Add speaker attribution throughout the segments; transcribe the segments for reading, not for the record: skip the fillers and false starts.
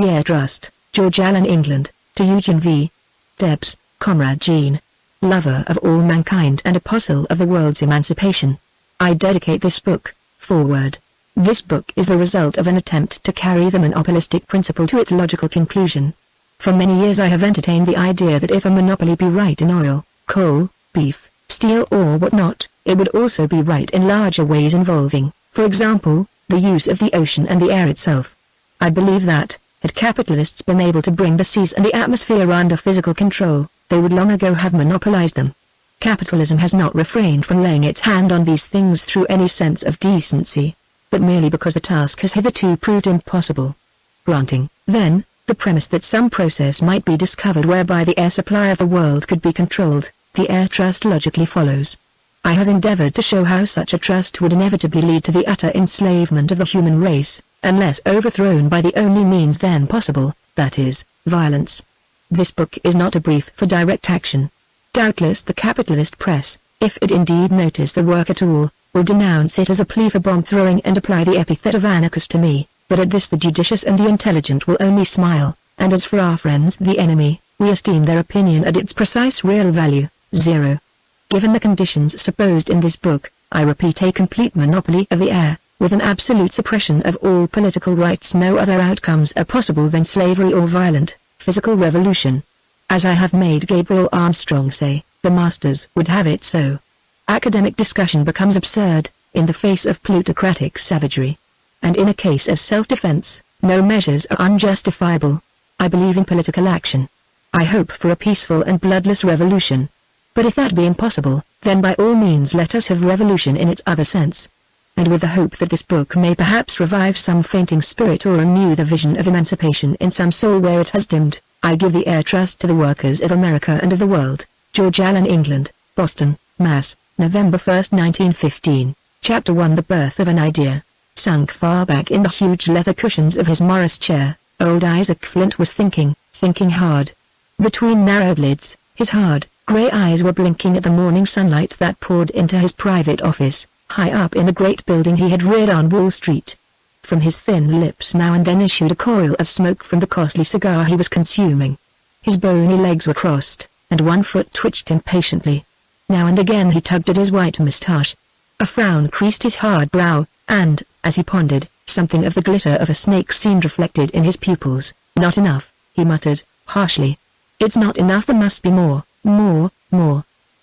Speaker 1: The Air Trust, George Allan, England, to Eugene V. Debs, Comrade Gene, lover of all mankind and apostle of the world's emancipation. I dedicate this book, foreword. This book is the result of an attempt to carry the monopolistic principle to its logical conclusion. For many years I have entertained the idea that if a monopoly be right in oil, coal, beef, steel or whatnot, it would also be right in larger ways involving, for example, the use of the ocean and the air itself. I believe that, had capitalists been able to bring the seas and the atmosphere under physical control, they would long ago have monopolized them. Capitalism has not refrained from laying its hand on these things through any sense of decency, but merely because the task has hitherto proved impossible. Granting, then, the premise that some process might be discovered whereby the air supply of the world could be controlled, the Air Trust logically follows. I have endeavored to show how such a trust would inevitably lead to the utter enslavement of the human race, unless overthrown by the only means then possible, that is, violence. This book is not a brief for direct action. Doubtless the capitalist press, if it indeed notice the work at all, will denounce it as a plea for bomb-throwing and apply the epithet of anarchist to me, but at this the judicious and the intelligent will only smile, and as for our friends the enemy, we esteem their opinion at its precise real value, 0. Given the conditions supposed in this book, I repeat, a complete monopoly of the air, with an absolute suppression of all political rights, no other outcomes are possible than slavery or violent, physical revolution. As I have made Gabriel Armstrong say, the masters would have it so. Academic discussion becomes absurd, in the face of plutocratic savagery. And in a case of self-defense, no measures are unjustifiable. I believe in political action. I hope for a peaceful and bloodless revolution. But if that be impossible, then by all means let us have revolution in its other sense. And with the hope that this book may perhaps revive some fainting spirit or renew the vision of emancipation in some soul where it has dimmed, I give the Air Trust to the workers of America and of the world. George Allan, England, Boston, Mass., November 1, 1915. Chapter 1. The Birth of an Idea. Sunk far back in the huge leather cushions of his Morris chair, old Isaac Flint was thinking hard. Between narrowed lids, his hard, grey eyes were blinking at the morning sunlight that poured into his private office, high up in the great building he had reared on Wall Street. From his thin lips now and then issued a coil of smoke from the costly cigar he was consuming. His bony legs were crossed, and one foot twitched impatiently. Now and again he tugged at his white moustache. A frown creased his hard brow, and, as he pondered, something of the glitter of a snake seemed reflected in his pupils. Not enough, he muttered, harshly. It's not enough, there must be more.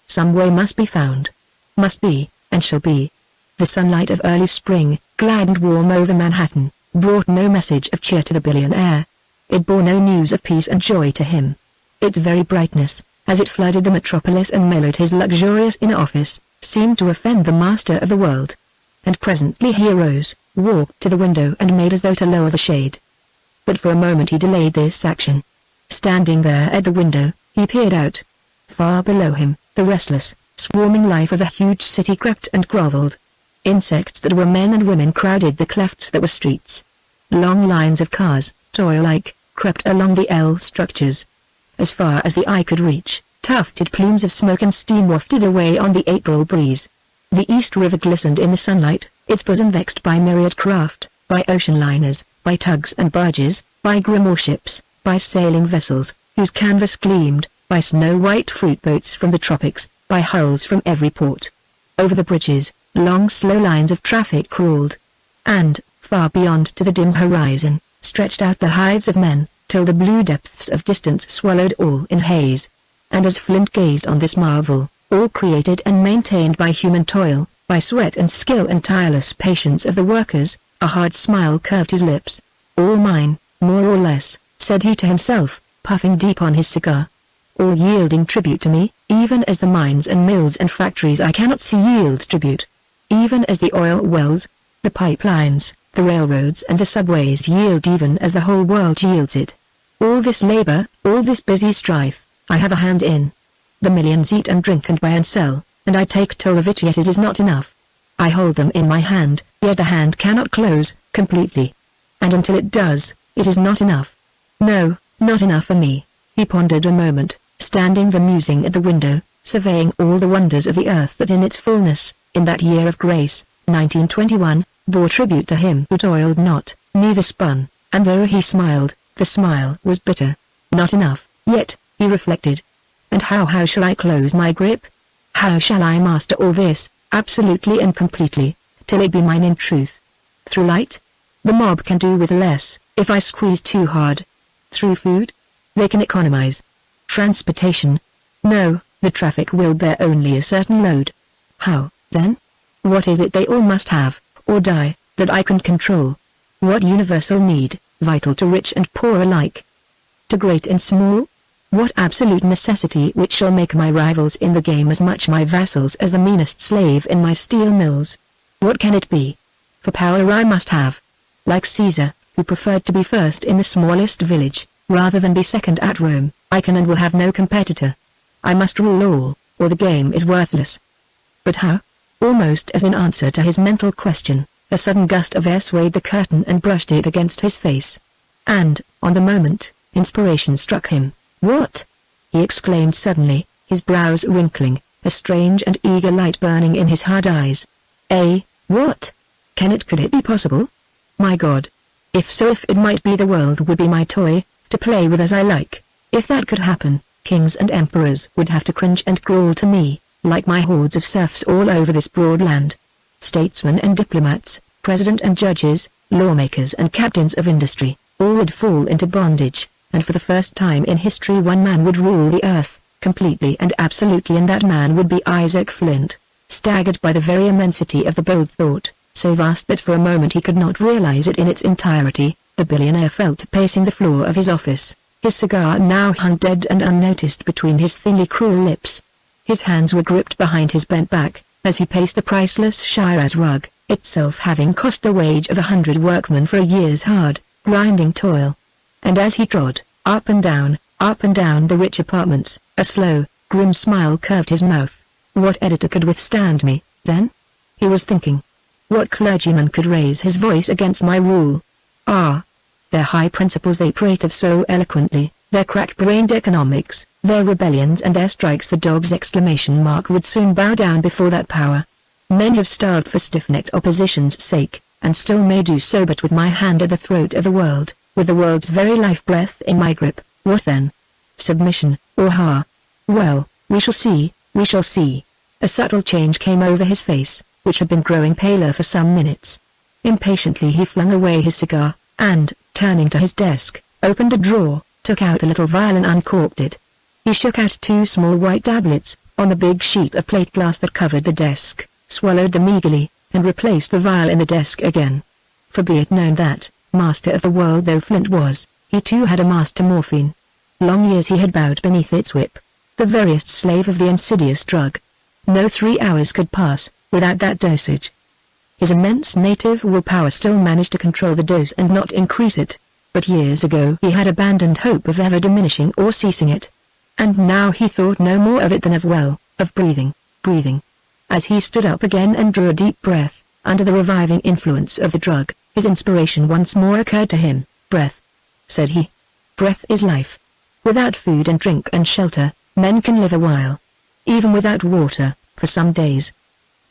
Speaker 1: Some way must be found. Must be, and shall be. The sunlight of early spring, glad and warm over Manhattan, brought no message of cheer to the billionaire. It bore no news of peace and joy to him. Its very brightness, as it flooded the metropolis and mellowed his luxurious inner office, seemed to offend the master of the world. And presently he arose, walked to the window and made as though to lower the shade. But for a moment he delayed this action. Standing there at the window, he peered out. Far below him, the restless, swarming life of a huge city crept and grovelled. Insects that were men and women crowded the clefts that were streets. Long lines of cars, toy-like, crept along the L structures. As far as the eye could reach, tufted plumes of smoke and steam wafted away on the April breeze. The East River glistened in the sunlight, its bosom vexed by myriad craft, by ocean liners, by tugs and barges, by grim warships, by sailing vessels, whose canvas gleamed, by snow-white fruit boats from the tropics, by hulls from every port. Over the bridges, long slow lines of traffic crawled. And, far beyond to the dim horizon, stretched out the hives of men, till the blue depths of distance swallowed all in haze. And as Flint gazed on this marvel, all created and maintained by human toil, by sweat and skill and tireless patience of the workers, a hard smile curved his lips. All mine, more or less, said he to himself, puffing deep on his cigar. All yielding tribute to me, even as the mines and mills and factories I cannot see yield tribute. Even as the oil wells, the pipelines, the railroads and the subways yield, even as the whole world yields it. All this labor, all this busy strife, I have a hand in. The millions eat and drink and buy and sell, and I take toll of it, yet it is not enough. I hold them in my hand, yet the hand cannot close, completely. And until it does, it is not enough. No, not enough for me. He pondered a moment, standing there musing at the window, surveying all the wonders of the earth that in its fullness, in that year of grace, 1921, bore tribute to him who toiled not, neither spun, and though he smiled, The smile was bitter. Not enough, yet, he reflected. And how shall I close my grip? How shall I master all this, absolutely and completely, till it be mine in truth? Through light? The mob can do with less, if I squeeze too hard. Through food? They can economize. Transportation? No, the traffic will bear only a certain load. How, then? What is it they all must have, or die, that I can control? What universal need, vital to rich and poor alike? To great and small? What absolute necessity which shall make my rivals in the game as much my vassals as the meanest slave in my steel mills? What can it be? For power I must have. Like Caesar, who preferred to be first in the smallest village, rather than be second at Rome, I can and will have no competitor. I must rule all, or the game is worthless. But how? Almost as in answer to his mental question, a sudden gust of air swayed the curtain and brushed it against his face. And, on the moment, inspiration struck him. What? He exclaimed suddenly, his brows wrinkling, a strange and eager light burning in his hard eyes. What? Could it be possible? My God! If so, if it might be, the world would be my toy, to play with as I like. If that could happen, kings and emperors would have to cringe and crawl to me, like my hordes of serfs all over this broad land. Statesmen and diplomats, president and judges, lawmakers and captains of industry, all would fall into bondage, and for the first time in history one man would rule the earth, completely and absolutely, and that man would be Isaac Flint. Staggered by the very immensity of the bold thought, so vast that for a moment he could not realize it in its entirety, the billionaire fell to pacing the floor of his office. His cigar now hung dead and unnoticed between his thinly cruel lips. His hands were gripped behind his bent back, as he paced the priceless Shiraz rug, itself having cost the wage of 100 workmen for a year's hard, grinding toil. And as he trod, up and down the rich apartments, a slow, grim smile curved his mouth. What editor could withstand me, then? He was thinking. What clergyman could raise his voice against my rule? Ah! Their high principles they prate of so eloquently, their crack-brained economics, their rebellions and their strikes, the dog's exclamation mark would soon bow down before that power. Men have starved for stiff-necked opposition's sake, and still may do so, but with my hand at the throat of the world, with the world's very life-breath in my grip, what then? Submission, or ha? Well, we shall see, we shall see. A subtle change came over his face, which had been growing paler for some minutes. Impatiently he flung away his cigar, and, turning to his desk, opened a drawer, took out a little vial and uncorked it. He shook out 2 small white tablets, on the big sheet of plate glass that covered the desk, swallowed them eagerly, and replaced the vial in the desk again. For be it known that, master of the world though Flint was, he too had amassed morphine. Long years he had bowed beneath its whip, the veriest slave of the insidious drug. No 3 hours could pass, without that dosage. His immense native willpower still managed to control the dose and not increase it, but years ago he had abandoned hope of ever diminishing or ceasing it. And now he thought no more of it than of breathing. As he stood up again and drew a deep breath, under the reviving influence of the drug, his inspiration once more occurred to him. Breath, said he. Breath is life. Without food and drink and shelter, men can live a while. Even without water, for some days.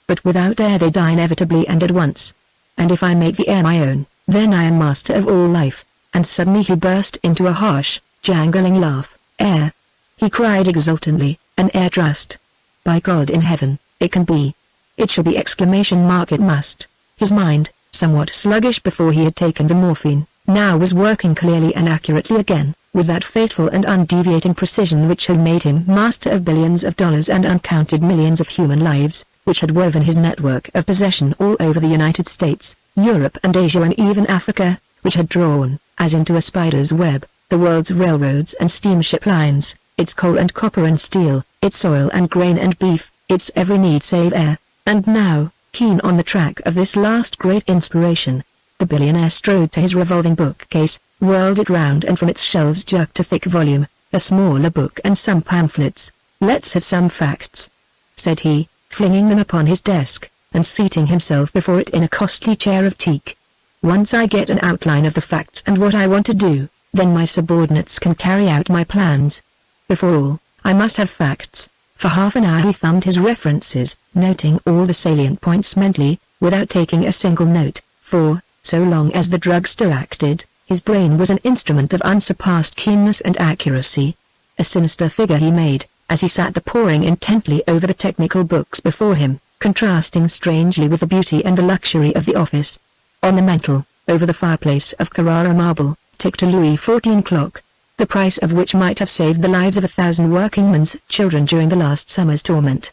Speaker 1: But without air they die inevitably and at once. And if I make the air my own, then I am master of all life. And suddenly he burst into a harsh, jangling laugh. Air! He cried exultantly, an air trust. By God in heaven, it can be. It shall be! It must. His mind, somewhat sluggish before he had taken the morphine, now was working clearly and accurately again, with that fateful and undeviating precision which had made him master of billions of dollars and uncounted millions of human lives, which had woven his network of possession all over the United States, Europe and Asia and even Africa, which had drawn, as into a spider's web, the world's railroads and steamship lines, its coal and copper and steel, its oil and grain and beef, its every need save air. And now, keen on the track of this last great inspiration, the billionaire strode to his revolving bookcase, whirled it round and from its shelves jerked a thick volume, a smaller book and some pamphlets. Let's have some facts, said he, flinging them upon his desk, and seating himself before it in a costly chair of teak. Once I get an outline of the facts and what I want to do, then my subordinates can carry out my plans. Before all, I must have facts. For half an hour he thumbed his references, noting all the salient points mentally, without taking a single note, for, so long as the drug still acted, His brain was an instrument of unsurpassed keenness and accuracy. A sinister figure he made, as he sat poring intently over the technical books before him, contrasting strangely with the beauty and the luxury of the office. On the mantel, over the fireplace of Carrara marble, ticked a Louis XIV clock, the price of which might have saved the lives of 1,000 workingmen's children during the last summer's torment.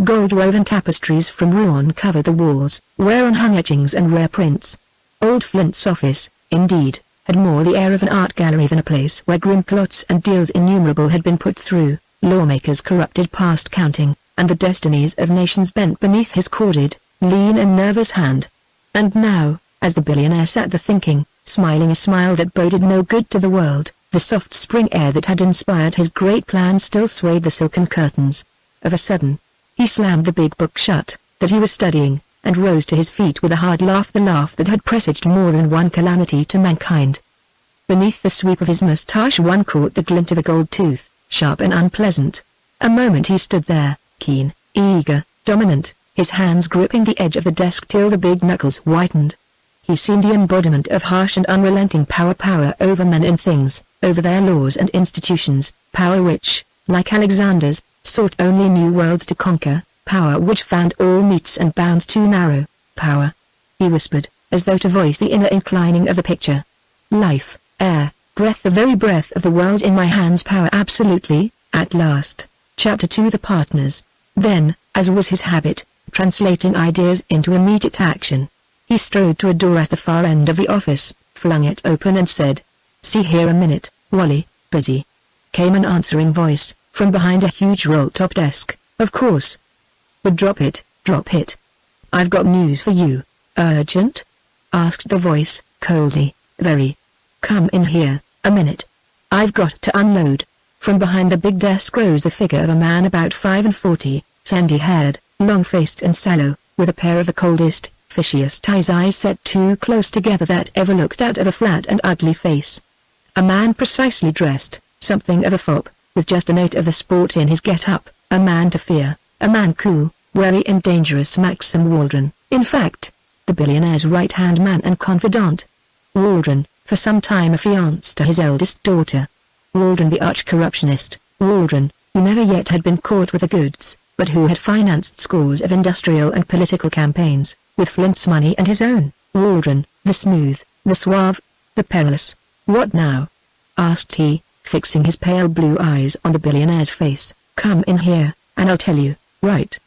Speaker 1: Gold-woven tapestries from Rouen covered the walls, whereon hung etchings and rare prints. Old Flint's office, indeed, had more the air of an art gallery than a place where grim plots and deals innumerable had been put through, lawmakers corrupted past counting, and the destinies of nations bent beneath his corded, lean and nervous hand. And now, as the billionaire sat there thinking, smiling a smile that boded no good to the world, the soft spring air that had inspired his great plan still swayed the silken curtains. Of a sudden, he slammed the big book shut, that he was studying, and rose to his feet with a hard laugh, the laugh that had presaged more than one calamity to mankind. Beneath the sweep of his moustache one caught the glint of a gold tooth, sharp and unpleasant. A moment he stood there, keen, eager, dominant, his hands gripping the edge of the desk till the big knuckles whitened. He seemed the embodiment of harsh and unrelenting power over men and things, over their laws and institutions, power which, like Alexander's, sought only new worlds to conquer, power which found all metes and bounds too narrow, power. He whispered, as though to voice the inner inclining of the picture. Life, air, breath, the very breath of the world in my hands, power absolutely, at last. Chapter 2. The Partners. Then, as was his habit, translating ideas into immediate action, he strode to a door at the far end of the office, flung it open and said, "See here a minute, Wally." "Busy," came an answering voice, from behind a huge roll-top desk. "Of course." "But drop it, drop it. I've got news for you." "Urgent?" asked the voice, coldly. "Very. Come in here, a minute. I've got to unload." From behind the big desk rose the figure of a man about 45, sandy-haired, long-faced and sallow, with a pair of the coldest, fishiest eyes set too close together that ever looked out of a flat and ugly face. A man precisely dressed, something of a fop, with just a note of the sport in his get-up, a man to fear, a man cool, wary and dangerous, Maxim Waldron, in fact, the billionaire's right-hand man and confidant. Waldron, for some time affianced to his eldest daughter. Waldron the arch-corruptionist, Waldron, who never yet had been caught with the goods, but who had financed scores of industrial and political campaigns, with Flint's money and his own. Waldron, the smooth, the suave, the perilous. "What now?" asked he, fixing his pale blue eyes on the billionaire's face. "Come in here, and I'll tell you." "Right."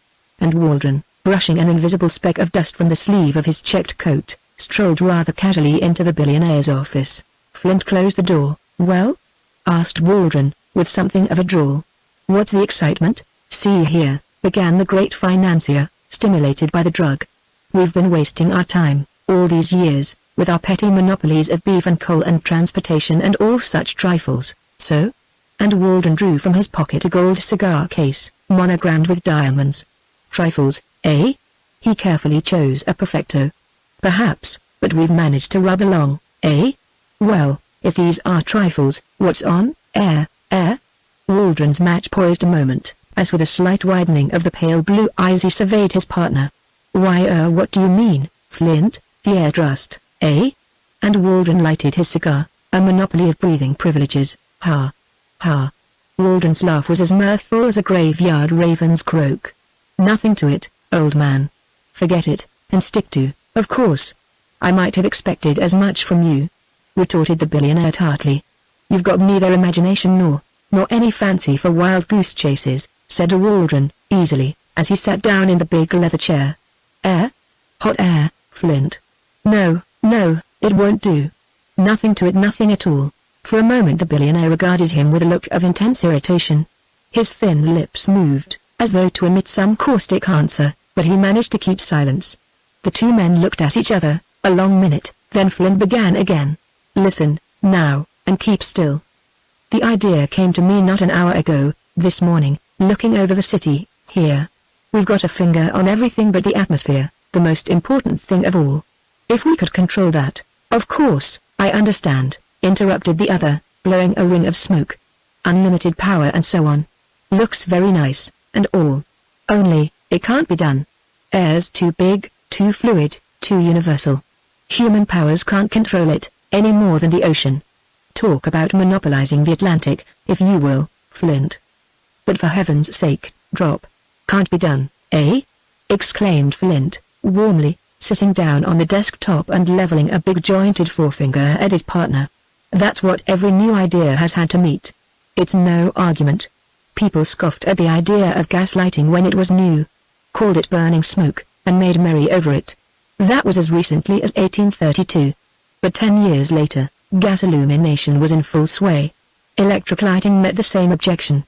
Speaker 1: And Waldron, brushing an invisible speck of dust from the sleeve of his checked coat, strolled rather casually into the billionaire's office. Flint closed the door. "Well?" asked Waldron, with something of a drawl. "What's the excitement?" "See here," began the great financier, stimulated by the drug. "We've been wasting our time, all these years, with our petty monopolies of beef and coal and transportation and all such trifles, so?" And Waldron drew from his pocket a gold cigar case, monogrammed with diamonds. "Trifles, eh?" He carefully chose a perfecto. "Perhaps, but we've managed to rub along, eh? Well, if these are trifles, what's on, air?" Waldron's match poised a moment, as with a slight widening of the pale blue eyes he surveyed his partner. "Why, what do you mean, Flint, the air trust, eh?" And Waldron lighted his cigar. "A monopoly of breathing privileges, ha. Ha." Waldron's laugh was as mirthful as a graveyard raven's croak. "Nothing to it, old man. Forget it, and stick to, of course. I might have expected as much from you," retorted the billionaire tartly. "You've got neither imagination nor any fancy for wild goose chases," said Waldron, easily, as he sat down in the big leather chair. "Air? Hot air, Flint. No, it won't do. Nothing to it, nothing at all." For a moment the billionaire regarded him with a look of intense irritation. His thin lips moved, as though to emit some caustic answer, but he managed to keep silence. The two men looked at each other, a long minute, then Flint began again. "Listen, now, and keep still. The idea came to me not an hour ago, this morning, looking over the city, here. We've got a finger on everything but the atmosphere, the most important thing of all. If we could control that." "Of course, I understand," interrupted the other, blowing a ring of smoke. "Unlimited power and so on. Looks very nice, and all. Only, it can't be done. Air's too big, too fluid, too universal. Human powers can't control it. any more than the ocean. Talk about monopolizing the Atlantic, if you will, Flint. But for heaven's sake, drop. Can't be done, eh? Exclaimed Flint, warmly, sitting down on the desktop and leveling a big jointed forefinger at his partner. That's what every new idea has had to meet. It's no argument. People scoffed at the idea of gaslighting when it was new, called it burning smoke, and made merry over it. That was as recently as 1832. But 10 years later, gas illumination was in full sway. Electric lighting met the same objection.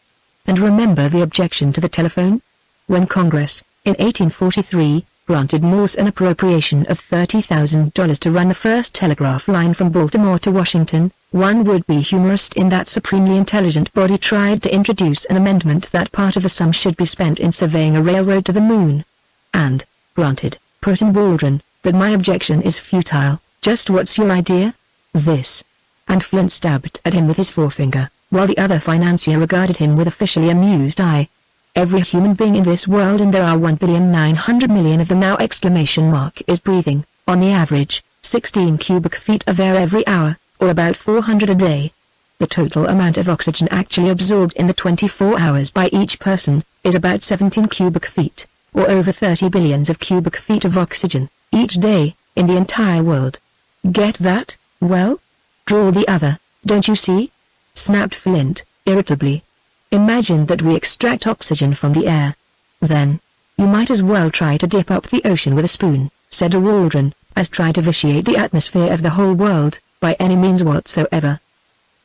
Speaker 1: And remember the objection to the telephone? When Congress, in 1843, granted Morse an appropriation of $30,000 to run the first telegraph line from Baltimore to Washington, one would-be humorist in that supremely intelligent body tried to introduce an amendment that part of the sum should be spent in surveying a railroad to the moon. And, granted, put in Waldron, but my objection is futile. Just what's your idea? This. And Flint stabbed at him with his forefinger, while the other financier regarded him with officially amused eye. Every human being in this world, and there are 1,900,000,000 of them now, is breathing, on the average, 16 cubic feet of air every hour, or about 400 a day. The total amount of oxygen actually absorbed in the 24 hours by each person, is about 17 cubic feet, or over 30 billions of cubic feet of oxygen, each day, in the entire world. Get that? Well? Draw the other, don't you see? Snapped Flint, irritably. Imagine that we extract oxygen from the air. Then, you might as well try to dip up the ocean with a spoon, said Waldron, as try to vitiate the atmosphere of the whole world, by any means whatsoever.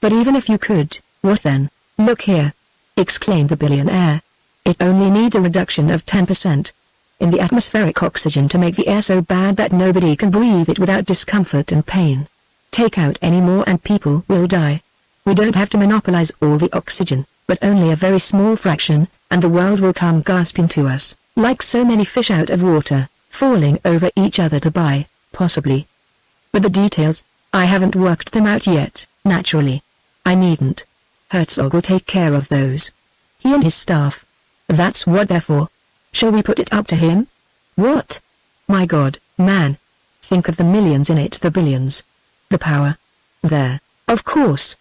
Speaker 1: But even if you could, what then? Look here! Exclaimed the billionaire. It only needs a reduction of 10% in the atmospheric oxygen to make the air so bad that nobody can breathe it without discomfort and pain. Take out any more and people will die. We don't have to monopolize all the oxygen, but only a very small fraction, and the world will come gasping to us, like so many fish out of water, falling over each other to buy, possibly. But the details, I haven't worked them out yet, naturally. I needn't. Herzog will take care of those. He and his staff. That's what they're for. Shall we put it up to him? What? My God, man. Think of the millions in it, the billions. The power. There. Of course,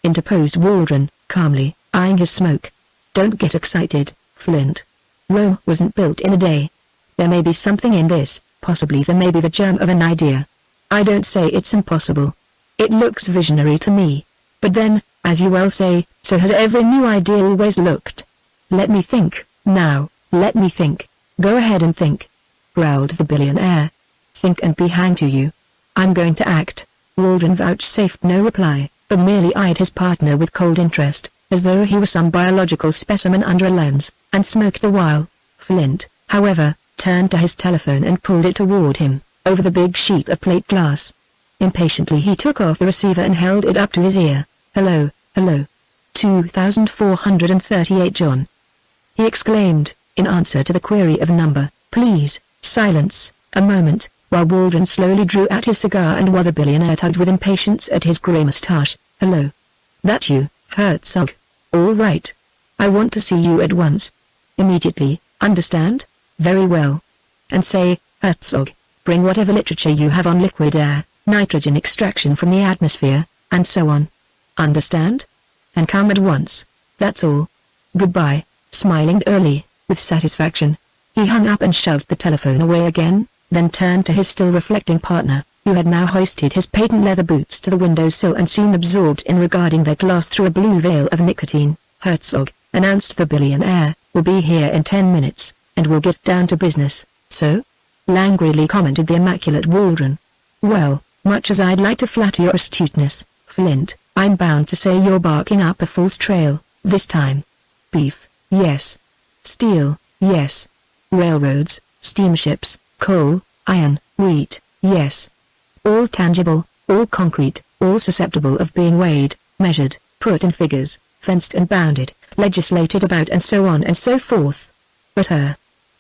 Speaker 1: interposed Waldron, calmly, eyeing his smoke. Don't get excited, Flint. Rome wasn't built in a day. There may be something in this, possibly there may be the germ of an idea. I don't say it's impossible. It looks visionary to me. But then, as you well say, so has every new idea always looked. Let me think, now, let me think. Go ahead and think, growled the billionaire. Think and be hanged to you. I'm going to act. Waldron vouchsafed no reply, but merely eyed his partner with cold interest, as though he were some biological specimen under a lens, and smoked the while. Flint, however, turned to his telephone and pulled it toward him, over the big sheet of plate glass. Impatiently he took off the receiver and held it up to his ear. Hello, 2438 John. He exclaimed, in answer to the query of number. Please, silence, a moment, while Waldron slowly drew at his cigar and while the billionaire tugged with impatience at his grey moustache. Hello. That you, Herzog? All right. I want to see you at once. Immediately, understand? Very well. And say, Herzog, bring whatever literature you have on liquid air, nitrogen extraction from the atmosphere, and so on. Understand? And come at once. That's all. Goodbye, smiling early, with satisfaction. He hung up and shoved the telephone away again, then turned to his still reflecting partner, who had now hoisted his patent leather boots to the windowsill and seemed absorbed in regarding their glass through a blue veil of nicotine. Herzog, announced the billionaire, will be here in 10 minutes, and we'll get down to business, so? Languidly commented the immaculate Waldron. Well, much as I'd like to flatter your astuteness, Flint, I'm bound to say you're barking up a false trail, this time. Beef, yes. Steel, yes. Railroads, steamships, coal, iron, wheat, yes. All tangible, all concrete, all susceptible of being weighed, measured, put in figures, fenced and bounded, legislated about and so on and so forth. But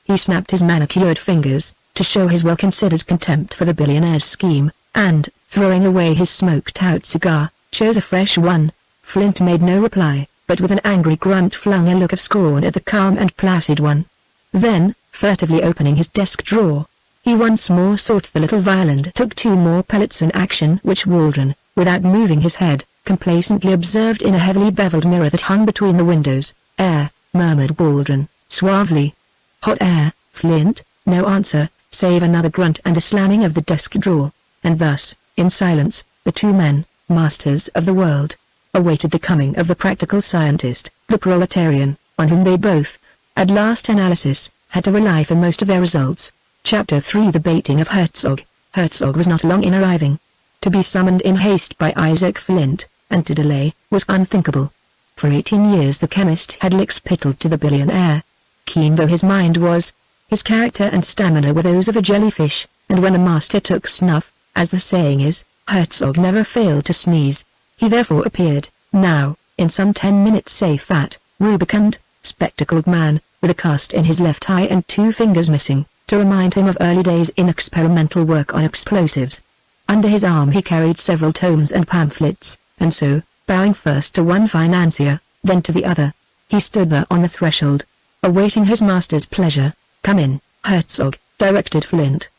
Speaker 1: he snapped his manicured fingers, to show his well-considered contempt for the billionaire's scheme, and, throwing away his smoked-out cigar, chose a fresh one. Flint made no reply, but with an angry grunt flung a look of scorn at the calm and placid one. Then, furtively opening his desk drawer, He once more sought the little vial and took 2 more pellets, an action which Waldron, without moving his head, complacently observed in a heavily beveled mirror that hung between the windows. "Air," murmured Waldron, suavely. "Hot air, Flint." No answer, save another grunt and the slamming of the desk drawer. And thus, in silence, the 2 men, masters of the world, awaited the coming of the practical scientist, the proletarian, on whom they both, at last analysis, had to rely for most of their results. Chapter 3: The Baiting of Herzog. Herzog was not long in arriving. To be summoned in haste by Isaac Flint, and to delay, was unthinkable. For 18 years the chemist had lickspittled to the billionaire. Keen though his mind was, his character and stamina were those of a jellyfish, and when the master took snuff, as the saying is, Herzog never failed to sneeze. He therefore appeared, now, in some 10 minutes safe fat, rubicund, spectacled man, with a cast in his left eye and 2 fingers missing, to remind him of early days in experimental work on explosives. Under his arm he carried several tomes and pamphlets, and so, bowing first to one financier, then to the other, he stood there on the threshold, awaiting his master's pleasure. "Come in, Herzog," directed Flint.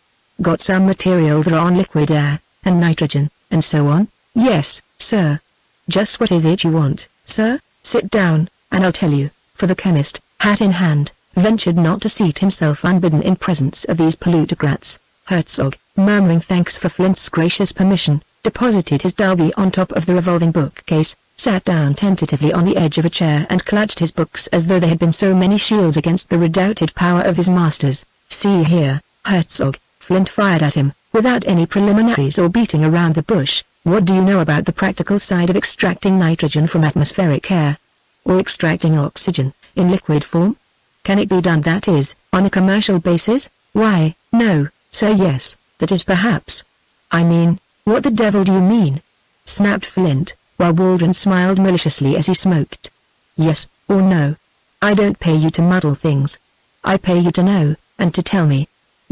Speaker 1: "Got some material there on liquid air, and nitrogen, and so on?" "Yes, sir." "Just what is it you want, sir?" "Sit down, and I'll tell you," for the chemist, hat in hand, ventured not to seat himself unbidden in presence of these plutocrats. Herzog, murmuring thanks for Flint's gracious permission, deposited his derby on top of the revolving bookcase, sat down tentatively on the edge of a chair and clutched his books as though they had been so many shields against the redoubted power of his masters. "See here, Herzog," Flint fired at him, without any preliminaries or beating around the bush, "what do you know about the practical side of extracting nitrogen from atmospheric air? Or extracting oxygen, in liquid form? Can it be done, that is, on a commercial basis?" "Why, no, sir. Yes, that is perhaps." "I mean, what the devil do you mean?" snapped Flint, while Waldron smiled maliciously as he smoked. "Yes, or no. I don't pay you to muddle things. I pay you to know, and to tell me.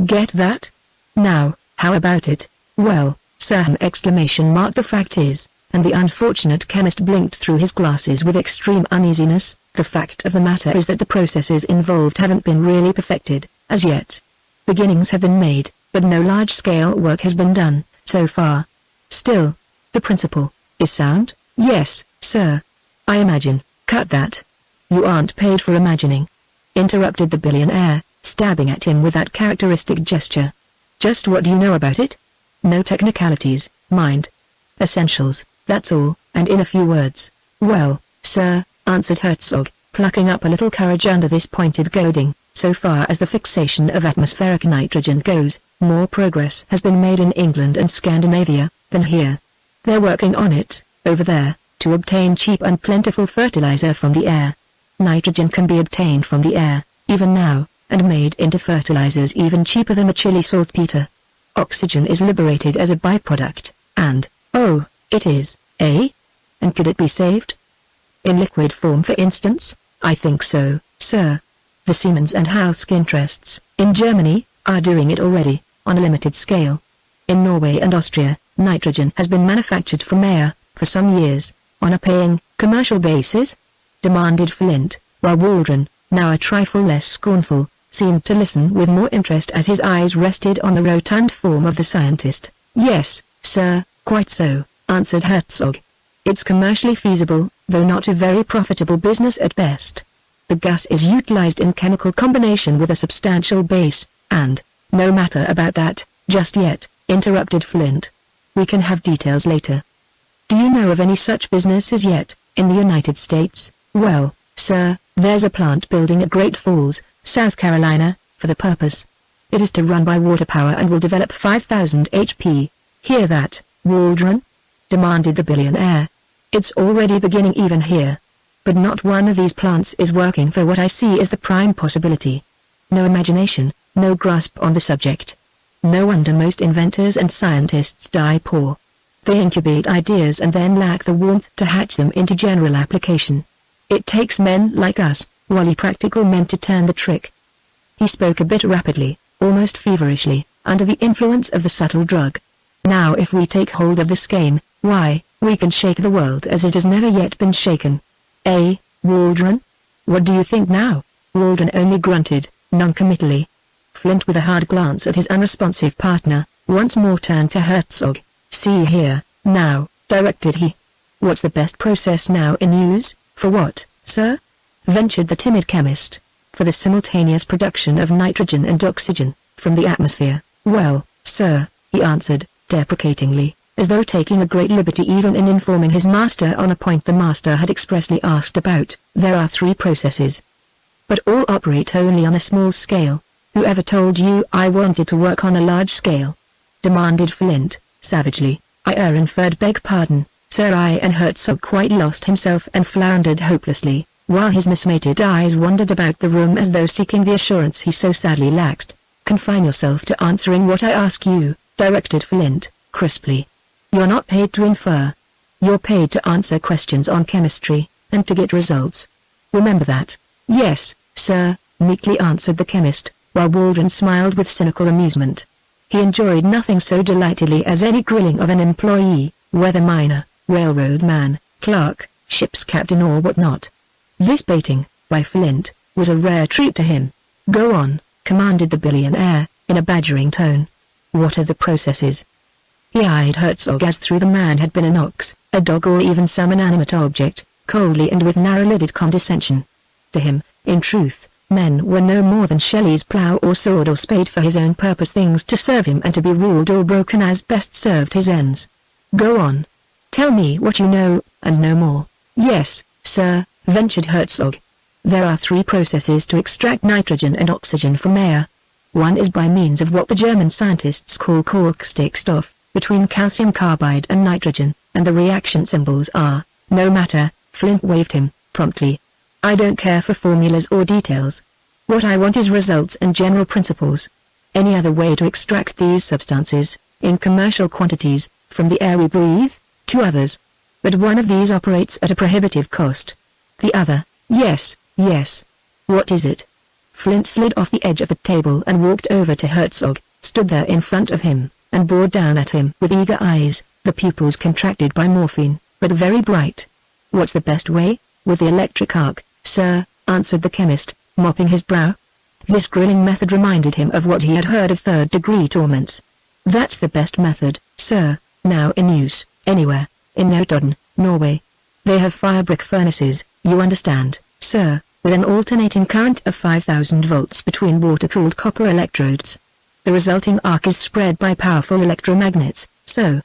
Speaker 1: Get that? Now, how about it?" "Well, sir," the fact is," and the unfortunate chemist blinked through his glasses with extreme uneasiness, "the fact of the matter is that the processes involved haven't been really perfected, as yet. Beginnings have been made, but no large-scale work has been done, so far. Still, the principle is sound?" "Yes, sir." "I imagine." "Cut that. You aren't paid for imagining," interrupted the billionaire, stabbing at him with that characteristic gesture. "Just what do you know about it?" "No technicalities, mind. Essentials, that's all, and in a few words." "Well, sir," answered Herzog, plucking up a little courage under this pointed goading, "so far as the fixation of atmospheric nitrogen goes, more progress has been made in England and Scandinavia than here. They're working on it, over there, to obtain cheap and plentiful fertilizer from the air. Nitrogen can be obtained from the air, even now, and made into fertilizers even cheaper than the chili saltpeter. Oxygen is liberated as a byproduct, and, oh, it is, eh? And could it be saved? In liquid form, for instance? I think so, sir. The Siemens and Halsk interests, in Germany, are doing it already, on a limited scale. In Norway and Austria, nitrogen has been manufactured from air, for some years, on a paying, commercial basis?" demanded Flint, while Waldron, now a trifle less scornful, seemed to listen with more interest as his eyes rested on the rotund form of the scientist. "Yes, sir, quite so," answered Herzog. "It's commercially feasible, though not a very profitable business at best. The gas is utilized in chemical combination with a substantial base, and, no matter about that, just yet," interrupted Flint. "We can have details later. Do you know of any such business as yet, in the United States?" "Well, sir, there's a plant building at Great Falls, South Carolina, for the purpose. It is to run by water power and will develop 5,000 HP. Hear that, Waldron?" demanded the billionaire. "It's already beginning even here. But not one of these plants is working for what I see as the prime possibility. No imagination, no grasp on the subject. No wonder most inventors and scientists die poor. They incubate ideas and then lack the warmth to hatch them into general application. It takes men like us, wholly practical men, to turn the trick." He spoke a bit rapidly, almost feverishly, under the influence of the subtle drug. "Now if we take hold of this game, why, we can shake the world as it has never yet been shaken. Eh, Waldron? What do you think now?" Waldron only grunted, noncommittally. Flint, with a hard glance at his unresponsive partner, once more turned to Herzog. "See here, now," directed he. "What's the best process now in use?" "For what, sir?" ventured the timid chemist. "For the simultaneous production of nitrogen and oxygen, from the atmosphere." "Well, sir," he answered, deprecatingly, as though taking a great liberty even in informing his master on a point the master had expressly asked about, "there are 3 processes. But all operate only on a small scale." "Whoever told you I wanted to work on a large scale?" demanded Flint, savagely. "I inferred, beg pardon, sir." And Herzog quite lost himself and floundered hopelessly, while his mismated eyes wandered about the room as though seeking the assurance he so sadly lacked. "Confine yourself to answering what I ask you," directed Flint, crisply. "You're not paid to infer. You're paid to answer questions on chemistry, and to get results. Remember that." "Yes, sir," meekly answered the chemist, while Waldron smiled with cynical amusement. He enjoyed nothing so delightedly as any grilling of an employee, whether miner, railroad man, clerk, ship's captain or what not. This baiting, by Flint, was a rare treat to him. "Go on," commanded the billionaire, in a badgering tone. "What are the processes?" He eyed Herzog as though the man had been an ox, a dog or even some inanimate object, coldly and with narrow-lidded condescension. To him, in truth, men were no more than Shelley's plough or sword or spade for his own purpose, things to serve him and to be ruled or broken as best served his ends. "Go on. Tell me what you know, and no more." "Yes, sir," ventured Herzog. "There are 3 processes to extract nitrogen and oxygen from air. One is by means of what the German scientists call Kalkstickstoff, between calcium carbide and nitrogen, and the reaction symbols are, no matter." Flint waved him, promptly. "I don't care for formulas or details. What I want is results and general principles. Any other way to extract these substances, in commercial quantities, from the air we breathe? 2 others. But one of these operates at a prohibitive cost. The other, yes. What is it?" Flint slid off the edge of the table and walked over to Herzog, stood there in front of him, and bored down at him with eager eyes, the pupils contracted by morphine, but very bright. "What's the best way?" "With the electric arc, sir," answered the chemist, mopping his brow. This grilling method reminded him of what he had heard of third-degree torments. "That's the best method, sir, now in use, anywhere, in Notodden, Norway. They have fire-brick furnaces, you understand, sir, with an alternating current of 5,000 volts between water-cooled copper electrodes. The resulting arc is spread by powerful electromagnets, so,"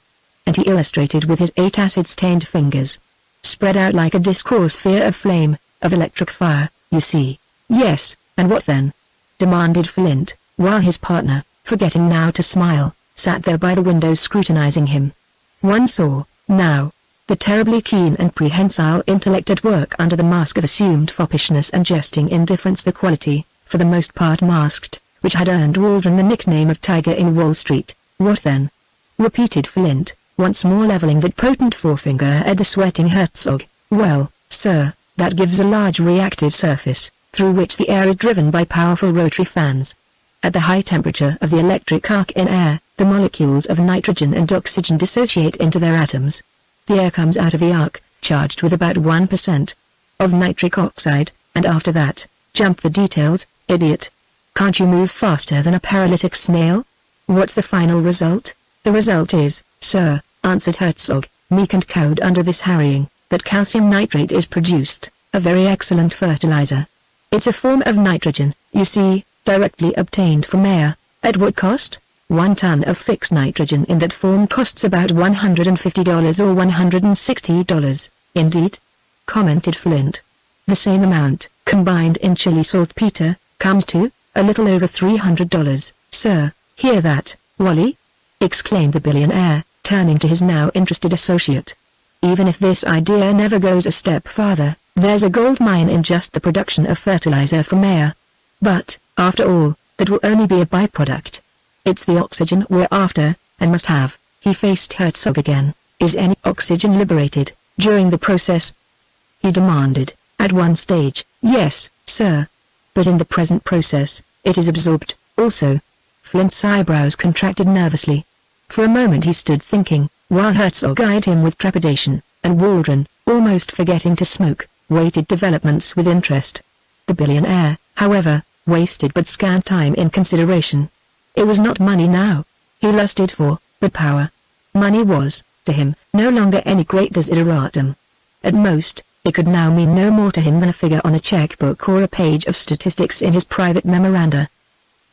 Speaker 1: and he illustrated with his 8 acid-stained fingers, "spread out like a disc or sphere of flame, of electric fire, you see." "Yes, and what then?" demanded Flint, while his partner, forgetting now to smile, sat there by the window scrutinizing him. One saw, now, the terribly keen and prehensile intellect at work under the mask of assumed foppishness and jesting indifference, the quality, for the most part masked, which had earned Waldron the nickname of Tiger in Wall Street. "What then?" repeated Flint, once more leveling that potent forefinger at the sweating Herzog. "Well, sir, that gives a large reactive surface, through which the air is driven by powerful rotary fans. At the high temperature of the electric arc in air, the molecules of nitrogen and oxygen dissociate into their atoms. The air comes out of the arc, charged with about 1% of nitric oxide, and after that, jump the details, idiot. Can't you move faster than a paralytic snail? What's the final result?" "The result is, sir," answered Herzog, meek and cowed under this harrying, "that calcium nitrate is produced, a very excellent fertilizer. It's a form of nitrogen, you see, directly obtained from air. At what cost? 1 ton of fixed nitrogen in that form costs about $150 or $160. "Indeed?" commented Flint. "The same amount, combined in chili saltpeter, comes to, a little over $300, sir." "Hear that, Wally?" exclaimed the billionaire, turning to his now interested associate. "Even if this idea never goes a step farther, there's a gold mine in just the production of fertilizer from air. But, after all, that will only be a byproduct. It's the oxygen we're after, and must have." He faced Herzog again. "Is any oxygen liberated, during the process?" he demanded. "At one stage, yes, sir. But in the present process, it is absorbed, also." Flint's eyebrows contracted nervously. For a moment he stood thinking, while Herzog eyed him with trepidation, and Waldron, almost forgetting to smoke, waited developments with interest. The billionaire, however, wasted but scant time in consideration. It was not money now he lusted for, but power. Money was, to him, no longer any great desideratum. At most, it could now mean no more to him than a figure on a checkbook or a page of statistics in his private memoranda.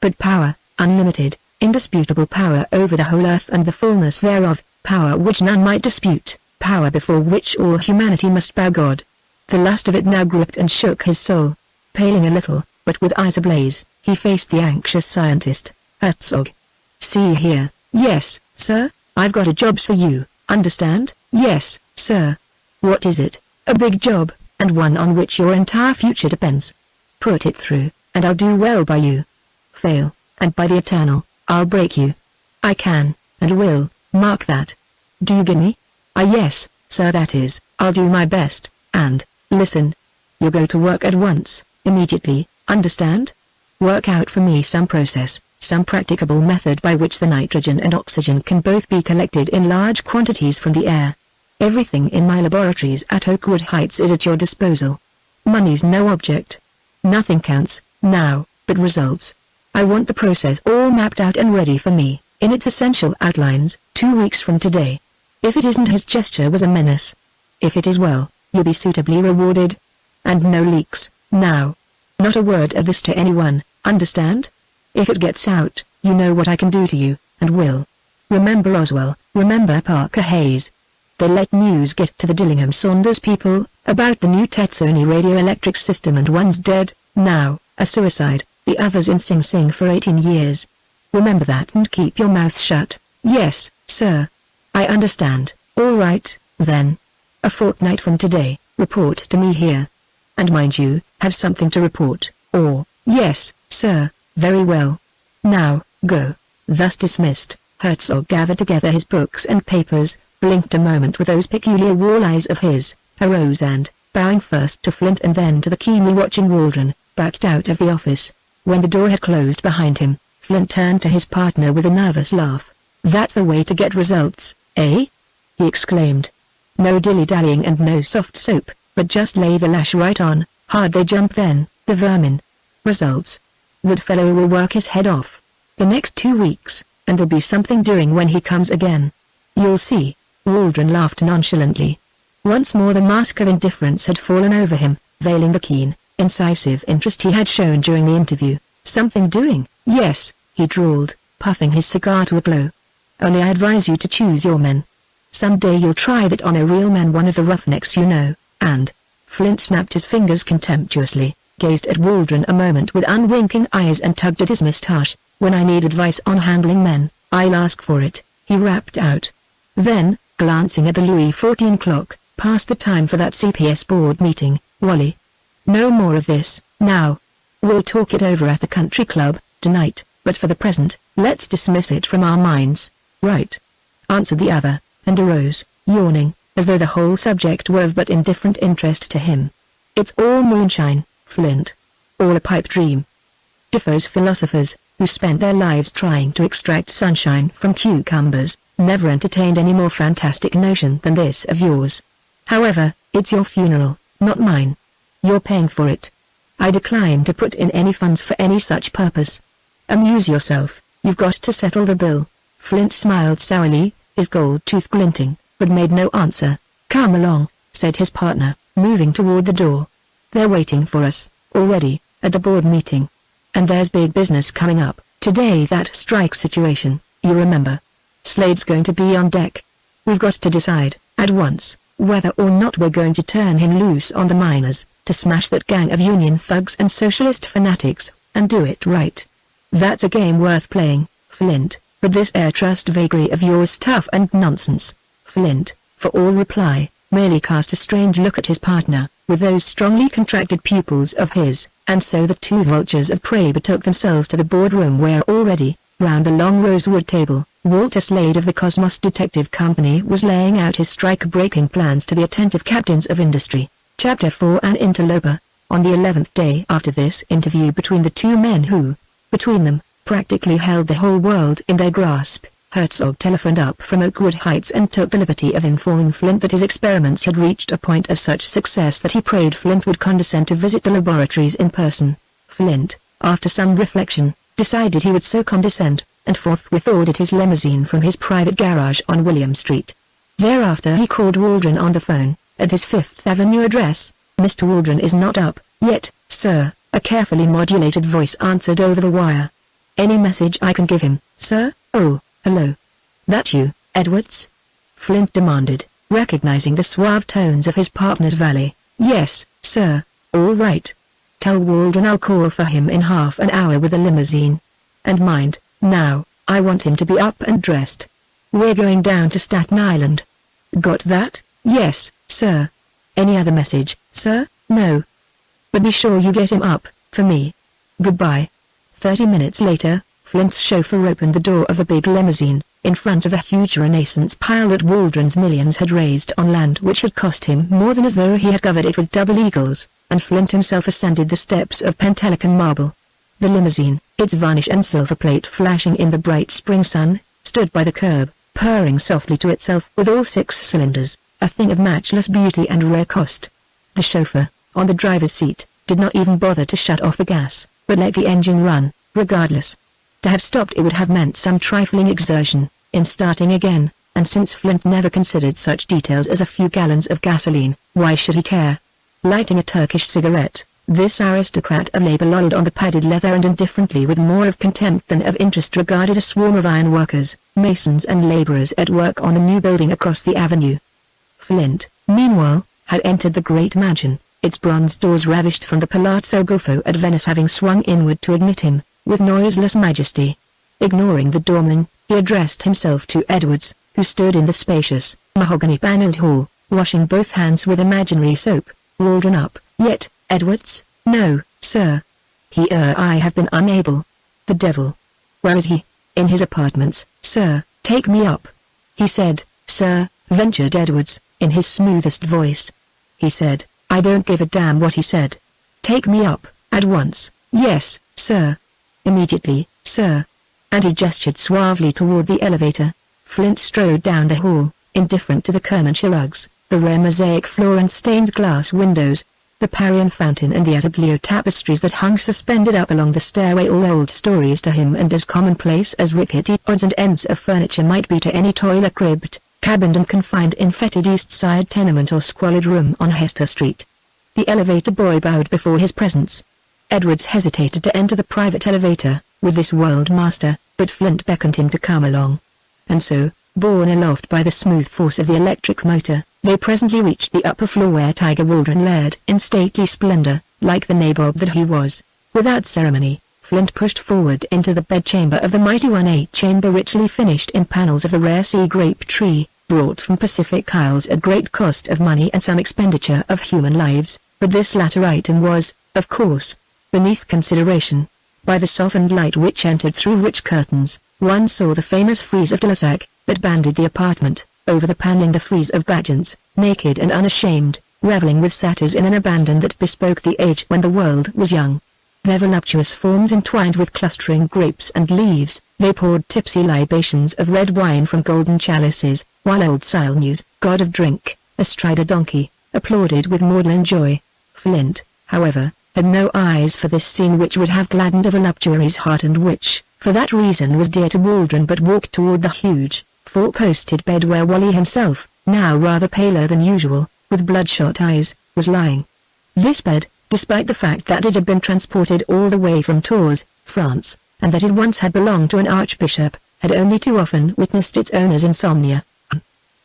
Speaker 1: But power, unlimited, indisputable power over the whole earth and the fullness thereof, power which none might dispute, power before which all humanity must bow God. The lust of it now gripped and shook his soul. Paling a little, but with eyes ablaze, he faced the anxious scientist. Herzog. See here. Yes, sir, I've got a job for you, understand? Yes, sir. What is it? A big job, and one on which your entire future depends. Put it through, and I'll do well by you. Fail, and by the eternal, I'll break you. I can, and will, mark that. Do you get me? Ah yes, sir, that is, I'll do my best, and, listen. You'll go to work at once, immediately, understand? Work out for me some process, some practicable method by which the nitrogen and oxygen can both be collected in large quantities from the air. Everything in my laboratories at Oakwood Heights is at your disposal. Money's no object. Nothing counts, now, but results. I want the process all mapped out and ready for me, in its essential outlines, 2 weeks from today. If it isn't, his gesture was a menace. If it is, well, you'll be suitably rewarded. And no leaks, now. Not a word of this to anyone, understand? If it gets out, you know what I can do to you, and will. Remember Oswell, remember Parker Hayes. They let news get to the Dillingham Saunders people, about the new Tetsoni radioelectric system, and one's dead, now, a suicide, the other's in Sing Sing for 18 years. Remember that and keep your mouth shut. Yes, sir. I understand. All right, then. A fortnight from today, report to me here. And mind you, have something to report, or, yes, sir, very well. Now, go. Thus dismissed, Herzog gathered together his books and papers, blinked a moment with those peculiar wall eyes of his, arose and, bowing first to Flint and then to the keenly watching Waldron, backed out of the office. When the door had closed behind him, Flint turned to his partner with a nervous laugh. That's the way to get results, eh? He exclaimed. No dilly-dallying and no soft soap, but just lay the lash right on, hard they jump then, the vermin. Results. That fellow will work his head off. The next 2 weeks, and there'll be something doing when he comes again. You'll see. Waldron laughed nonchalantly. Once more the mask of indifference had fallen over him, veiling the keen, incisive interest he had shown during the interview. Something doing? Yes, he drawled, puffing his cigar to a glow. Only I advise you to choose your men. Some day you'll try that on a real man, one of the roughnecks you know, and... Flint snapped his fingers contemptuously, gazed at Waldron a moment with unwinking eyes and tugged at his moustache. When I need advice on handling men, I'll ask for it, he rapped out. Then, glancing at the Louis XIV clock, past the time for that CPS board meeting, Wally. No more of this, now. We'll talk it over at the country club, tonight, but for the present, let's dismiss it from our minds. Right. Answered the other, and arose, yawning, as though the whole subject were of but indifferent interest to him. It's all moonshine, Flint. All a pipe dream. Defoe's philosophers, who spent their lives trying to extract sunshine from cucumbers, never entertained any more fantastic notion than this of yours. However, it's your funeral, not mine. You're paying for it. I decline to put in any funds for any such purpose. Amuse yourself, you've got to settle the bill. Flint smiled sourly, his gold tooth glinting, but made no answer. Come along, said his partner, moving toward the door. They're waiting for us, already, at the board meeting. And there's big business coming up, today, that strike situation, you remember. Slade's going to be on deck. We've got to decide, at once, whether or not we're going to turn him loose on the miners, to smash that gang of Union thugs and socialist fanatics, and do it right. That's a game worth playing, Flint, but this air trust vagary of yours tough and nonsense. Flint, for all reply, merely cast a strange look at his partner, with those strongly contracted pupils of his, and so the two vultures of prey betook themselves to the boardroom where already, round the long rosewood table, Walter Slade of the Cosmos Detective Company was laying out his strike-breaking plans to the attentive captains of industry. Chapter 4 An Interloper. On the 11th day after this interview between the two men who, between them, practically held the whole world in their grasp, Herzog telephoned up from Oakwood Heights and took the liberty of informing Flint that his experiments had reached a point of such success that he prayed Flint would condescend to visit the laboratories in person. Flint, after some reflection, decided he would so condescend, and forthwith ordered his limousine from his private garage on William Street. Thereafter he called Waldron on the phone, at his Fifth Avenue address. "Mr. Waldron is not up yet, sir," a carefully modulated voice answered over the wire. "Any message I can give him, sir?" "Oh, hello. That you, Edwards?" Flint demanded, recognizing the suave tones of his partner's valet. "Yes, sir. All right. Tell Waldron I'll call for him in half an hour with a limousine. And mind, now, I want him to be up and dressed. We're going down to Staten Island." "Got that?" "Yes, sir." "Any other message, sir?" "No. But be sure you get him up, for me. Goodbye." 30 minutes later, Flint's chauffeur opened the door of the big limousine, in front of a huge Renaissance pile that Waldron's millions had raised on land which had cost him more than as though he had covered it with double eagles, and Flint himself ascended the steps of Pentelicon marble. The limousine, its varnish and silver plate flashing in the bright spring sun, stood by the curb, purring softly to itself with all 6 cylinders, a thing of matchless beauty and rare cost. The chauffeur, on the driver's seat, did not even bother to shut off the gas, but let the engine run, regardless. To have stopped it would have meant some trifling exertion in starting again, and since Flint never considered such details as a few gallons of gasoline, why should he care? Lighting a Turkish cigarette, this aristocrat of labor lolled on the padded leather and indifferently with more of contempt than of interest regarded a swarm of iron workers, masons and laborers at work on a new building across the avenue. Flint, meanwhile, had entered the great mansion, its bronze doors ravished from the Palazzo Golfo at Venice having swung inward to admit him, with noiseless majesty. Ignoring the doorman, he addressed himself to Edwards, who stood in the spacious, mahogany-paneled hall, washing both hands with imaginary soap. "Waldron up yet, Edwards?" "No, sir. I have been unable." "The devil. Where is he?" "In his apartments, sir." "Take me up." "He said, sir," ventured Edwards, in his smoothest voice. "He said, I don't give a damn what he said. Take me up, at once." "Yes, sir." "Immediately, sir." And he gestured suavely toward the elevator. Flint strode down the hall, indifferent to the Kermanshire rugs, the rare mosaic floor and stained glass windows, the Parian fountain and the azurglio tapestries that hung suspended up along the stairway, all old stories to him and as commonplace as rickety odds and ends of furniture might be to any toilet-cribbed, cabined and confined in fetid East Side tenement or squalid room on Hester Street. The elevator boy bowed before his presence. Edwards hesitated to enter the private elevator with this world master, but Flint beckoned him to come along. And so, borne aloft by the smooth force of the electric motor, they presently reached the upper floor where Tiger Waldron laired in stately splendor, like the nabob that he was. Without ceremony, Flint pushed forward into the bedchamber of the mighty 1/8 chamber richly finished in panels of the rare sea grape tree, brought from Pacific Isles at great cost of money and some expenditure of human lives, but this latter item was, of course, beneath consideration. By the softened light which entered through rich curtains, one saw the famous frieze of Delassac, that banded the apartment, over the paneling the frieze of Bagents, naked and unashamed, reveling with satyrs in an abandon that bespoke the age when the world was young. Their voluptuous forms entwined with clustering grapes and leaves, they poured tipsy libations of red wine from golden chalices, while old Silnews, god of drink, astride a donkey, applauded with maudlin joy. Flint, however, had no eyes for this scene which would have gladdened a voluptuary's heart and which, for that reason was dear to Waldron, but walked toward the huge, four-posted bed where Wally himself, now rather paler than usual, with bloodshot eyes, was lying. This bed, despite the fact that it had been transported all the way from Tours, France, and that it once had belonged to an archbishop, had only too often witnessed its owner's insomnia.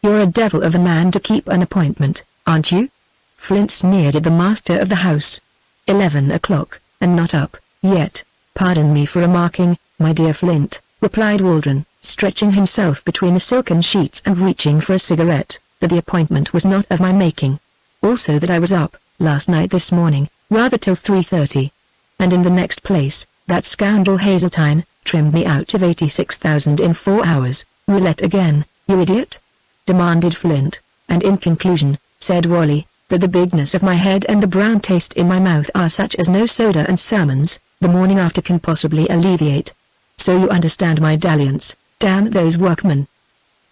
Speaker 1: "You're a devil of a man to keep an appointment, aren't you?" Flint sneered at the master of the house. 11 o'clock, and not up yet. "Pardon me for remarking, my dear Flint," replied Waldron, stretching himself between the silken sheets and reaching for a cigarette, "that the appointment was not of my making. Also that I was up, last night this morning, rather till 3:30. And in the next place, that scoundrel Hazeltine, trimmed me out of 86,000 in 4 hours. Roulette again, you idiot?" demanded Flint, "and in conclusion," said Wally, "that the bigness of my head and the brown taste in my mouth are such as no soda and sermons, the morning after can possibly alleviate. So you understand my dalliance, damn those workmen!"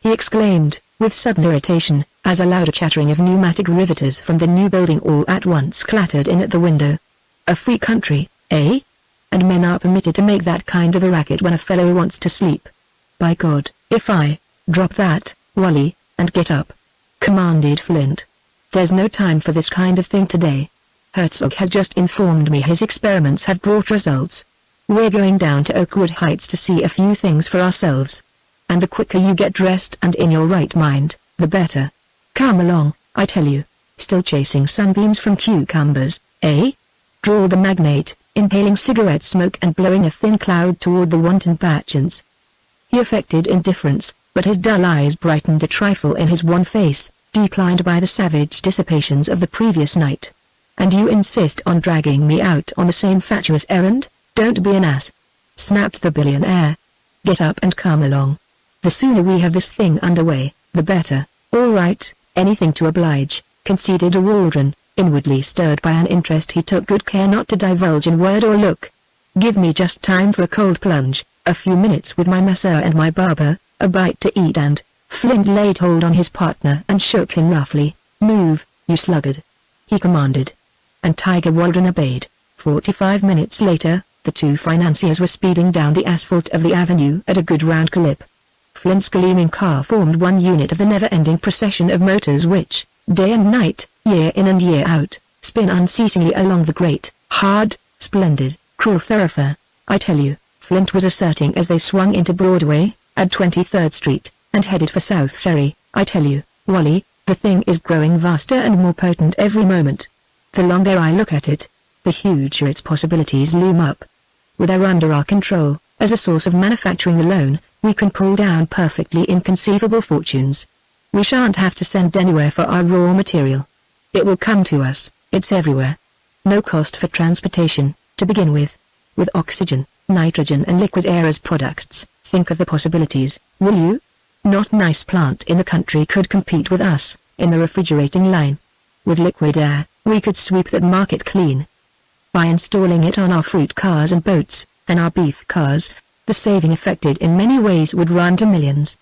Speaker 1: he exclaimed, with sudden irritation, as a louder chattering of pneumatic riveters from the new building all at once clattered in at the window. "A free country, eh? and men are permitted to make that kind of a racket when a fellow wants to sleep. By God, if I drop that, Wally, and get up," commanded Flint. "There's no time for this kind of thing today. Herzog has just informed me his experiments have brought results. We're going down to Oakwood Heights to see a few things for ourselves. And the quicker you get dressed and in your right mind, the better. Come along, I tell you." "Still chasing sunbeams from cucumbers, eh?" drawled the magnate, inhaling cigarette smoke and blowing a thin cloud toward the wanton patchants. He affected indifference, but his dull eyes brightened a trifle in his wan face, deep-lined by the savage dissipations of the previous night. "And you insist on dragging me out on the same fatuous errand? Don't be an ass," snapped the billionaire. "Get up and come along. The sooner we have this thing underway, the better." "All right, anything to oblige," conceded Waldron, inwardly stirred by an interest he took good care not to divulge in word or look. "Give me just time for a cold plunge, a few minutes with my masseur and my barber, a bite to eat and—" Flint laid hold on his partner and shook him roughly. "Move, you sluggard," he commanded. And Tiger Waldron obeyed. 45 minutes later, the two financiers were speeding down the asphalt of the avenue at a good round clip. Flint's gleaming car formed one unit of the never-ending procession of motors which, day and night, year in and year out, spin unceasingly along the great, hard, splendid, cruel thoroughfare. "I tell you," Flint was asserting as they swung into Broadway, at 23rd Street, and headed for South Ferry, "I tell you, Wally, the thing is growing vaster and more potent every moment. The longer I look at it, the huger its possibilities loom up. With her under our control, as a source of manufacturing alone, we can pull down perfectly inconceivable fortunes. We shan't have to send anywhere for our raw material. It will come to us, it's everywhere. No cost for transportation, to begin with. With oxygen, nitrogen and liquid air as products, think of the possibilities, will you? Not a nice plant in the country could compete with us, in the refrigerating line. With liquid air, we could sweep that market clean. By installing it on our fruit cars and boats, and our beef cars, the saving effected in many ways would run to millions.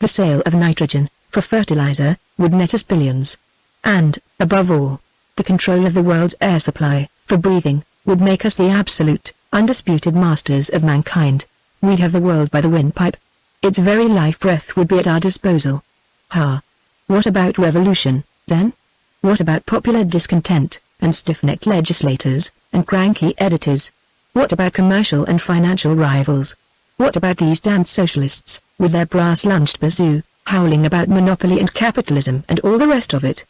Speaker 1: The sale of nitrogen, for fertilizer, would net us billions. And, above all, the control of the world's air supply, for breathing, would make us the absolute, undisputed masters of mankind. We'd have the world by the windpipe. Its very life breath would be at our disposal. Ha! What about revolution, then? What about popular discontent, and stiff-necked legislators, and cranky editors? What about commercial and financial rivals? What about these damned socialists, with their brass-lunged bazoo, howling about monopoly and capitalism and all the rest of it?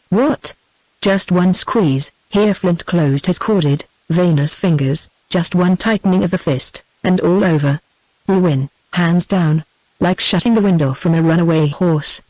Speaker 1: What? Just one squeeze, here Flint closed his corded, veinous fingers, just one tightening of the fist, and all over. We win, hands down. Like shutting the window from a runaway horse,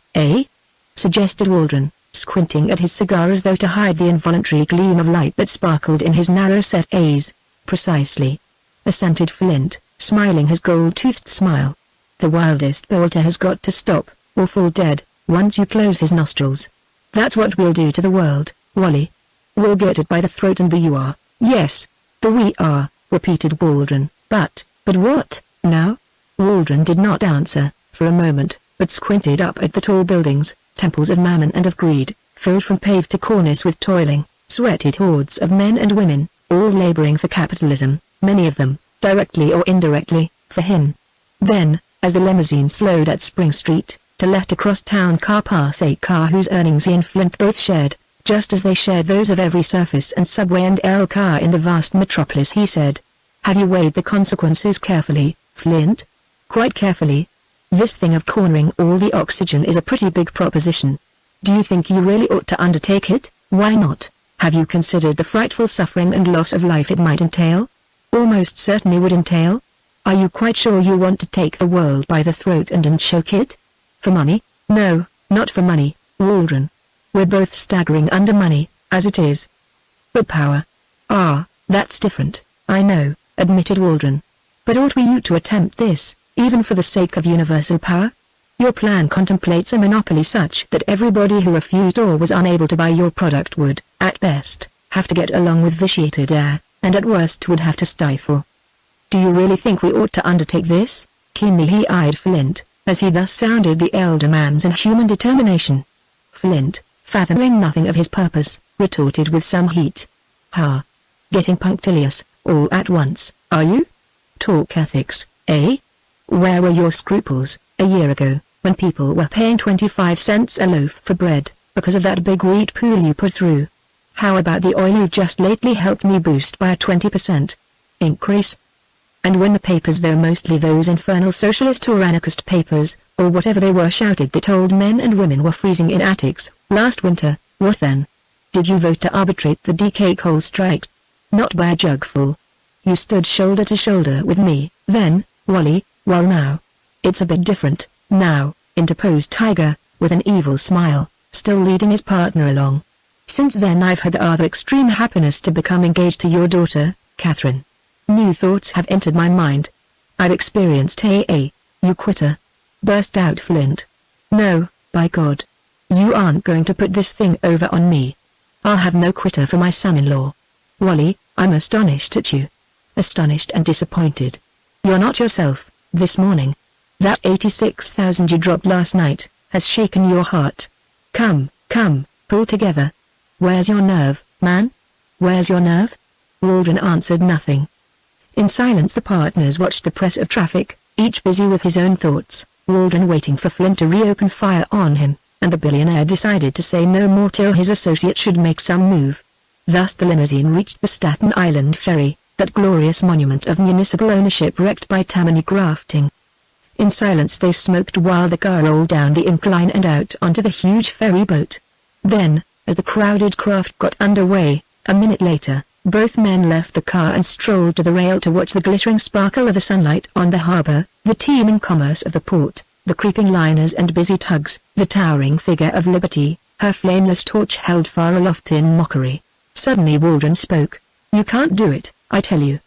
Speaker 1: suggested Waldron, squinting at his cigar as though to hide the involuntary gleam of light that sparkled in his narrow-set eyes. "Precisely," assented Flint, smiling his gold-toothed smile. "The wildest bolter has got to stop, or fall dead, once you close his nostrils. That's what we'll do to the world, Wally. We'll get it by the throat and the you are." "Yes, the we are," repeated Waldron. But what, now?" Waldron did not answer, for a moment, but squinted up at the tall buildings, temples of mammon and of greed, filled from pave to cornice with toiling, sweated hordes of men and women, all laboring for capitalism, many of them, directly or indirectly, for him. Then, as the limousine slowed at Spring Street, to let a cross-town car pass a car whose earnings he and Flint both shared, just as they shared those of every surface and subway and L car in the vast metropolis, he said, "Have you weighed the consequences carefully, Flint?" "Quite carefully. This thing of cornering all the oxygen is a pretty big proposition. Do you think you really ought to undertake it?" "Why not? Have you considered the frightful suffering and loss of life it might entail?" "Almost certainly would entail." "Are you quite sure you want to take the world by the throat and choke it? For money?" "No, not for money, Waldron. We're both staggering under money, as it is." "But power?" "Ah, that's different, I know," admitted Waldron. "But ought we to attempt this, even for the sake of universal power? Your plan contemplates a monopoly such that everybody who refused or was unable to buy your product would, at best, have to get along with vitiated air, and at worst would have to stifle. Do you really think we ought to undertake this?" Keenly he eyed Flint, as he thus sounded the elder man's inhuman determination. Flint, fathoming nothing of his purpose, retorted with some heat. "Ha! Getting punctilious, all at once, are you? Talk ethics, eh? Where were your scruples, a year ago, when people were paying 25 cents a loaf for bread, because of that big wheat pool you put through? How about the oil you've just lately helped me boost by a 20% increase? And when the papers, though mostly those infernal socialist or anarchist papers, or whatever they were, shouted that old men and women were freezing in attics, last winter, what then? Did you vote to arbitrate the DK coal strike? Not by a jugful. You stood shoulder to shoulder with me, then, Wally. Well now. It's a bit different, now, interposed Tiger, with an evil smile, still leading his partner along. Since then I've had the rather extreme happiness to become engaged to your daughter, Catherine. New thoughts have entered my mind. I've experienced you quitter. Burst out Flint. No, by God. You aren't going to put this thing over on me. I'll have no quitter for my son-in-law. Wally, I'm astonished at you. Astonished and disappointed. You're not yourself, this morning. That 86,000 you dropped last night, has shaken your heart. Come, pull together. Where's your nerve, man? Where's your nerve? Waldron answered nothing. In silence the partners watched the press of traffic, each busy with his own thoughts, Waldron waiting for Flint to reopen fire on him, and the billionaire decided to say no more till his associate should make some move. Thus the limousine reached the Staten Island ferry, that glorious monument of municipal ownership wrecked by Tammany grafting. In silence they smoked while the car rolled down the incline and out onto the huge ferry boat. Then, as the crowded craft got underway, a minute later, both men left the car and strolled to the rail to watch the glittering sparkle of the sunlight on the harbor, the teeming commerce of the port, the creeping liners and busy tugs, the towering figure of Liberty, her flameless torch held far aloft in mockery. Suddenly Waldron spoke. "You can't do it, I tell you,"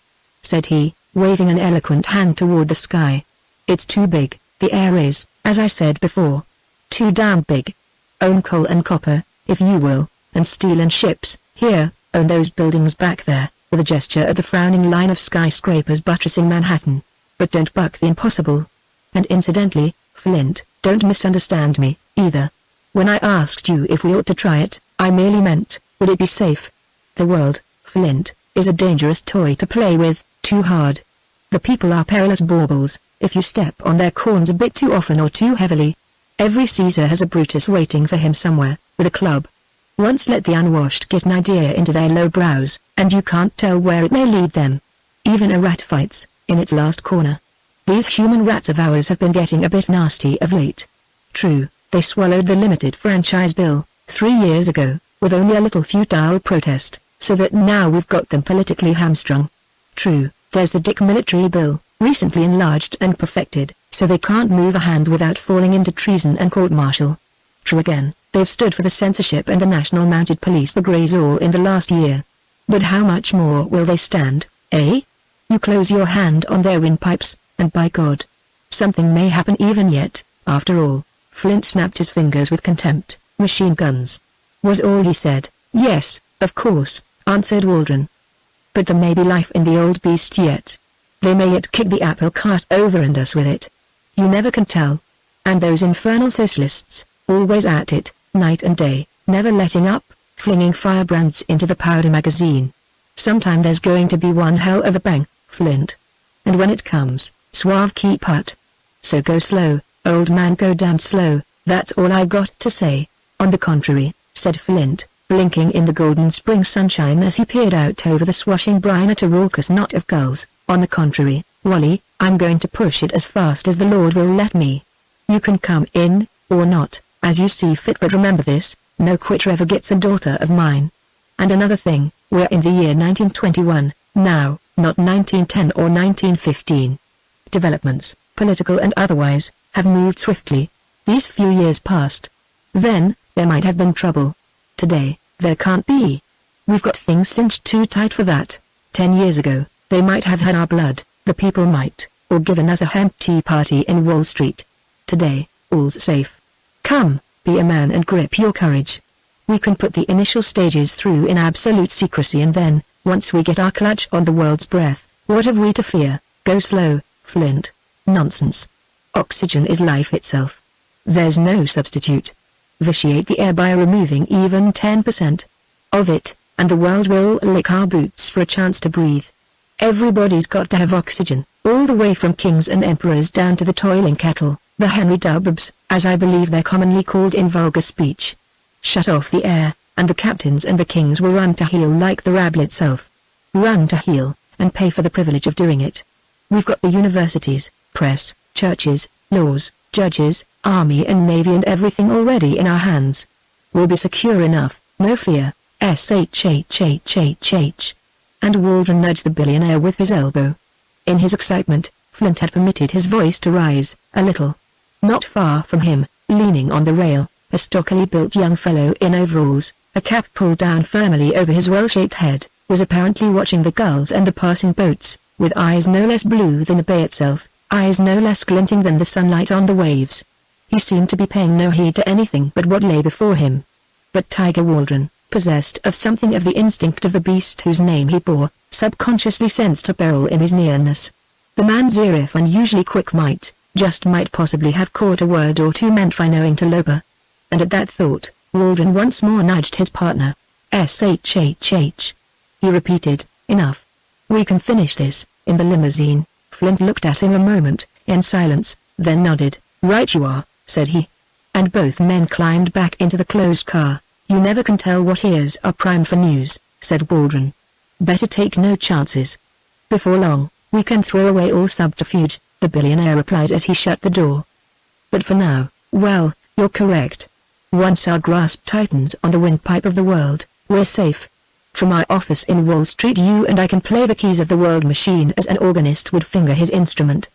Speaker 1: said he, waving an eloquent hand toward the sky. "It's too big, the air is, as I said before. Too damn big. Own coal and copper, if you will, and steel and ships, here, own those buildings back there," with a gesture at the frowning line of skyscrapers buttressing Manhattan. "But don't buck the impossible. And incidentally, Flint, don't misunderstand me, either. When I asked you if we ought to try it, I merely meant, would it be safe? The world, Flint, is a dangerous toy to play with, too hard. The people are perilous baubles, if you step on their corns a bit too often or too heavily. Every Caesar has a Brutus waiting for him somewhere, with a club. Once let the unwashed get an idea into their low brows, and you can't tell where it may lead them. Even a rat fights, in its last corner. These human rats of ours have been getting a bit nasty of late. True, they swallowed the limited franchise bill, 3 years ago, with only a little futile protest, so that now we've got them politically hamstrung. True, there's the Dick military bill, recently enlarged and perfected, so they can't move a hand without falling into treason and court-martial. True again, they've stood for the censorship and the National Mounted Police, the Greys, all in the last year. But how much more will they stand, eh? You close your hand on their windpipes, and by God, something may happen even yet, after all. Flint snapped his fingers with contempt. Machine guns. Was all he said. Yes, of course, answered Waldron. But there may be life in the old beast yet. They may yet kick the apple cart over and us with it. You never can tell. And those infernal socialists, always at it, night and day, never letting up, flinging firebrands into the powder magazine. Sometime there's going to be one hell of a bang, Flint. And when it comes, suave keep put. So go slow, old man, go damned slow, that's all I've got to say. On the contrary, said Flint, blinking in the golden spring sunshine as he peered out over the swashing brine at a raucous knot of gulls. On the contrary, Wally, I'm going to push it as fast as the Lord will let me. You can come in, or not, as you see fit, but remember this, no quitter ever gets a daughter of mine. And another thing, we're in the year 1921, now, not 1910 or 1915. Developments, political and otherwise, have moved swiftly. These few years past. Then, there might have been trouble. Today, there can't be. We've got things cinched too tight for that. 10 years ago, they might have had our blood, the people might, or given us a hemp tea party in Wall Street. Today, all's safe. Come, be a man and grip your courage. We can put the initial stages through in absolute secrecy, and then, once we get our clutch on the world's breath, what have we to fear? Go slow, Flint. Nonsense. Oxygen is life itself. There's no substitute. Vitiate the air by removing even 10% of it, and the world will lick our boots for a chance to breathe. Everybody's got to have oxygen, all the way from kings and emperors down to the toiling kettle, the Henry Dubbs, as I believe they're commonly called in vulgar speech. Shut off the air, and the captains and the kings will run to heel like the rabble itself. Run to heel, and pay for the privilege of doing it. We've got the universities, press, churches, laws, judges, army and navy and everything already in our hands. We'll be secure enough, no fear, shhhhhh. And Waldron nudged the billionaire with his elbow. In his excitement, Flint had permitted his voice to rise, a little. Not far from him, leaning on the rail, a stockily built young fellow in overalls, a cap pulled down firmly over his well-shaped head, was apparently watching the gulls and the passing boats, with eyes no less blue than the bay itself, eyes no less glinting than the sunlight on the waves. He seemed to be paying no heed to anything but what lay before him. But Tiger Waldron, possessed of something of the instinct of the beast whose name he bore, subconsciously sensed a peril in his nearness. The man's ear, if unusually quick, might possibly have caught a word or two meant by knowing to loper. And at that thought, Waldron once more nudged his partner. Shhhh. He repeated, enough. We can finish this, in the limousine. Flint looked at him a moment, in silence, then nodded. Right you are, said he. And both men climbed back into the closed car. You never can tell what ears are primed for news, said Waldron. Better take no chances. Before long, we can throw away all subterfuge, the billionaire replied as he shut the door. But for now, well, you're correct. Once our grasp tightens on the windpipe of the world, we're safe. From my office in Wall Street you and I can play the keys of the world machine as an organist would finger his instrument.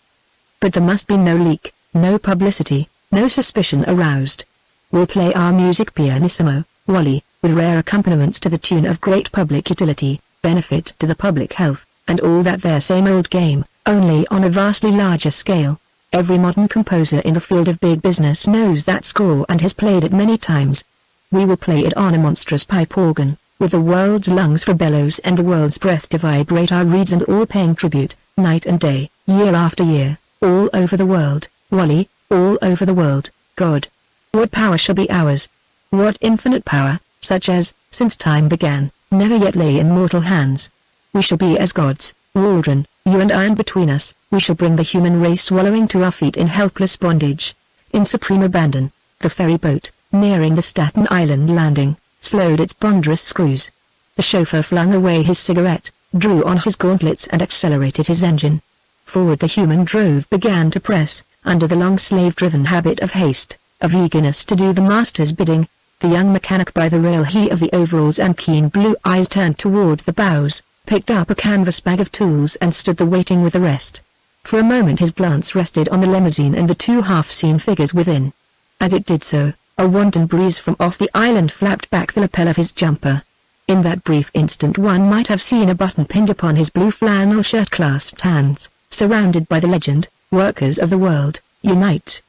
Speaker 1: But there must be no leak, no publicity, no suspicion aroused. We'll play our music pianissimo, Wally, with rare accompaniments to the tune of great public utility, benefit to the public health, and all that there same old game, only on a vastly larger scale. Every modern composer in the field of big business knows that score and has played it many times. We will play it on a monstrous pipe organ, with the world's lungs for bellows and the world's breath to vibrate our reeds, and all paying tribute, night and day, year after year, all over the world, Wally, all over the world. God. What power shall be ours? What infinite power, such as, since time began, never yet lay in mortal hands. We shall be as gods, Waldron, you and I, and between us, we shall bring the human race wallowing to our feet in helpless bondage. In supreme abandon, the ferry boat, nearing the Staten Island landing, slowed its ponderous screws. The chauffeur flung away his cigarette, drew on his gauntlets and accelerated his engine. Forward the human drove began to press, under the long slave-driven habit of haste, of eagerness to do the master's bidding. The young mechanic by the rail, he of the overalls and keen blue eyes, turned toward the bows, picked up a canvas bag of tools and stood there waiting with the rest. For a moment his glance rested on the limousine and the two half-seen figures within. As it did so, a wanton breeze from off the island flapped back the lapel of his jumper. In that brief instant one might have seen a button pinned upon his blue flannel shirt, clasped hands, surrounded by the legend, "Workers of the world, unite."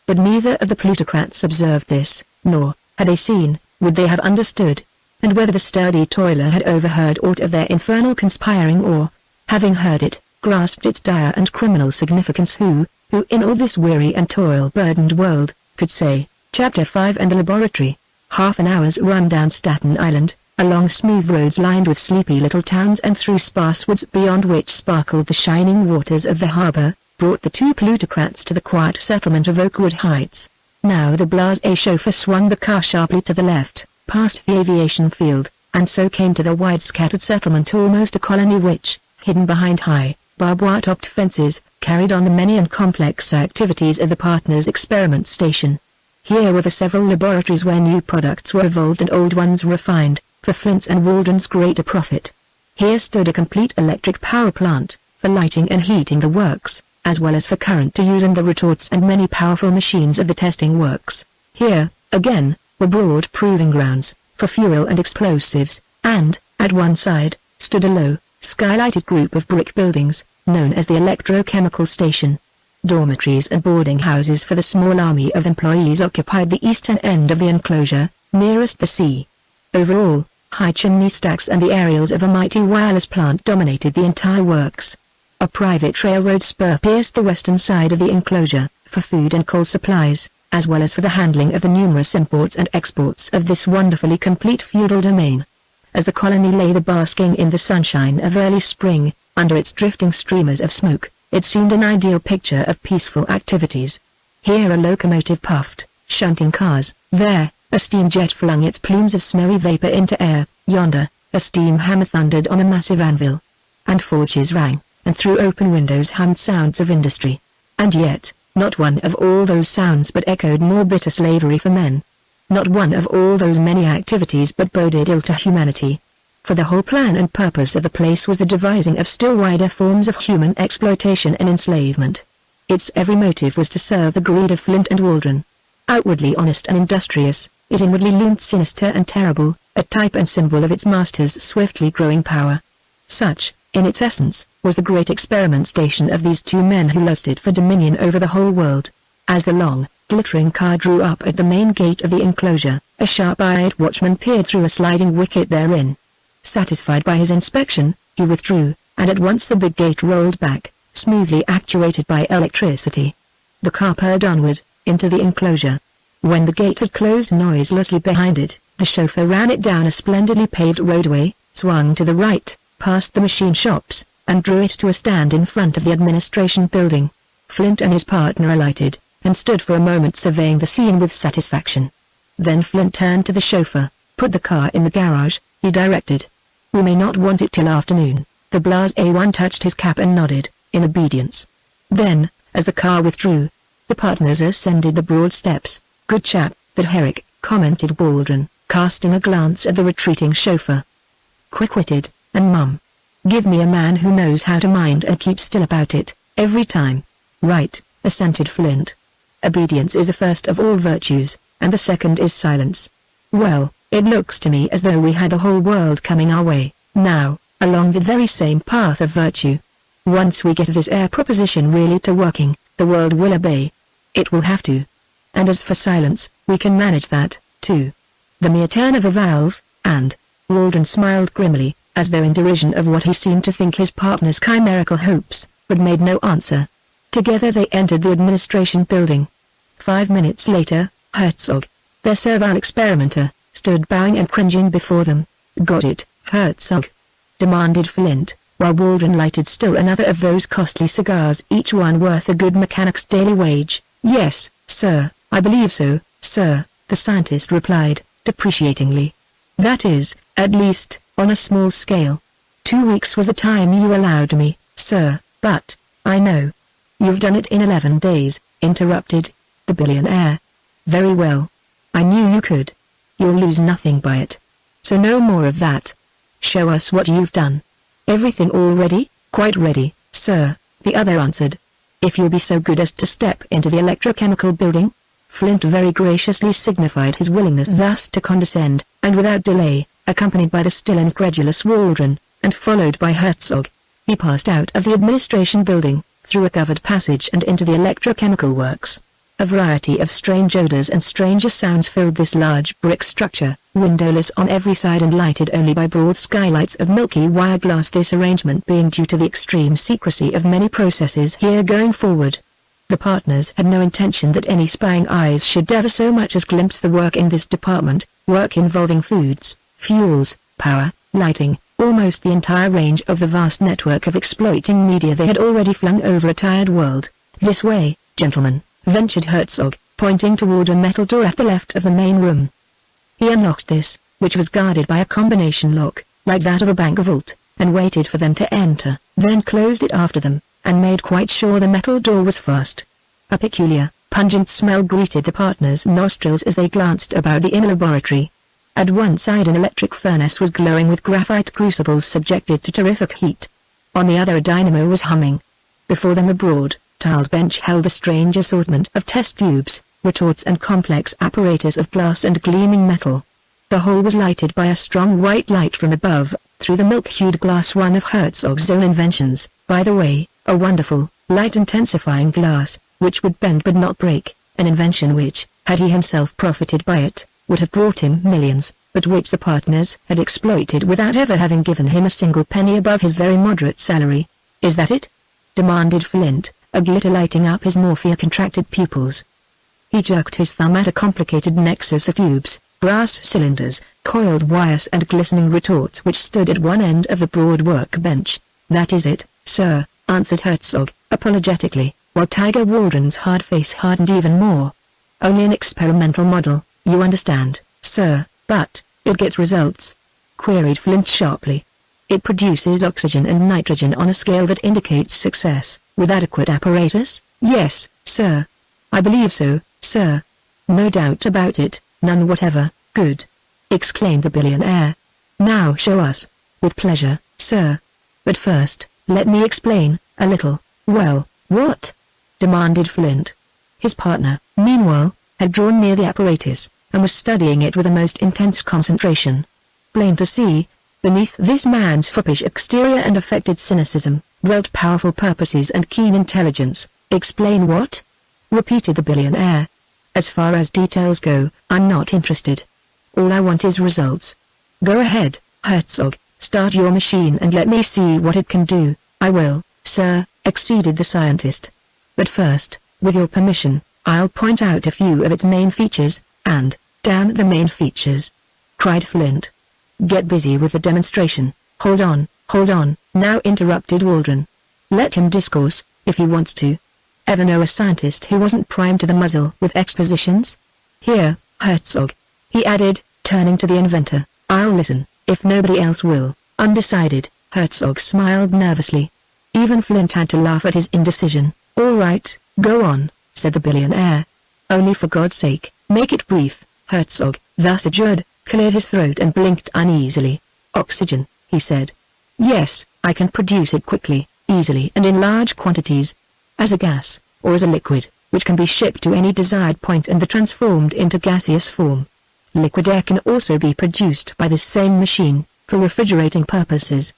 Speaker 1: But neither of the plutocrats observed this, nor, had they seen, would they have understood. And whether the sturdy toiler had overheard aught of their infernal conspiring, or, having heard it, grasped its dire and criminal significance, who in all this weary and toil-burdened world, could say? Chapter 5. And the laboratory. Half an hour's run down Staten Island, along smooth roads lined with sleepy little towns and through sparse woods beyond which sparkled the shining waters of the harbor, brought the two plutocrats to the quiet settlement of Oakwood Heights. Now the blasé chauffeur swung the car sharply to the left, past the aviation field, and so came to the wide scattered settlement, almost a colony which, hidden behind high, barbed-wire-topped fences, carried on the many and complex activities of the partners' experiment station. Here were the several laboratories where new products were evolved and old ones refined, for Flint's and Waldron's greater profit. Here stood a complete electric power plant, for lighting and heating the works, as well as for current to use in the retorts and many powerful machines of the testing works. Here, again, were broad proving grounds, for fuel and explosives, and, at one side, stood a low, skylighted group of brick buildings, known as the electrochemical station. Dormitories and boarding houses for the small army of employees occupied the eastern end of the enclosure, nearest the sea. Overall, high chimney stacks and the aerials of a mighty wireless plant dominated the entire works. A private railroad spur pierced the western side of the enclosure, for food and coal supplies, as well as for the handling of the numerous imports and exports of this wonderfully complete feudal domain. As the colony lay there basking in the sunshine of early spring, Under its drifting streamers of smoke, it seemed an ideal picture of peaceful activities. Here a locomotive puffed, shunting cars; there, a steam jet flung its plumes of snowy vapor into air; yonder, a steam hammer thundered on a massive anvil. And forges rang, and through open windows hummed sounds of industry. And yet, not one of all those sounds but echoed more bitter slavery for men. Not one of all those many activities but boded ill to humanity. For the whole plan and purpose of the place was the devising of still wider forms of human exploitation and enslavement. Its every motive was to serve the greed of Flint and Waldron. Outwardly honest and industrious, it inwardly loomed sinister and terrible, a type and symbol of its master's swiftly growing power. Such, in its essence, was the great experiment station of these two men who lusted for dominion over the whole world. As the long, glittering car drew up at the main gate of the enclosure, a sharp-eyed watchman peered through a sliding wicket therein. Satisfied by his inspection, he withdrew, and at once the big gate rolled back, smoothly actuated by electricity. The car purred onward, into the enclosure. When the gate had closed noiselessly behind it, the chauffeur ran it down a splendidly paved roadway, swung to the right, past the machine shops, and drew it to a stand in front of the administration building. Flint and his partner alighted, and stood for a moment surveying the scene with satisfaction. Then Flint turned to the chauffeur. "Put the car in the garage," he directed. "We may not want it till afternoon." The blasé one touched his cap and nodded, in obedience. Then, as the car withdrew, the partners ascended the broad steps. "Good chap, that Herrick," commented Waldron, casting a glance at the retreating chauffeur. "Quick-witted, and mum. Give me a man who knows how to mind and keep still about it, every time." "Right," assented Flint. "Obedience is the first of all virtues, and the second is silence. Well, it looks to me as though we had the whole world coming our way, now, along the very same path of virtue. Once we get this air proposition really to working, the world will obey. It will have to. And as for silence, we can manage that, too. The mere turn of a valve, and—" Waldron smiled grimly, as though in derision of what he seemed to think his partner's chimerical hopes, but made no answer. Together they entered the administration building. 5 minutes later, Herzog, their servile experimenter, stood bowing and cringing before them. "Got it, Herzog?" demanded Flint, while Waldron lighted still another of those costly cigars, each one worth a good mechanic's daily wage. "Yes, sir, I believe so, sir," the scientist replied, depreciatingly. "That is, at least, on a small scale. 2 weeks was the time you allowed me, sir, but, I know." "You've done it in 11 days, interrupted the billionaire. "Very well. I knew you could. You'll lose nothing by it. So no more of that. Show us what you've done." "Everything all ready?" "Quite ready, sir," the other answered. "If you'll be so good as to step into the electrochemical building." Flint very graciously signified his willingness thus to condescend, and without delay, accompanied by the still incredulous Waldron, and followed by Herzog, he passed out of the administration building, through a covered passage and into the electrochemical works. A variety of strange odors and stranger sounds filled this large brick structure, windowless on every side and lighted only by broad skylights of milky wire glass, this arrangement being due to the extreme secrecy of many processes here going forward. The partners had no intention that any spying eyes should ever so much as glimpse the work in this department, work involving foods, fuels, power, lighting, almost the entire range of the vast network of exploiting media they had already flung over a tired world. "This way, gentlemen," ventured Herzog, pointing toward a metal door at the left of the main room. He unlocked this, which was guarded by a combination lock, like that of a bank vault, and waited for them to enter, then closed it after them, and made quite sure the metal door was fast. A peculiar, pungent smell greeted the partners' nostrils as they glanced about the inner laboratory. At one side an electric furnace was glowing with graphite crucibles subjected to terrific heat. On the other a dynamo was humming. Before them a broad, tiled bench held a strange assortment of test tubes, retorts and complex apparatus of glass and gleaming metal. The whole was lighted by a strong white light from above, through the milk-hued glass, one of Herzog's own inventions, by the way, a wonderful, light-intensifying glass, which would bend but not break, an invention which, had he himself profited by it, would have brought him millions, but which the partners had exploited without ever having given him a single penny above his very moderate salary. "Is that it?" demanded Flint, a glitter lighting up his morphia-contracted pupils. He jerked his thumb at a complicated nexus of tubes, brass cylinders, coiled wires and glistening retorts which stood at one end of the broad workbench. "That is it, "Sir," answered Herzog, apologetically, while Tiger Waldron's hard face hardened even more. "Only an experimental model, you understand, sir, but it gets results?" queried Flint sharply. "It produces oxygen and nitrogen on a scale that indicates success, with adequate apparatus?" "Yes, sir. I believe so, sir." "No doubt about it, none whatever." "Good!" exclaimed the billionaire. "Now show us." "With pleasure, sir. But first, let me explain, a little." "Well, what?" demanded Flint. His partner, meanwhile, had drawn near the apparatus, and was studying it with the most intense concentration. Plain to see, beneath this man's foppish exterior and affected cynicism, dwelt powerful purposes and keen intelligence. "Explain what?" repeated the billionaire. "As far as details go, I'm not interested. All I want is results." "Go ahead, Herzog, start your machine and let me see what it can do." "I will, sir," acceded the scientist. "But first, with your permission, I'll point out a few of its main features, and, damn the main features!" cried Flint. "Get busy with the demonstration." Hold on, now," interrupted Waldron. "Let him discourse, if he wants to. Ever know a scientist who wasn't primed to the muzzle with expositions? Here, Herzog," he added, turning to the inventor, "I'll listen, if nobody else will." Undecided, Herzog smiled nervously. Even Flint had to laugh at his indecision. "All right, go on," said the billionaire. "Only for God's sake, make it brief." Herzog, thus adjured, cleared his throat and blinked uneasily. "Oxygen," he said. "Yes, I can produce it quickly, easily and in large quantities. As a gas, or as a liquid, which can be shipped to any desired point and then transformed into gaseous form. Liquid air can also be produced by this same machine, for refrigerating purposes.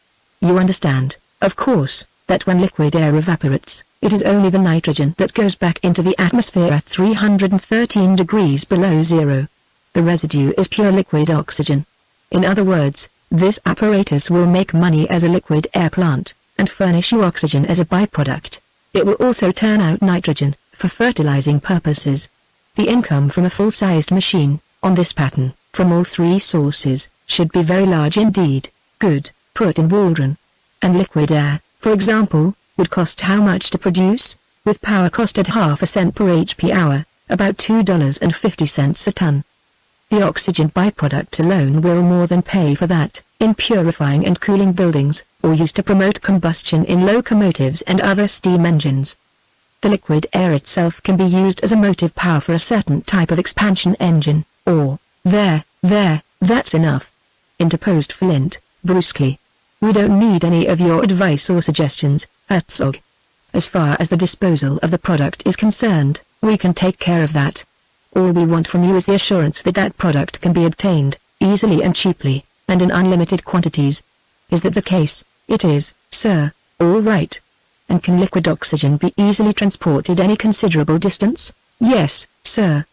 Speaker 1: You understand, of course, that when liquid air evaporates, it is only the nitrogen that goes back into the atmosphere at 313 degrees below zero. The residue is pure liquid oxygen. In other words, this apparatus will make money as a liquid air plant, and furnish you oxygen as a byproduct. It will also turn out nitrogen, for fertilizing purposes. The income from a full-sized machine, on this pattern, from all three sources, should be very large indeed." "Good," put in Waldron. "And liquid air, for example, would cost how much to produce?" "With power cost at half a cent per HP hour, about $2.50 a ton. The oxygen byproduct alone will more than pay for that, in purifying and cooling buildings, or used to promote combustion in locomotives and other steam engines. The liquid air itself can be used as a motive power for a certain type of expansion engine, or—" There, that's enough," interposed Flint, brusquely. "We don't need any of your advice or suggestions, Herzog. As far as the disposal of the product is concerned, we can take care of that. All we want from you is the assurance that that product can be obtained, easily and cheaply, and in unlimited quantities. Is that the case?" "It is, sir." "All right. And can liquid oxygen be easily transported any considerable distance?" "Yes, sir.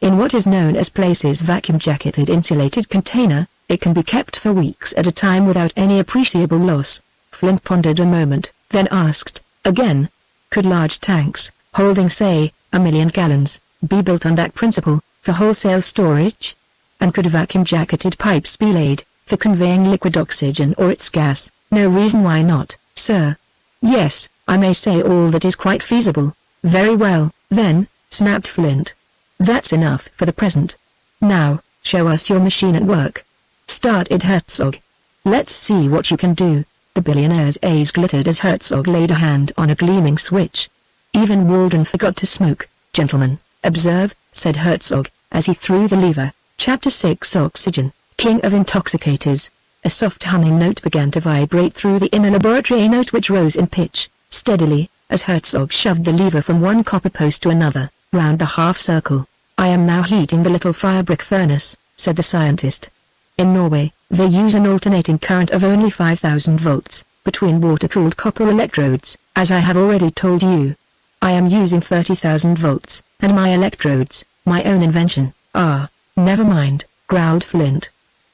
Speaker 1: In what is known as Place's vacuum-jacketed insulated container, it can be kept for weeks at a time without any appreciable loss." Flint pondered a moment, then asked, again, "Could large tanks, holding say, 1,000,000 gallons, be built on that principle, for wholesale storage? And could vacuum-jacketed pipes be laid, for conveying liquid oxygen or its gas?" "No reason why not, sir." "Yes, I may say all that is quite feasible." "Very well, then," snapped Flint. "That's enough for the present. Now, show us your machine at work. Start it, Herzog. Let's see what you can do." The billionaire's eyes glittered as Herzog laid a hand on a gleaming switch. "Even Waldron forgot to smoke, gentlemen, observe," said Herzog, as he threw the lever. Chapter 6 Oxygen, King of Intoxicators. A soft humming note began to vibrate through the inner laboratory, a note which rose in pitch, steadily, as Herzog shoved the lever from one copper post to another, round the half-circle. "I am now heating the little fire-brick furnace," said the scientist. "In Norway, they use an alternating current of only 5,000 volts, between water-cooled copper electrodes, as I have already told you. I am using 30,000 volts, and my electrodes, my own invention." "Ah, never mind," growled Flint.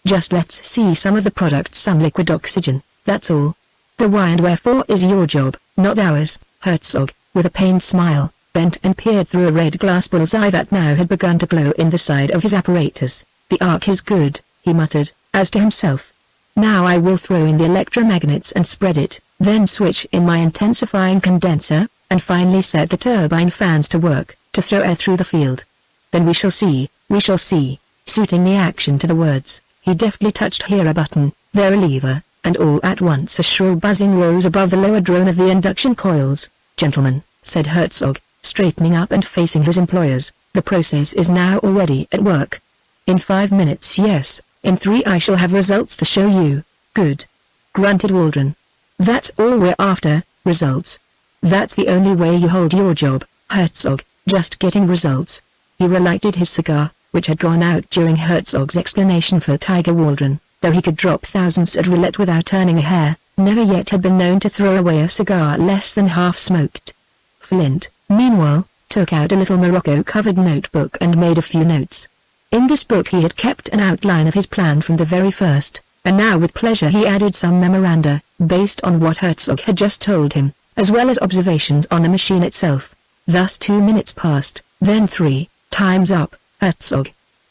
Speaker 1: "Just let's see some of the product, some liquid oxygen, that's all. The why and wherefore is your job, not ours." Herzog, with a pained smile, bent and peered through a red glass bullseye that now had begun to glow in the side of his apparatus. "The arc is good," he muttered, as to himself. "Now I will throw in the electromagnets and spread it, then switch in my intensifying condenser, and finally set the turbine fans to work, to throw air through the field. Then we shall see, we shall see. Suiting the action to the words, he deftly touched here a button, there a lever, and all at once a shrill buzzing rose above the lower drone of the induction coils. "Gentlemen," said Herzog, straightening up and facing his employers, "the process is now already at work. In 5 minutes, yes, in 3 I shall have results to show you." "Good," grunted Waldron. "That's all we're after, results. That's the only way you hold your job, Herzog, just getting results." He relighted his cigar, which had gone out during Herzog's explanation for Tiger Waldron, though he could drop thousands at roulette without turning a hair, never yet had been known to throw away a cigar less than half smoked. Flint, meanwhile, took out a little morocco-covered notebook and made a few notes. In this book he had kept an outline of his plan from the very first, and now with pleasure he added some memoranda, based on what Herzog had just told him, as well as observations on the machine itself. Thus 2 minutes passed, then 3. "Time's up, Herzog,"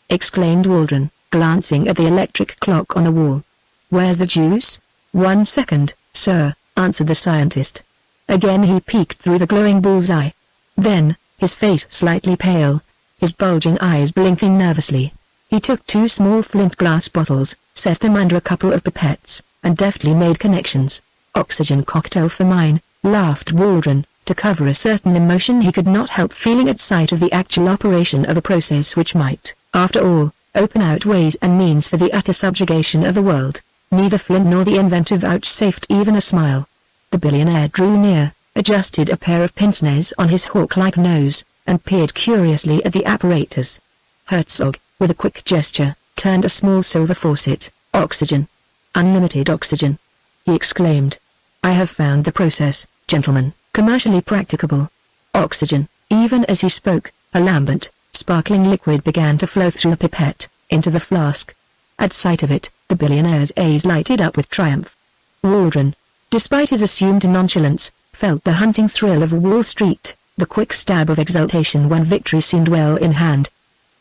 Speaker 1: exclaimed Waldron, glancing at the electric clock on the wall. "Where's the juice?" "1 second, sir," answered the scientist. Again he peeked through the glowing bullseye. Then, his face slightly pale, his bulging eyes blinking nervously, he took 2 small flint glass bottles, set them under a couple of pipettes, and deftly made connections. "Oxygen cocktail for mine," laughed Waldron, to cover a certain emotion he could not help feeling at sight of the actual operation of a process which might, after all, open out ways and means for the utter subjugation of the world. Neither Flint nor the inventor vouchsafed even a smile. The billionaire drew near, adjusted a pair of pince-nez on his hawk-like nose, and peered curiously at the apparatus. Herzog, with a quick gesture, turned a small silver faucet. "Oxygen. Unlimited oxygen," he exclaimed. "I have found the process, gentlemen, commercially practicable. Oxygen." Even as he spoke, a lambent, sparkling liquid began to flow through the pipette, into the flask. At sight of it, the billionaire's eyes lighted up with triumph. Waldron, despite his assumed nonchalance, felt the hunting thrill of Wall Street, the quick stab of exultation when victory seemed well in hand.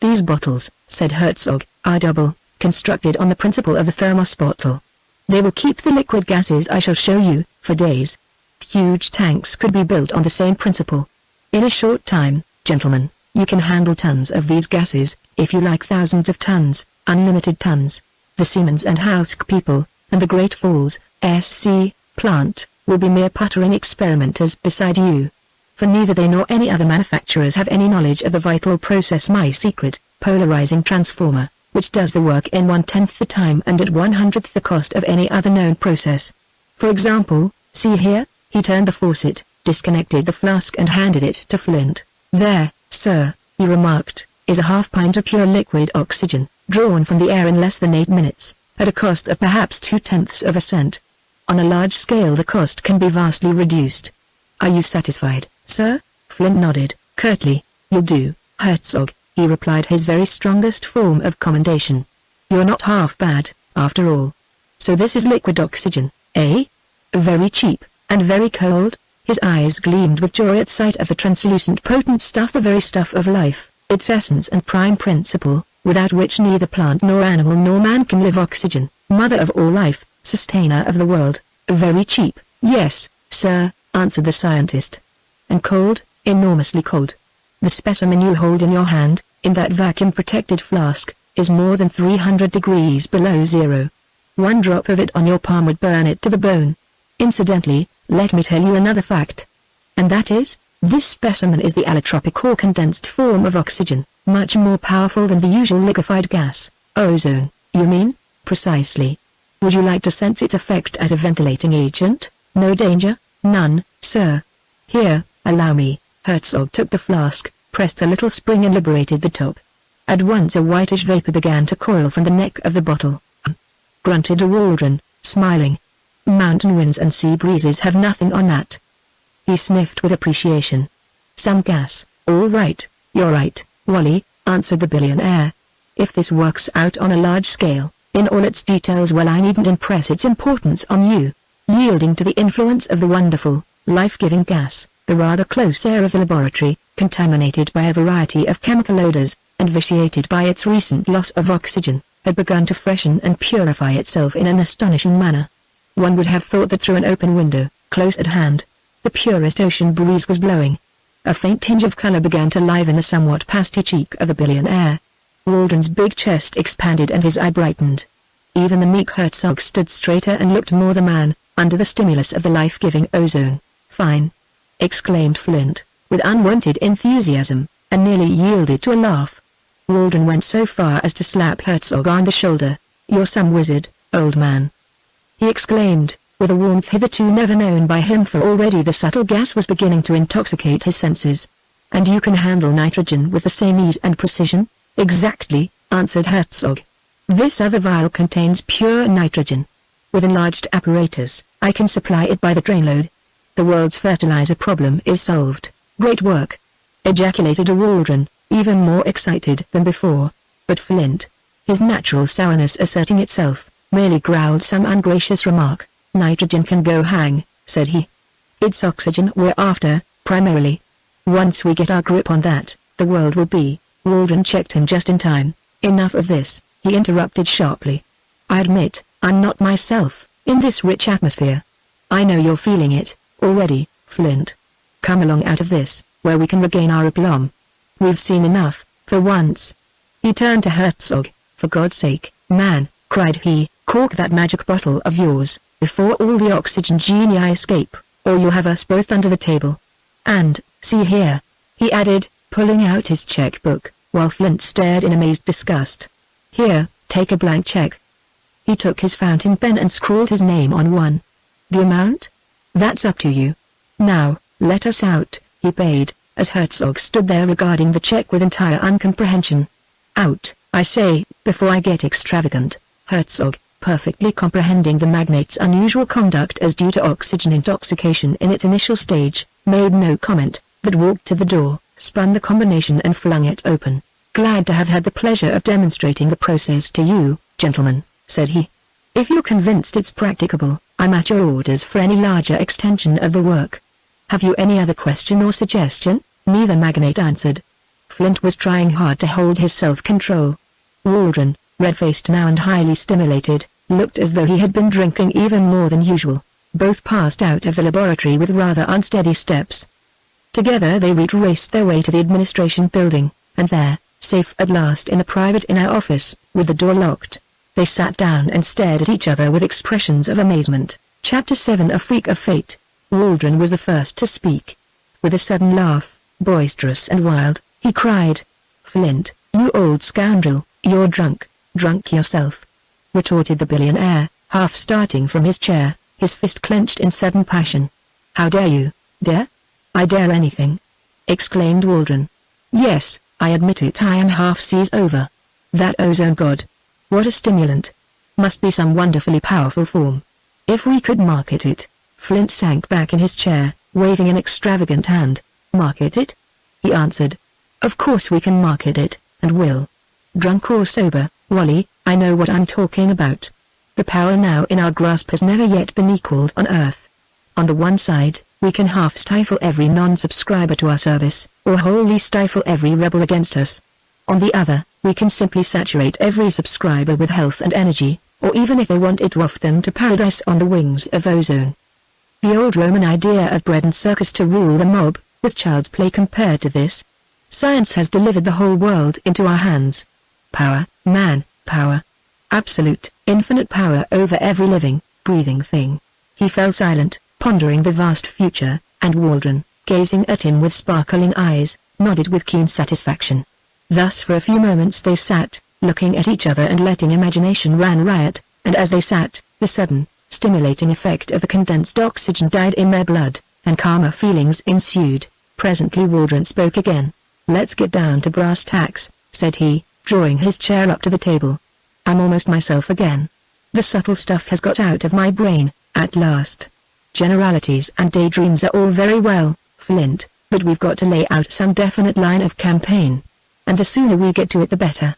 Speaker 1: "These bottles," said Herzog, "are double, constructed on the principle of the thermos bottle. They will keep the liquid gases I shall show you, for days. Huge tanks could be built on the same principle. In a short time, gentlemen, you can handle tons of these gases, if you like thousands of tons, unlimited tons. The Siemens and Halsk people, and the Great Falls, SC, plant, will be mere puttering experimenters beside you. For neither they nor any other manufacturers have any knowledge of the vital process, my secret, polarizing transformer, which does the work in 1/10 the time and at 1/100th the cost of any other known process. For example, see here." He turned the faucet, disconnected the flask and handed it to Flint. "There, sir," he remarked, "is a half pint of pure liquid oxygen, drawn from the air in less than 8 minutes, at a cost of perhaps 2/10 of a cent. On a large scale the cost can be vastly reduced. Are you satisfied, sir?" Flint nodded, curtly. "You'll do, Herzog," he replied, his very strongest form of commendation. "You're not half bad, after all. So this is liquid oxygen, eh? Very cheap, and very cold?" His eyes gleamed with joy at sight of the translucent potent stuff, the very stuff of life, its essence and prime principle, without which neither plant nor animal nor man can live. "Oxygen, mother of all life, sustainer of the world." "Very cheap, yes, sir," answered the scientist. "And cold?" "Enormously cold. The specimen you hold in your hand, in that vacuum-protected flask, is more than 300 degrees below zero. 1 drop of it on your palm would burn it to the bone. Incidentally, let me tell you another fact. And that is, this specimen is the allotropic or condensed form of oxygen, much more powerful than the usual liquefied gas." "Ozone, you mean?" "Precisely. Would you like to sense its effect as a ventilating agent?" "No danger?" "None, sir." "Here, allow me." Herzog took the flask, pressed a little spring and liberated the top. At once a whitish vapor began to coil from the neck of the bottle. Grunted Waldron, smiling. "Mountain winds and sea breezes have nothing on that." He sniffed with appreciation. "Some gas, all right, you're right, Wally," answered the billionaire. "If this works out on a large scale, in all its details, well, I needn't impress its importance on you. Yielding to the influence of the wonderful, life-giving gas, the rather close air of the laboratory, contaminated by a variety of chemical odors, and vitiated by its recent loss of oxygen, had begun to freshen and purify itself in an astonishing manner. One would have thought that through an open window, Close at hand, the purest ocean breeze was blowing. A faint tinge of color began to liven the somewhat pasty cheek of the billionaire. Waldron's big chest expanded and his eye brightened. Even the meek Herzog stood straighter and looked more the man, under the stimulus of the life-giving ozone. "Fine!" exclaimed Flint, with unwanted enthusiasm, and nearly yielded to a laugh. Waldron went so far as to slap Herzog on the shoulder. "You're some wizard, old man," he exclaimed, with a warmth hitherto never known by him, for already the subtle gas was beginning to intoxicate his senses. "And you can handle nitrogen with the same ease and precision?" "Exactly," answered Herzog. "This other vial contains pure nitrogen. With enlarged apparatus, I can supply it by the trainload. The world's fertilizer problem is solved." "Great work!" ejaculated Waldron, even more excited than before. But Flint, his natural sourness asserting itself, merely growled some ungracious remark. "Nitrogen can go hang," said he. "It's oxygen we're after, primarily. Once we get our grip on that, the world will be—" Waldron checked him just in time. "Enough of this," he interrupted sharply. "I admit, I'm not myself, in this rich atmosphere. I know you're feeling it, already, Flint. Come along out of this, where we can regain our aplomb. We've seen enough, for once." He turned to Herzog. "For God's sake, man," cried he, "cork that magic bottle of yours, before all the oxygen genii escape, or you'll have us both under the table. And, see here," he added, pulling out his checkbook, while Flint stared in amazed disgust. "Here, take a blank check." He took his fountain pen and scrawled his name on one. "The amount? That's up to you. Now, let us out," he bade, as Herzog stood there regarding the check with entire uncomprehension. "Out, I say, before I get extravagant." Herzog, perfectly comprehending the magnate's unusual conduct as due to oxygen intoxication in its initial stage, made no comment, but walked to the door, spun the combination and flung it open. "Glad to have had the pleasure of demonstrating the process to you, gentlemen," said he. "If you're convinced it's practicable, I'm at your orders for any larger extension of the work. Have you any other question or suggestion?" Neither magnate answered. Flint was trying hard to hold his self-control. Waldron, red-faced now and highly stimulated, looked as though he had been drinking even more than usual. Both passed out of the laboratory with rather unsteady steps. Together they retraced their way to the administration building, and there, safe at last in the private inner office, with the door locked, they sat down and stared at each other with expressions of amazement. Chapter 7 A Freak of Fate. Waldron was the first to speak. With a sudden laugh, boisterous and wild, he cried, "Flint, you old scoundrel, you're drunk, drunk yourself," retorted the billionaire, half starting from his chair, his fist clenched in sudden passion. "How dare you, dare?" "I dare anything," exclaimed Waldron. "Yes, I admit it, I am half seas over. That ozone god. What a stimulant. Must be some wonderfully powerful form. If we could market it." Flint sank back in his chair, waving an extravagant hand. "Market it?" he answered. "Of course we can market it, and will. Drunk or sober, Wally, I know what I'm talking about. The power now in our grasp has never yet been equaled on Earth. On the one side, we can half stifle every non-subscriber to our service, or wholly stifle every rebel against us. On the other, we can simply saturate every subscriber with health and energy, or even if they want it, waft them to paradise on the wings of ozone. The old Roman idea of bread and circus to rule the mob was child's play compared to this. Science has delivered the whole world into our hands. Power, man, power. Absolute, infinite power over every living, breathing thing." He fell silent, pondering the vast future, and Waldron, gazing at him with sparkling eyes, nodded with keen satisfaction. Thus for a few moments they sat, looking at each other and letting imagination run riot, and as they sat, the sudden, stimulating effect of the condensed oxygen died in their blood, and calmer feelings ensued. Presently Waldron spoke again. "Let's get down to brass tacks," said he, drawing his chair up to the table. "I'm almost myself again. The subtle stuff has got out of my brain, at last. Generalities and daydreams are all very well, Flint, but we've got to lay out some definite line of campaign. And the sooner we get to it the better."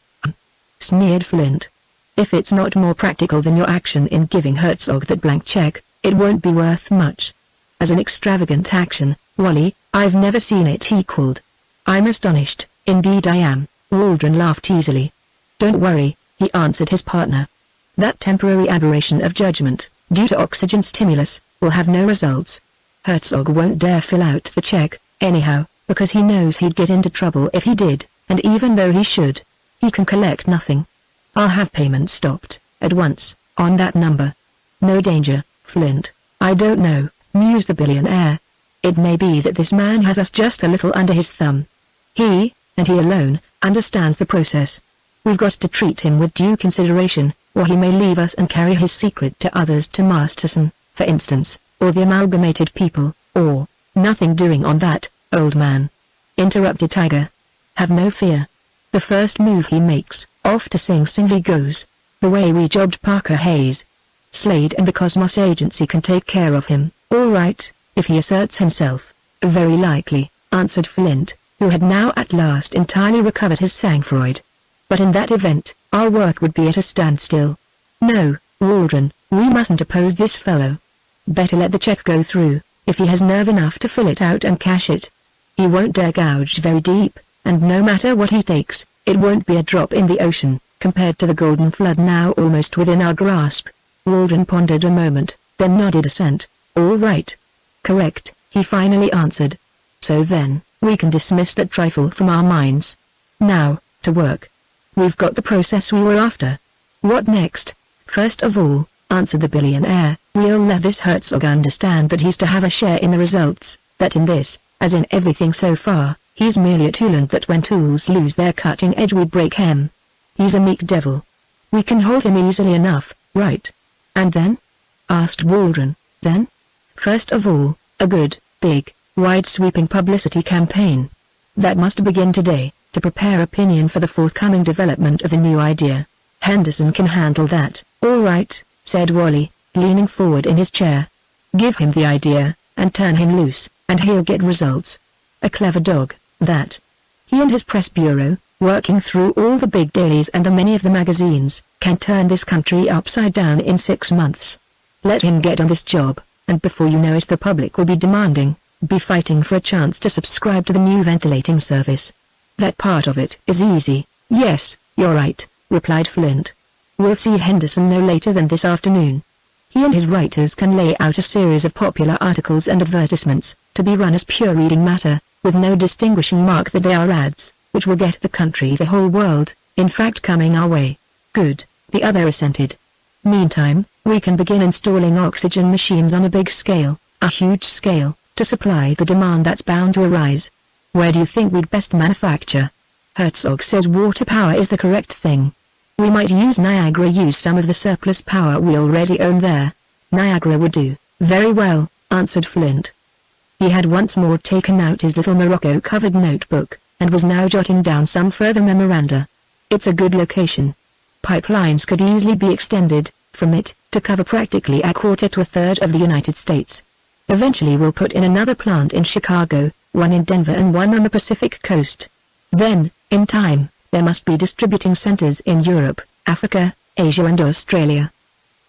Speaker 1: Sneered Flint. "If it's not more practical than your action in giving Herzog that blank check, it won't be worth much. As an extravagant action, Wally, I've never seen it equaled." "I'm astonished, indeed I am," Waldron laughed easily. "Don't worry," he answered his partner. "That temporary aberration of judgment, due to oxygen stimulus, will have no results. Herzog won't dare fill out the check, anyhow, because he knows he'd get into trouble if he did, and even though he should, he can collect nothing. I'll have payments stopped, at once, on that number. No danger, Flint. I don't know, mused the billionaire. It may be that this man has us just a little under his thumb. He, and he alone, understands the process. We've got to treat him with due consideration, or he may leave us and carry his secret to others, to Masterson, for instance, or the Amalgamated People, or, nothing doing on that, old man. Interrupted Tiger. Have no fear. The first move he makes, off to Sing Sing he goes. The way we jobbed Parker Hayes. Slade and the Cosmos Agency can take care of him, all right, if he asserts himself. Very likely, answered Flint, who had now at last entirely recovered his sang-froid. But in that event, our work would be at a standstill. No, Waldron, we mustn't oppose this fellow. Better let the check go through, if he has nerve enough to fill it out and cash it. He won't dare gouge very deep, and no matter what he takes, it won't be a drop in the ocean, compared to the golden flood now almost within our grasp. Waldron pondered a moment, then nodded assent. All right. Correct, he finally answered. So then, we can dismiss that trifle from our minds. Now, to work. We've got the process we were after. What next? First of all, answered the billionaire, we'll let this Herzog understand that he's to have a share in the results, that in this, as in everything so far, he's merely a tool and that when tools lose their cutting edge we break him. He's a meek devil. We can hold him easily enough, right? And then? Asked Waldron. Then? First of all, a good, big, wide-sweeping publicity campaign. That must begin today, to prepare opinion for the forthcoming development of the new idea. Henderson can handle that. All right, said Wally, leaning forward in his chair. Give him the idea, and turn him loose, and he'll get results. A clever dog, that. He and his press bureau, working through all the big dailies and the many of the magazines, can turn this country upside down in 6 months. Let him get on this job, and before you know it the public will be demanding, be fighting for a chance to subscribe to the new ventilating service. That part of it is easy. Yes, you're right, replied Flint. We'll see Henderson no later than this afternoon. He and his writers can lay out a series of popular articles and advertisements, to be run as pure reading matter, with no distinguishing mark that they are ads, which will get the country, the whole world, in fact coming our way. Good, the other assented. Meantime, we can begin installing oxygen machines on a big scale, a huge scale, to supply the demand that's bound to arise. Where do you think we'd best manufacture? Herzog says water power is the correct thing. We might use some of the surplus power we already own there. Niagara would do. Very well, answered Flint. He had once more taken out his little Morocco-covered notebook, and was now jotting down some further memoranda. It's a good location. Pipelines could easily be extended, from it, to cover practically a quarter to a third of the United States. Eventually we'll put in another plant in Chicago, one in Denver and one on the Pacific coast. Then, in time, there must be distributing centers in Europe, Africa, Asia and Australia.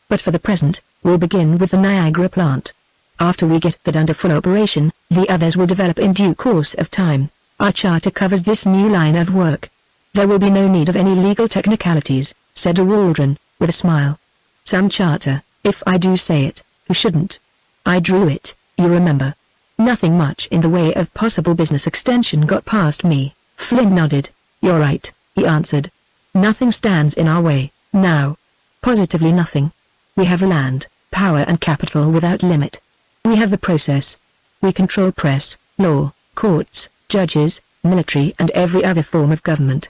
Speaker 1: But for the present, we'll begin with the Niagara plant. After we get that under full operation, the others will develop in due course of time. Our charter covers this new line of work. There will be no need of any legal technicalities, said Waldron, with a smile. Some charter, if I do say it, who shouldn't? I drew it, you remember. Nothing much in the way of possible business extension got past me. Flynn nodded. You're right, he answered. Nothing stands in our way, now. Positively nothing. We have land, power and capital without limit. We have the process. We control press, law, courts, judges, military and every other form of government.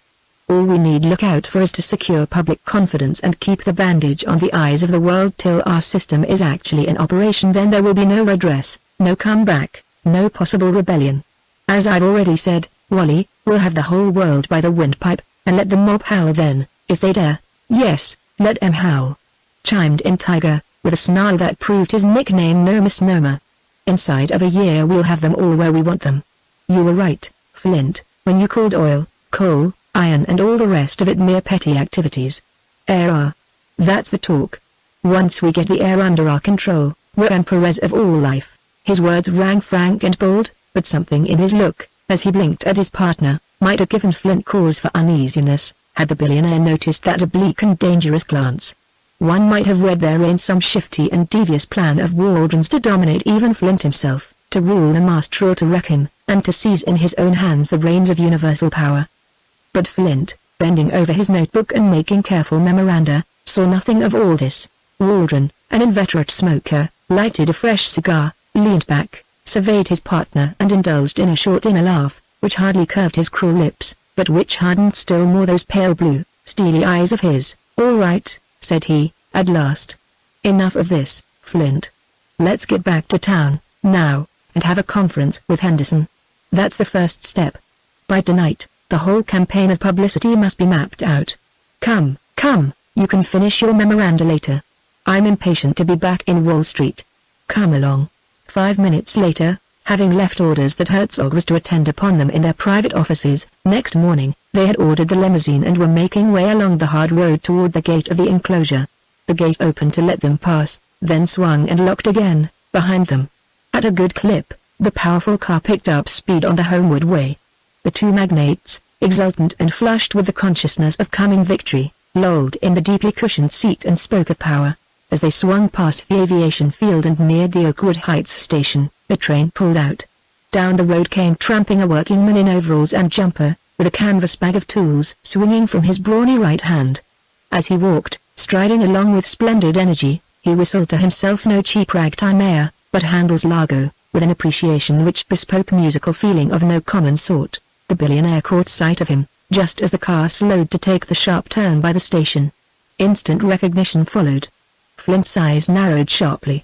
Speaker 1: All we need look out for is to secure public confidence and keep the bandage on the eyes of the world till our system is actually in operation. Then there will be no redress, no comeback, no possible rebellion. As I've already said, Wally, we'll have the whole world by the windpipe, and let the mob howl then, if they dare. Yes, let 'em howl. Chimed in Tiger, with a snarl that proved his nickname no misnomer. Inside of a year we'll have them all where we want them. You were right, Flint, when you called oil, coal, iron and all the rest of it mere petty activities. Air. That's the talk. Once we get the air under our control, we're emperors of all life. His words rang frank and bold, but something in his look, as he blinked at his partner, might have given Flint cause for uneasiness, had the billionaire noticed that oblique and dangerous glance. One might have read therein some shifty and devious plan of Waldron's to dominate even Flint himself, to rule the master or to wreck him, and to seize in his own hands the reins of universal power. But Flint, bending over his notebook and making careful memoranda, saw nothing of all this. Waldron, an inveterate smoker, lighted a fresh cigar, leaned back, surveyed his partner and indulged in a short inner laugh, which hardly curved his cruel lips, but which hardened still more those pale blue, steely eyes of his. "All right," said he, at last. "Enough of this, Flint. Let's get back to town, now, and have a conference with Henderson. That's the first step. By tonight, the whole campaign of publicity must be mapped out. Come, you can finish your memoranda later. I'm impatient to be back in Wall Street. Come along." 5 minutes later, having left orders that Herzog was to attend upon them in their private offices, next morning, they had ordered the limousine and were making way along the hard road toward the gate of the enclosure. The gate opened to let them pass, then swung and locked again, behind them. At a good clip, the powerful car picked up speed on the homeward way. The two magnates, exultant and flushed with the consciousness of coming victory, lolled in the deeply cushioned seat and spoke of power. As they swung past the aviation field and neared the Oakwood Heights station, the train pulled out. Down the road came tramping a workingman in overalls and jumper, with a canvas bag of tools swinging from his brawny right hand. As he walked, striding along with splendid energy, he whistled to himself no cheap ragtime air, but Handel's Largo, with an appreciation which bespoke musical feeling of no common sort. The billionaire caught sight of him, just as the car slowed to take the sharp turn by the station. Instant recognition followed. Flint's eyes narrowed sharply.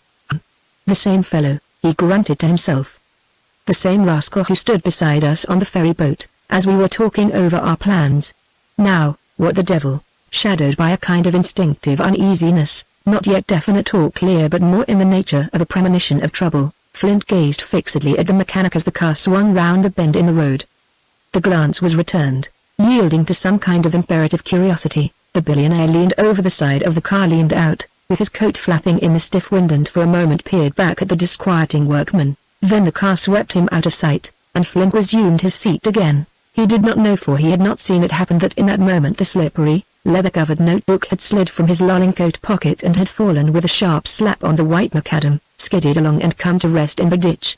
Speaker 1: "The same fellow," he grunted to himself. "The same rascal who stood beside us on the ferry boat, as we were talking over our plans. Now, what the devil?" Shadowed by a kind of instinctive uneasiness, not yet definite or clear but more in the nature of a premonition of trouble, Flint gazed fixedly at the mechanic as the car swung round the bend in the road. The glance was returned. Yielding to some kind of imperative curiosity, the billionaire leaned over the side of the car, leaned out, with his coat flapping in the stiff wind, and for a moment peered back at the disquieting workman. Then the car swept him out of sight, and Flint resumed his seat again. He did not know, for he had not seen it happen, that in that moment the slippery, leather-covered notebook had slid from his lolling coat pocket and had fallen with a sharp slap on the white macadam, skidded along and come to rest in the ditch.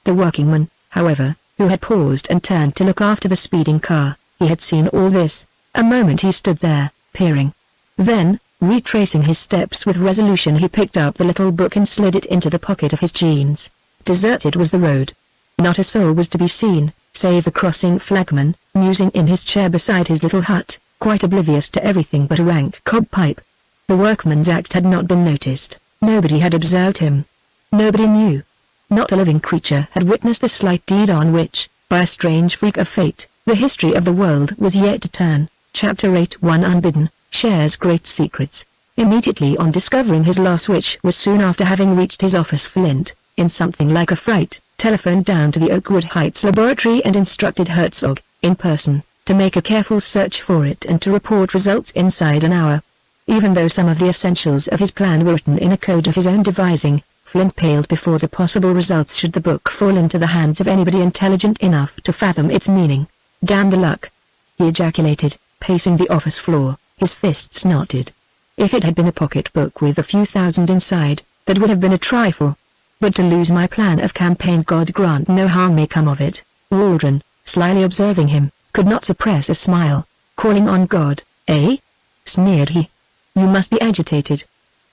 Speaker 1: The workingman, however, who had paused and turned to look after the speeding car, he had seen all this. A moment he stood there, peering. Then, retracing his steps with resolution, he picked up the little book and slid it into the pocket of his jeans. Deserted was the road. Not a soul was to be seen, save the crossing flagman, musing in his chair beside his little hut, quite oblivious to everything but a rank cob pipe. The workman's act had not been noticed. Nobody had observed him. Nobody knew. Not a living creature had witnessed the slight deed on which, by a strange freak of fate, the history of the world was yet to turn. Chapter 8. One unbidden, shares great secrets. Immediately on discovering his loss, which was soon after having reached his office, Flint, in something like a fright, telephoned down to the Oakwood Heights laboratory and instructed Herzog, in person, to make a careful search for it and to report results inside an hour. Even though some of the essentials of his plan were written in a code of his own devising, Flint paled before the possible results should the book fall into the hands of anybody intelligent enough to fathom its meaning. "Damn the luck!" he ejaculated, pacing the office floor, his fists knotted. If it had been a pocketbook with a few thousand inside, that would have been a trifle. But to lose my plan of campaign, God grant no harm may come of it. Waldron, slyly observing him, could not suppress a smile. "Calling on God, eh?" sneered he. "You must be agitated.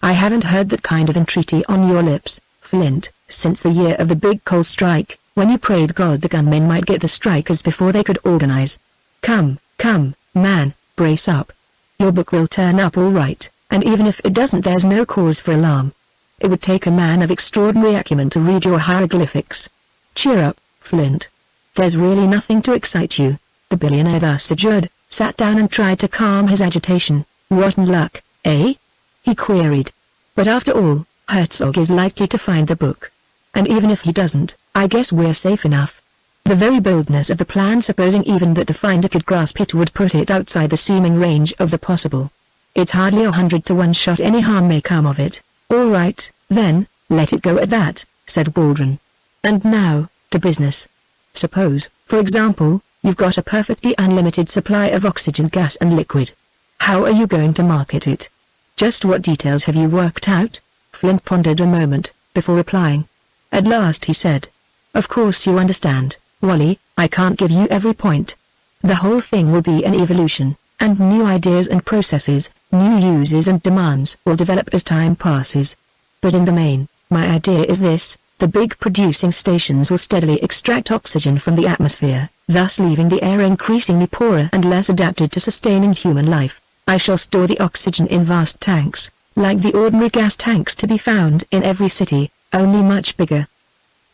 Speaker 1: I haven't heard that kind of entreaty on your lips, Flint, since the year of the big coal strike, when you prayed God the gunmen might get the strikers before they could organize. Come, man, brace up. Your book will turn up all right, and even if it doesn't, there's no cause for alarm. It would take a man of extraordinary acumen to read your hieroglyphics. Cheer up, Flint. There's really nothing to excite you." The billionaire thus adjured, sat down and tried to calm his agitation. "Rotten luck, eh?" he queried. "But after all, Herzog is likely to find the book. And even if he doesn't, I guess we're safe enough. The very boldness of the plan, supposing even that the finder could grasp it, would put it outside the seeming range of the possible. It's hardly 100 to 1 shot any harm may come of it." "All right, then, let it go at that," said Waldron. "And now, to business. Suppose, for example, you've got a perfectly unlimited supply of oxygen gas and liquid. How are you going to market it? Just what details have you worked out? Flint pondered a moment, before replying. At last he said, "Of course you understand, Wally, I can't give you every point. The whole thing will be an evolution, and new ideas and processes, new uses and demands will develop as time passes. But in the main, my idea is this: the big producing stations will steadily extract oxygen from the atmosphere, thus leaving the air increasingly poorer and less adapted to sustaining human life. I shall store the oxygen in vast tanks, like the ordinary gas tanks to be found in every city, only much bigger.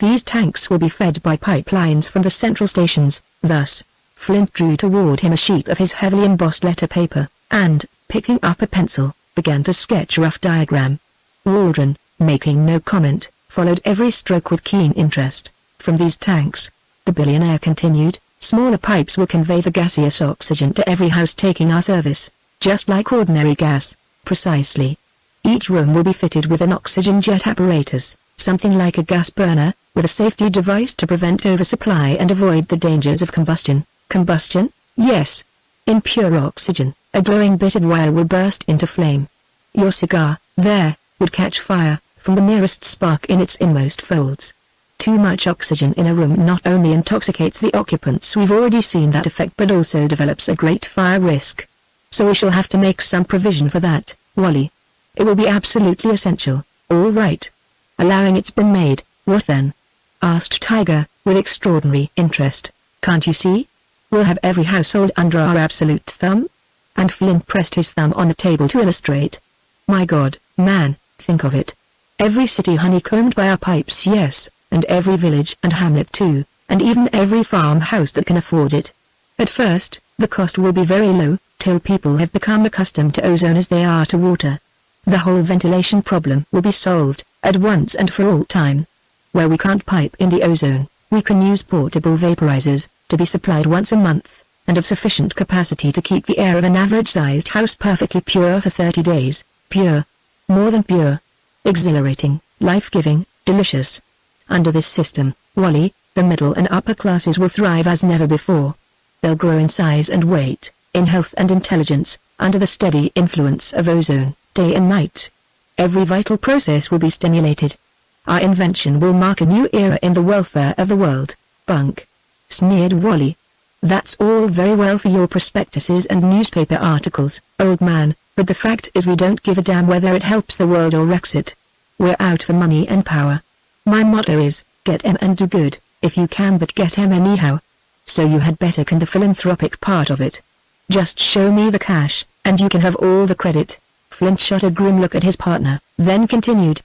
Speaker 1: These tanks will be fed by pipelines from the central stations, thus." Flint drew toward him a sheet of his heavily embossed letter paper, and, picking up a pencil, began to sketch a rough diagram. Waldron, making no comment, followed every stroke with keen interest. "From these tanks," the billionaire continued, "smaller pipes will convey the gaseous oxygen to every house taking our service, just like ordinary gas." "Precisely. Each room will be fitted with an oxygen jet apparatus, something like a gas burner, with a safety device to prevent oversupply and avoid the dangers of combustion." "Combustion?" "Yes. In pure oxygen, a glowing bit of wire will burst into flame. Your cigar, there, would catch fire, from the merest spark in its inmost folds. Too much oxygen in a room not only intoxicates the occupants, we've already seen that effect, but also develops a great fire risk. So we shall have to make some provision for that, Wally. It will be absolutely essential." "All right. Allowing it's been made, what then?" asked Tiger, with extraordinary interest. "Can't you see? We'll have every household under our absolute thumb." And Flint pressed his thumb on the table to illustrate. "My God, man, think of it. Every city honeycombed by our pipes, yes, and every village and hamlet too, and even every farmhouse that can afford it. At first, the cost will be very low, till people have become accustomed to ozone as they are to water. The whole ventilation problem will be solved, at once and for all time. Where we can't pipe in the ozone, we can use portable vaporizers, to be supplied once a month, and of sufficient capacity to keep the air of an average-sized house perfectly pure for 30 days. Pure. More than pure. Exhilarating, life-giving, delicious. Under this system, Wally, the middle and upper classes will thrive as never before. They'll grow in size and weight, in health and intelligence, under the steady influence of ozone, day and night. Every vital process will be stimulated. Our invention will mark a new era in the welfare of the world." "Bunk," sneered Wally. "That's all very well for your prospectuses and newspaper articles, old man, but the fact is we don't give a damn whether it helps the world or wrecks it. We're out for money and power. My motto is, get 'em and do good, if you can, but get 'em anyhow. So you had better can the philanthropic part of it. Just show me the cash, and you can have all the credit." Flint shot a grim look at his partner, then continued.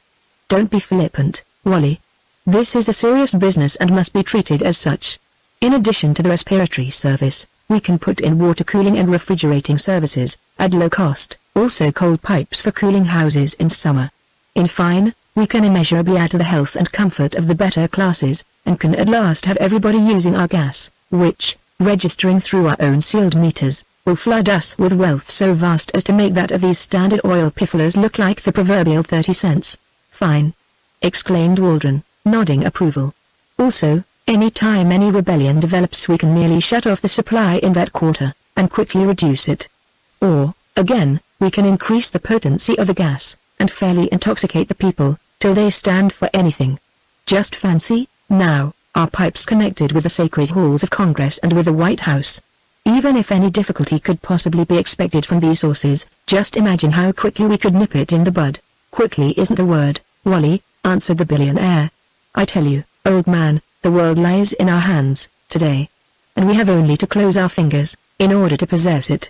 Speaker 1: "Don't be flippant, Wally. This is a serious business and must be treated as such. In addition to the respiratory service, we can put in water cooling and refrigerating services, at low cost, also cold pipes for cooling houses in summer. In fine, we can immeasurably add to the health and comfort of the better classes, and can at last have everybody using our gas, which, registering through our own sealed meters, will flood us with wealth so vast as to make that of these standard oil pifflers look like the proverbial 30 cents. "Fine," exclaimed Waldron, nodding approval. "Also, any time any rebellion develops we can merely shut off the supply in that quarter, and quickly reduce it. Or, again, we can increase the potency of the gas, and fairly intoxicate the people, till they stand for anything. Just fancy, now, our pipes connected with the sacred halls of Congress and with the White House. Even if any difficulty could possibly be expected from these sources, just imagine how quickly we could nip it in the bud." "Quickly isn't the word, Wally," answered the billionaire. "I tell you, old man, the world lies in our hands, today. And we have only to close our fingers, in order to possess it."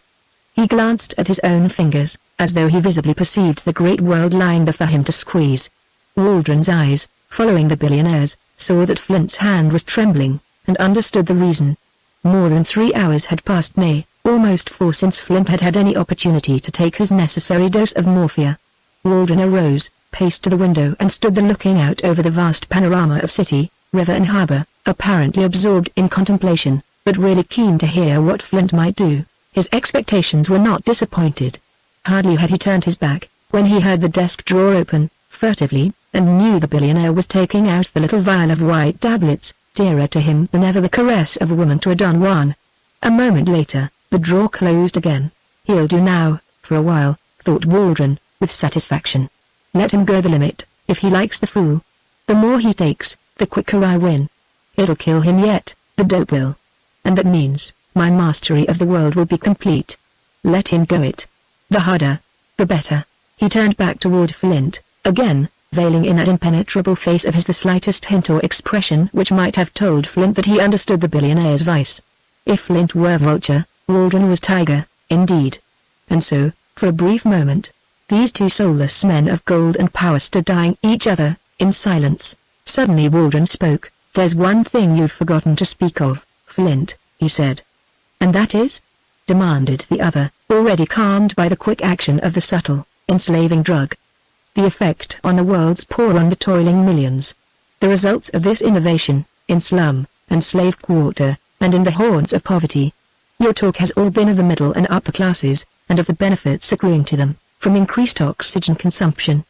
Speaker 1: He glanced at his own fingers, as though he visibly perceived the great world lying before him to squeeze. Waldron's eyes, following the billionaire's, saw that Flint's hand was trembling, and understood the reason. More than 3 hours had passed, nay, almost 4, since Flint had had any opportunity to take his necessary dose of morphia. Waldron arose, paced to the window and stood there looking out over the vast panorama of city, river and harbor, apparently absorbed in contemplation, but really keen to hear what Flint might do. His expectations were not disappointed. Hardly had he turned his back, when he heard the desk drawer open, furtively, and knew the billionaire was taking out the little vial of white tablets, dearer to him than ever the caress of a woman to a Don Juan. A moment later, the drawer closed again. "He'll do now, for a while," thought Waldron, with satisfaction. Let him go the limit, if he likes the fool. The more he takes, the quicker I win. It'll kill him yet, the dope will. And that means, my mastery of the world will be complete. Let him go it. The harder, the better. He turned back toward Flint, again, veiling in that impenetrable face of his the slightest hint or expression which might have told Flint that he understood the billionaire's vice. If Flint were vulture, Waldron was tiger, indeed. And so, for a brief moment, these two soulless men of gold and power stood eyeing each other, in silence. Suddenly Waldron spoke. "There's one thing you've forgotten to speak of, Flint," he said. "And that is?" demanded the other, already calmed by the quick action of the subtle, enslaving drug. "The effect on the world's poor, on the toiling millions. The results of this innovation, in slum, and slave quarter, and in the haunts of poverty. Your talk has all been of the middle and upper classes, and of the benefits accruing to them, from increased oxygen consumption.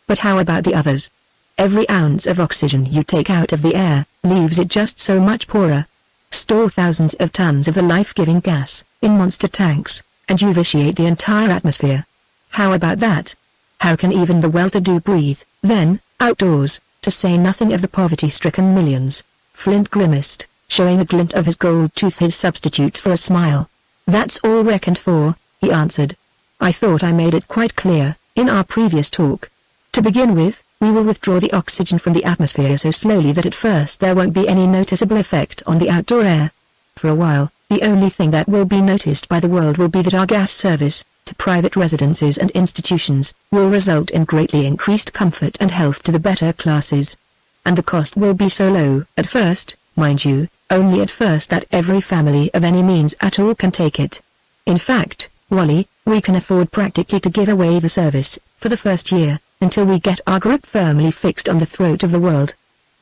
Speaker 1: But how about the others? Every ounce of oxygen you take out of the air, leaves it just so much poorer. Store thousands of tons of the life-giving gas, in monster tanks, and you vitiate the entire atmosphere. How about that? How can even the well-to-do breathe, then, outdoors, to say nothing of the poverty-stricken millions?" Flint grimaced, showing a glint of his gold tooth, his substitute for a smile. "That's all reckoned for," he answered. "I thought I made it quite clear, in our previous talk. To begin with, we will withdraw the oxygen from the atmosphere so slowly that at first there won't be any noticeable effect on the outdoor air. For a while, the only thing that will be noticed by the world will be that our gas service, to private residences and institutions, will result in greatly increased comfort and health to the better classes. And the cost will be so low, at first, mind you, only at first, that every family of any means at all can take it. In fact, Wally, we can afford practically to give away the service, for the first year, until we get our grip firmly fixed on the throat of the world.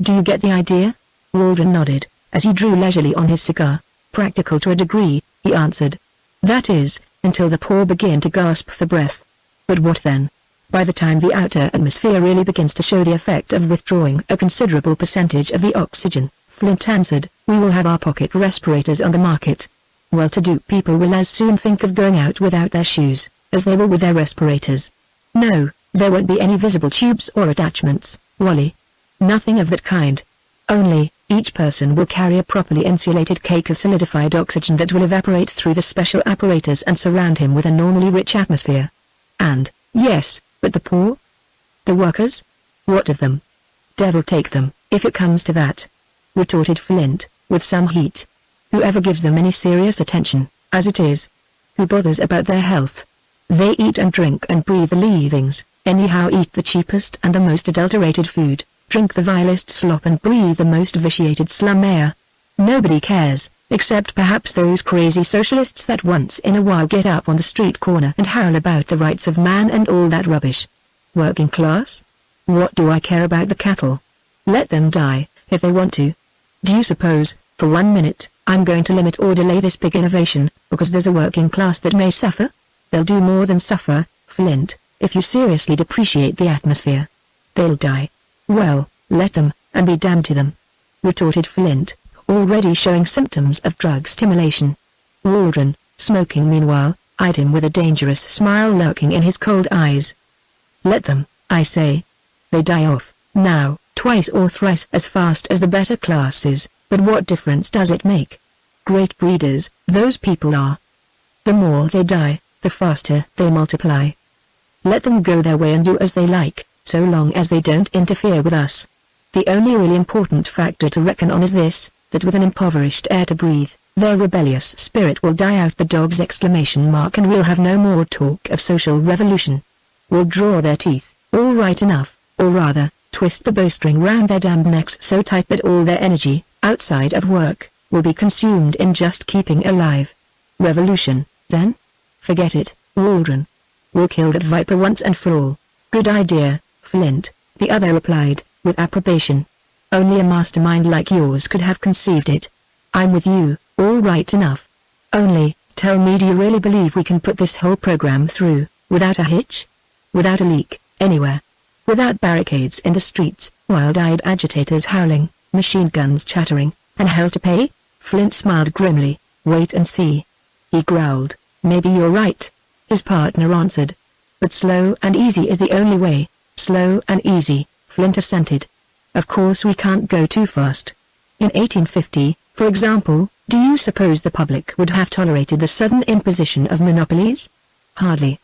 Speaker 1: Do you get the idea?" Waldron nodded, as he drew leisurely on his cigar. "Practical to a degree," he answered. "That is, until the poor begin to gasp for breath. But what then? By the time the outer atmosphere really begins to show the effect of withdrawing a considerable percentage of the oxygen," Flint answered, "we will have our pocket respirators on the market. Well-to-do people will as soon think of going out without their shoes, as they will with their respirators. No, there won't be any visible tubes or attachments, Wally. Nothing of that kind. Only, each person will carry a properly insulated cake of solidified oxygen that will evaporate through the special apparatus and surround him with a normally rich atmosphere. And, yes, but the poor? The workers? What of them? Devil take them, if it comes to that," retorted Flint, with some heat. "Whoever gives them any serious attention, as it is? Who bothers about their health? They eat and drink and breathe the leavings, anyhow, eat the cheapest and the most adulterated food, drink the vilest slop and breathe the most vitiated slum air. Nobody cares, except perhaps those crazy socialists that once in a while get up on the street corner and howl about the rights of man and all that rubbish. Working class? What do I care about the cattle? Let them die, if they want to. Do you suppose, for 1 minute, I'm going to limit or delay this big innovation, because there's a working class that may suffer? They'll do more than suffer, Flint, if you seriously depreciate the atmosphere. They'll die. Well, let them, and be damned to them," retorted Flint, already showing symptoms of drug stimulation. Waldron, smoking meanwhile, eyed him with a dangerous smile lurking in his cold eyes. "Let them, I say. They die off, now, twice or thrice as fast as the better classes, but what difference does it make? Great breeders, those people are. The more they die, the faster they multiply. Let them go their way and do as they like, so long as they don't interfere with us. The only really important factor to reckon on is this, that with an impoverished air to breathe, their rebellious spirit will die out." The dog's exclamation mark, "and we'll have no more talk of social revolution. We'll draw their teeth, all right enough, or rather, twist the bowstring round their damned necks so tight that all their energy, outside of work, will be consumed in just keeping alive. Revolution, then? Forget it, Waldron. We'll kill that viper once and for all." "Good idea, Flint," the other replied, with approbation. "Only a mastermind like yours could have conceived it. I'm with you, all right enough. Only, tell me, do you really believe we can put this whole program through, without a hitch? Without a leak, anywhere? Without barricades in the streets, wild-eyed agitators howling, machine guns chattering, and hell to pay?" Flint smiled grimly. "Wait and see." He growled, "Maybe you're right," his partner answered. but slow and easy is the only way. Slow and easy, Flint assented. Of course we can't go too fast. In 1850, for example, do you suppose the public would have tolerated the sudden imposition of monopolies? Hardly.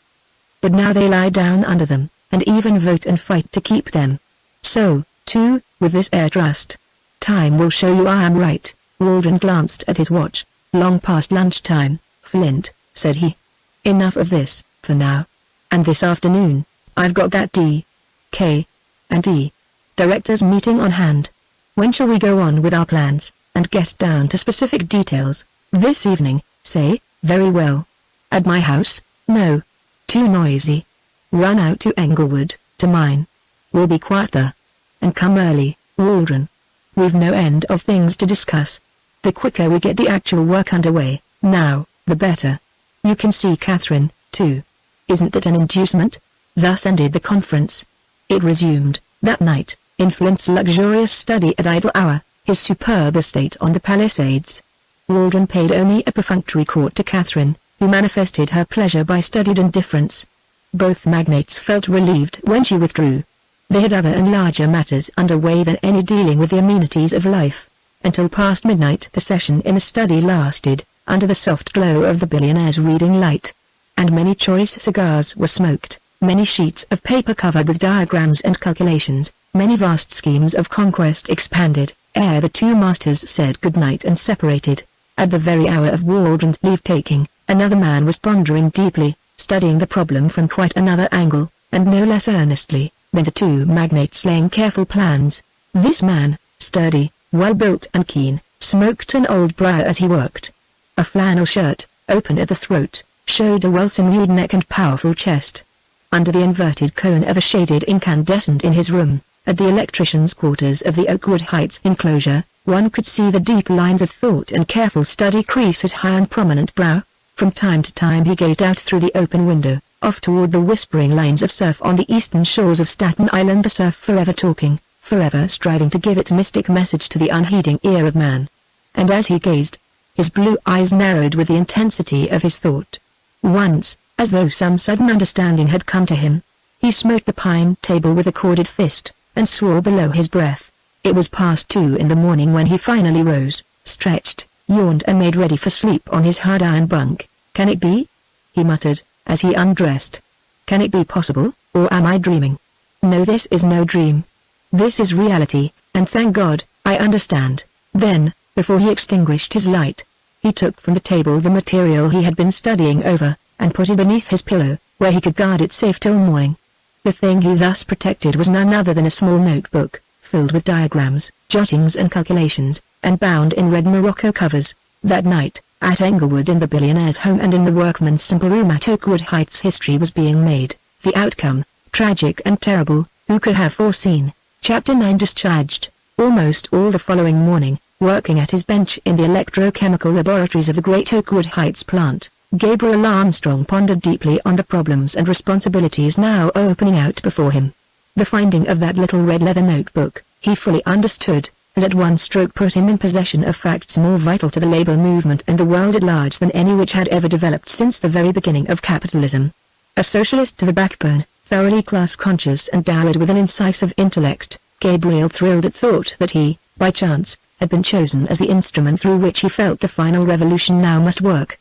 Speaker 1: But now they lie down under them, and even vote and fight to keep them. So, too, with this air trust. Time will show you I am right. Waldron glanced at his watch. Long past lunchtime, Flint, said he. Enough of this, for now. And this afternoon, I've got that D.K. and D. Directors meeting on hand. When shall we go on with our plans, and get down to specific details? This evening, say. Very well. At my house? No. Too noisy. Run out to Englewood, to mine. We'll be quiet there. And come early, Waldron. We've no end of things to discuss. The quicker we get the actual work underway, now, the better. You can see Catherine, too. Isn't that an inducement? Thus ended the conference. It resumed, that night, in Flint's luxurious study at Idle Hour, his superb estate on the Palisades. Waldron paid only a perfunctory court to Catherine, who manifested her pleasure by studied indifference. Both magnates felt relieved when she withdrew. They had other and larger matters underway than any dealing with the amenities of life. Until past midnight the session in the study lasted, under the soft glow of the billionaire's reading light. And many choice cigars were smoked, many sheets of paper covered with diagrams and calculations, many vast schemes of conquest expanded, ere the two masters said good night and separated. At the very hour of Waldron's leave-taking, another man was pondering deeply, studying the problem from quite another angle, and no less earnestly, than the two magnates laying careful plans. This man, sturdy, well-built and keen, smoked an old briar as he worked. A flannel shirt, open at the throat, showed a well-sinewed neck and powerful chest. Under the inverted cone of a shaded incandescent in his room, at the electrician's quarters of the Oakwood Heights enclosure, one could see the deep lines of thought and careful study crease his high and prominent brow. From time to time he gazed out through the open window, off toward the whispering lines of surf on the eastern shores of Staten Island, the surf forever talking, forever striving to give its mystic message to the unheeding ear of man. And as he gazed, his blue eyes narrowed with the intensity of his thought. Once, as though some sudden understanding had come to him, he smote the pine table with a corded fist, and swore below his breath. It was past 2 in the morning when he finally rose, stretched, yawned and made ready for sleep on his hard iron bunk. Can it be? He muttered, as he undressed. Can it be possible, or am I dreaming? No, this is no dream. This is reality, and thank God, I understand. Then, before he extinguished his light, he took from the table the material he had been studying over, and put it beneath his pillow, where he could guard it safe till morning. The thing he thus protected was none other than a small notebook, filled with diagrams, jottings and calculations, and bound in red morocco covers. That night, at Englewood in the billionaire's home and in the workman's simple room at Oakwood Heights, history was being made. The outcome, tragic and terrible, who could have foreseen? Chapter 9 Discharged. Almost all the following morning, working at his bench in the electrochemical laboratories of the great Oakwood Heights plant, Gabriel Armstrong pondered deeply on the problems and responsibilities now opening out before him. The finding of that little red leather notebook, he fully understood, had at one stroke put him in possession of facts more vital to the labor movement and the world at large than any which had ever developed since the very beginning of capitalism. A socialist to the backbone, thoroughly class-conscious and dowered with an incisive intellect, Gabriel thrilled at thought that he, by chance, had been chosen as the instrument through which he felt the final revolution now must work.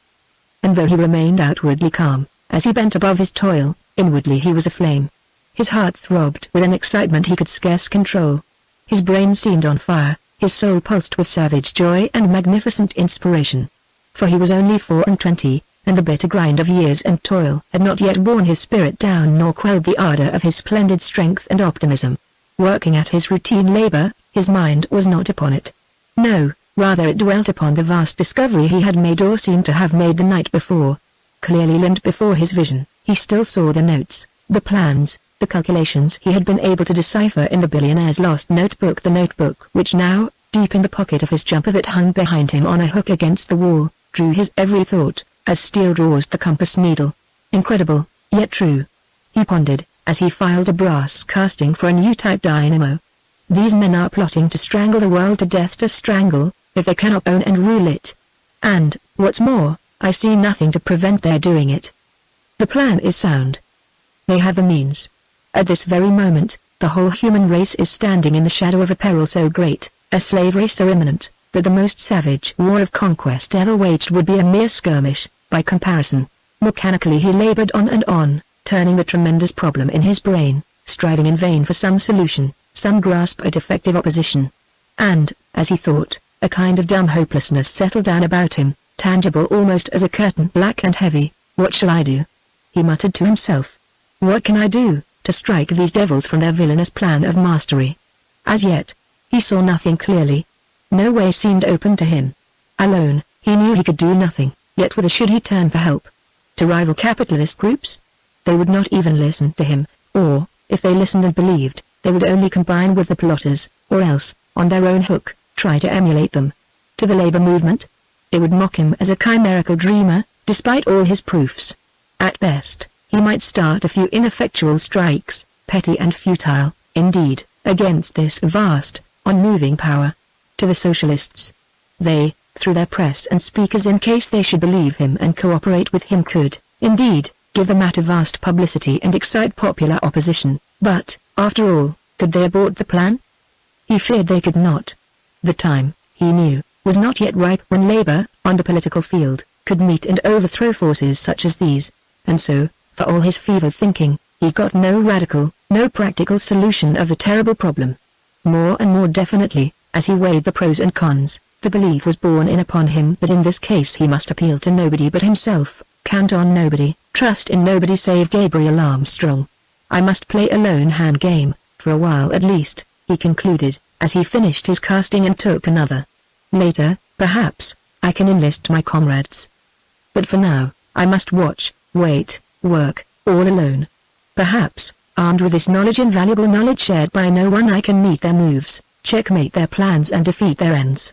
Speaker 1: And though he remained outwardly calm, as he bent above his toil, inwardly he was aflame. His heart throbbed with an excitement he could scarce control. His brain seemed on fire, his soul pulsed with savage joy and magnificent inspiration. For he was only 24, and the bitter grind of years and toil had not yet worn his spirit down nor quelled the ardor of his splendid strength and optimism. Working at his routine labor, his mind was not upon it. No, rather it dwelt upon the vast discovery he had made or seemed to have made the night before. Clearly limned before his vision, he still saw the notes, the plans, the calculations he had been able to decipher in the billionaire's lost notebook, the notebook which now, deep in the pocket of his jumper that hung behind him on a hook against the wall, drew his every thought, as steel draws the compass needle. Incredible, yet true. He pondered, as he filed a brass casting for a new type dynamo. These men are plotting to strangle the world to death, to strangle, if they cannot own and rule it. And, what's more, I see nothing to prevent their doing it. The plan is sound. They have the means. At this very moment, the whole human race is standing in the shadow of a peril so great, a slavery so imminent, that the most savage war of conquest ever waged would be a mere skirmish, by comparison. Mechanically he labored on and on, turning the tremendous problem in his brain, striving in vain for some solution, some grasp at effective opposition. And, as he thought, a kind of dumb hopelessness settled down about him, tangible almost as a curtain, black and heavy. What shall I do? He muttered to himself. What can I do, to strike these devils from their villainous plan of mastery? As yet, he saw nothing clearly. No way seemed open to him. Alone, he knew he could do nothing, yet whither should he turn for help? To rival capitalist groups? They would not even listen to him, or, if they listened and believed, they would only combine with the plotters, or else, on their own hook, try to emulate them. To the labor movement? They would mock him as a chimerical dreamer, despite all his proofs. At best, he might start a few ineffectual strikes, petty and futile, indeed, against this vast, unmoving power. To the socialists. They, through their press and speakers in case they should believe him and cooperate with him could, indeed, give the matter vast publicity and excite popular opposition, but, after all, could they abort the plan? He feared they could not. The time, he knew, was not yet ripe when labor, on the political field, could meet and overthrow forces such as these, and so, for all his fevered thinking, he got no radical, no practical solution of the terrible problem. More and more definitely, as he weighed the pros and cons, the belief was borne in upon him that in this case he must appeal to nobody but himself, count on nobody, trust in nobody save Gabriel Armstrong. I must play a lone hand game, for a while at least, he concluded, as he finished his casting and took another. Later, perhaps, I can enlist my comrades. But for now, I must watch, wait, work, all alone. Perhaps, armed with this knowledge, invaluable knowledge shared by no one, I can meet their moves, checkmate their plans and defeat their ends.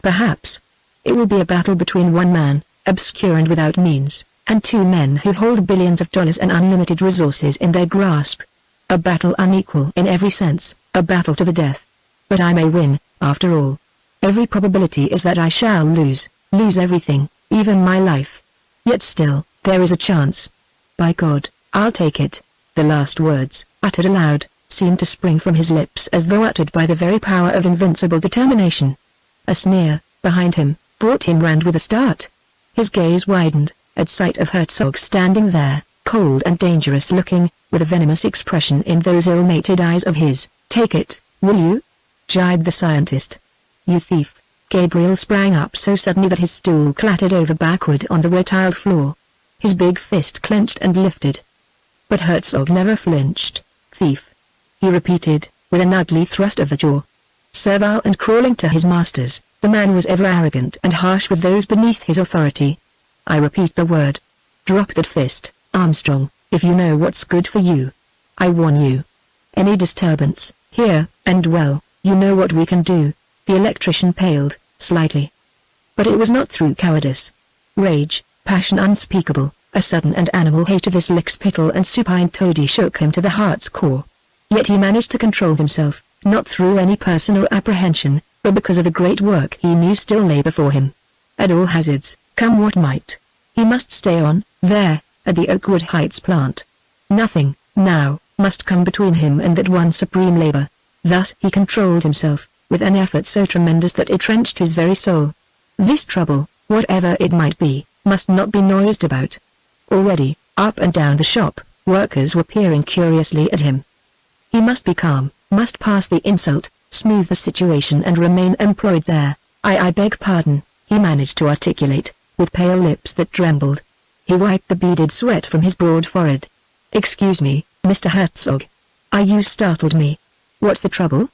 Speaker 1: Perhaps, it will be a battle between one man, obscure and without means, and two men who hold billions of dollars and unlimited resources in their grasp. A battle unequal in every sense, a battle to the death. But I may win, after all. Every probability is that I shall lose everything, even my life. Yet still, there is a chance. By God, I'll take it. The last words, uttered aloud, seemed to spring from his lips as though uttered by the very power of invincible determination. A sneer, behind him, brought him round with a start. His gaze widened, at sight of Herzog standing there, cold and dangerous looking, with a venomous expression in those ill-mated eyes of his. Take it, will you? Jibed the scientist. You thief. Gabriel sprang up so suddenly that his stool clattered over backward on the red-tiled floor. His big fist clenched and lifted. But Herzog never flinched. Thief, he repeated, with an ugly thrust of the jaw. Servile and crawling to his masters, the man was ever arrogant and harsh with those beneath his authority. I repeat the word. Drop that fist, Armstrong, if you know what's good for you. I warn you. Any disturbance, here, and well, you know what we can do. The electrician paled, slightly. But it was not through cowardice. Rage, passion unspeakable, a sudden and animal hate of this lickspittle and supine toady shook him to the heart's core. Yet he managed to control himself, not through any personal apprehension, but because of the great work he knew still lay before him. At all hazards, come what might, he must stay on, there, at the Oakwood Heights plant. Nothing, now, must come between him and that one supreme labor. Thus he controlled himself, with an effort so tremendous that it trenched his very soul. This trouble, whatever it might be, must not be noised about. Already, up and down the shop, workers were peering curiously at him. He must be calm, must pass the insult, smooth the situation and remain employed there. I beg pardon, he managed to articulate, with pale lips that trembled. He wiped the beaded sweat from his broad forehead. Excuse me, Mr. Herzog. You startled me. What's the trouble?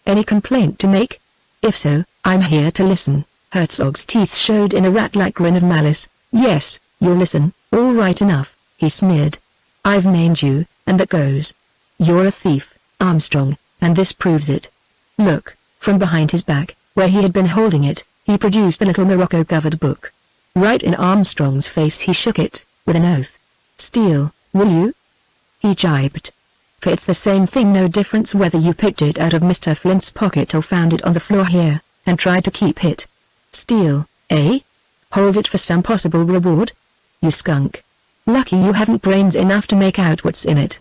Speaker 1: Any complaint to make? If so, I'm here to listen. Herzog's teeth showed in a rat-like grin of malice. Yes, you'll listen, all right enough, he sneered. I've named you, and that goes. You're a thief, Armstrong, and this proves it. Look, from behind his back, where he had been holding it, he produced the little morocco-covered book. Right in Armstrong's face he shook it, with an oath. Steal, will you? He jibed. For it's the same thing, no difference whether you picked it out of Mr. Flint's pocket or found it on the floor here, and tried to keep it. Steal, eh? Hold it for some possible reward? You skunk. Lucky you haven't brains enough to make out what's in it.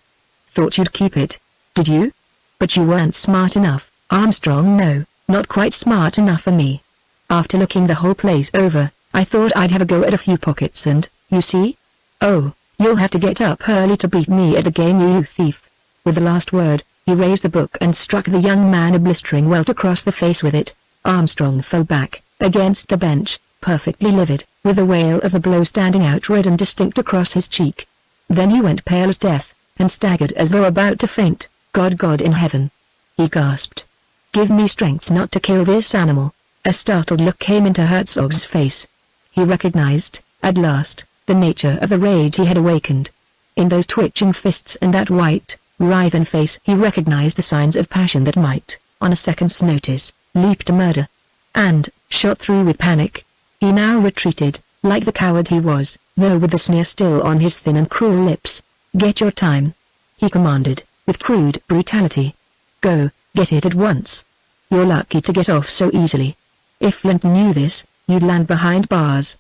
Speaker 1: Thought you'd keep it, did you? But you weren't smart enough, Armstrong. No, not quite smart enough for me. After looking the whole place over, I thought I'd have a go at a few pockets and, you see? Oh, you'll have to get up early to beat me at the game, you thief. With the last word, he raised the book and struck the young man a blistering welt across the face with it. Armstrong fell back, against the bench, perfectly livid, with the wail of the blow standing out red and distinct across his cheek. Then he went pale as death, and staggered as though about to faint. God in heaven! He gasped. Give me strength not to kill this animal. A startled look came into Herzog's face. He recognized, at last, the nature of the rage he had awakened. In those twitching fists and that white, writhen face he recognized the signs of passion that might, on a second's notice, leap to murder. And, shot through with panic, he now retreated, like the coward he was, though with the sneer still on his thin and cruel lips. Get your time, he commanded, with crude brutality. Go, get it at once. You're lucky to get off so easily. If Flint knew this, you'd land behind bars.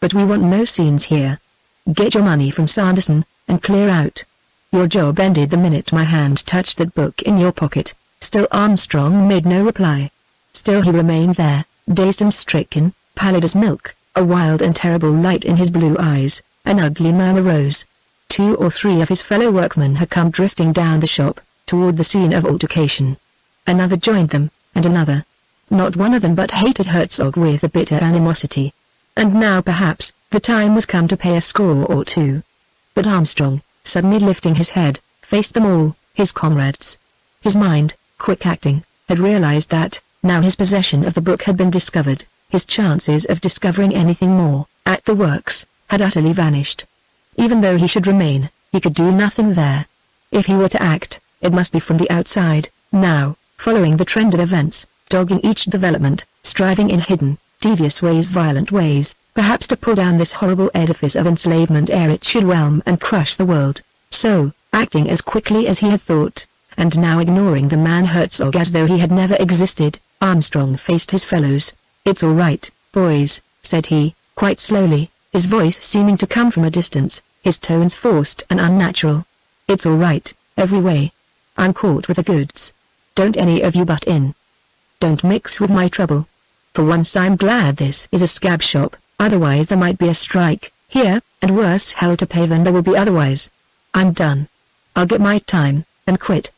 Speaker 1: But we want no scenes here. Get your money from Sanderson, and clear out. Your job ended the minute my hand touched that book in your pocket. Still Armstrong made no reply. Still he remained there, dazed and stricken, pallid as milk, a wild and terrible light in his blue eyes. An ugly murmur rose. 2 or 3 of his fellow workmen had come drifting down the shop, toward the scene of altercation. Another joined them, and another. Not one of them but hated Herzog with a bitter animosity. And now perhaps, the time was come to pay a score or two. But Armstrong, suddenly lifting his head, faced them all, his comrades. His mind, quick acting, had realized that, now his possession of the book had been discovered, his chances of discovering anything more, at the works, had utterly vanished. Even though he should remain, he could do nothing there. If he were to act, it must be from the outside, now, following the trend of events, dogging each development, striving in hidden, devious ways, violent ways, perhaps to pull down this horrible edifice of enslavement ere it should whelm and crush the world. So, acting as quickly as he had thought, and now ignoring the man Herzog as though he had never existed, Armstrong faced his fellows. It's all right, boys, said he, quite slowly, his voice seeming to come from a distance, his tones forced and unnatural. It's all right, every way. I'm caught with the goods. Don't any of you butt in. Don't mix with my trouble. For once I'm glad this is a scab shop, otherwise there might be a strike, here, and worse hell to pay than there will be otherwise. I'm done. I'll get my time, and quit.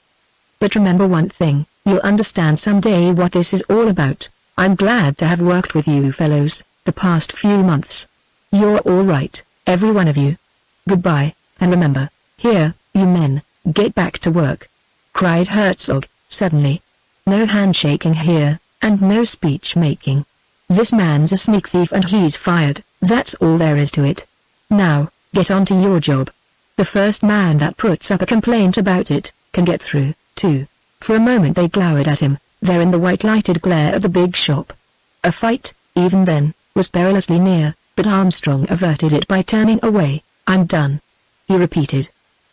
Speaker 1: But remember one thing, you'll understand someday what this is all about. I'm glad to have worked with you fellows, the past few months. You're all right, every one of you. Goodbye, and remember, here, you men, get back to work. Cried Herzog, suddenly. No handshaking here, and no speech-making. This man's a sneak thief and he's fired, that's all there is to it. Now, get on to your job. The first man that puts up a complaint about it, can get through, too. For a moment they glowered at him, there in the white-lighted glare of the big shop. A fight, even then, was perilously near, but Armstrong averted it by turning away. I'm done, he repeated.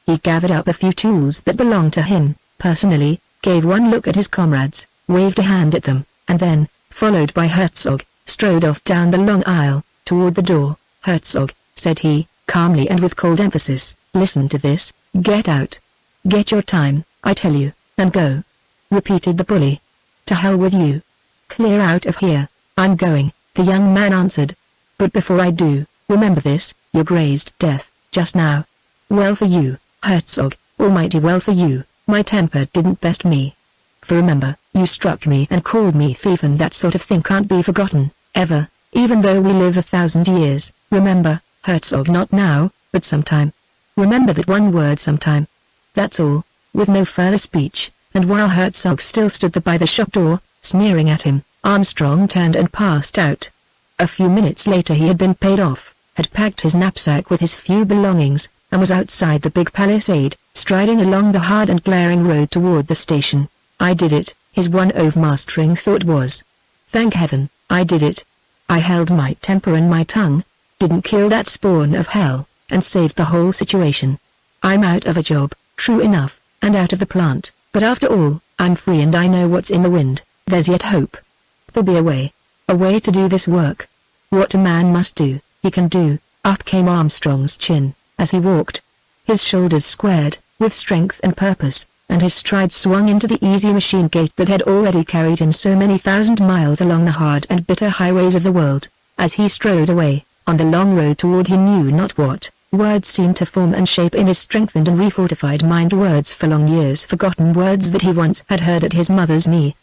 Speaker 1: He gathered up a few tools that belonged to him, personally, gave one look at his comrades, waved a hand at them, and then, followed by Herzog, strode off down the long aisle, toward the door. Herzog, said he, calmly and with cold emphasis, listen to this, get out. Get your time, I tell you, and go. Repeated the bully. To hell with you. Clear out of here. I'm going, the young man answered. But before I do, remember this, you grazed death, just now. Well for you, Herzog, almighty well for you, my temper didn't best me. For remember, you struck me and called me thief, and that sort of thing can't be forgotten, ever, even though we live 1,000 years. Remember, Herzog, not now, but sometime. Remember that one word, sometime. That's all. With no further speech, and while Herzog still stood there by the shop door, sneering at him, Armstrong turned and passed out. A few minutes later he had been paid off, had packed his knapsack with his few belongings, and was outside the big palisade, striding along the hard and glaring road toward the station. I did it, his one overmastering thought was. Thank heaven, I did it. I held my temper and my tongue, didn't kill that spawn of hell, and saved the whole situation. I'm out of a job, true enough, and out of the plant, but after all, I'm free and I know what's in the wind. There's yet hope. There'll be a way to do this work. What a man must do, he can do. Up came Armstrong's chin. as he walked. His shoulders squared, with strength and purpose, and his stride swung into the easy machine gait that had already carried him so many thousand miles along the hard and bitter highways of the world. As he strode away, on the long road toward he knew not what, words seemed to form and shape in his strengthened and refortified mind, words for long years forgotten, words that he once had heard at his mother's knee.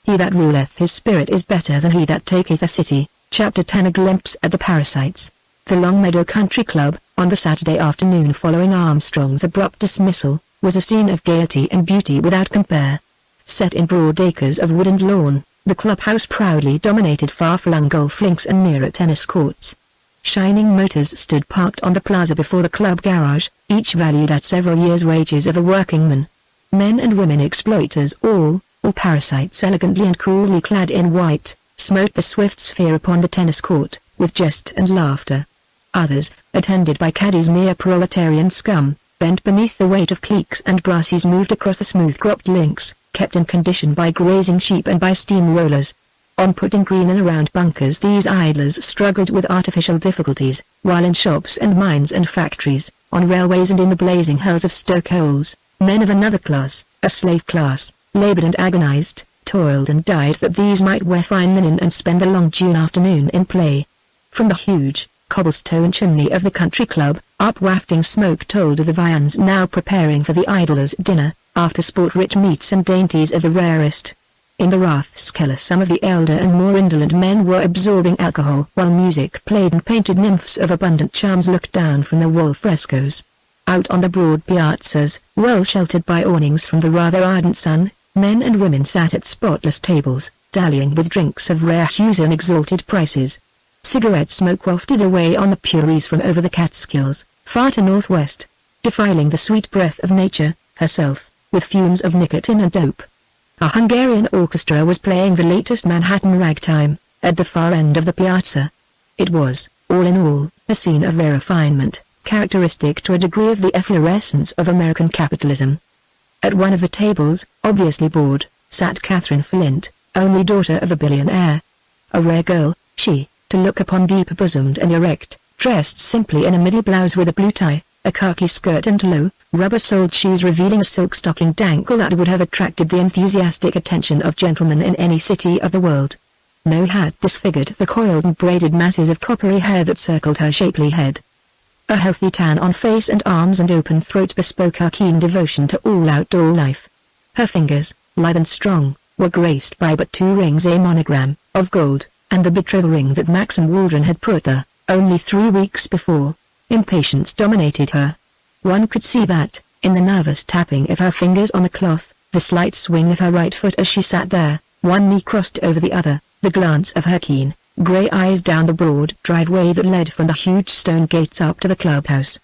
Speaker 1: He that ruleth his spirit is better than he that taketh a city. Chapter 10. A glimpse at the parasites. The Longmeadow Country Club, on the Saturday afternoon following Armstrong's abrupt dismissal, was a scene of gaiety and beauty without compare. Set in broad acres of wood and lawn, the clubhouse proudly dominated far-flung golf links and mirror tennis courts. Shining motors stood parked on the plaza before the club garage, each valued at several years' wages of a workingman. Men and women exploiters all parasites elegantly and coolly clad in white, smote the swift sphere upon the tennis court, with jest and laughter. Others, attended by caddies mere proletarian scum, bent beneath the weight of cleeks and brassies moved across the smooth-cropped links, kept in condition by grazing sheep and by steam rollers. On putting green and around bunkers these idlers struggled with artificial difficulties, while in shops and mines and factories, on railways and in the blazing hells of stokeholes, men of another class, a slave class, labored and agonized, toiled and died that these might wear fine linen and spend the long June afternoon in play. From the huge, cobblestone chimney of the country club, up-wafting smoke told of the viands now preparing for the idlers' dinner, after sport rich meats and dainties of the rarest. In the Rathskeller some of the elder and more indolent men were absorbing alcohol while music played and painted nymphs of abundant charms looked down from the wall frescoes. Out on the broad piazzas, well sheltered by awnings from the rather ardent sun, men and women sat at spotless tables, dallying with drinks of rare hues and exalted prices. Cigarette smoke wafted away on the Puris from over the Catskills, far to northwest, defiling the sweet breath of nature, herself, with fumes of nicotine and dope. A Hungarian orchestra was playing the latest Manhattan ragtime, at the far end of the piazza. It was, all in all, a scene of rare refinement, characteristic to a degree of the efflorescence of American capitalism. At one of the tables, obviously bored, sat Catherine Flint, only daughter of a billionaire. A rare girl, she, to look upon, deep-bosomed and erect, dressed simply in a midi blouse with a blue tie, a khaki skirt and low, rubber-soled shoes revealing a silk stocking ankle that would have attracted the enthusiastic attention of gentlemen in any city of the world. No hat disfigured the coiled and braided masses of coppery hair that circled her shapely head. A healthy tan on face and arms and open throat bespoke her keen devotion to all outdoor life. Her fingers, lithe and strong, were graced by but 2 rings, a monogram, of gold, and the betrothal ring that Maxim Waldron had put there, only 3 weeks before. Impatience dominated her. One could see that, in the nervous tapping of her fingers on the cloth, the slight swing of her right foot as she sat there, one knee crossed over the other, the glance of her keen, grey eyes down the broad driveway that led from the huge stone gates up to the clubhouse.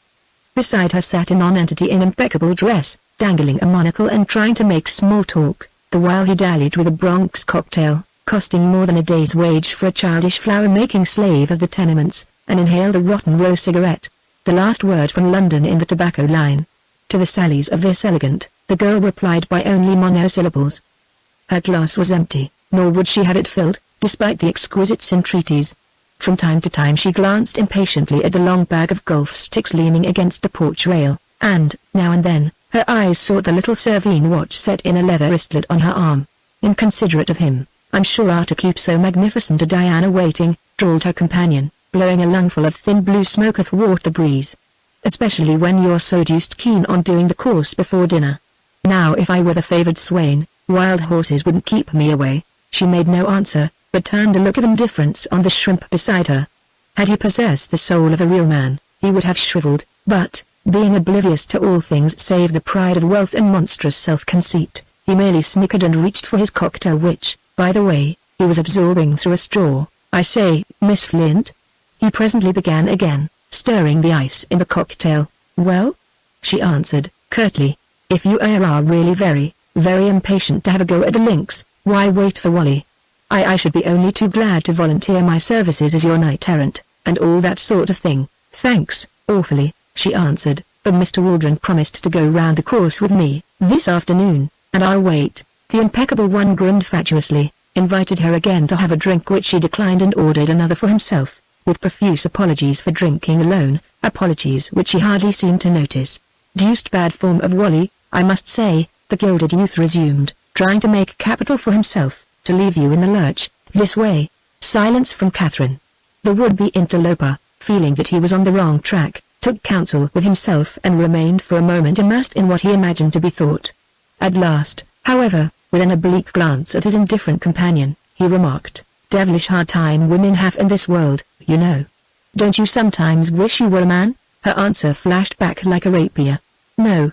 Speaker 1: Beside her sat a nonentity in impeccable dress, dangling a monocle and trying to make small talk, the while he dallied with a Bronx cocktail, costing more than a day's wage for a childish flower-making slave of the tenements, and inhaled a rotten row cigarette, the last word from London in the tobacco line. To the sallies of this elegant, the girl replied by only monosyllables. Her glass was empty, nor would she have it filled, despite the exquisite entreaties. From time to time she glanced impatiently at the long bag of golf sticks leaning against the porch rail, and, now and then, her eyes sought the little Servine watch set in a leather wristlet on her arm. Inconsiderate of him, I'm sure, to keep so magnificent a Diana waiting, drawled her companion, blowing a lungful of thin blue smoke athwart the breeze. Especially when you're so deuced keen on doing the course before dinner. Now if I were the favoured swain, wild horses wouldn't keep me away. She made no answer, but turned a look of indifference on the shrimp beside her. Had he possessed the soul of a real man, he would have shriveled, but, being oblivious to all things save the pride of wealth and monstrous self-conceit, he merely snickered and reached for his cocktail which, by the way, he was absorbing through a straw. I say, Miss Flint? He presently began again, stirring the ice in the cocktail. Well? She answered, curtly. If you are really very, very impatient to have a go at the links, why wait for Wally? I should be only too glad to volunteer my services as your knight-errant, and all that sort of thing. Thanks, awfully, she answered, but Mr. Waldron promised to go round the course with me, this afternoon, and I'll wait. The impeccable one grinned fatuously, invited her again to have a drink which she declined and ordered another for himself. with profuse apologies for drinking alone, apologies which he hardly seemed to notice. "Deuced bad form of Wally, I must say," the gilded youth resumed, trying to make capital for himself, "to leave you in the lurch, this way." Silence from Catherine. The would-be interloper, feeling that he was on the wrong track, took counsel with himself and remained for a moment immersed in what he imagined to be thought. At last, however, with an oblique glance at his indifferent companion, he remarked, "Devilish hard time women have in this world, you know. Don't you sometimes wish you were a man?" Her answer flashed back like a rapier. "No.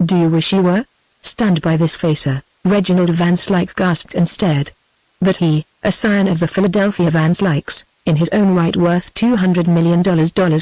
Speaker 1: Do you wish you were?" Stunned by this facer, Reginald Van Slyke gasped and stared. That he, a scion of the Philadelphia Van Slyques, in his own right worth $200 million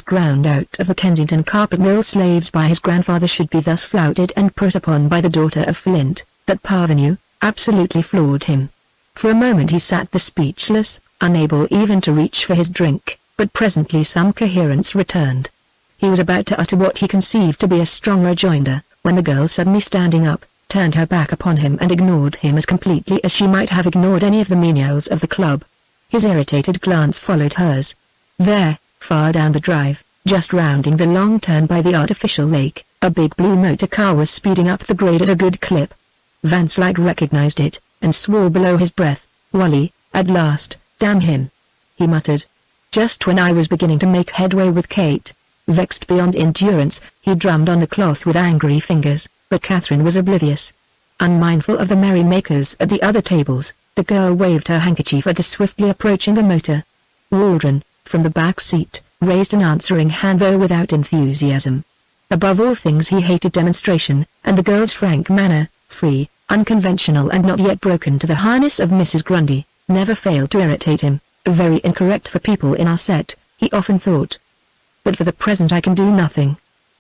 Speaker 1: ground out of the Kensington carpet mill slaves by his grandfather, should be thus flouted and put upon by the daughter of Flint, that parvenu, absolutely floored him. For a moment he sat there speechless, unable even to reach for his drink, but presently some coherence returned. He was about to utter what he conceived to be a strong rejoinder, when the girl, suddenly standing up, turned her back upon him and ignored him as completely as she might have ignored any of the menials of the club. His irritated glance followed hers. There, far down the drive, just rounding the long turn by the artificial lake, a big blue motor car was speeding up the grade at a good clip. Van Slyke recognized it, and swore below his breath, "Wally, at last, damn him," he muttered. Just when I was beginning to make headway with Kate. Vexed beyond endurance, he drummed on the cloth with angry fingers, but Catherine was oblivious. Unmindful of the merrymakers at the other tables, the girl waved her handkerchief at the swiftly approaching motor. Waldron, from the back seat, raised an answering hand, though without enthusiasm. Above all things he hated demonstration, and the girl's frank manner, free, unconventional and not yet broken to the harness of Mrs. Grundy, never failed to irritate him. Very incorrect for people in our set, he often thought. But for the present I can do nothing.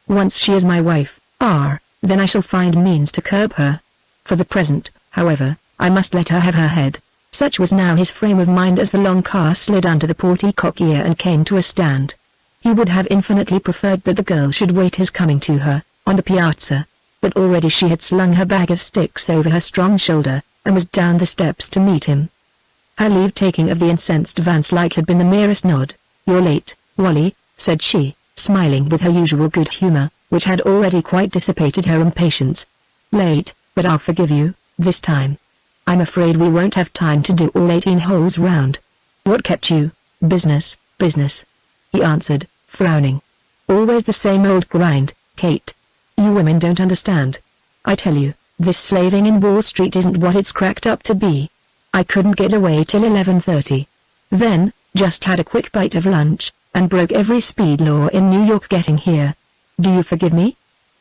Speaker 1: Once she is my wife, then I shall find means to curb her. For the present, however, I must let her have her head. Such was now his frame of mind as the long car slid under the portico gear and came to a stand. He would have infinitely preferred that the girl should wait his coming to her, on the piazza. But already she had slung her bag of sticks over her strong shoulder, and was down the steps to meet him. Her leave-taking of the incensed Van Slyke had been the merest nod. "You're late, Wally," said she, smiling with her usual good humor, which had already quite dissipated her impatience. "Late, but I'll forgive you, this time. I'm afraid we won't have time to do all 18 holes round." "What kept you?" "Business, business," he answered, frowning. "Always the same old grind, Kate. You women don't understand. I tell you, this slaving in Wall Street isn't what it's cracked up to be. I couldn't get away till 11:30. Then, just had a quick bite of lunch, and broke every speed law in New York getting here. Do you forgive me?"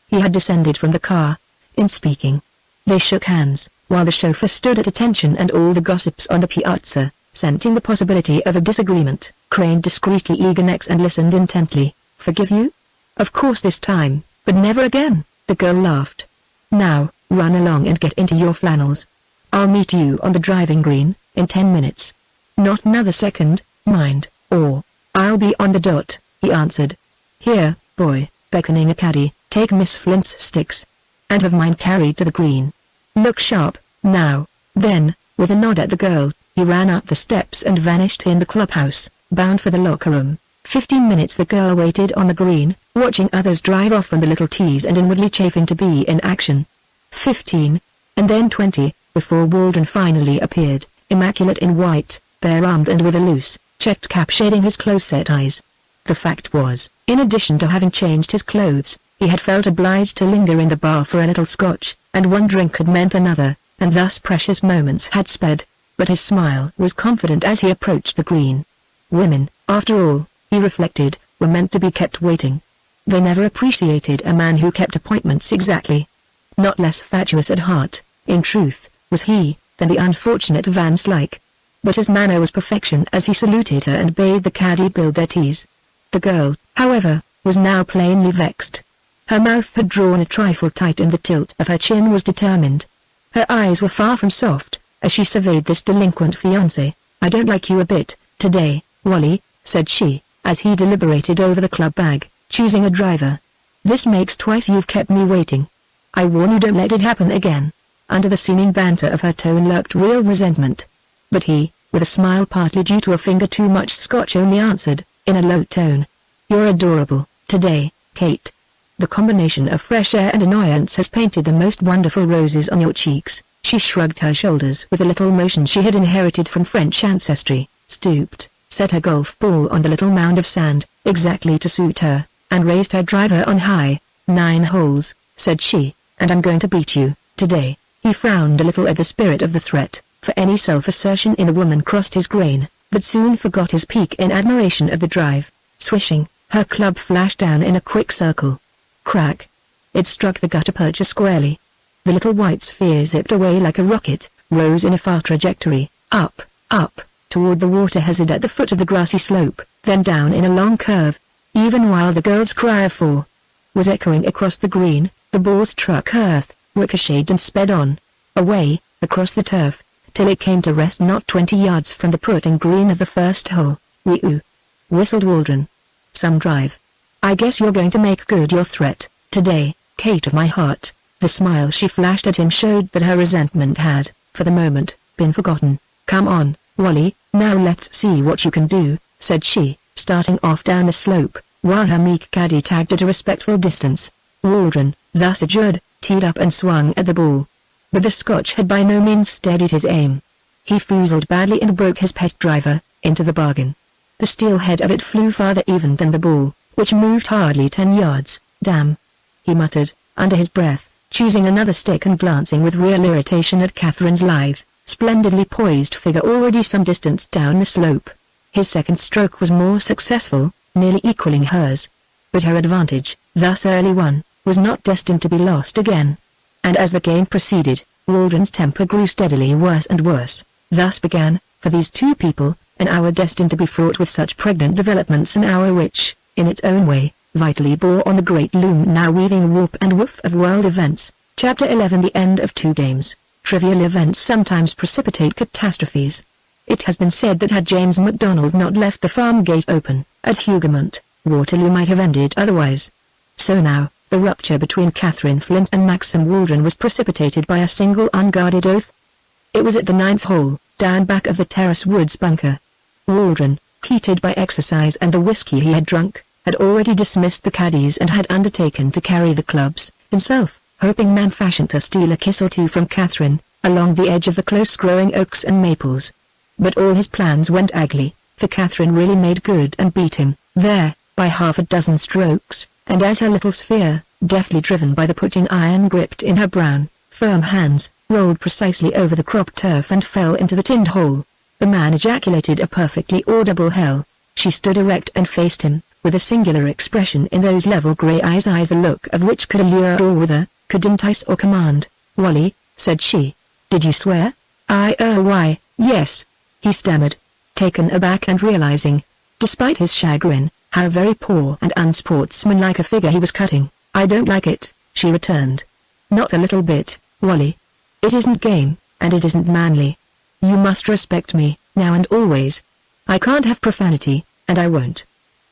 Speaker 1: He had descended from the car. In speaking, they shook hands, while the chauffeur stood at attention and all the gossips on the piazza, scenting the possibility of a disagreement, craned discreetly eager necks and listened intently. "Forgive you? Of course this time, but never again," the girl laughed. "Now, run along and get into your flannels. I'll meet you on the driving green, in 10 minutes. Not another second, mind, or I'll be on the dot," he answered. "Here, boy," beckoning a caddy, "take Miss Flint's sticks. And have mine carried to the green. Look sharp, now." Then, with a nod at the girl, he ran up the steps and vanished in the clubhouse, bound for the locker room. 15 minutes the girl waited on the green, watching others drive off from the little tees and inwardly chafing to be in action. 15, and then 20, before Waldron finally appeared, immaculate in white, bare-armed and with a loose, checked cap shading his close-set eyes. The fact was, in addition to having changed his clothes, he had felt obliged to linger in the bar for a little scotch, and one drink had meant another, and thus precious moments had sped, but his smile was confident as he approached the green. Women, after all, he reflected, were meant to be kept waiting. They never appreciated a man who kept appointments exactly. Not less fatuous at heart, in truth, was he, than the unfortunate Van Slyke. But his manner was perfection as he saluted her and bade the caddy build their teas. The girl, however, was now plainly vexed. Her mouth had drawn a trifle tight and the tilt of her chin was determined. Her eyes were far from soft, as she surveyed this delinquent fiancé. "I don't like you a bit, today, Wally," said she, as he deliberated over the club bag, choosing a driver. "This makes twice you've kept me waiting. I warn you, don't let it happen again." Under the seeming banter of her tone lurked real resentment. But he, with a smile partly due to a finger too much scotch, only answered, in a low tone. "You're adorable, today, Kate. The combination of fresh air and annoyance has painted the most wonderful roses on your cheeks." She shrugged her shoulders with a little motion she had inherited from French ancestry, stooped, set her golf ball on the little mound of sand, exactly to suit her, and raised her driver on high. "9 holes," said she, "and I'm going to beat you, today." He frowned a little at the spirit of the threat, for any self-assertion in a woman crossed his brain, but soon forgot his pique in admiration of the drive. Swishing, her club flashed down in a quick circle. Crack! It struck the gutta percha squarely. The little white sphere zipped away like a rocket, rose in a far trajectory, up, toward the water hazard at the foot of the grassy slope, then down in a long curve. Even while the girl's cry of "four" was echoing across the green, the ball struck earth, ricocheted and sped on, away, across the turf, till it came to rest not 20 yards from the putting green of the first hole. "Wee-oo," whistled Waldron. "Some drive. I guess you're going to make good your threat, today, Kate of my heart." The smile she flashed at him showed that her resentment had, for the moment, been forgotten. "Come on, Wally, now let's see what you can do," said she, starting off down the slope, while her meek caddy tagged at a respectful distance. Waldron, thus adjured, teed up and swung at the ball. But the Scotch had by no means steadied his aim. He foozled badly and broke his pet driver, into the bargain. The steel head of it flew farther even than the ball, which moved hardly 10 yards. "Damn!" he muttered, under his breath, choosing another stick and glancing with real irritation at Catherine's lithe, splendidly poised figure already some distance down the slope. His second stroke was more successful, nearly equaling hers. But her advantage, thus early won, was not destined to be lost again. And as the game proceeded, Waldron's temper grew steadily worse and worse. Thus began, for these two people, an hour destined to be fraught with such pregnant developments, an hour which, in its own way, vitally bore on the great loom now weaving warp and woof of world events. Chapter 11: The End of Two Games. Trivial events sometimes precipitate catastrophes. It has been said that had James MacDonald not left the farm gate open, at Hougoumont, Waterloo might have ended otherwise. So now, the rupture between Catherine Flint and Maxim Waldron was precipitated by a single unguarded oath. It was at the 9th hole, down back of the Terrace Woods bunker. Waldron, heated by exercise and the whiskey he had drunk, had already dismissed the caddies and had undertaken to carry the clubs, himself, hoping man-fashion to steal a kiss or two from Catherine, along the edge of the close-growing oaks and maples. But all his plans went agley, for Catherine really made good and beat him, there, by half a dozen strokes, and as her little sphere, deftly driven by the putting iron gripped in her brown, firm hands, rolled precisely over the cropped turf and fell into the tinned hole. The man ejaculated a perfectly audible hell. She stood erect and faced him, with a singular expression in those level grey eyes the look of which could allure or wither, could entice or command. "Wally," said she, "did you swear?" Why, yes," he stammered, taken aback and realizing, despite his chagrin, how very poor and unsportsmanlike a figure he was cutting. "I don't like it," she returned. "Not a little bit, Wally. It isn't game, and it isn't manly. You must respect me, now and always. I can't have profanity, and I won't."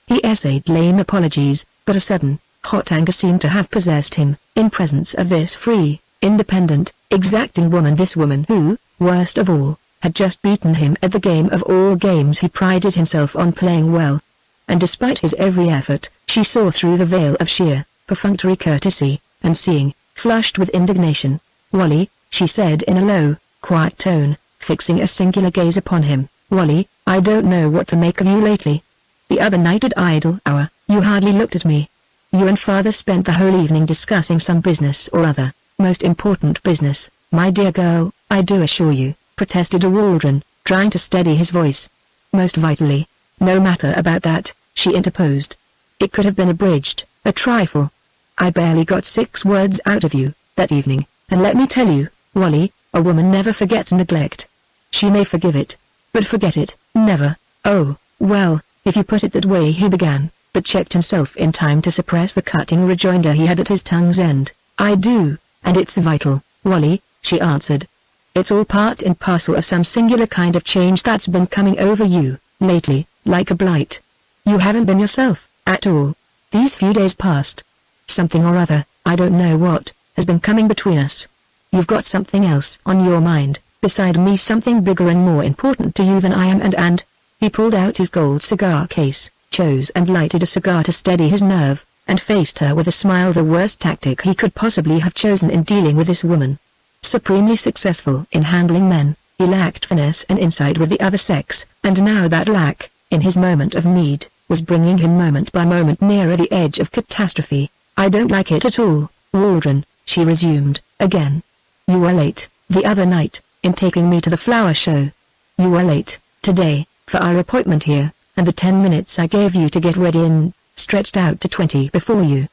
Speaker 1: He essayed lame apologies, but a sudden, hot anger seemed to have possessed him, in presence of this free, independent, exacting woman, this woman who, worst of all, had just beaten him at the game of all games he prided himself on playing well. And despite his every effort, she saw through the veil of sheer, perfunctory courtesy, and seeing, flushed with indignation. "Wally," she said in a low, quiet tone, fixing a singular gaze upon him, "Wally, I don't know what to make of you lately. The other night at idle hour, you hardly looked at me. You and father spent the whole evening discussing some business or other, most important business, my dear girl, I do assure you," protested Waldron, trying to steady his voice. "Most vitally. No matter about that," she interposed. "It could have been abridged, a trifle. I barely got 6 words out of you, that evening, and let me tell you, Wally, a woman never forgets neglect. She may forgive it, but forget it, never." "Oh, well, if you put it that way," he began, but checked himself in time to suppress the cutting rejoinder he had at his tongue's end. "I do, and it's vital, Wally," she answered. "It's all part and parcel of some singular kind of change that's been coming over you, lately, like a blight. You haven't been yourself, at all, these few days past. Something or other, I don't know what, has been coming between us. You've got something else on your mind, beside me, something bigger and more important to you than I am, and he pulled out his gold cigar case, chose and lighted a cigar to steady his nerve, and faced her with a smile, the worst tactic he could possibly have chosen in dealing with this woman. Supremely successful in handling men, he lacked finesse and insight with the other sex, and now that lack, in his moment of need, was bringing him moment by moment nearer the edge of catastrophe. "I don't like it at all, Waldron," she resumed, again. "You were late, the other night, in taking me to the flower show. You were late, today, for our appointment here, and the 10 minutes I gave you to get ready in, stretched out to 20 before you."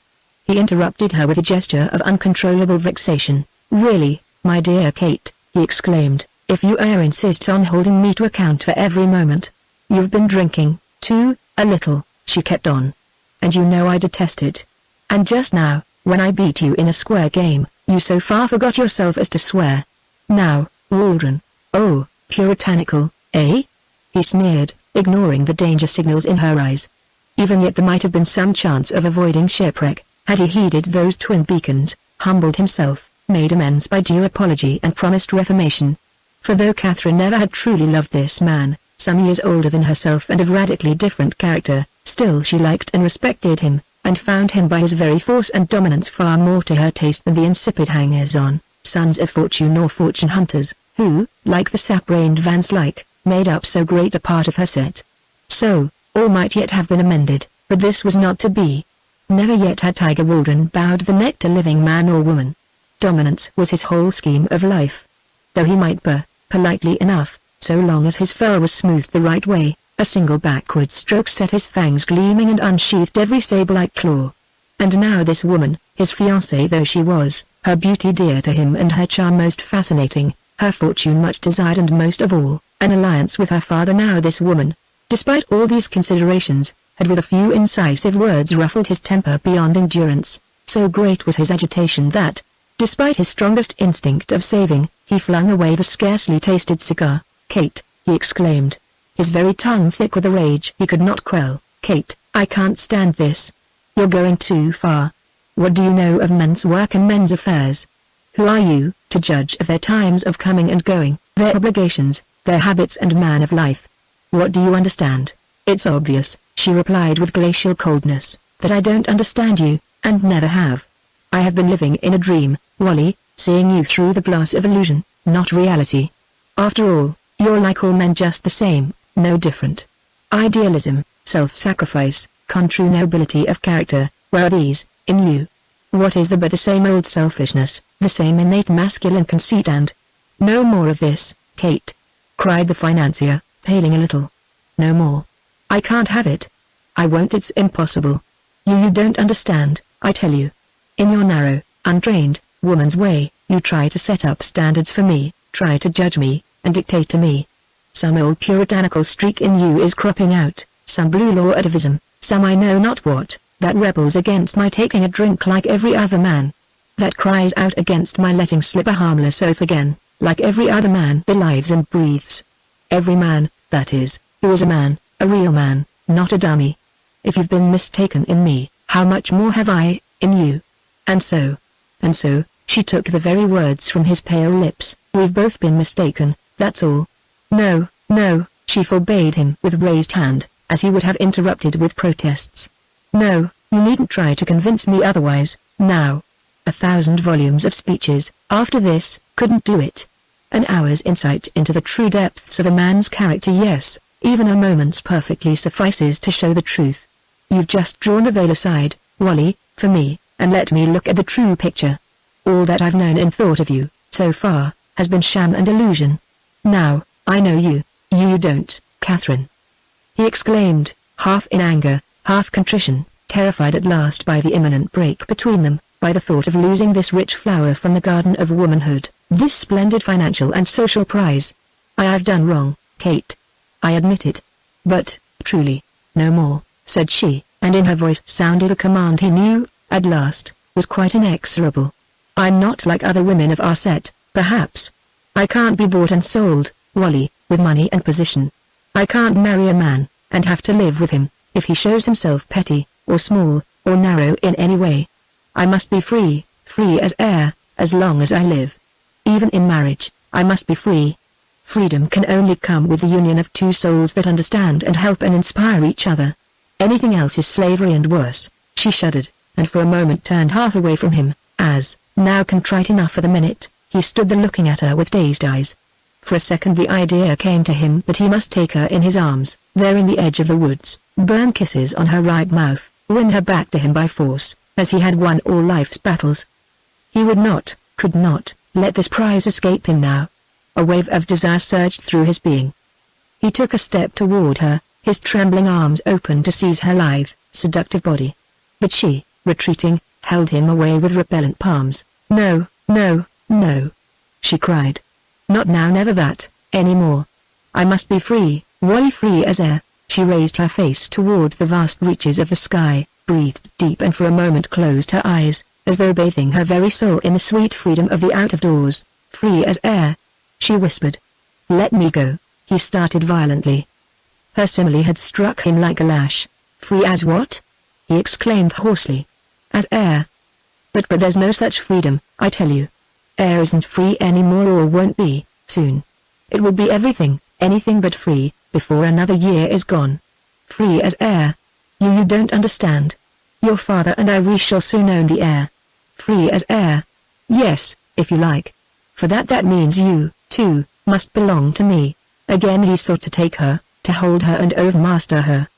Speaker 1: He interrupted her with a gesture of uncontrollable vexation. "Really, my dear Kate," he exclaimed, "if you insist on holding me to account for every moment. You've been drinking, too, a little," she kept on. "And you know I detest it. And just now, when I beat you in a square game, you so far forgot yourself as to swear. Now, Waldron, oh, puritanical, eh?" he sneered, ignoring the danger signals in her eyes. Even yet there might have been some chance of avoiding shipwreck, had he heeded those twin beacons, humbled himself, made amends by due apology and promised reformation. For though Catherine never had truly loved this man, some years older than herself and of radically different character, still she liked and respected him, and found him by his very force and dominance far more to her taste than the insipid hangers-on, sons of fortune or fortune hunters, who, like the sap-brained Van Slyke, made up so great a part of her set. So, all might yet have been amended, but this was not to be. Never yet had Tiger Waldron bowed the neck to living man or woman. Dominance was his whole scheme of life. Though he might purr, politely enough, so long as his fur was smoothed the right way, a single backward stroke set his fangs gleaming and unsheathed every saber-like claw. And now this woman, his fiancée though she was, her beauty dear to him and her charm most fascinating, her fortune much desired and most of all, an alliance with her father, now this woman, despite all these considerations, had with a few incisive words ruffled his temper beyond endurance. So great was his agitation that, despite his strongest instinct of saving, he flung away the scarcely tasted cigar. "Kate," he exclaimed, his very tongue thick with a rage he could not quell, "Kate, I can't stand this. You're going too far. What do you know of men's work and men's affairs? Who are you, to judge of their times of coming and going, their obligations, their habits and man of life? What do you understand?" "It's obvious," she replied with glacial coldness, "that I don't understand you, and never have. I have been living in a dream, Wally, seeing you through the glass of illusion, not reality. After all, you're like all men, just the same, no different. Idealism, self-sacrifice, true nobility of character, where are these, in you? What is but the same old selfishness, the same innate masculine conceit and—" "No more of this, Kate," cried the financier, paling a little. "No more. I can't have it. I won't, it's impossible. You don't understand, I tell you. In your narrow, untrained, woman's way, you try to set up standards for me, try to judge me, and dictate to me. Some old puritanical streak in you is cropping out, some blue law atavism, some I know not what, that rebels against my taking a drink like every other man. That cries out against my letting slip a harmless oath again, like every other man that lives and breathes. Every man, that is, who is a man, a real man, not a dummy. If you've been mistaken in me, how much more have I, in you? And so, she took the very words from his pale lips, "We've both been mistaken, that's all." "No, no," she forbade him with raised hand, as he would have interrupted with protests. "No, you needn't try to convince me otherwise, now. 1,000 volumes of speeches, after this, couldn't do it. An hour's insight into the true depths of a man's character, yes, even a moment's perfectly suffices to show the truth. You've just drawn the veil aside, Wally, for me, and let me look at the true picture. All that I've known and thought of you, so far, has been sham and illusion. Now, I know you, you don't, Catherine," he exclaimed, half in anger, half contrition, terrified at last by the imminent break between them, by the thought of losing this rich flower from the garden of womanhood, this splendid financial and social prize. "I've done wrong, Kate. I admit it. But, truly, no more," said she, and in her voice sounded a command he knew, at last, was quite inexorable. "I'm not like other women of our set, perhaps. I can't be bought and sold, Wally, with money and position. I can't marry a man, and have to live with him, if he shows himself petty, or small, or narrow in any way. I must be free, free as air, as long as I live. Even in marriage, I must be free. Freedom can only come with the union of two souls that understand and help and inspire each other. Anything else is slavery and worse. She shuddered, and for a moment turned half away from him, as, now contrite enough for the minute, he stood there looking at her with dazed eyes. For a second the idea came to him that he must take her in his arms, there in the edge of the woods, burn kisses on her right mouth, win her back to him by force, as he had won all life's battles. He would not, could not, let this prize escape him now. A wave of desire surged through his being. He took a step toward her, his trembling arms open to seize her lithe, seductive body. But she, retreating, held him away with repellent palms. "No, no, no," she cried. "Not now, never that, any more. I must be free, Wally, free as air." She raised her face toward the vast reaches of the sky, breathed deep and for a moment closed her eyes, as though bathing her very soul in the sweet freedom of the out-of-doors. "Free as air," she whispered. "Let me go." He started violently. Her simile had struck him like a lash. "Free as what?" he exclaimed hoarsely. "As air. But there's no such freedom, I tell you. Air isn't free anymore, or won't be, soon. It will be everything, anything but free, before another year is gone. Free as air. You don't understand. Your father and we shall soon own the air. Free as air. Yes, if you like. For that means you, too, must belong to me." Again he sought to take her, to hold her and overmaster her.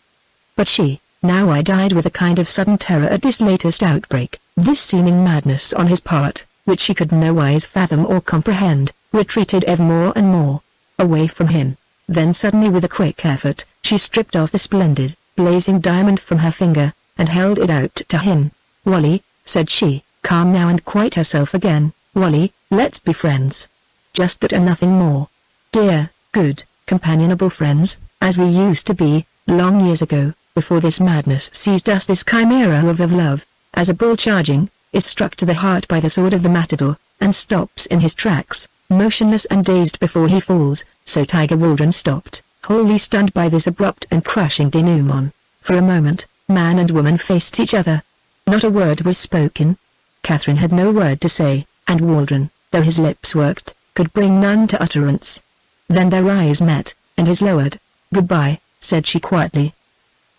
Speaker 1: But she, now I died with a kind of sudden terror at this latest outbreak, this seeming madness on his part, which she could nowise fathom or comprehend, retreated ever more and more, away from him. Then suddenly with a quick effort, she stripped off the splendid, blazing diamond from her finger, and held it out to him. "Wally," said she, calm now and quite herself again, "Wally, let's be friends. Just that and nothing more. Dear, good, companionable friends, as we used to be, long years ago, before this madness seized us, this chimera of love, as a bull charging, is struck to the heart by the sword of the matador, and stops in his tracks, motionless and dazed before he falls, so Tiger Waldron stopped, wholly stunned by this abrupt and crushing denouement. For a moment, man and woman faced each other. Not a word was spoken. Catherine had no word to say, and Waldron, though his lips worked, could bring none to utterance. Then their eyes met, and his lowered. "Goodbye," said she quietly.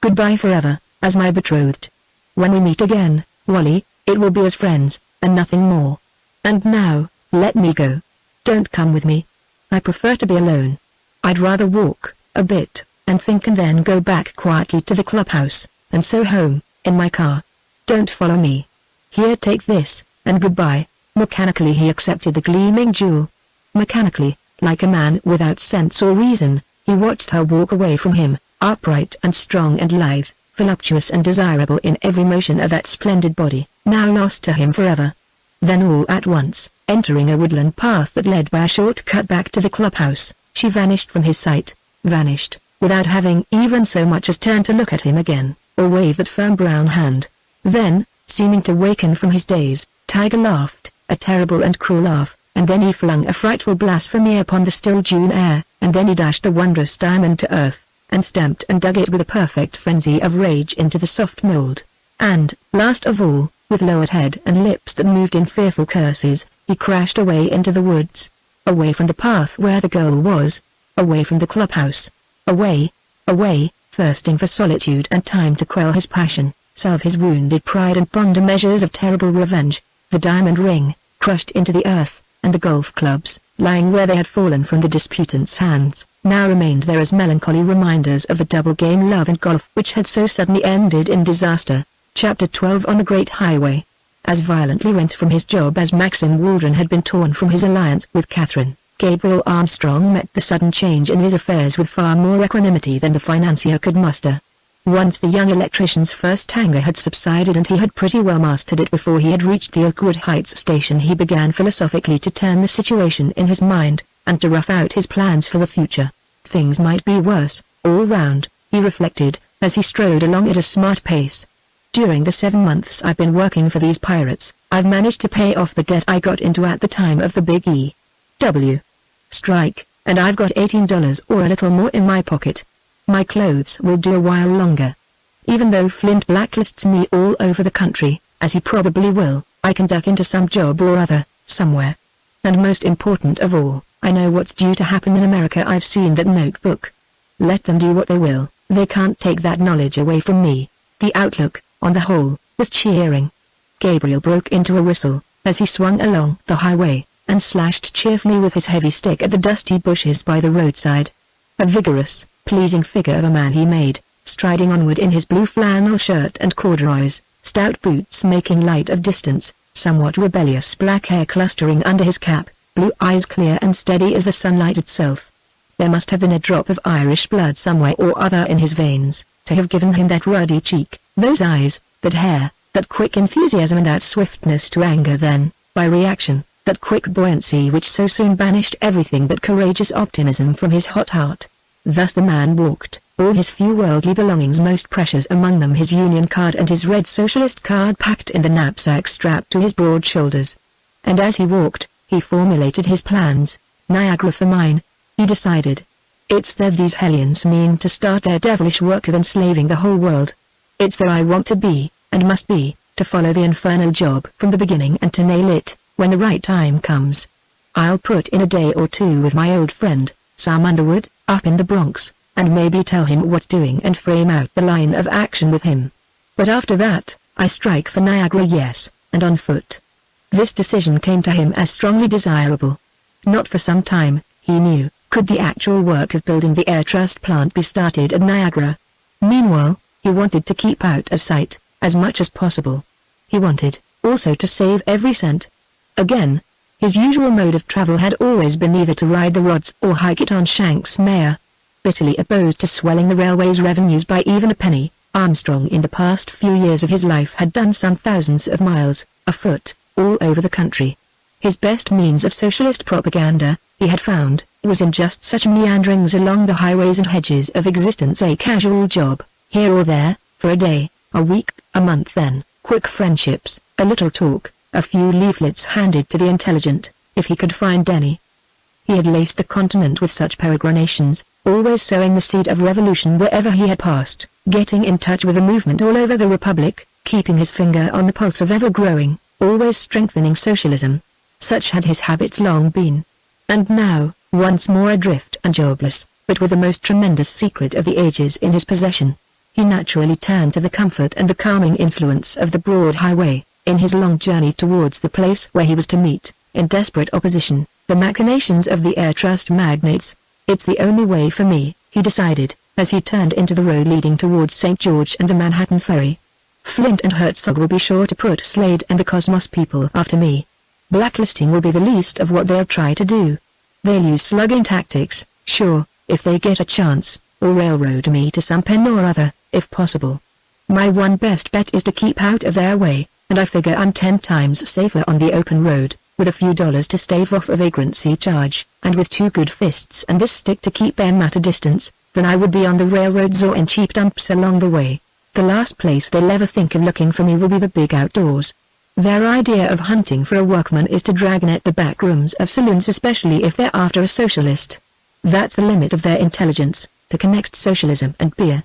Speaker 1: "Goodbye forever, as my betrothed. When we meet again, Wally, it will be as friends, and nothing more. And now, let me go. Don't come with me. I prefer to be alone. I'd rather walk, a bit, and think and then go back quietly to the clubhouse, and so home, in my car. Don't follow me. Here, take this, and goodbye." Mechanically he accepted the gleaming jewel. Mechanically, like a man without sense or reason, he watched her walk away from him, upright and strong and lithe, voluptuous and desirable in every motion of that splendid body, now lost to him forever. Then all at once, entering a woodland path that led by a short cut back to the clubhouse, she vanished from his sight, vanished, without having even so much as turned to look at him again, or wave that firm brown hand. Then, seeming to waken from his daze, Tiger laughed, a terrible and cruel laugh, and then he flung a frightful blasphemy upon the still June air, and then he dashed the wondrous diamond to earth, and stamped and dug it with a perfect frenzy of rage into the soft mold. And, last of all, with lowered head and lips that moved in fearful curses, he crashed away into the woods, away from the path where the girl was, away from the clubhouse, away, away, thirsting for solitude and time to quell his passion, salve his wounded pride and ponder measures of terrible revenge. The diamond ring, crushed into the earth, and the golf clubs, lying where they had fallen from the disputants' hands, now remained there as melancholy reminders of the double game love and golf which had so suddenly ended in disaster. Chapter 12. On the Great Highway. As violently rent from his job as Maxim Waldron had been torn from his alliance with Catherine, Gabriel Armstrong met the sudden change in his affairs with far more equanimity than the financier could muster. Once the young electrician's first anger had subsided and he had pretty well mastered it before he had reached the Oakwood Heights station, he began philosophically to turn the situation in his mind, and to rough out his plans for the future. Things might be worse, all round, he reflected, as he strode along at a smart pace. During the 7 months I've been working for these pirates, I've managed to pay off the debt I got into at the time of the Big E.W. strike, and I've got $18 or a little more in my pocket. My clothes will do a while longer. Even though Flint blacklists me all over the country, as he probably will, I can duck into some job or other, somewhere. And most important of all, I know what's due to happen in America. I've seen that notebook. Let them do what they will, They can't take that knowledge away from me. The outlook, on the whole, was cheering. Gabriel broke into a whistle, as he swung along the highway, and slashed cheerfully with his heavy stick at the dusty bushes by the roadside. A vigorous, pleasing figure of a man he made, striding onward in his blue flannel shirt and corduroys, stout boots making light of distance, somewhat rebellious black hair clustering under his cap, blue eyes clear and steady as the sunlight itself. There must have been a drop of Irish blood somewhere or other in his veins, to have given him that ruddy cheek, those eyes, that hair, that quick enthusiasm and that swiftness to anger then, by reaction, that quick buoyancy which so soon banished everything but courageous optimism from his hot heart. Thus the man walked, all his few worldly belongings most precious, among them his union card and his red socialist card packed in the knapsack strapped to his broad shoulders. And as he walked, he formulated his plans. Niagara for mine, he decided. It's there these hellions mean to start their devilish work of enslaving the whole world. It's there I want to be, and must be, to follow the infernal job from the beginning and to nail it, when the right time comes. I'll put in a day or two with my old friend, Sam Underwood, up in the Bronx, and maybe tell him what's doing and frame out the line of action with him. But after that, I strike for Niagara, yes, and on foot. This decision came to him as strongly desirable. Not for some time, he knew, could the actual work of building the Air Trust plant be started at Niagara. Meanwhile, he wanted to keep out of sight, as much as possible. He wanted, also, to save every cent. Again, his usual mode of travel had always been either to ride the rods or hike it on Shanks' mare. Bitterly opposed to swelling the railway's revenues by even a penny, Armstrong in the past few years of his life had done some thousands of miles, afoot, all over the country. His best means of socialist propaganda, he had found, was in just such meanderings along the highways and hedges of existence, a casual job, here or there, for a day, a week, a month, then, quick friendships, a little talk, a few leaflets handed to the intelligent, if he could find any. He had laced the continent with such peregrinations, always sowing the seed of revolution wherever he had passed, getting in touch with the movement all over the Republic, keeping his finger on the pulse of ever-growing, always strengthening socialism. Such had his habits long been. And now, once more adrift and jobless, but with the most tremendous secret of the ages in his possession, he naturally turned to the comfort and the calming influence of the broad highway, in his long journey towards the place where he was to meet, in desperate opposition, the machinations of the Air Trust magnates. It's the only way for me, he decided, as he turned into the road leading towards St. George and the Manhattan Ferry. Flint and Herzog will be sure to put Slade and the Cosmos people after me. Blacklisting will be the least of what they'll try to do. They'll use slugging tactics, sure, if they get a chance, or railroad me to some pen or other, if possible. My one best bet is to keep out of their way, and I figure I'm 10 times safer on the open road, with a few dollars to stave off a vagrancy charge, and with 2 good fists and this stick to keep them at a distance, than I would be on the railroads or in cheap dumps along the way. The last place they'll ever think of looking for me will be the big outdoors. Their idea of hunting for a workman is to dragnet the back rooms of saloons, especially if they're after a socialist. That's the limit of their intelligence, to connect socialism and beer.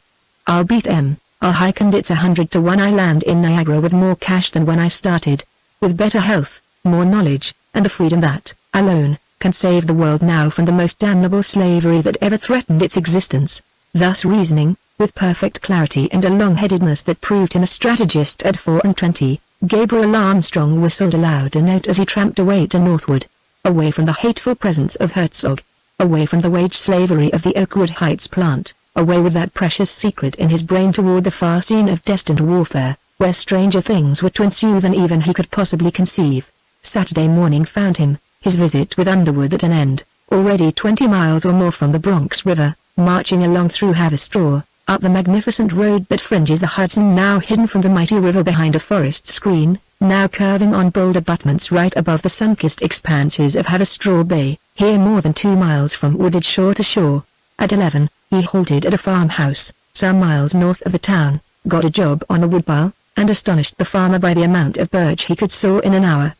Speaker 1: I'll beat 'em. I'll hike, and it's 100 to 1 I land in Niagara with more cash than when I started, with better health, more knowledge, and the freedom that, alone, can save the world now from the most damnable slavery that ever threatened its existence. Thus reasoning, with perfect clarity and a long-headedness that proved him a strategist at 24, Gabriel Armstrong whistled aloud a note as he tramped away to northward, away from the hateful presence of Herzog, away from the wage slavery of the Oakwood Heights plant, away with that precious secret in his brain toward the far scene of destined warfare, where stranger things were to ensue than even he could possibly conceive. Saturday morning found him, his visit with Underwood at an end, already 20 miles or more from the Bronx River, marching along through Haverstraw, up the magnificent road that fringes the Hudson, now hidden from the mighty river behind a forest screen, now curving on boulder abutments right above the sun-kissed expanses of Haverstraw Bay, here more than 2 miles from wooded shore to shore. At 11, he halted at a farmhouse, some miles north of the town, got a job on a woodpile, and astonished the farmer by the amount of birch he could saw in an hour.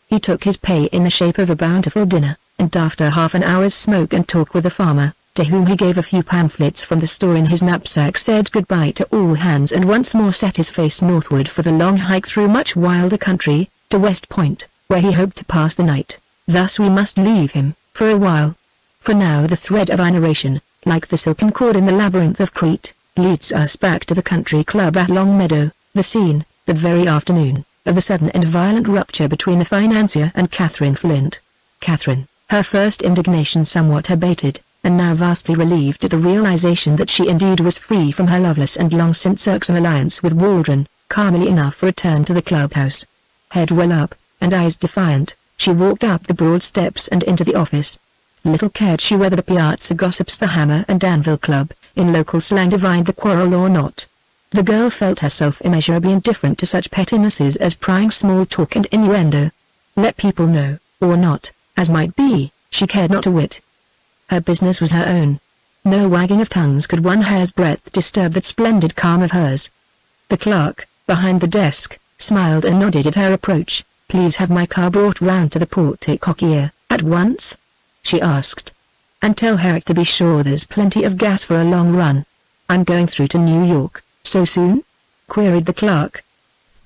Speaker 1: He took his pay in the shape of a bountiful dinner, and after half an hour's smoke and talk with the farmer, to whom he gave a few pamphlets from the store in his knapsack, said goodbye to all hands and once more set his face northward for the long hike through much wilder country, to West Point, where he hoped to pass the night. Thus we must leave him, for a while. For now the thread of our narration, like the silken cord in the labyrinth of Crete, leads us back to the country club at Longmeadow, the scene, that very afternoon, of the sudden and violent rupture between the financier and Catherine Flint. Catherine, her first indignation somewhat abated, and now vastly relieved at the realization that she indeed was free from her loveless and long since irksome alliance with Waldron, calmly enough returned to the clubhouse. Head well up, and eyes defiant, she walked up the broad steps and into the office. Little cared she whether the piazza gossips, the Hammer and Anvil Club, in local slang, divined the quarrel or not. The girl felt herself immeasurably indifferent to such pettinesses as prying small talk and innuendo. Let people know, or not, as might be, she cared not a whit. Her business was her own. No wagging of tongues could one hair's breadth disturb that splendid calm of hers. The clerk, behind the desk, smiled and nodded at her approach. "Please have my car brought round to the porte-cochere, at once?" she asked. "And tell Herrick to be sure there's plenty of gas for a long run." "I'm going through to New York, so soon?" queried the clerk.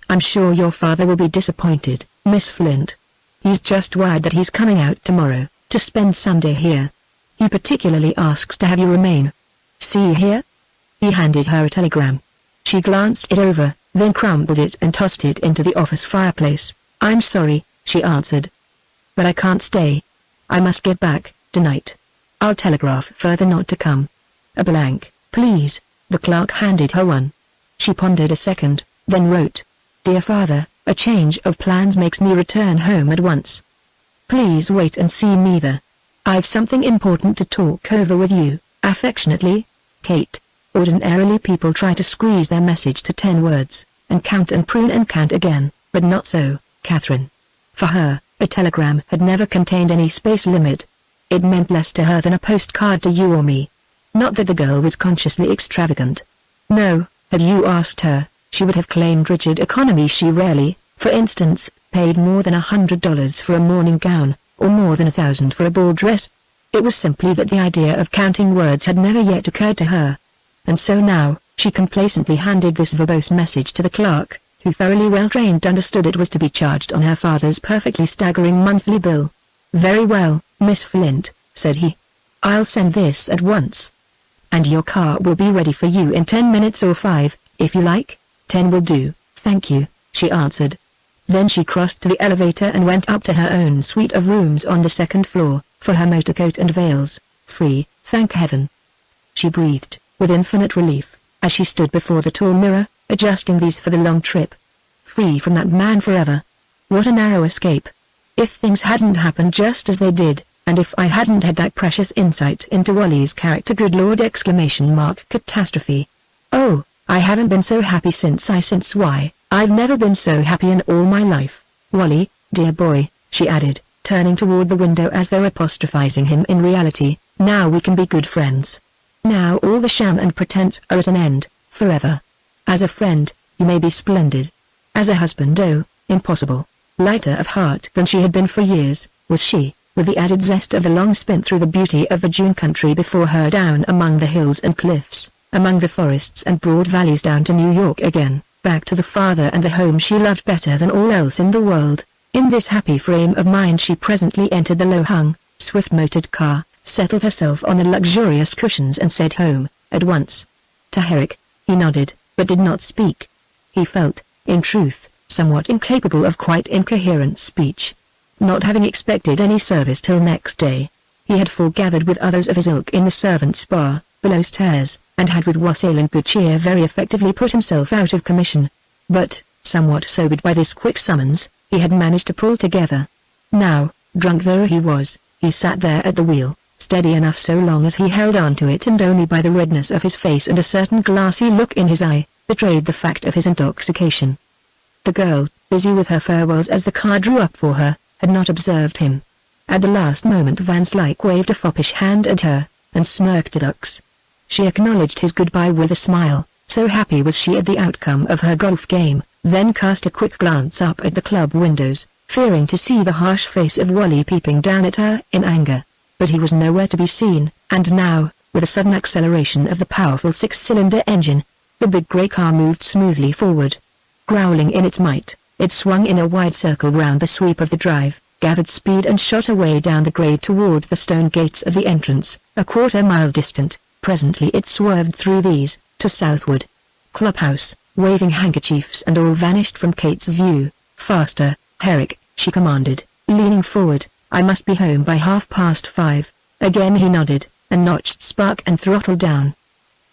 Speaker 1: "I'm sure your father will be disappointed, Miss Flint. He's just wired that he's coming out tomorrow, to spend Sunday here. He particularly asks to have you remain. See here?" He handed her a telegram. She glanced it over, then crumpled it and tossed it into the office fireplace. "I'm sorry," she answered, "but I can't stay. I must get back, tonight. I'll telegraph further not to come." "A blank, please." The clerk handed her one. She pondered a second, then wrote, "Dear Father, a change of plans makes me return home at once. Please wait and see me there. I've something important to talk over with you. Affectionately, Kate." Ordinarily people try to squeeze their message to 10 words, and count and prune and count again, but not so, Catherine. For her, a telegram had never contained any space limit. It meant less to her than a postcard to you or me. Not that the girl was consciously extravagant. No, had you asked her, she would have claimed rigid economy. She rarely, for instance, paid more than $100 for a morning gown, or more than $1,000 for a ball dress. It was simply that the idea of counting words had never yet occurred to her. And so now, she complacently handed this verbose message to the clerk, who thoroughly well-trained understood it was to be charged on her father's perfectly staggering monthly bill. "Very well, Miss Flint," said he. "I'll send this at once. And your car will be ready for you in 10 minutes or 5, if you like." "10 will do, thank you," she answered. Then she crossed to the elevator and went up to her own suite of rooms on the second floor, for her motorcoat and veils. Free, thank heaven. She breathed, with infinite relief, as she stood before the tall mirror, adjusting these for the long trip. Free from that man forever. What a narrow escape. If things hadn't happened just as they did, and if I hadn't had that precious insight into Wally's character, good Lord! Catastrophe. Oh, I haven't been so happy since why, I've never been so happy in all my life. Wally, dear boy, she added, turning toward the window as though apostrophizing him in reality, now we can be good friends. Now all the sham and pretense are at an end, forever. As a friend, you may be splendid. As a husband, oh, impossible. Lighter of heart than she had been for years, was she, with the added zest of the long spent through the beauty of the June country before her, down among the hills and cliffs, among the forests and broad valleys, down to New York again, back to the father and the home she loved better than all else in the world. In this happy frame of mind she presently entered the low-hung, swift-motored car, settled herself on the luxurious cushions and said home, at once. To Herrick, he nodded, but did not speak. He felt, in truth, somewhat incapable of quite incoherent speech. Not having expected any service till next day, he had foregathered with others of his ilk in the servants' bar, below stairs, and had with wassail and good cheer very effectively put himself out of commission. But, somewhat sobered by this quick summons, he had managed to pull together. Now, drunk though he was, he sat there at the wheel, steady enough so long as he held on to it, and only by the redness of his face and a certain glassy look in his eye, betrayed the fact of his intoxication. The girl, busy with her farewells as the car drew up for her, had not observed him. At the last moment Van Slyke waved a foppish hand at her, and smirked at Ux. She acknowledged his goodbye with a smile, so happy was she at the outcome of her golf game, then cast a quick glance up at the club windows, fearing to see the harsh face of Wally peeping down at her in anger. But he was nowhere to be seen, and now, with a sudden acceleration of the powerful 6-cylinder engine, the big grey car moved smoothly forward. Growling in its might, it swung in a wide circle round the sweep of the drive, gathered speed and shot away down the grade toward the stone gates of the entrance, a quarter-mile distant. Presently it swerved through these, to southward. Clubhouse, waving handkerchiefs and all vanished from Kate's view. Faster, Herrick, she commanded, leaning forward. I must be home by 5:30. Again he nodded, and notched spark and throttle down.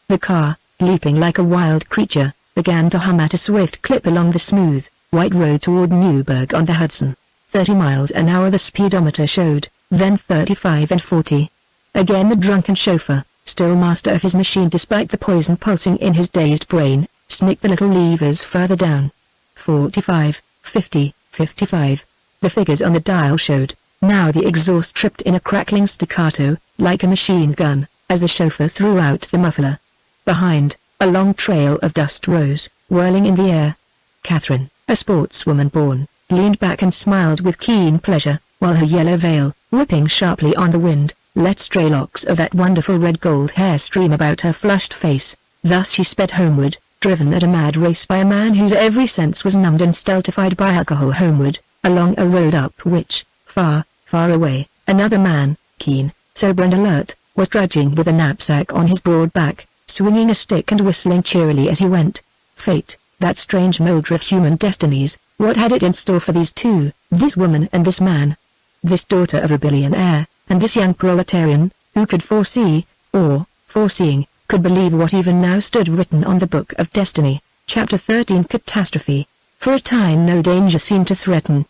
Speaker 1: The car, leaping like a wild creature, began to hum at a swift clip along the smooth, white road toward Newburgh-on-the-Hudson. 30 miles an hour the speedometer showed, then 35 and 40. Again the drunken chauffeur, still master of his machine despite the poison pulsing in his dazed brain, snicked the little levers further down. 45, 50, 55. The figures on the dial showed. Now the exhaust tripped in a crackling staccato, like a machine gun, as the chauffeur threw out the muffler. Behind, a long trail of dust rose, whirling in the air. Catherine, a sportswoman born, leaned back and smiled with keen pleasure, while her yellow veil, whipping sharply on the wind, let stray locks of that wonderful red-gold hair stream about her flushed face. Thus she sped homeward, driven at a mad race by a man whose every sense was numbed and stultified by alcohol. Homeward, along a road up which, far, far away, another man, keen, sober and alert, was trudging with a knapsack on his broad back, swinging a stick and whistling cheerily as he went. Fate, that strange moulder of human destinies, what had it in store for these two, this woman and this man? This daughter of a billionaire, and this young proletarian, who could foresee, or, foreseeing, could believe what even now stood written on the book of destiny. Chapter 13 Catastrophe. For a time no danger seemed to threaten.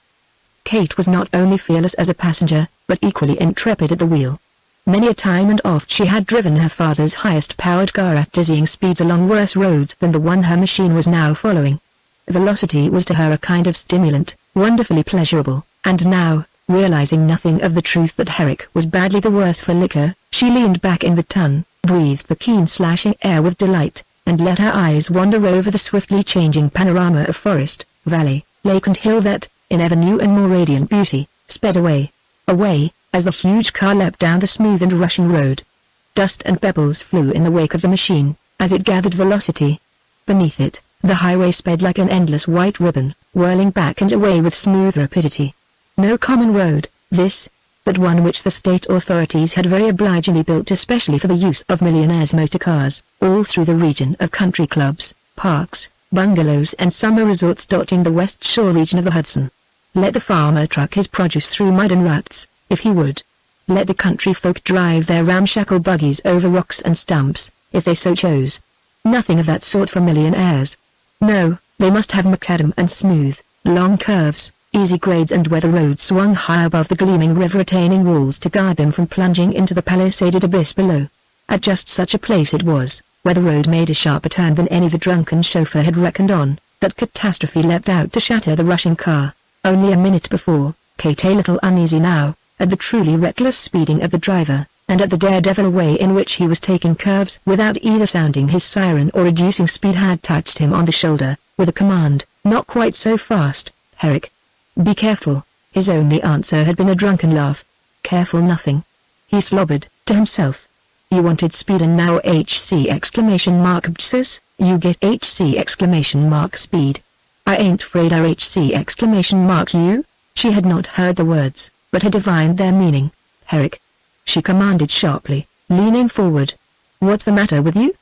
Speaker 1: Kate was not only fearless as a passenger, but equally intrepid at the wheel. Many a time and oft she had driven her father's highest-powered car at dizzying speeds along worse roads than the one her machine was now following. Velocity was to her a kind of stimulant, wonderfully pleasurable, and now, realizing nothing of the truth that Herrick was badly the worse for liquor, she leaned back in the tongue, breathed the keen slashing air with delight, and let her eyes wander over the swiftly changing panorama of forest, valley, lake and hill that, in ever new and more radiant beauty, sped away, as the huge car leapt down the smooth and rushing road. Dust and pebbles flew in the wake of the machine, as it gathered velocity. Beneath it, the highway sped like an endless white ribbon, whirling back and away with smooth rapidity. No common road, this, but one which the state authorities had very obligingly built especially for the use of millionaires' motor cars, all through the region of country clubs, parks, bungalows and summer resorts dotting the west shore region of the Hudson. Let the farmer truck his produce through mud and ruts, if he would. Let the country folk drive their ramshackle buggies over rocks and stumps, if they so chose. Nothing of that sort for millionaires. No, they must have macadam and smooth, long curves, easy grades and where the road swung high above the gleaming river-retaining walls to guard them from plunging into the palisaded abyss below. At just such a place it was, where the road made a sharper turn than any the drunken chauffeur had reckoned on, that catastrophe leapt out to shatter the rushing car. Only a minute before, Kate, a little uneasy now, at the truly reckless speeding of the driver, and at the daredevil way in which he was taking curves without either sounding his siren or reducing speed, had touched him on the shoulder, with a command, "Not quite so fast, Herrick. Be careful." His only answer had been a drunken laugh. "Careful nothing." He slobbered, to himself. "You wanted speed and now HC exclamation mark bsis, you get HC exclamation mark speed. I ain't afraid of HC exclamation mark you." She had not heard the words, but had divined their meaning. "Herrick," she commanded sharply, leaning forward. "What's the matter with you?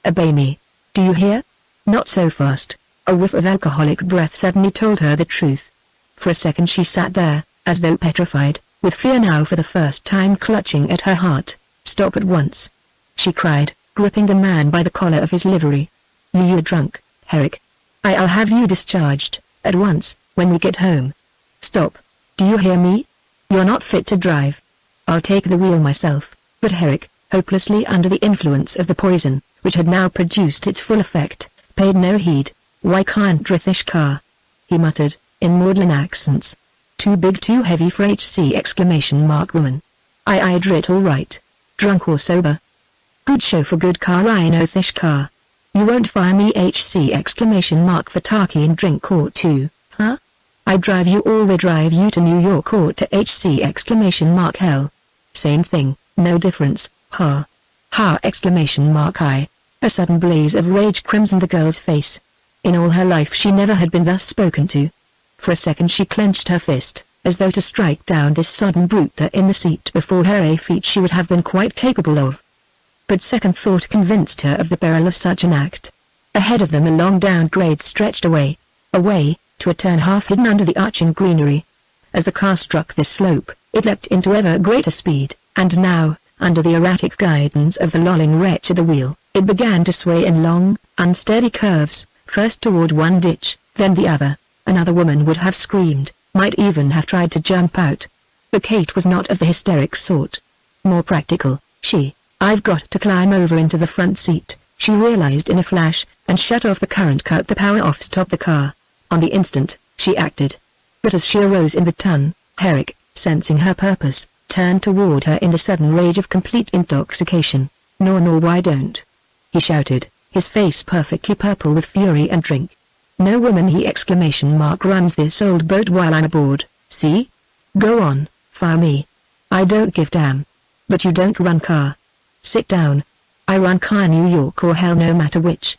Speaker 1: Obey me. Do you hear? Not so fast." A whiff of alcoholic breath suddenly told her the truth. For a second she sat there, as though petrified, with fear now for the first time clutching at her heart. "Stop at once!" she cried, gripping the man by the collar of his livery. "You're drunk, Herrick. I'll have you discharged, at once, when we get home. Stop. Do you hear me? You're not fit to drive. I'll take the wheel myself." But Herrick, hopelessly under the influence of the poison, which had now produced its full effect, paid no heed. "Why can't this car?" he muttered, in maudlin accents. "Too big, too heavy for HC exclamation mark woman. I drit all right. Drunk or sober. Good show for good car, I know this car. You won't fire me HC exclamation mark for talkie and drink or two, huh? I drive you or we drive you to New York or to HC exclamation mark hell. Same thing, no difference, ha. Ha exclamation mark I. A sudden blaze of rage crimsoned the girl's face. In all her life she never had been thus spoken to. For a second she clenched her fist, as though to strike down this sodden brute that in the seat before her a feat she would have been quite capable of. but second thought convinced her of the peril of such an act. Ahead of them a long down grade stretched away, to a turn half hidden under the arching greenery. As the car struck this slope, it leapt into ever greater speed, and now, under the erratic guidance of the lolling wretch at the wheel, it began to sway in long, unsteady curves, first toward one ditch, then the other. Another woman would have screamed, might even have tried to jump out. But Kate was not of the hysteric sort. More practical, I've got to climb over into the front seat, she realized in a flash, and shut off the current, cut the power off, stop the car. On the instant, she acted. But as she arose in the tongue, Herrick, sensing her purpose, turned toward her in the sudden rage of complete intoxication. "Nor why don't?" he shouted, his face perfectly purple with fury and drink. "No woman," he exclamation mark, "runs this old boat while I'm aboard, see? Go on, fire me. I don't give damn. But you don't run car. Sit down. I run car, New York or hell, no matter which."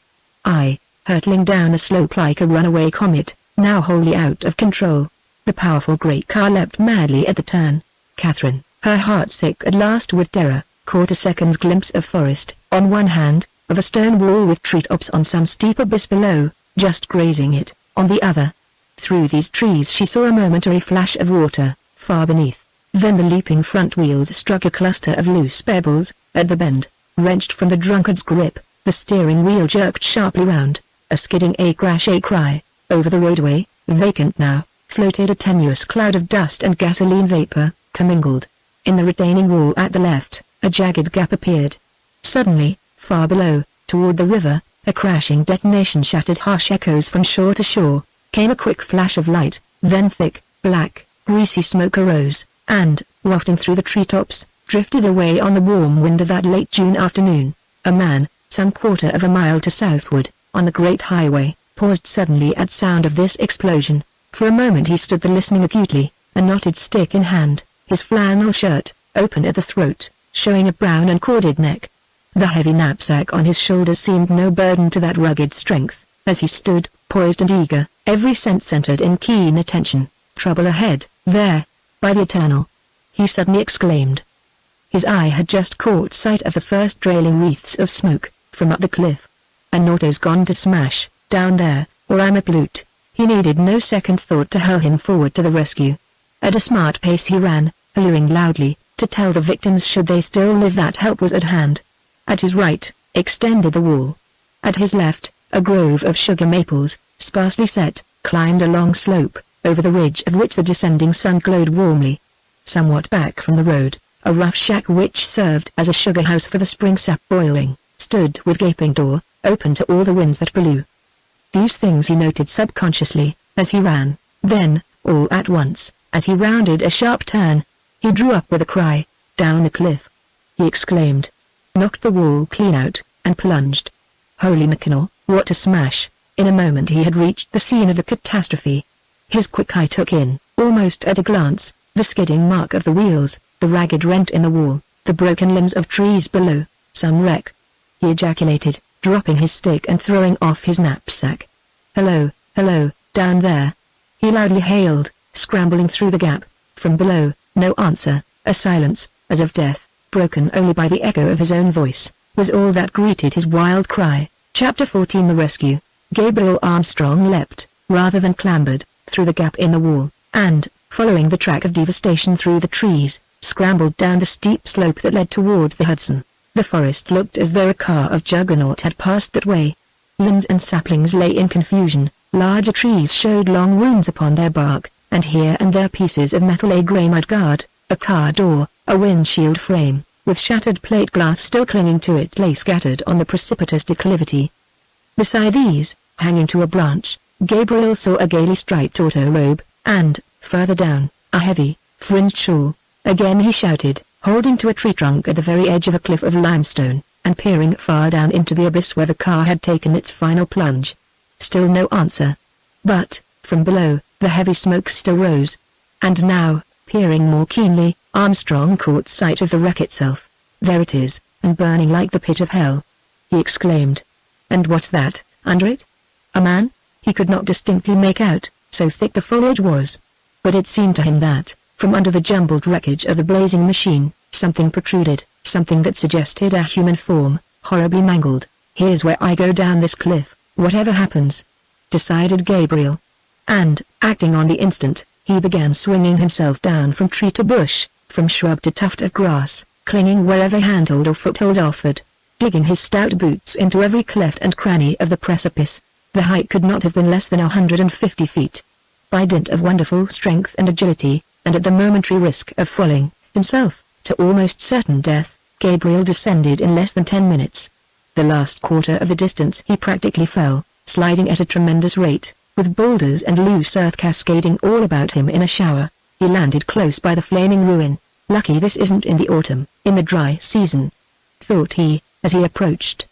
Speaker 1: Hurtling down a slope like a runaway comet, now wholly out of control. The powerful great car leapt madly at the turn. Catherine, her heart sick at last with terror, caught a second glimpse of forest, on one hand, of a stone wall with treetops on some steep abyss below, just grazing it, on the other. Through these trees she saw a momentary flash of water, far beneath. Then the leaping front wheels struck a cluster of loose pebbles, at the bend. Wrenched from the drunkard's grip, the steering wheel jerked sharply round. A skidding crash cry. Over the roadway, vacant now, floated a tenuous cloud of dust and gasoline vapor, commingled. In the retaining wall at the left, a jagged gap appeared. Suddenly, far below, toward the river, a crashing detonation shattered harsh echoes from shore to shore. Came a quick flash of light, then thick, black, greasy smoke arose, and, wafting through the treetops, drifted away on the warm wind of that late June afternoon. A man, some quarter of a mile to southward, on the great highway, paused suddenly at sound of this explosion. For a moment he stood there listening acutely, a knotted stick in hand, his flannel shirt, open at the throat, showing a brown and corded neck. The heavy knapsack on his shoulders seemed no burden to that rugged strength, as he stood, poised and eager, every sense centered in keen attention. "Trouble ahead, there, by the eternal!" he suddenly exclaimed. His eye had just caught sight of the first trailing wreaths of smoke, from up the cliff. "An auto's gone to smash, down there, or I'm a plute." He needed no second thought to hurl him forward to the rescue. At a smart pace he ran, hallooing loudly, to tell the victims should they still live that help was at hand. At his right, extended the wall. At his left, a grove of sugar maples, sparsely set, climbed a long slope, over the ridge of which the descending sun glowed warmly. Somewhat back from the road, a rough shack which served as a sugar house for the spring sap boiling, stood with gaping door, open to all the winds that blew. These things he noted subconsciously, as he ran. Then, all at once, as he rounded a sharp turn, he drew up with a cry. "Down the cliff!" he exclaimed. Knocked the wall clean out, and plunged. Holy Mackinaw, what a smash! In a moment he had reached the scene of the catastrophe. His quick eye took in, almost at a glance, the skidding mark of the wheels, the ragged rent in the wall, the broken limbs of trees below. "Some wreck!" he ejaculated, dropping his stick and throwing off his knapsack. "Hello, down there!" he loudly hailed, scrambling through the gap. From below, no answer, a silence, as of death, broken only by the echo of his own voice, was all that greeted his wild cry. Chapter 14 The Rescue. Gabriel Armstrong leapt, rather than clambered, through the gap in the wall, and, following the track of devastation through the trees, scrambled down the steep slope that led toward the Hudson. The forest looked as though a car of juggernaut had passed that way. Limbs and saplings lay in confusion, larger trees showed long wounds upon their bark, and here and there pieces of metal a grey mudguard, a car door, a windshield frame, with shattered plate glass still clinging to it, lay scattered on the precipitous declivity. Beside these, hanging to a branch, Gabriel saw a gaily striped auto robe, and, further down, a heavy, fringed shawl. Again he shouted, holding to a tree trunk at the very edge of a cliff of limestone, and peering far down into the abyss where the car had taken its final plunge. Still no answer. But, from below, the heavy smoke still rose. And now, peering more keenly, Armstrong caught sight of the wreck itself. "There it is, and burning like the pit of hell," he exclaimed. "And what's that, under it? A man?" He could not distinctly make out, so thick the foliage was. But it seemed to him that, from under the jumbled wreckage of the blazing machine, something protruded, something that suggested a human form, horribly mangled. "Here's where I go down this cliff, whatever happens," decided Gabriel. And, acting on the instant, he began swinging himself down from tree to bush, from shrub to tuft of grass, clinging wherever handhold or foothold offered, digging his stout boots into every cleft and cranny of the precipice. The height could not have been less than 150 feet. By dint of wonderful strength and agility, and at the momentary risk of falling, himself, to almost certain death, Gabriel descended in less than 10 minutes. The last quarter of the distance he practically fell, sliding at a tremendous rate, with boulders and loose earth cascading all about him in a shower. He landed close by the flaming ruin. "Lucky this isn't in the autumn, in the dry season," thought he, as he approached.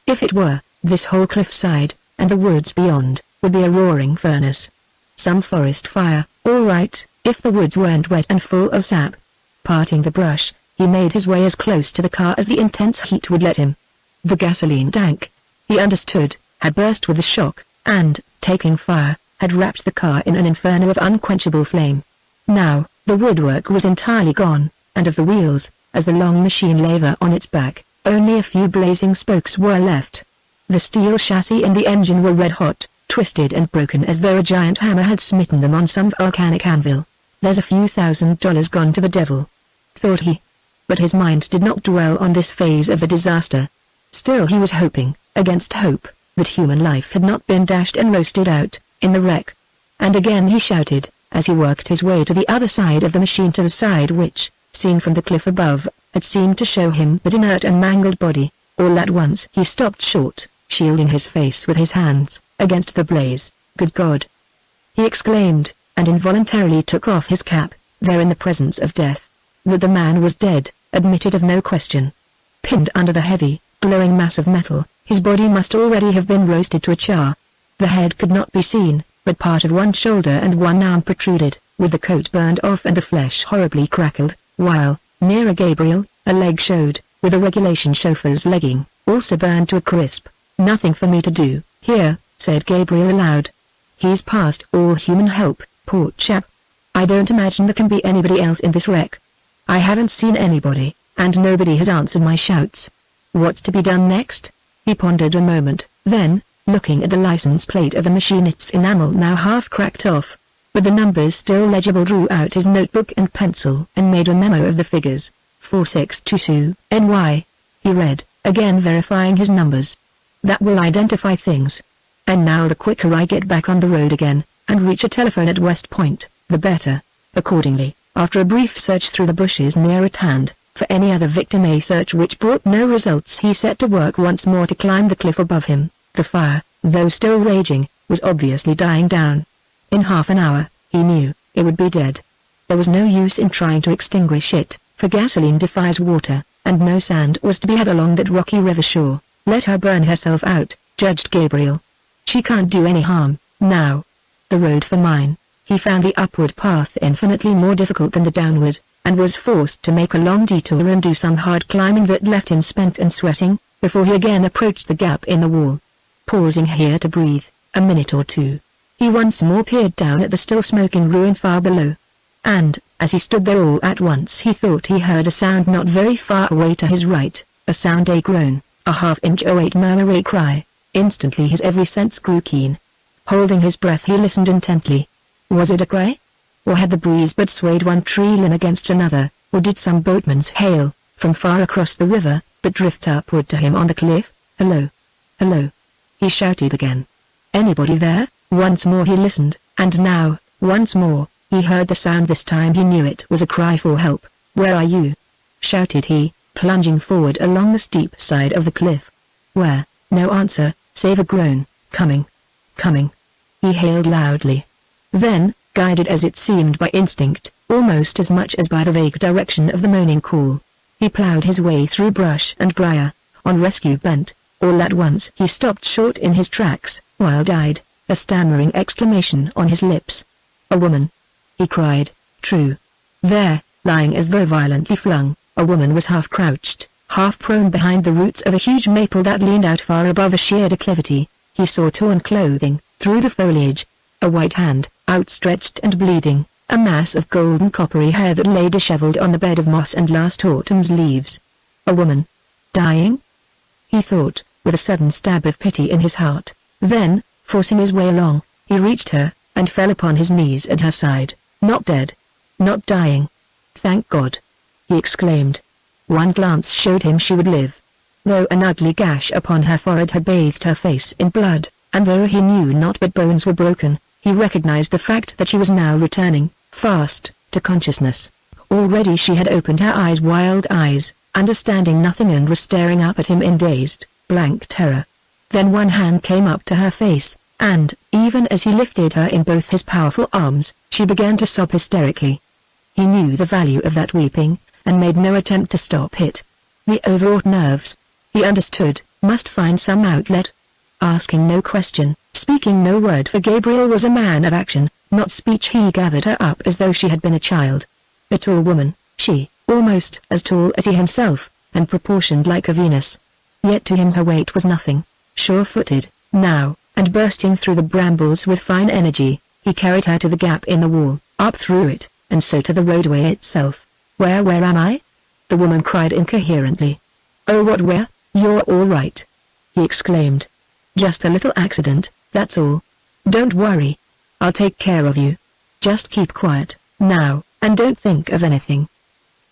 Speaker 1: If it were, this whole cliffside, and the woods beyond, would be a roaring furnace. Some forest fire, all right, if the woods weren't wet and full of sap. Parting the brush, he made his way as close to the car as the intense heat would let him. The gasoline tank, he understood, had burst with the shock, and, taking fire, had wrapped the car in an inferno of unquenchable flame. Now, the woodwork was entirely gone, and of the wheels, as the long machine lay there on its back, only a few blazing spokes were left. The steel chassis and the engine were red-hot, twisted and broken as though a giant hammer had smitten them on some volcanic anvil. "There's a few $1,000 gone to the devil," thought he. But his mind did not dwell on this phase of the disaster. Still he was hoping, against hope, that human life had not been dashed and roasted out, in the wreck. And again he shouted, as he worked his way to the other side of the machine, to the side which, seen from the cliff above, had seemed to show him that inert and mangled body. All at once he stopped short, shielding his face with his hands, against the blaze. "Good God!" he exclaimed, and involuntarily took off his cap. There in the presence of death. That the man was dead, admitted of no question. Pinned under the heavy, glowing mass of metal, his body must already have been roasted to a char. The head could not be seen, but part of one shoulder and one arm protruded, with the coat burned off and the flesh horribly crackled, while, nearer Gabriel, a leg showed, with a regulation chauffeur's legging, also burned to a crisp. "Nothing for me to do here," said Gabriel aloud. "He's past all human help, poor chap. I don't imagine there can be anybody else in this wreck. I haven't seen anybody, and nobody has answered my shouts. What's to be done next?" He pondered a moment, then, looking at the license plate of the machine, its enamel now half cracked off, with the numbers still legible, drew out his notebook and pencil and made a memo of the figures. 4622 NY. He read, again verifying his numbers. "That will identify things. And now the quicker I get back on the road again, and reach a telephone at West Point, the better." Accordingly, after a brief search through the bushes near at hand, for any other victim, a search which brought no results, he set to work once more to climb the cliff above him. The fire, though still raging, was obviously dying down. In half an hour, he knew, it would be dead. There was no use in trying to extinguish it, for gasoline defies water, and no sand was to be had along that rocky river shore. "Let her burn herself out," judged Gabriel. "She can't do any harm, now. The road for mine." He found the upward path infinitely more difficult than the downward, and was forced to make a long detour and do some hard climbing that left him spent and sweating, before he again approached the gap in the wall. Pausing here to breathe, a minute or two, he once more peered down at the still smoking ruin far below. And, as he stood there, all at once he thought he heard a sound not very far away to his right, a sound, a groan, a half-inch murmur, a cry. Instantly his every sense grew keen. Holding his breath he listened intently. Was it a cry? Or had the breeze but swayed one tree limb against another, or did some boatman's hail, from far across the river, but drift upward to him on the cliff? "Hello! Hello!" he shouted again. "Anybody there?" Once more he listened, and now, once more, he heard the sound. This time he knew it was a cry for help. "Where are you?" shouted he, plunging forward along the steep side of the cliff. Where? No answer, save a groan. "Coming! Coming!" he hailed loudly. Then, guided as it seemed by instinct, almost as much as by the vague direction of the moaning call, he plowed his way through brush and briar, on rescue bent. All at once he stopped short in his tracks, wild-eyed, a stammering exclamation on his lips. "A woman!" he cried. True. There, lying as though violently flung, a woman was half crouched, half prone behind the roots of a huge maple that leaned out far above a sheer declivity. He saw torn clothing, through the foliage, a white hand, outstretched and bleeding, a mass of golden coppery hair that lay disheveled on the bed of moss and last autumn's leaves. A woman. Dying? He thought, with a sudden stab of pity in his heart. Then, forcing his way along, he reached her, and fell upon his knees at her side. Not dead. Not dying. Thank God! He exclaimed. One glance showed him she would live. Though an ugly gash upon her forehead had bathed her face in blood, and though he knew not but bones were broken, he recognized the fact that she was now returning, fast, to consciousness. Already she had opened her eyes, wild eyes, understanding nothing, and was staring up at him in dazed, blank terror. Then one hand came up to her face, and, even as he lifted her in both his powerful arms, she began to sob hysterically. He knew the value of that weeping, and made no attempt to stop it. The overwrought nerves, he understood, must find some outlet. Asking no question, speaking no word, for Gabriel was a man of action, not speech. He gathered her up as though she had been a child. A tall woman, she, almost as tall as he himself, and proportioned like a Venus. Yet to him her weight was nothing. Sure-footed, now, and bursting through the brambles with fine energy, he carried her to the gap in the wall, up through it, and so to the roadway itself. Where am I? The woman cried incoherently. Oh, what where? You're all right, he exclaimed. Just a little accident, that's all. Don't worry. I'll take care of you. Just keep quiet, now, and don't think of anything.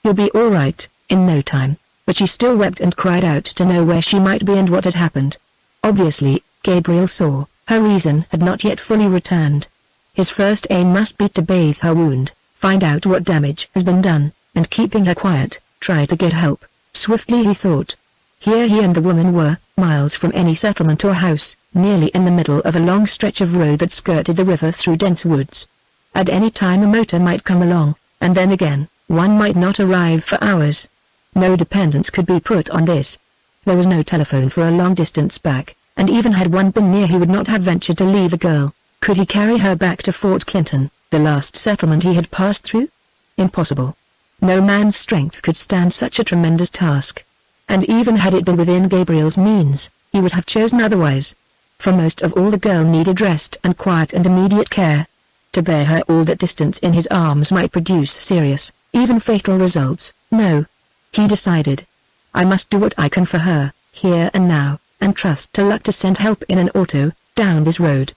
Speaker 1: You'll be all right, in no time. But she still wept and cried out to know where she might be and what had happened. Obviously, Gabriel saw, her reason had not yet fully returned. His first aim must be to bathe her wound, find out what damage has been done, and keeping her quiet, try to get help. Swiftly he thought. Here he and the woman were, miles from any settlement or house, nearly in the middle of a long stretch of road that skirted the river through dense woods. At any time a motor might come along, and then again, one might not arrive for hours. No dependence could be put on this. There was no telephone for a long distance back, and even had one been near he would not have ventured to leave the girl. Could he carry her back to Fort Clinton, the last settlement he had passed through? Impossible. No man's strength could stand such a tremendous task. And even had it been within Gabriel's means, he would have chosen otherwise. For most of all the girl needed rest and quiet and immediate care. To bear her all that distance in his arms might produce serious, even fatal results. No. He decided. I must do what I can for her, here and now, and trust to luck to send help in an auto, down this road.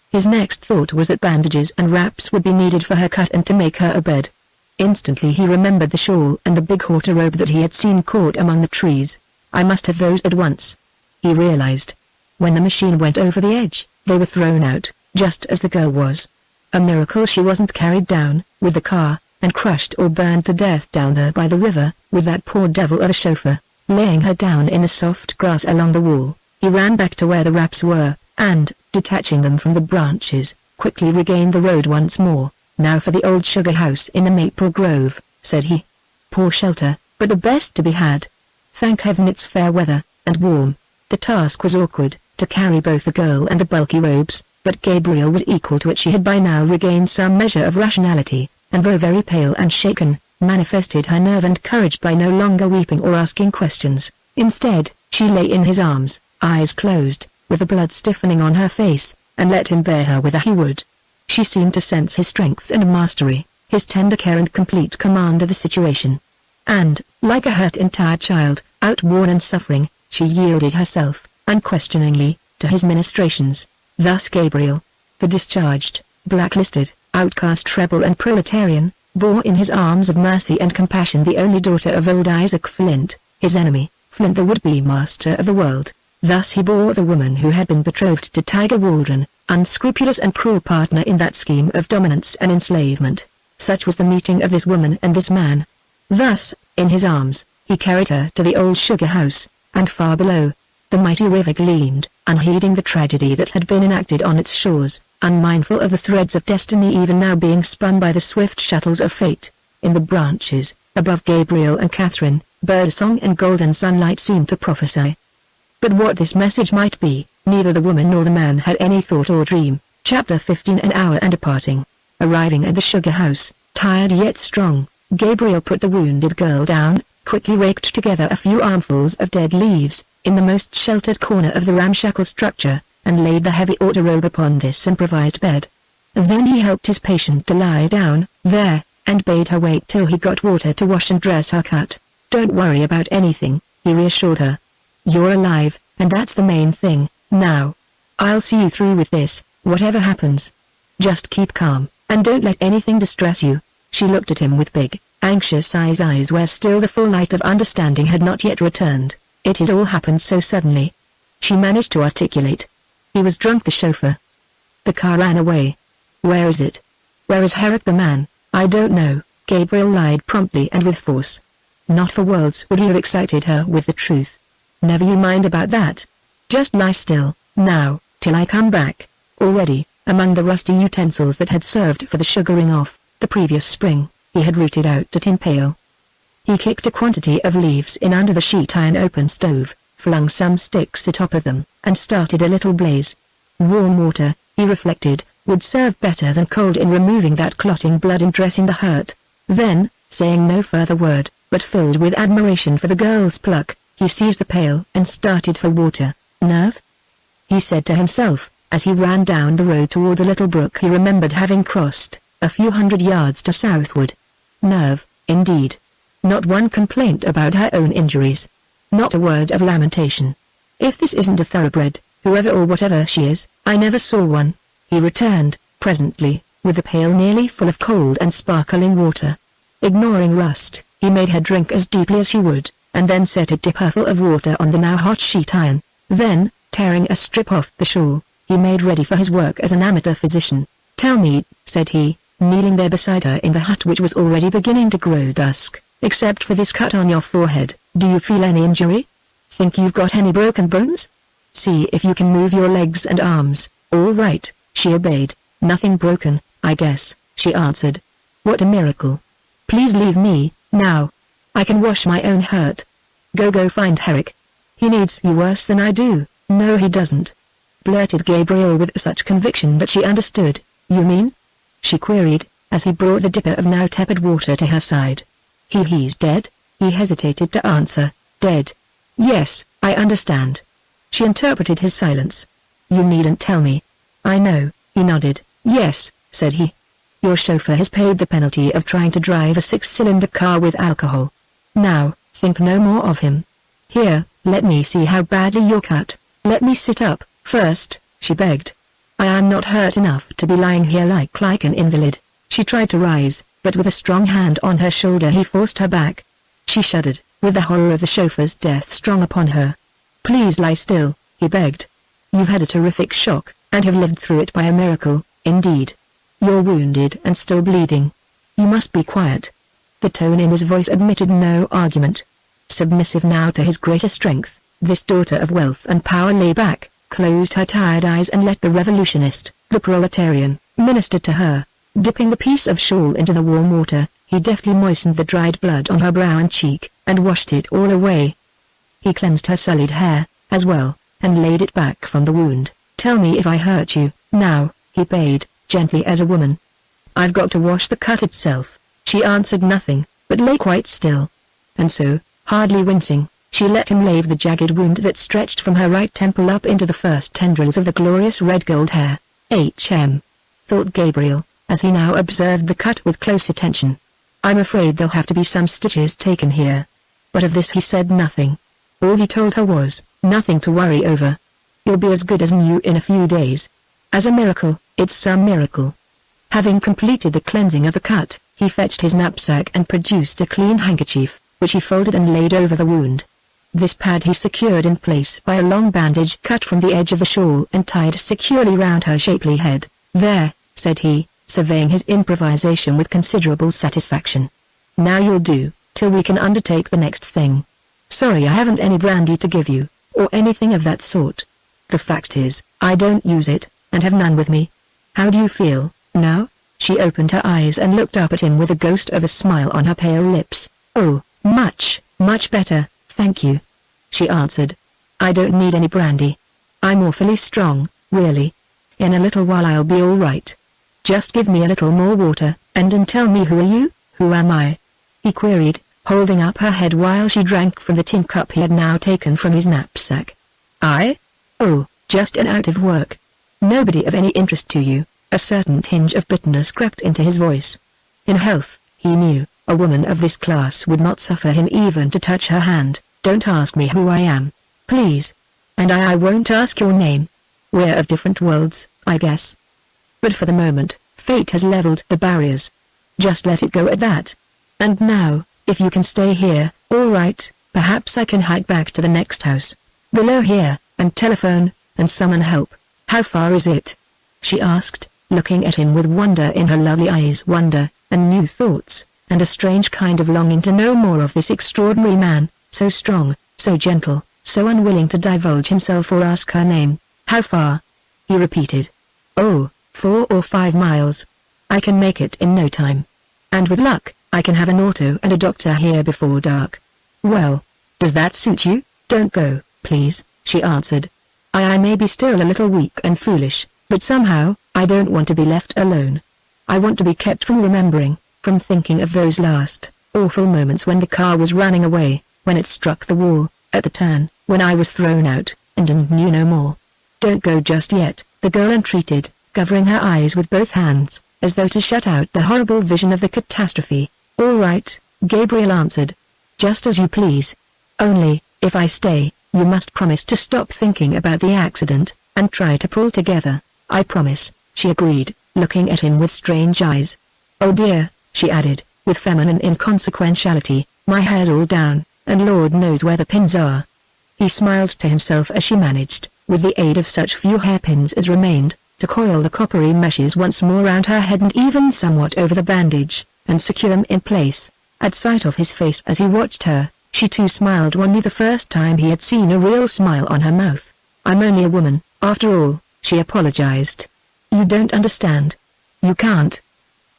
Speaker 1: His next thought was that bandages and wraps would be needed for her cut and to make her a bed. Instantly he remembered the shawl and the big halter robe that he had seen caught among the trees. I must have those at once. He realized. When the machine went over the edge, they were thrown out, just as the girl was. A miracle she wasn't carried down, with the car, and crushed or burned to death down there by the river, with that poor devil of a chauffeur. Laying her down in the soft grass along the wall, he ran back to where the wraps were, and, detaching them from the branches, quickly regained the road once more. Now for the old sugar house in the maple grove, said he. Poor shelter, but the best to be had. Thank heaven it's fair weather, and warm. The task was awkward, to carry both the girl and the bulky robes, but Gabriel was equal to it. She had by now regained some measure of rationality, and though very pale and shaken, manifested her nerve and courage by no longer weeping or asking questions. Instead, she lay in his arms, eyes closed, with the blood stiffening on her face, and let him bear her whither he would. She seemed to sense his strength and mastery, his tender care and complete command of the situation. And, like a hurt and tired child, outworn and suffering, she yielded herself, unquestioningly, to his ministrations. Thus Gabriel, the discharged, blacklisted, outcast rebel and proletarian, bore in his arms of mercy and compassion the only daughter of old Isaac Flint, his enemy, Flint the would-be master of the world. Thus he bore the woman who had been betrothed to Tiger Waldron, unscrupulous and cruel partner in that scheme of dominance and enslavement. Such was the meeting of this woman and this man. Thus, in his arms, he carried her to the old sugar house, and far below, the mighty river gleamed, unheeding the tragedy that had been enacted on its shores, unmindful of the threads of destiny even now being spun by the swift shuttles of fate. In the branches, above Gabriel and Catherine, birdsong and golden sunlight seemed to prophesy. But what this message might be, neither the woman nor the man had any thought or dream. Chapter 15. An hour and a parting. Arriving at the sugar house, tired yet strong, Gabriel put the wounded girl down, quickly raked together a few armfuls of dead leaves, in the most sheltered corner of the ramshackle structure, and laid the heavy auto robe upon this improvised bed. Then he helped his patient to lie down there, and bade her wait till he got water to wash and dress her cut. "Don't worry about anything," he reassured her. "You're alive, and that's the main thing. Now, I'll see you through with this, whatever happens. Just keep calm, and don't let anything distress you." She looked at him with big, anxious eyes where still the full light of understanding had not yet returned. It had all happened so suddenly. She managed to articulate. "He was drunk, the chauffeur. The car ran away." "Where is it? Where is Herrick the man?" "I don't know," Gabriel lied promptly and with force. Not for worlds would he have excited her with the truth. "Never you mind about that. Just lie still, now, till I come back." Already, among the rusty utensils that had served for the sugaring off, the previous spring, he had rooted out a tin pail. He kicked a quantity of leaves in under the sheet iron open stove, flung some sticks atop of them, and started a little blaze. Warm water, he reflected, would serve better than cold in removing that clotting blood and dressing the hurt. Then, saying no further word, but filled with admiration for the girl's pluck, he seized the pail and started for water. "Nerve?" he said to himself, as he ran down the road toward a little brook he remembered having crossed, a few hundred yards to southward. Nerve, indeed. Not one complaint about her own injuries. Not a word of lamentation. "If this isn't a thoroughbred, whoever or whatever she is, I never saw one," he returned, presently, with the pail nearly full of cold and sparkling water. Ignoring Rust, he made her drink as deeply as she would, and then set a dipperful of water on the now hot sheet iron. Then, tearing a strip off the shawl, he made ready for his work as an amateur physician. "Tell me," said he, kneeling there beside her in the hut which was already beginning to grow dusk, "except for this cut on your forehead, do you feel any injury? Think you've got any broken bones? See if you can move your legs and arms." "All right," she obeyed. "Nothing broken, I guess," she answered. "What a miracle. Please leave me, now. I can wash my own hurt. Go find Herrick. He needs you worse than I do." "No he doesn't," blurted Gabriel with such conviction that she understood. "You mean?" she queried, as he brought the dipper of now tepid water to her side. He's dead?" He hesitated to answer. "Dead? Yes, I understand." She interpreted his silence. "You needn't tell me." "I know," he nodded. "Yes," said he. "Your chauffeur has paid the penalty of trying to drive a 6-cylinder car with alcohol. Now, think no more of him. Here, let me see how badly you're cut." "Let me sit up, first," she begged. "I am not hurt enough to be lying here like an invalid." She tried to rise, but with a strong hand on her shoulder he forced her back. She shuddered, with the horror of the chauffeur's death strong upon her. "Please lie still," he begged. "You've had a terrific shock, and have lived through it by a miracle, indeed. You're wounded and still bleeding. You must be quiet." The tone in his voice admitted no argument. Submissive now to his greater strength, this daughter of wealth and power lay back, closed her tired eyes and let the revolutionist, the proletarian, minister to her. Dipping the piece of shawl into the warm water, he deftly moistened the dried blood on her brow and cheek, and washed it all away. He cleansed her sullied hair, as well, and laid it back from the wound. "Tell me if I hurt you, now," he bade, gently as a woman. "I've got to wash the cut itself." She answered nothing, but lay quite still. And so, hardly wincing, she let him lave the jagged wound that stretched from her right temple up into the first tendrils of the glorious red-gold hair. Thought Gabriel, as he now observed the cut with close attention. "I'm afraid there'll have to be some stitches taken here." But of this he said nothing. All he told her was, "Nothing to worry over. You'll be as good as new in a few days. As a miracle, it's some miracle." Having completed the cleansing of the cut, he fetched his knapsack and produced a clean handkerchief, which he folded and laid over the wound. This pad he secured in place by a long bandage cut from the edge of the shawl and tied securely round her shapely head. "There," said he, surveying his improvisation with considerable satisfaction. "Now you'll do, till we can undertake the next thing. Sorry I haven't any brandy to give you, or anything of that sort. The fact is, I don't use it, and have none with me. How do you feel, now?" She opened her eyes and looked up at him with a ghost of a smile on her pale lips. "Oh, much better, thank you," she answered. "I don't need any brandy. I'm awfully strong, really. In a little while I'll be all right. Just give me a little more water, and tell me who are you?" "Who am I?" he queried, holding up her head while she drank from the tin cup he had now taken from his knapsack. "I? Oh, just an out of work. Nobody of any interest to you. A certain tinge of bitterness crept into his voice. In health, he knew, a woman of this class would not suffer him even to touch her hand. Don't ask me who I am, please. And I won't ask your name. We're of different worlds, I guess. But for the moment, fate has leveled the barriers. Just let it go at that. And now, if you can stay here, all right, perhaps I can hike back to the next house below here, and telephone, and summon help. How far is it? She asked, looking at him with wonder in her lovely eyes. Wonder, and new thoughts, and a strange kind of longing to know more of this extraordinary man, so strong, so gentle, so unwilling to divulge himself or ask her name. How far? He repeated. Oh, 4 or 5 miles. I can make it in no time. And with luck, I can have an auto and a doctor here before dark. Well, does that suit you? Don't go, please, she answered. I may be still a little weak and foolish, but somehow, I don't want to be left alone. I want to be kept from remembering, from thinking of those last, awful moments when the car was running away, when it struck the wall, at the turn, when I was thrown out, and knew no more. Don't go just yet, the girl entreated, covering her eyes with both hands, as though to shut out the horrible vision of the catastrophe. All right, Gabriel answered. Just as you please. Only, if I stay, you must promise to stop thinking about the accident, and try to pull together. I promise, she agreed, looking at him with strange eyes. Oh dear, she added, with feminine inconsequentiality, my hair's all down, and Lord knows where the pins are. He smiled to himself as she managed, with the aid of such few hairpins as remained, to coil the coppery meshes once more round her head and even somewhat over the bandage, and secure them in place. At sight of his face as he watched her, she too smiled, only the first time he had seen a real smile on her mouth. I'm only a woman, after all, she apologized. You don't understand. You can't.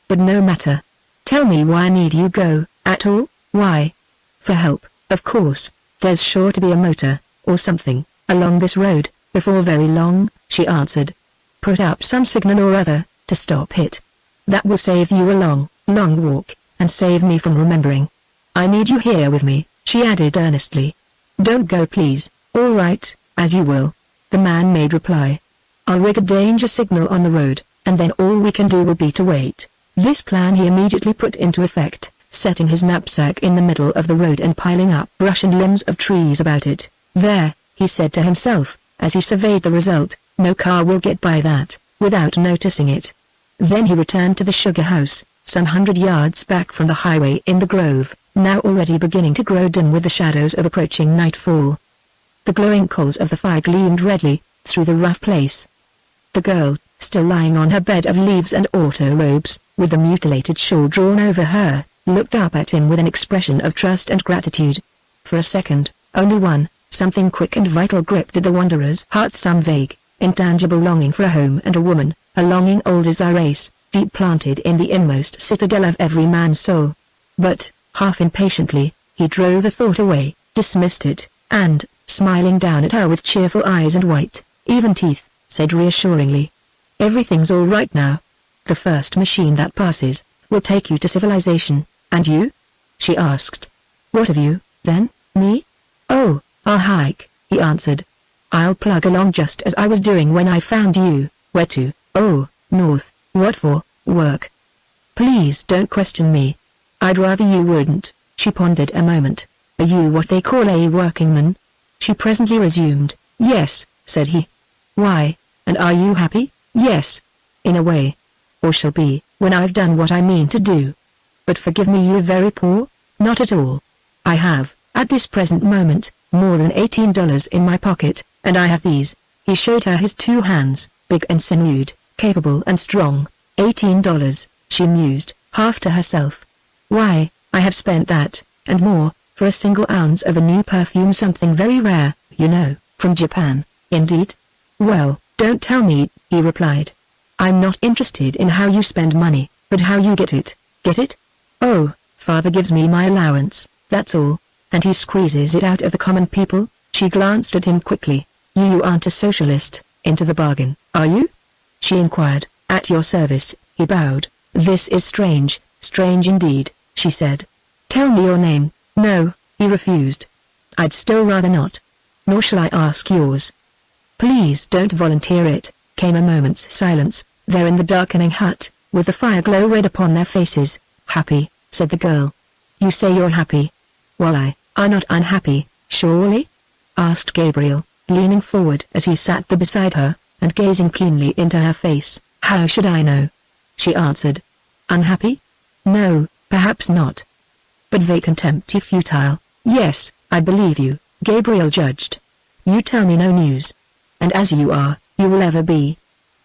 Speaker 1: But no matter. Tell me why I need you go, at all. Why? For help, of course. There's sure to be a motor, or something, along this road, before very long, she answered. Put up some signal or other, to stop it. That will save you a long, long walk, and save me from remembering. I need you here with me, she added earnestly. Don't go please. All right, as you will. The man made reply. I'll rig a danger signal on the road, and then all we can do will be to wait. This plan he immediately put into effect, setting his knapsack in the middle of the road and piling up brush and limbs of trees about it. There, he said to himself, as he surveyed the result, no car will get by that, without noticing it. Then he returned to the sugar house, some 100 yards back from the highway in the grove, now already beginning to grow dim with the shadows of approaching nightfall. The glowing coals of the fire gleamed redly, through the rough place. The girl, still lying on her bed of leaves and auto robes, with the mutilated shawl drawn over her, looked up at him with an expression of trust and gratitude. For a second, only one, something quick and vital gripped at the wanderer's heart, some vague, intangible longing for a home and a woman, a longing old as our race, deep planted in the inmost citadel of every man's soul. But, half impatiently, he drove the thought away, dismissed it, and, smiling down at her with cheerful eyes and white, even teeth, said reassuringly, everything's all right now. The first machine that passes, will take you to civilization, and you? She asked. What of you, then, me? Oh, I'll hike, he answered. I'll plug along just as I was doing when I found you. Where to? Oh, north. What for? Work. Please don't question me. I'd rather you wouldn't. She pondered a moment. Are you what they call a working man? She presently resumed. Yes, said he. Why, and are you happy? Yes. In a way. Or shall be, when I've done what I mean to do. But forgive me, you're very poor? Not at all. I have, at this present moment, more than $18 in my pocket, and I have these. He showed her his 2 hands, big and sinewed, capable and strong. $18, she mused, half to herself. Why, I have spent that, and more, for a single ounce of a new perfume, something very rare, you know, from Japan. Indeed? Well, don't tell me, he replied. I'm not interested in how you spend money, but how you get it. Get it? Oh, father gives me my allowance, that's all, and he squeezes it out of the common people. She glanced at him quickly. You aren't a socialist, into the bargain, are you? She inquired. At your service, he bowed. This is strange, strange indeed, she said. Tell me your name. No, he refused. I'd still rather not. Nor shall I ask yours. Please don't volunteer it. Came a moment's silence, there in the darkening hut, with the fire glow red upon their faces. "Happy," said the girl. "You say you're happy. Well, I are not unhappy, surely?" asked Gabriel, leaning forward as he sat there beside her, and gazing keenly into her face. "How should I know?" she answered. "Unhappy? No, perhaps not. But vacant, empty, futile. Yes, I believe you," Gabriel judged. "You tell me no news. And as you are, you will ever be.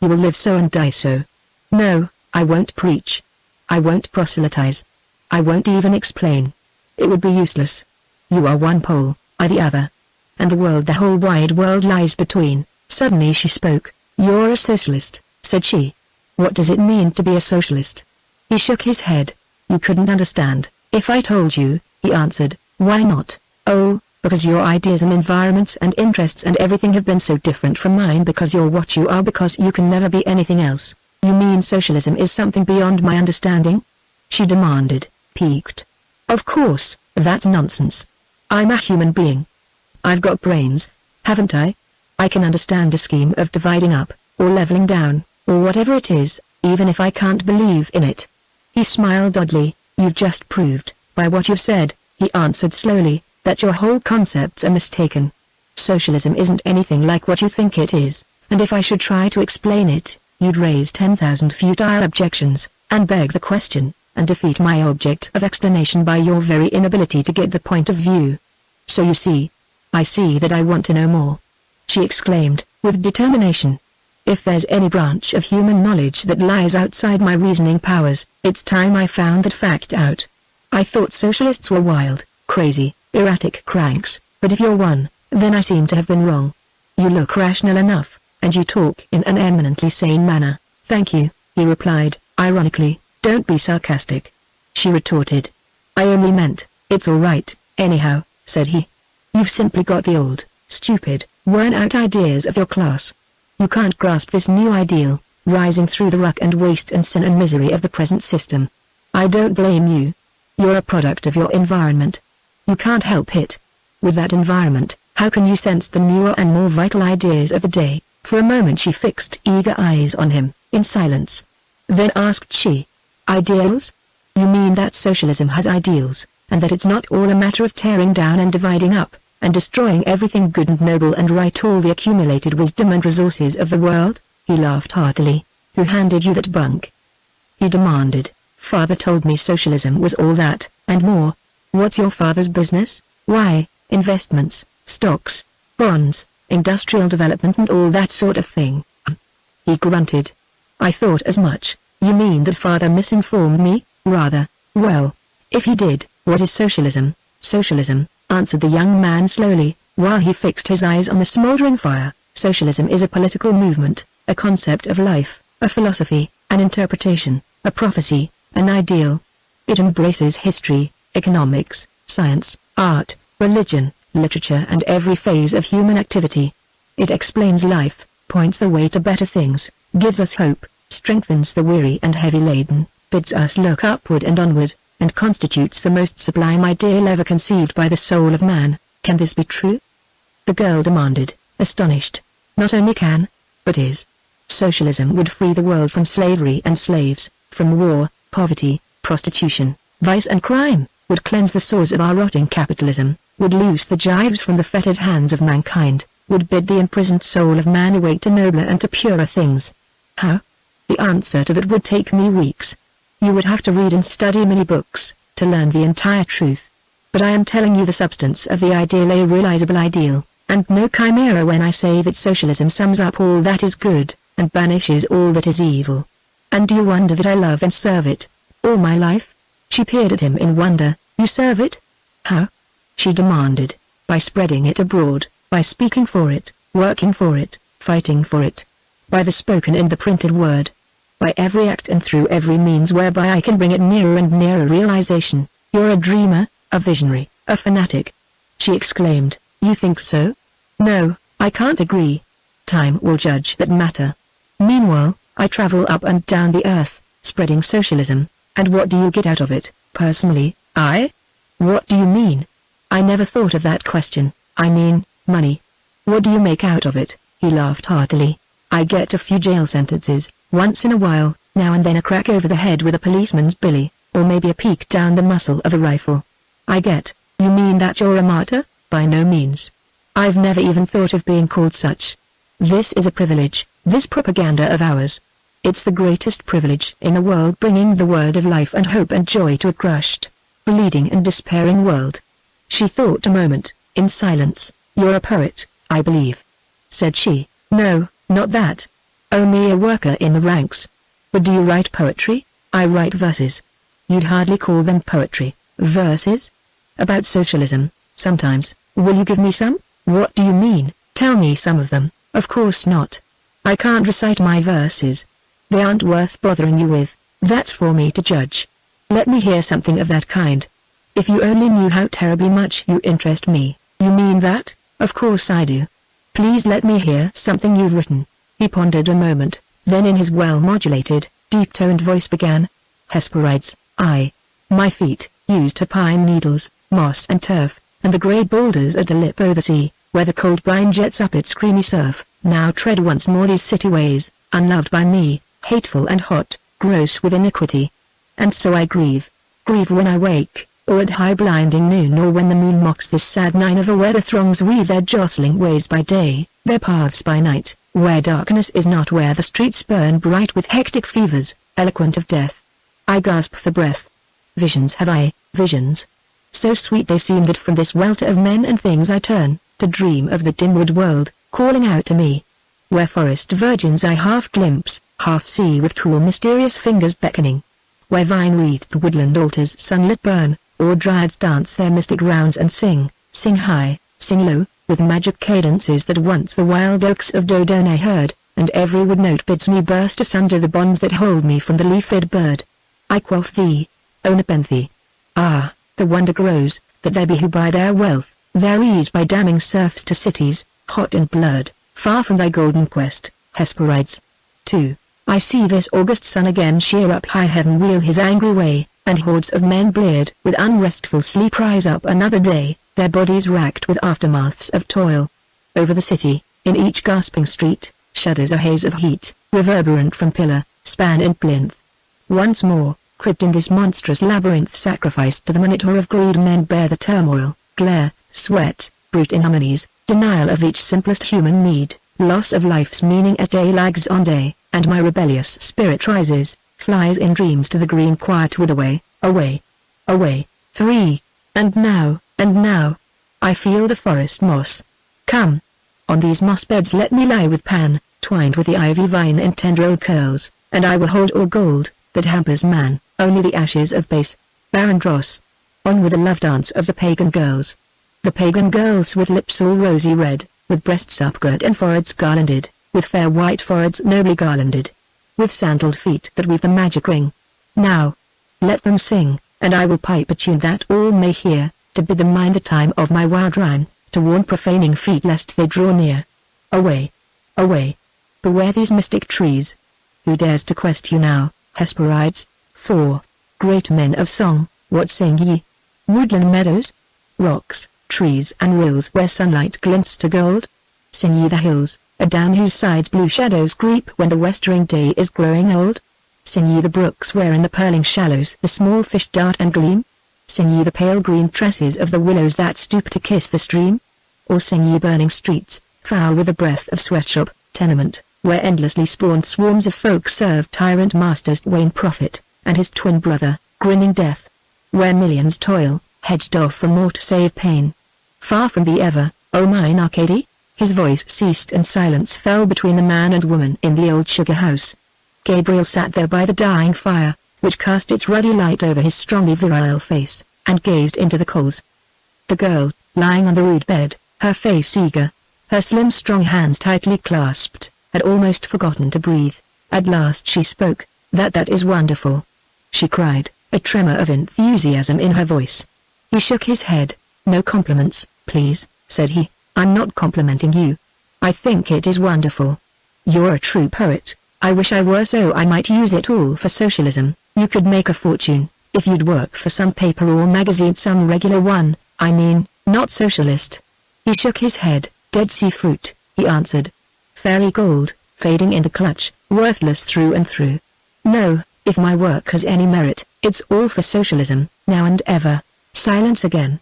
Speaker 1: You will live so and die so. No, I won't preach. I won't proselytize. I won't even explain. It would be useless. You are one pole, I the other. And the world, the whole wide world, lies between." Suddenly she spoke. "You're a socialist," said she. "What does it mean to be a socialist?" He shook his head. "You couldn't understand, if I told you," he answered. "Why not?" "Oh, because your ideas and environments and interests and everything have been so different from mine, because you're what you are, because you can never be anything else." "You mean socialism is something beyond my understanding?" she demanded, piqued. "Of course, that's nonsense. I'm a human being. I've got brains, haven't I? I can understand a scheme of dividing up, or leveling down, or whatever it is, even if I can't believe in it." He smiled oddly. "You've just proved, by what you've said," he answered slowly, "that your whole concepts are mistaken. Socialism isn't anything like what you think it is, and if I should try to explain it, you'd raise 10,000 futile objections, and beg the question, and defeat my object of explanation by your very inability to get the point of view. So you see, I see that I want to know more," she exclaimed, with determination. "If there's any branch of human knowledge that lies outside my reasoning powers, it's time I found that fact out. I thought socialists were wild, crazy, erratic cranks, but if you're one, then I seem to have been wrong. You look rational enough, and you talk in an eminently sane manner." "Thank you," he replied, ironically. "Don't be sarcastic," she retorted. "I only meant, it's all right, anyhow," said he. "You've simply got the old, stupid, worn-out ideas of your class. You can't grasp this new ideal, rising through the ruck and waste and sin and misery of the present system. I don't blame you. You're a product of your environment. You can't help it. With that environment, how can you sense the newer and more vital ideas of the day?" For a moment she fixed eager eyes on him, in silence. Then asked she, "Ideals? You mean that socialism has ideals, and that it's not all a matter of tearing down and dividing up, and destroying everything good and noble and right, all the accumulated wisdom and resources of the world?" He laughed heartily. "Who handed you that bunk?" he demanded. "Father told me socialism was all that, and more." "What's your father's business?" "Why, investments, stocks, bonds, industrial development and all that sort of thing." He grunted. "I thought as much. You mean that father misinformed me?" "Rather. Well, if he did, what is socialism?" "Socialism," answered the young man slowly, while he fixed his eyes on the smoldering fire. "Socialism is a political movement, a concept of life, a philosophy, an interpretation, a prophecy, an ideal. It embraces history, economics, science, art, religion, literature and every phase of human activity. It explains life, points the way to better things, gives us hope, strengthens the weary and heavy laden, bids us look upward and onward, and constitutes the most sublime ideal ever conceived by the soul of man. Can this be true?" the girl demanded, astonished. "Not only can, but is. Socialism would free the world from slavery and slaves, from war, poverty, prostitution, vice and crime, would cleanse the sores of our rotting capitalism, would loose the gyves from the fettered hands of mankind, would bid the imprisoned soul of man awake to nobler and to purer things." "How?" "The answer to that would take me weeks. You would have to read and study many books, to learn the entire truth. But I am telling you the substance of the ideal, a realizable ideal, and no chimera when I say that socialism sums up all that is good, and banishes all that is evil. And do you wonder that I love and serve it, all my life?" She peered at him in wonder. "You serve it? How?" she demanded. "By spreading it abroad, by speaking for it, working for it, fighting for it. By the spoken and the printed word. By every act and through every means whereby I can bring it nearer and nearer realization." "You're a dreamer, a visionary, a fanatic," she exclaimed. "You think so?" "No, I can't agree. Time will judge that matter. Meanwhile, I travel up and down the earth, spreading socialism, and what do you get out of it, personally?" "I? What do you mean?" "I never thought of that question. I mean, money. What do you make out of it?" He laughed heartily. "I get a few jail sentences, Once in a while, now and then a crack over the head with a policeman's billy, or maybe a peek down the muzzle of a rifle. I get. You mean that you're a martyr? By no means. I've never even thought of being called such. This is a privilege, this propaganda of ours. It's the greatest privilege in the world, bringing the word of life and hope and joy to a crushed, bleeding and despairing world. She thought a moment, in silence. You're a poet, I believe, said she. No, not that. Only a worker in the ranks. But do you write poetry? I write verses. You'd hardly call them poetry. Verses? About socialism, sometimes. Will you give me some? What do you mean? Tell me some of them. Of course not. I can't recite my verses. They aren't worth bothering you with. That's for me to judge. Let me hear something of that kind. If you only knew how terribly much you interest me. You mean that? Of course I do. Please let me hear something you've written. He pondered a moment, then in his well-modulated, deep-toned voice began. Hesperides, my feet, used to pine needles, moss and turf, and the grey boulders at the lip o' the sea, where the cold brine jets up its creamy surf, now tread once more these city ways, unloved by me, hateful and hot, gross with iniquity. And so I grieve when I wake, or at high blinding noon, or when the moon mocks this sad Nineveh, where the throngs weave their jostling ways by day, their paths by night, where darkness is not, where the streets burn bright with hectic fevers, eloquent of death. I gasp for breath. Visions have I, visions. So sweet they seem that from this welter of men and things I turn, to dream of the dim wood world, calling out to me. Where forest virgins I half glimpse, half see with cool mysterious fingers beckoning. Where vine-wreathed woodland altars sunlit burn, or dryads dance their mystic rounds and sing high, sing low, with magic cadences that once the wild oaks of Dodona heard, and every wood note bids me burst asunder the bonds that hold me from the leaf-fed bird. I quaff thee, O Nepenthe. Ah, the wonder grows, that there be who by their wealth, their ease by damning serfs to cities, hot and blurred, far from thy golden quest, Hesperides. 2. I see this August sun again sheer up high heaven wheel his angry way, and hordes of men bleared with unrestful sleep rise up another day, their bodies racked with aftermaths of toil. Over the city, in each gasping street, shudders a haze of heat, reverberant from pillar, span and plinth. Once more, cribbed in this monstrous labyrinth sacrificed to the monitor of greed, men bear the turmoil, glare, sweat, brute inharmonies, denial of each simplest human need, loss of life's meaning as day lags on day, and my rebellious spirit rises, flies in dreams to the green quiet wood away, away, away. 3. And now, I feel the forest moss. Come. On these moss beds let me lie with Pan, twined with the ivy vine and tendril curls, and I will hold all gold that hampers man, only the ashes of base, barren dross. On with the love dance of the pagan girls. The pagan girls with lips all rosy red, with breasts upgirt and foreheads garlanded, with fair white foreheads nobly garlanded, with sandaled feet that weave the magic ring. Now, let them sing, and I will pipe a tune that all may hear, to bid them mind the time of my wild rhyme, to warn profaning feet lest they draw near. Away, away. Beware these mystic trees. Who dares to quest you now, Hesperides? 4. Great men of song, what sing ye? Woodland meadows? Rocks, trees and rills where sunlight glints to gold? Sing ye the hills, adown whose sides blue shadows creep when the westering day is growing old? Sing ye the brooks where in the purling shallows the small fish dart and gleam? Sing ye the pale green tresses of the willows that stoop to kiss the stream? Or sing ye burning streets, foul with the breath of sweatshop, tenement, where endlessly spawned swarms of folk serve tyrant masters Wayne Prophet, and his twin brother, grinning Death? Where millions toil, hedged off from more to save pain? Far from thee ever, O mine Arcady? His voice ceased and silence fell between the man and woman in the old sugar house. Gabriel sat there by the dying fire, which cast its ruddy light over his strongly virile face, and gazed into the coals. The girl, lying on the rude bed, her face eager, her slim strong hands tightly clasped, had almost forgotten to breathe. At last she spoke. That is wonderful," she cried, a tremor of enthusiasm in her voice. He shook his head. "No compliments, please," said he. "I'm not complimenting you. I think it is wonderful. You're a true poet. I wish I were, so I might use it all for socialism. You could make a fortune, if you'd work for some paper or magazine, some regular one, I mean, not socialist." He shook his head. "Dead sea fruit," he answered. "Fairy gold, fading in the clutch, worthless through and through. No, if my work has any merit, it's all for socialism, now and ever. Silence again.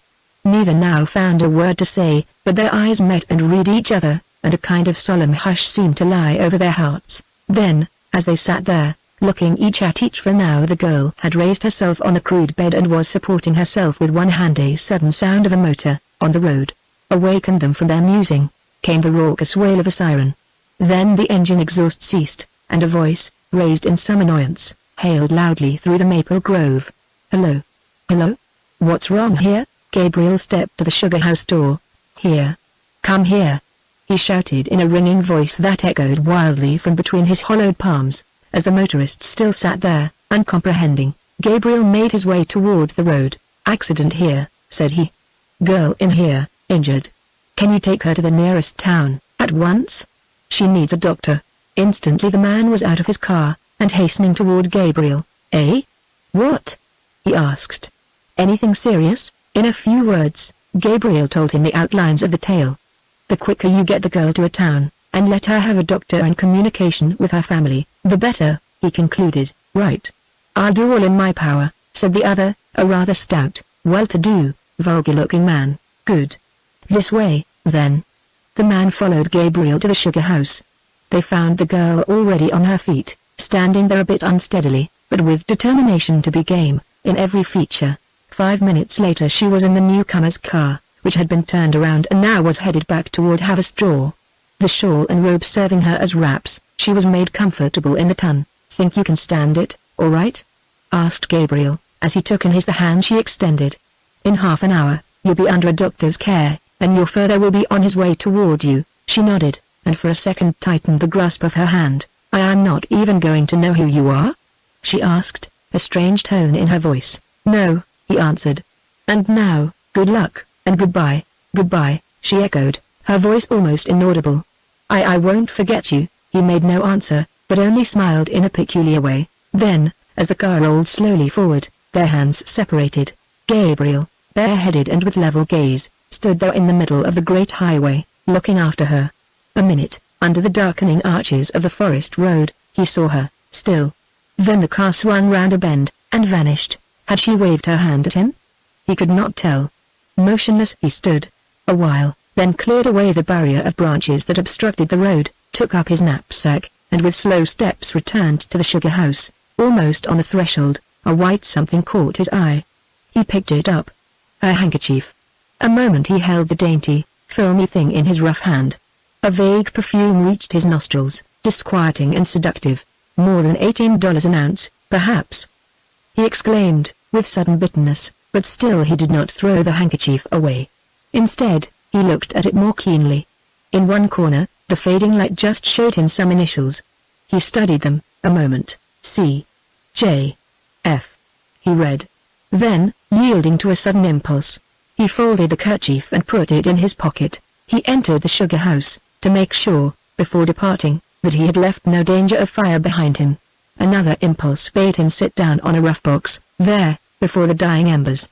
Speaker 1: Neither now found a word to say, but their eyes met and read each other, and a kind of solemn hush seemed to lie over their hearts. Then, as they sat there, looking each at each, for now the girl had raised herself on the crude bed and was supporting herself with one hand, a sudden sound of a motor, on the road, awakened them from their musing. Came the raucous wail of a siren. Then the engine exhaust ceased, and a voice, raised in some annoyance, hailed loudly through the maple grove. "Hello? Hello? What's wrong here?" Gabriel stepped to the sugar house door. "Here. Come here," he shouted in a ringing voice that echoed wildly from between his hollowed palms. As the motorist still sat there, uncomprehending, Gabriel made his way toward the road. "Accident here," said he. "Girl in here, injured. Can you take her to the nearest town, at once? She needs a doctor." Instantly the man was out of his car, and hastening toward Gabriel. "Eh? What?" he asked. "Anything serious?" In a few words, Gabriel told him the outlines of the tale. "The quicker you get the girl to a town, and let her have a doctor and communication with her family, the better," he concluded. "Right. I'll do all in my power," said the other, a rather stout, well-to-do, vulgar-looking man. "Good. This way, then." The man followed Gabriel to the sugar house. They found the girl already on her feet, standing there a bit unsteadily, but with determination to be game, in every feature. 5 minutes later she was in the newcomer's car, which had been turned around and now was headed back toward Haverstraw. The shawl and robe serving her as wraps, she was made comfortable in the ton. "Think you can stand it, all right?" asked Gabriel, as he took in his the hand she extended. "In half an hour, you'll be under a doctor's care, and your father will be on his way toward you." She nodded, and for a second tightened the grasp of her hand. "I am not even going to know who you are?" she asked, a strange tone in her voice. "No," he answered. "And now, good luck, and goodbye." "Goodbye," she echoed, her voice almost inaudible. I won't forget you." He made no answer, but only smiled in a peculiar way. Then, as the car rolled slowly forward, their hands separated. Gabriel, bareheaded and with level gaze, stood there in the middle of the great highway, looking after her. A minute, under the darkening arches of the forest road, he saw her, still. Then the car swung round a bend, and vanished. Had she waved her hand at him? He could not tell. Motionless he stood, a while, then cleared away the barrier of branches that obstructed the road, took up his knapsack, and with slow steps returned to the sugar house. Almost on the threshold, a white something caught his eye. He picked it up. Her handkerchief. A moment he held the dainty, filmy thing in his rough hand. A vague perfume reached his nostrils, disquieting and seductive. "More than $18 an ounce, perhaps," he exclaimed, with sudden bitterness, but still he did not throw the handkerchief away. Instead, he looked at it more keenly. In one corner, the fading light just showed him some initials. He studied them, a moment. "C. J. F." he read. Then, yielding to a sudden impulse, he folded the kerchief and put it in his pocket. He entered the sugar house, to make sure, before departing, that he had left no danger of fire behind him. Another impulse bade him sit down on a rough box, there, before the dying embers.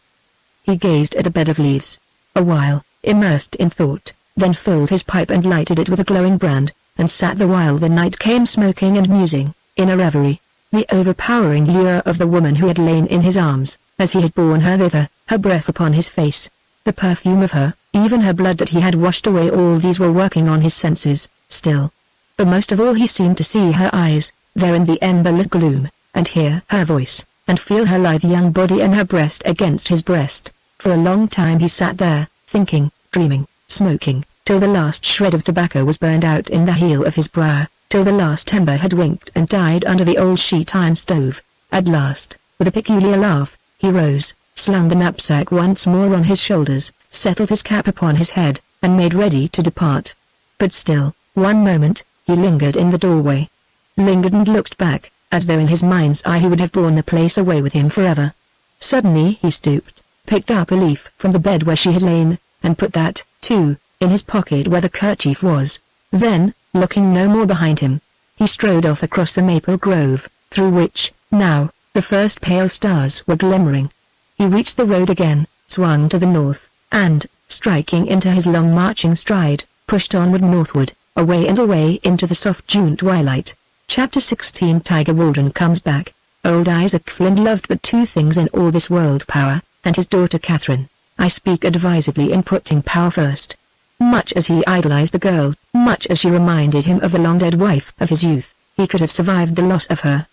Speaker 1: He gazed at a bed of leaves. A while, immersed in thought, then filled his pipe and lighted it with a glowing brand, and sat the while the night came smoking and musing, in a reverie. The overpowering lure of the woman who had lain in his arms, as he had borne her thither, her breath upon his face, the perfume of her, even her blood that he had washed away, all these were working on his senses, still. But most of all he seemed to see her eyes, there in the ember-lit gloom, and hear her voice, and feel her lithe young body and her breast against his breast. For a long time he sat there, thinking, dreaming, smoking, till the last shred of tobacco was burned out in the heel of his brow, till the last ember had winked and died under the old sheet-iron stove. At last, with a peculiar laugh, he rose, slung the knapsack once more on his shoulders, settled his cap upon his head, and made ready to depart. But still, one moment, he lingered in the doorway. Lingered and looked back, as though in his mind's eye he would have borne the place away with him forever. Suddenly he stooped, picked up a leaf from the bed where she had lain, and put that, too, in his pocket where the kerchief was. Then, looking no more behind him, he strode off across the maple grove, through which, now, the first pale stars were glimmering. He reached the road again, swung to the north, and, striking into his long marching stride, pushed onward northward. away and away into the soft June twilight. Chapter 16. Tiger Waldron comes back. Old Isaac Flint loved but two things in all this world: power, and his daughter Catherine. I speak advisedly in putting power first. Much as he idolized the girl, much as she reminded him of the long-dead wife of his youth, he could have survived the loss of her.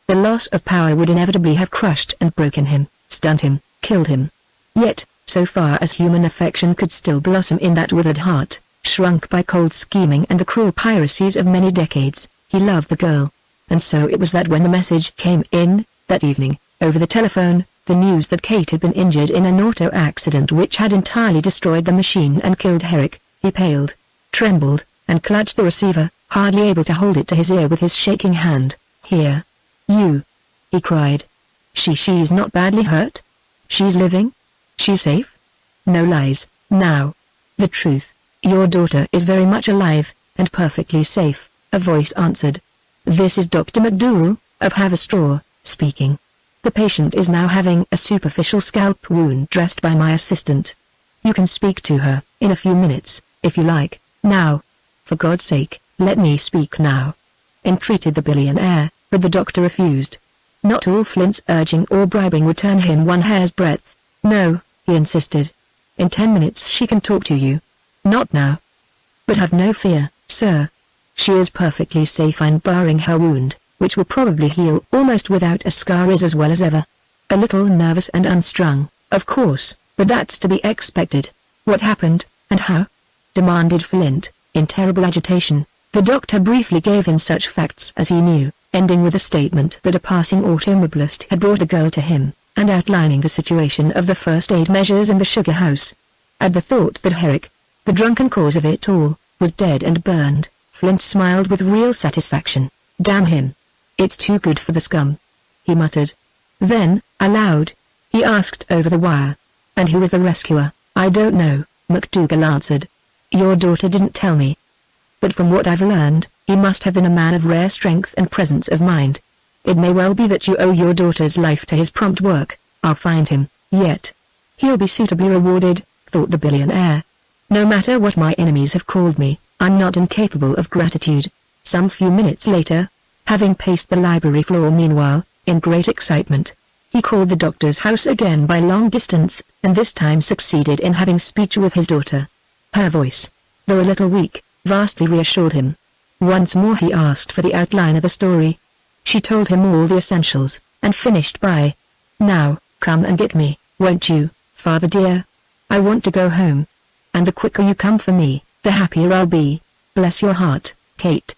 Speaker 1: The loss of power would inevitably have crushed and broken him, stunned him, killed him. Yet, so far as human affection could still blossom in that withered heart, shrunk by cold scheming and the cruel piracies of many decades, he loved the girl. And so it was that when the message came in, that evening, over the telephone, the news that Kate had been injured in an auto accident which had entirely destroyed the machine and killed Herrick, he paled, trembled, and clutched the receiver, hardly able to hold it to his ear with his shaking hand. "Here. You," he cried. She's not badly hurt? She's living? She's safe?" "No lies, now. The truth. Your daughter is very much alive, and perfectly safe," a voice answered. "This is Dr. McDougal, of Haverstraw, speaking. The patient is now having a superficial scalp wound dressed by my assistant. You can speak to her, in a few minutes, if you like, now." "For God's sake, let me speak now," entreated the billionaire, but the doctor refused. Not all Flint's urging or bribing would turn him one hair's breadth. "No," he insisted. "In 10 minutes she can talk to you. Not now. But have no fear, sir. She is perfectly safe and barring her wound, which will probably heal almost without a scar, is as well as ever. A little nervous and unstrung, of course, but that's to be expected." "What happened, and how?" demanded Flint, in terrible agitation. The doctor briefly gave him such facts as he knew, ending with a statement that a passing automobilist had brought the girl to him, and outlining the situation of the first aid measures in the sugar house. At the thought that Herrick, the drunken cause of it all, was dead and burned, Flint smiled with real satisfaction. "Damn him. It's too good for the scum," he muttered. Then, aloud, he asked over the wire, "And who was the rescuer?" "I don't know," McDougal answered. "Your daughter didn't tell me. But from what I've learned, he must have been a man of rare strength and presence of mind. It may well be that you owe your daughter's life to his prompt work. I'll find him, yet. He'll be suitably rewarded," thought the billionaire. "No matter what my enemies have called me, I'm not incapable of gratitude." Some few minutes later, having paced the library floor meanwhile, in great excitement, he called the doctor's house again by long distance, and this time succeeded in having speech with his daughter. Her voice, though a little weak, vastly reassured him. Once more he asked for the outline of the story. She told him all the essentials, and finished by, "Now, come and get me, won't you, father dear? I want to go home. And the quicker you come for me, the happier I'll be. Bless your heart, Kate,"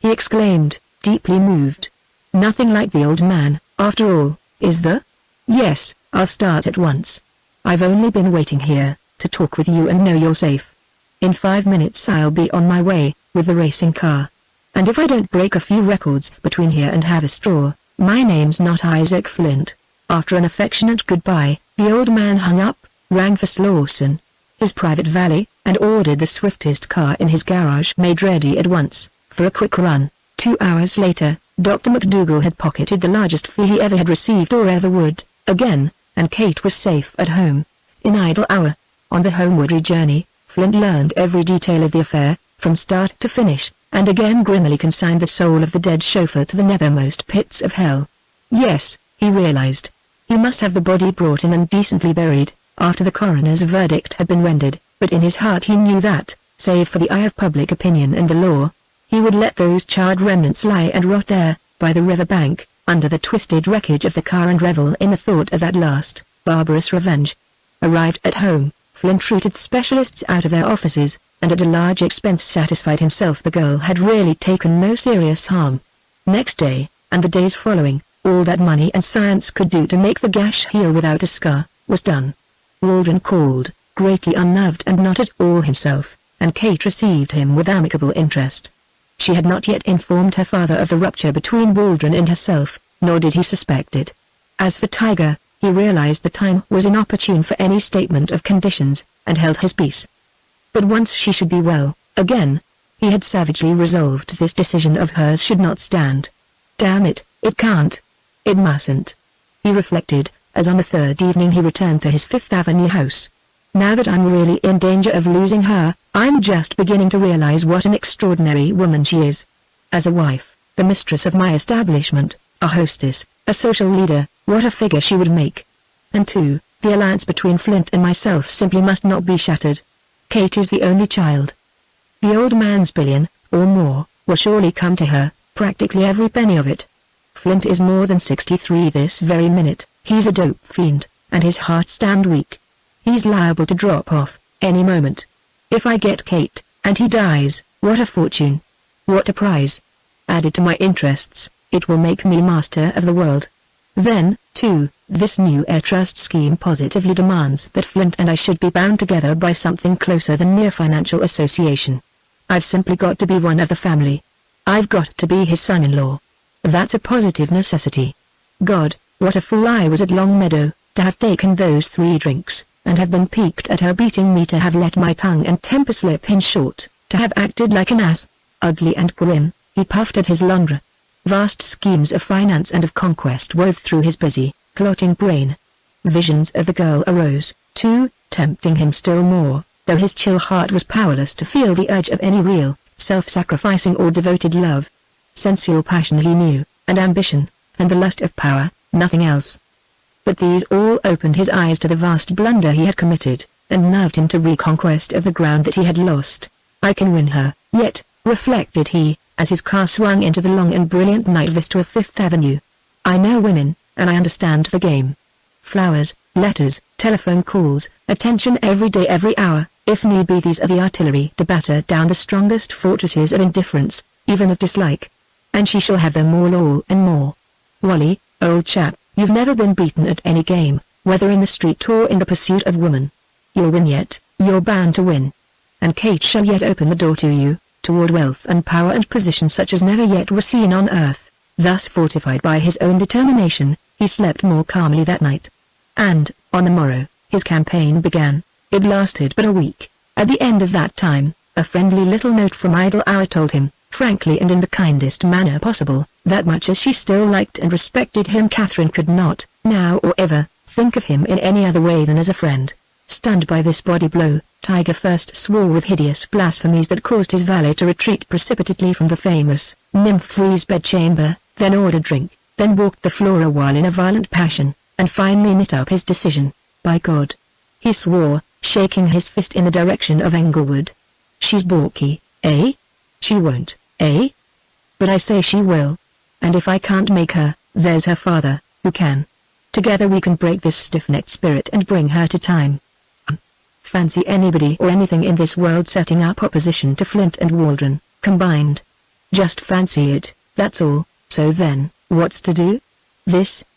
Speaker 1: he exclaimed, deeply moved. "Nothing like the old man, after all, is there? Yes, I'll start at once. I've only been waiting here, to talk with you and know you're safe. In 5 minutes I'll be on my way, with the racing car. And if I don't break a few records between here and Haverstraw, my name's not Isaac Flint." After an affectionate goodbye, the old man hung up, rang for Slawson, his private valet, and ordered the swiftest car in his garage made ready at once, for a quick run. 2 hours later, Dr. McDougal had pocketed the largest fee he ever had received or ever would, again, and Kate was safe at home. In idle hour, on the homeward journey, Flint learned every detail of the affair, from start to finish, and again grimly consigned the soul of the dead chauffeur to the nethermost pits of hell. Yes, he realized. He must have the body brought in and decently buried, after the coroner's verdict had been rendered, but in his heart he knew that, save for the eye of public opinion and the law, he would let those charred remnants lie and rot there, by the river bank, under the twisted wreckage of the car, and revel in the thought of that last, barbarous revenge. Arrived at home, Flint rooted specialists out of their offices, and at a large expense satisfied himself the girl had really taken no serious harm. Next day, and the days following, all that money and science could do to make the gash heal without a scar, was done. Waldron called, greatly unnerved and not at all himself, and Kate received him with amicable interest. She had not yet informed her father of the rupture between Waldron and herself, nor did he suspect it. As for Tiger, he realized the time was inopportune for any statement of conditions, and held his peace. But once she should be well, again, he had savagely resolved this decision of hers should not stand. "Damn it, it can't. It mustn't," he reflected, as on the third evening he returned to his Fifth Avenue house. Now that I'm really in danger of losing her, I'm just beginning to realize what an extraordinary woman she is. As a wife, the mistress of my establishment, a hostess, a social leader, what a figure she would make. And 2, the alliance between Flint and myself simply must not be shattered. Kate is the only child. The old man's billion, or more, will surely come to her, practically every penny of it. Flint is more than 63 this very minute, he's a dope fiend, and his heart's damned weak. He's liable to drop off, any moment. If I get Kate, and he dies, what a fortune. What a prize. Added to my interests, it will make me master of the world. Then, too, this new heir trust scheme positively demands that Flint and I should be bound together by something closer than mere financial association. I've simply got to be one of the family. I've got to be his son-in-law. That's a positive necessity. God, what a fool I was at Longmeadow, to have taken those 3 drinks, and have been piqued at her beating me, to have let my tongue and temper slip, in short, to have acted like an ass. Ugly and grim, he puffed at his laundry. Vast schemes of finance and of conquest wove through his busy, plotting brain. Visions of the girl arose, too, tempting him still more, though his chill heart was powerless to feel the urge of any real, self-sacrificing or devoted love. Sensual passion he knew, and ambition, and the lust of power, nothing else. But these all opened his eyes to the vast blunder he had committed, and nerved him to reconquest of the ground that he had lost. I can win her, yet, reflected he, as his car swung into the long and brilliant night vista of Fifth Avenue. I know women, and I understand the game. Flowers, letters, telephone calls, attention every day, every hour, if need be, these are the artillery to batter down the strongest fortresses of indifference, even of dislike. And she shall have them all and more. Wally, old chap, you've never been beaten at any game, whether in the street or in the pursuit of woman. You'll win yet, you're bound to win. And Kate shall yet open the door to you, toward wealth and power and position such as never yet were seen on earth. Thus fortified by his own determination, he slept more calmly that night. And, on the morrow, his campaign began. It lasted but a week. At the end of that time, a friendly little note from Idle Hour told him, frankly and in the kindest manner possible, that much as she still liked and respected him, Catherine could not, now or ever, think of him in any other way than as a friend. Stunned by this body blow, Tiger first swore with hideous blasphemies that caused his valet to retreat precipitately from the famous, nymph-freeze bedchamber, then ordered drink, then walked the floor a while in a violent passion, and finally knit up his decision. By God! He swore, shaking his fist in the direction of Englewood. She's balky, eh? She won't, eh? But I say she will. And if I can't make her, there's her father, who can. Together we can break this stiff-necked spirit and bring her to time. Fancy anybody or anything in this world setting up opposition to Flint and Waldron, combined. Just fancy it, that's all. So then, what's to do?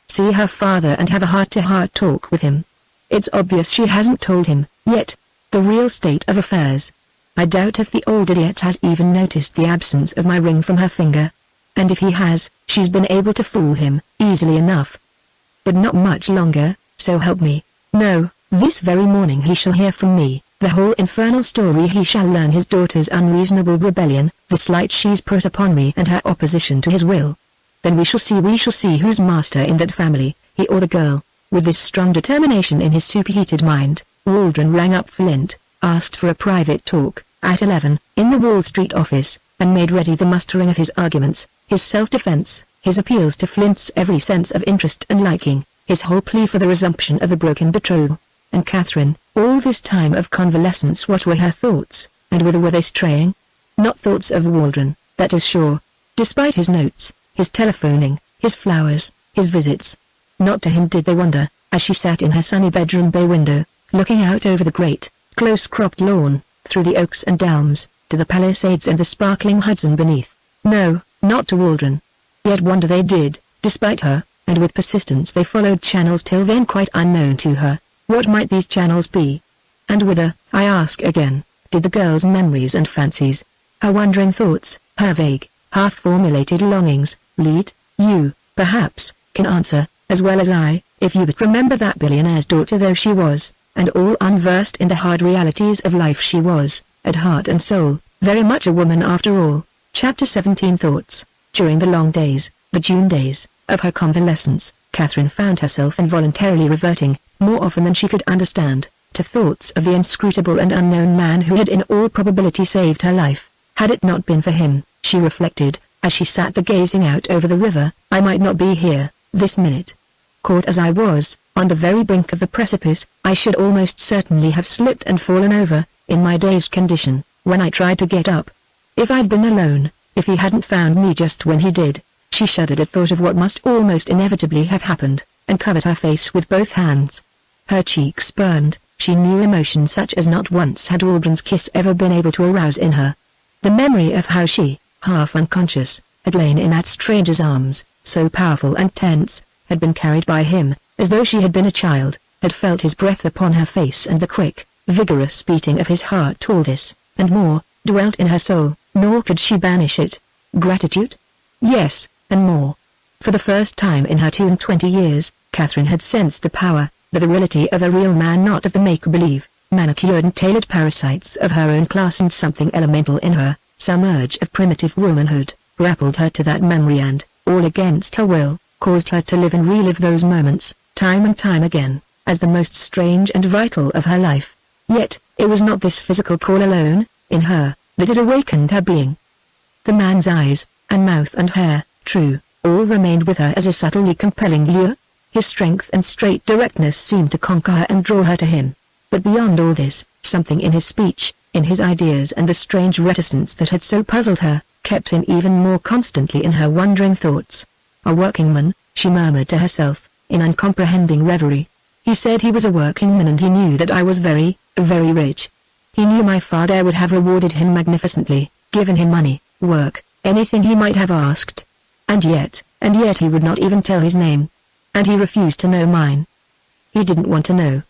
Speaker 1: See her father and have a heart-to-heart talk with him. It's obvious she hasn't told him, yet, the real state of affairs. I doubt if the old idiot has even noticed the absence of my ring from her finger. And if he has, she's been able to fool him, easily enough. But not much longer, so help me. No, this very morning he shall hear from me, the whole infernal story. He shall learn his daughter's unreasonable rebellion, the slight she's put upon me, and her opposition to his will. Then we shall see who's master in that family, he or the girl. With this strong determination in his superheated mind, Waldron rang up Flint, asked for a private talk, at 11, in the Wall Street office, and made ready the mustering of his arguments, his self-defense, his appeals to Flint's every sense of interest and liking, his whole plea for the resumption of the broken betrothal. And Catherine, all this time of convalescence, what were her thoughts, and whither were they straying? Not thoughts of Waldron, that is sure. Despite his notes, his telephoning, his flowers, his visits. Not to him did they wander, as she sat in her sunny bedroom bay window, looking out over the great, close-cropped lawn, through the oaks and elms, to the Palisades and the sparkling Hudson beneath. No, not to Waldron. Yet wander they did, despite her, and with persistence they followed channels till then quite unknown to her. What might these channels be? And whither, I ask again, did the girl's memories and fancies, her wandering thoughts, her vague, half-formulated longings, lead? You, perhaps, can answer, as well as I, if you but remember that billionaire's daughter though she was, and all unversed in the hard realities of life she was, at heart and soul, very much a woman after all. Chapter 17 Thoughts. During the long days, the June days, of her convalescence, Catherine found herself involuntarily reverting, more often than she could understand, to thoughts of the inscrutable and unknown man who had in all probability saved her life. Had it not been for him, she reflected, as she sat there gazing out over the river, I might not be here, this minute. Caught as I was, on the very brink of the precipice, I should almost certainly have slipped and fallen over, in my dazed condition, when I tried to get up. If I'd been alone, if he hadn't found me just when he did. She shuddered at thought of what must almost inevitably have happened, and covered her face with both hands. Her cheeks burned, she knew emotion such as not once had Waldron's kiss ever been able to arouse in her. The memory of how she, half unconscious, had lain in that stranger's arms, so powerful and tense, had been carried by him, as though she had been a child, had felt his breath upon her face and the quick, vigorous beating of his heart. All this, and more, dwelt in her soul, nor could she banish it. Gratitude? Yes, and more. For the first time in her 22 years, Catherine had sensed the power, the virility of a real man, not of the make-believe, manicured and tailored parasites of her own class, and something elemental in her, some urge of primitive womanhood, grappled her to that memory and, all against her will, caused her to live and relive those moments, time and time again, as the most strange and vital of her life. Yet, it was not this physical call alone, in her, that had awakened her being. The man's eyes, and mouth and hair, true, all remained with her as a subtly compelling lure. His strength and straight directness seemed to conquer her and draw her to him. But beyond all this, something in his speech, in his ideas, and the strange reticence that had so puzzled her, kept him even more constantly in her wondering thoughts. A workingman, she murmured to herself, in uncomprehending reverie. He said he was a workingman, and he knew that I was very, very rich. He knew my father would have rewarded him magnificently, given him money, work, anything he might have asked. And yet he would not even tell his name. And he refused to know mine. He didn't want to know.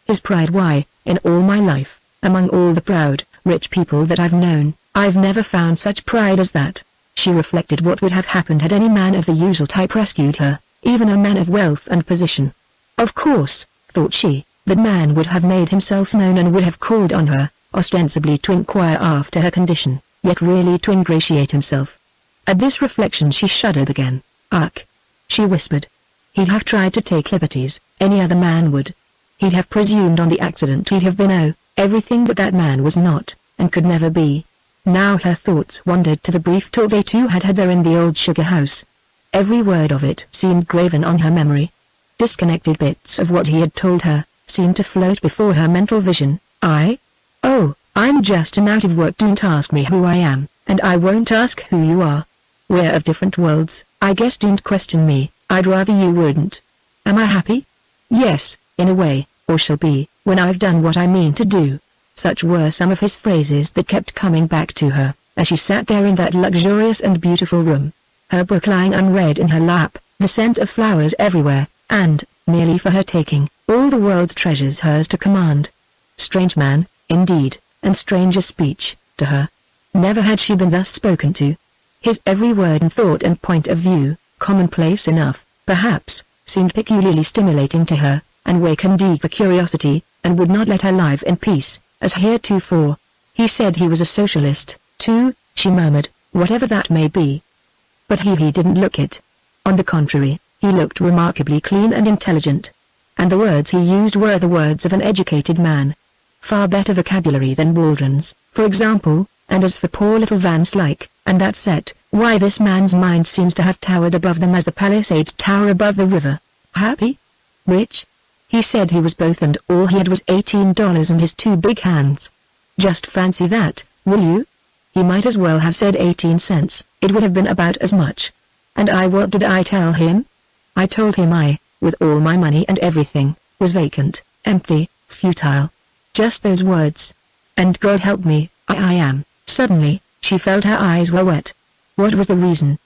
Speaker 1: His pride. Why, in all my life, among all the proud, rich people that I've known, I've never found such pride as that. She reflected what would have happened had any man of the usual type rescued her, even a man of wealth and position. Of course, thought she, that man would have made himself known and would have called on her, ostensibly to inquire after her condition, yet really to ingratiate himself. At this reflection she shuddered again. Ugh! She whispered. He'd have tried to take liberties, any other man would. He'd have presumed on the accident. He'd have been everything that that man was not, and could never be. Now her thoughts wandered to the brief talk they two had there in the old sugar house. Every word of it seemed graven on her memory. Disconnected bits of what he had told her seemed to float before her mental vision. Oh, I'm just an out-of-work. Don't ask me who I am, and I won't ask who you are. We're of different worlds. I guess don't question me, I'd rather you wouldn't. Am I happy? Yes, in a way, or shall be, when I've done what I mean to do. Such were some of his phrases that kept coming back to her, as she sat there in that luxurious and beautiful room. Her book lying unread in her lap, the scent of flowers everywhere, and, merely for her taking, all the world's treasures hers to command. Strange man, indeed, and stranger speech, to her. Never had she been thus spoken to. His every word and thought and point of view, commonplace enough, perhaps, seemed peculiarly stimulating to her, and wakened deeper curiosity, and would not let her live in peace, as heretofore. He said he was a socialist, too, she murmured, whatever that may be. But he didn't look it. On the contrary, he looked remarkably clean and intelligent. And the words he used were the words of an educated man. Far better vocabulary than Waldron's, for example, and as for poor little Van Slyke, and that set, why this man's mind seems to have towered above them as the Palisades tower above the river. Happy? Rich? He said he was both, and all he had was $18 and his two big hands. Just fancy that, will you? He might as well have said 18 cents, it would have been about as much. And what did I tell him? I told him I, with all my money and everything, was vacant, empty, futile. Just those words. And God help me, I am. Suddenly, she felt her eyes were wet. What was the reason?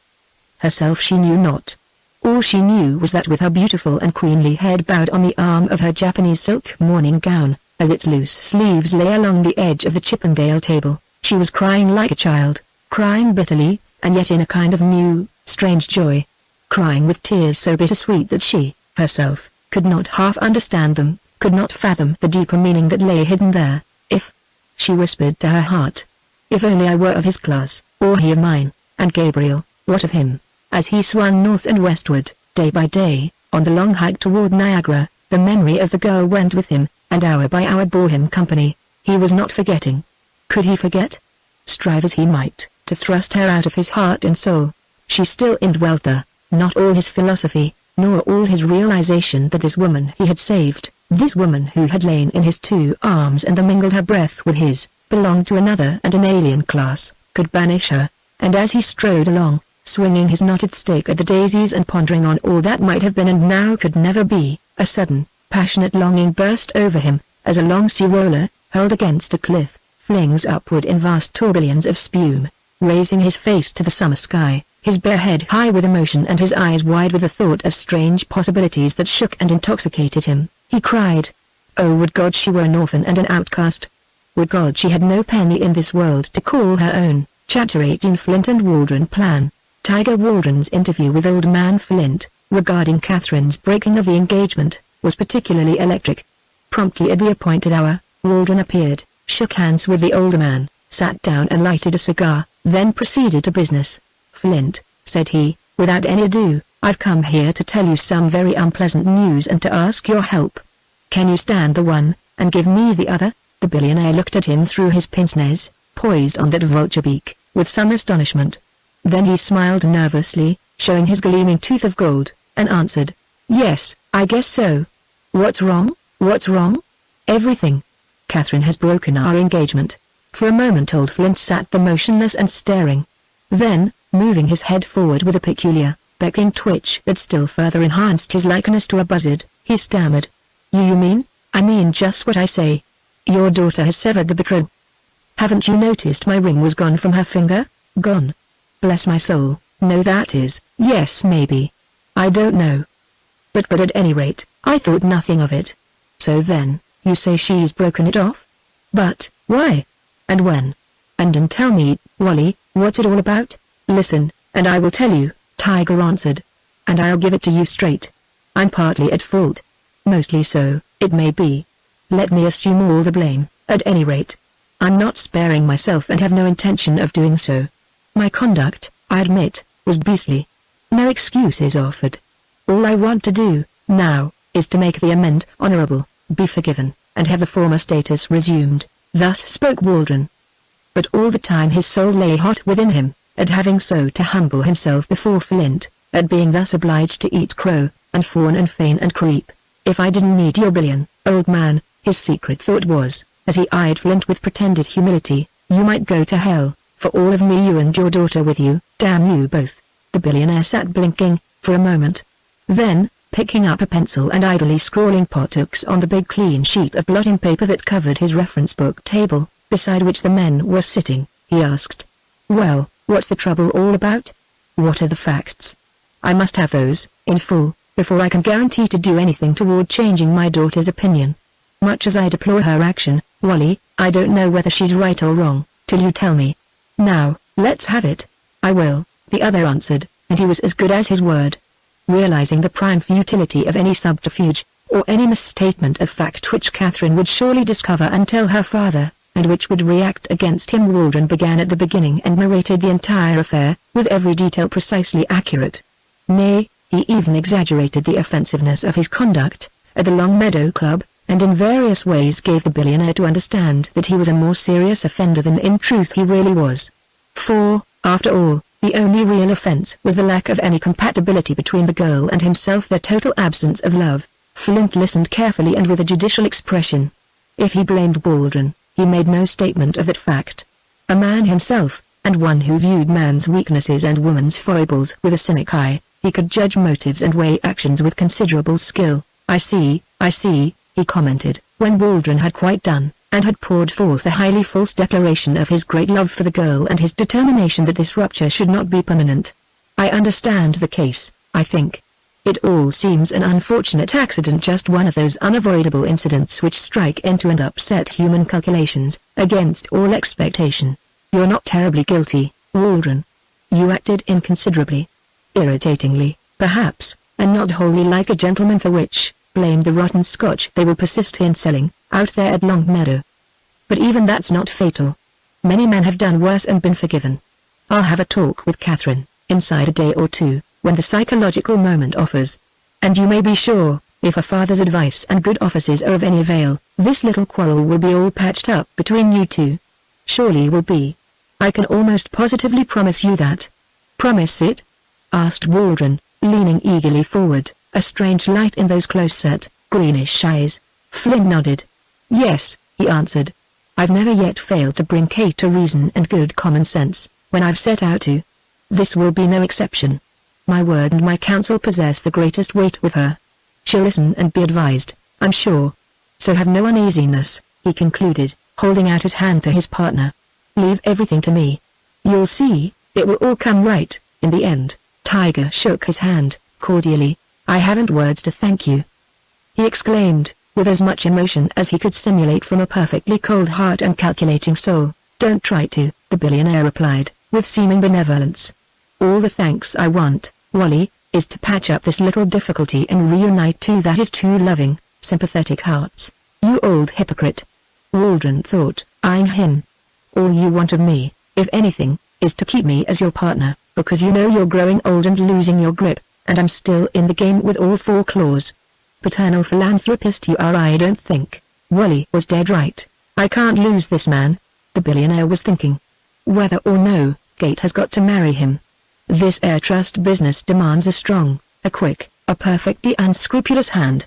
Speaker 1: Herself she knew not. All she knew was that with her beautiful and queenly head bowed on the arm of her Japanese silk morning gown, as its loose sleeves lay along the edge of the Chippendale table, she was crying like a child, crying bitterly, and yet in a kind of new, strange joy. Crying with tears so bittersweet that she, herself, could not half understand them, could not fathom the deeper meaning that lay hidden there. If, she whispered to her heart, if only I were of his class, or he of mine, and Gabriel, what of him? As he swung north and westward, day by day, on the long hike toward Niagara, the memory of the girl went with him, and hour by hour bore him company. He was not forgetting. Could he forget? Strive as he might, to thrust her out of his heart and soul, she still indwelt there, not all his philosophy, nor all his realization that this woman he had saved, this woman who had lain in his 2 arms and mingled her breath with his, belonged to another and an alien class, could banish her. And as he strode along, swinging his knotted stick at the daisies and pondering on all that might have been and now could never be, a sudden, passionate longing burst over him, as a long sea roller, hurled against a cliff, flings upward in vast tourbillons of spume. Raising his face to the summer sky, his bare head high with emotion and his eyes wide with the thought of strange possibilities that shook and intoxicated him, he cried, "Oh, would God she were an orphan and an outcast! Would God she had no penny in this world to call her own." Chapter 18 Flint and Waldron Plan. Tiger Waldron's interview with Old Man Flint, regarding Catherine's breaking of the engagement, was particularly electric. Promptly at the appointed hour, Waldron appeared, shook hands with the older man, sat down and lighted a cigar, then proceeded to business. "Flint," said he, without any ado, "I've come here to tell you some very unpleasant news and to ask your help. Can you stand the one, and give me the other?" The billionaire looked at him through his pince-nez, poised on that vulture beak, with some astonishment. Then he smiled nervously, showing his gleaming tooth of gold, and answered, "Yes, I guess so. What's wrong? What's wrong?" "Everything. Catherine has broken our engagement." For a moment old Flint sat there motionless and staring. Then, moving his head forward with a peculiar, becking twitch that still further enhanced his likeness to a buzzard, he stammered, You mean? I mean just what I say. Your daughter has severed the betrothal. Haven't you noticed my ring was gone from her finger? Gone. Bless my soul, no that is, yes maybe. I don't know. But at any rate, I thought nothing of it. So then, you say she's broken it off? But, why? And when? And tell me, Wally, what's it all about? Listen, and I will tell you, Tiger answered. And I'll give it to you straight. I'm partly at fault. Mostly so, it may be. Let me assume all the blame, at any rate. I'm not sparing myself and have no intention of doing so. My conduct, I admit, was beastly. No excuses offered. All I want to do, now, is to make the amend honorable, be forgiven, and have the former status resumed. Thus spoke Waldron. But all the time his soul lay hot within him, at having so to humble himself before Flint, at being thus obliged to eat crow, and fawn and feign and creep. If I didn't need your billion, old man, his secret thought was, as he eyed Flint with pretended humility, you might go to hell, for all of me you and your daughter with you, damn you both. The billionaire sat blinking, for a moment. Then, picking up a pencil and idly scrawling pottooks on the big clean sheet of blotting paper that covered his reference book table, beside which the men were sitting, he asked. Well, what's the trouble all about? What are the facts? I must have those, in full, before I can guarantee to do anything toward changing my daughter's opinion. Much as I deplore her action, Wally, I don't know whether she's right or wrong, till you tell me. Now, let's have it. I will, the other answered, and he was as good as his word. Realizing the prime futility of any subterfuge, or any misstatement of fact which Catherine would surely discover and tell her father, and which would react against him, Waldron began at the beginning and narrated the entire affair, with every detail precisely accurate. Nay, he even exaggerated the offensiveness of his conduct, at the Long Meadow Club, and in various ways gave the billionaire to understand that he was a more serious offender than in truth he really was. For, after all, the only real offense was the lack of any compatibility between the girl and himself, their total absence of love. Flint listened carefully and with a judicial expression. If he blamed Waldron, he made no statement of that fact. A man himself, and one who viewed man's weaknesses and woman's foibles with a cynic eye, he could judge motives and weigh actions with considerable skill. I see, he commented, when Waldron had quite done, and had poured forth a highly false declaration of his great love for the girl and his determination that this rupture should not be permanent. I understand the case, I think. It all seems an unfortunate accident, just one of those unavoidable incidents which strike into and upset human calculations, against all expectation. You're not terribly guilty, Waldron. You acted inconsiderably. Irritatingly, perhaps, and not wholly like a gentleman, for which, blame the rotten Scotch they will persist in selling, out there at Long Meadow. But even that's not fatal. Many men have done worse and been forgiven. I'll have a talk with Catherine, inside a day or two, when the psychological moment offers. And you may be sure, if her father's advice and good offices are of any avail, This little quarrel will be all patched up between you two. Surely will be. I can almost positively promise you that. Promise it? Asked Waldron, leaning eagerly forward, a strange light in those close-set, greenish eyes. Flynn nodded. Yes, he answered. I've never yet failed to bring Kate to reason and good common sense, when I've set out to. This will be no exception. My word and my counsel possess the greatest weight with her. She'll listen and be advised, I'm sure. So have no uneasiness, he concluded, holding out his hand to his partner. Leave everything to me. You'll see, it will all come right, in the end. Tiger shook his hand, cordially. I haven't words to thank you, he exclaimed, with as much emotion as he could simulate from a perfectly cold heart and calculating soul. Don't try to, the billionaire replied, with seeming benevolence. All the thanks I want, Wally, is to patch up this little difficulty and reunite two that is two loving, sympathetic hearts. You old hypocrite, Waldron thought, eyeing him. All you want of me, if anything, is to keep me as your partner, because you know you're growing old and losing your grip, and I'm still in the game with all four claws. Paternal philanthropist you are, I don't think. Wally was dead right. I can't lose this man, the billionaire was thinking. Whether or no, Kate has got to marry him. This heir trust business demands a strong, a quick, a perfectly unscrupulous hand.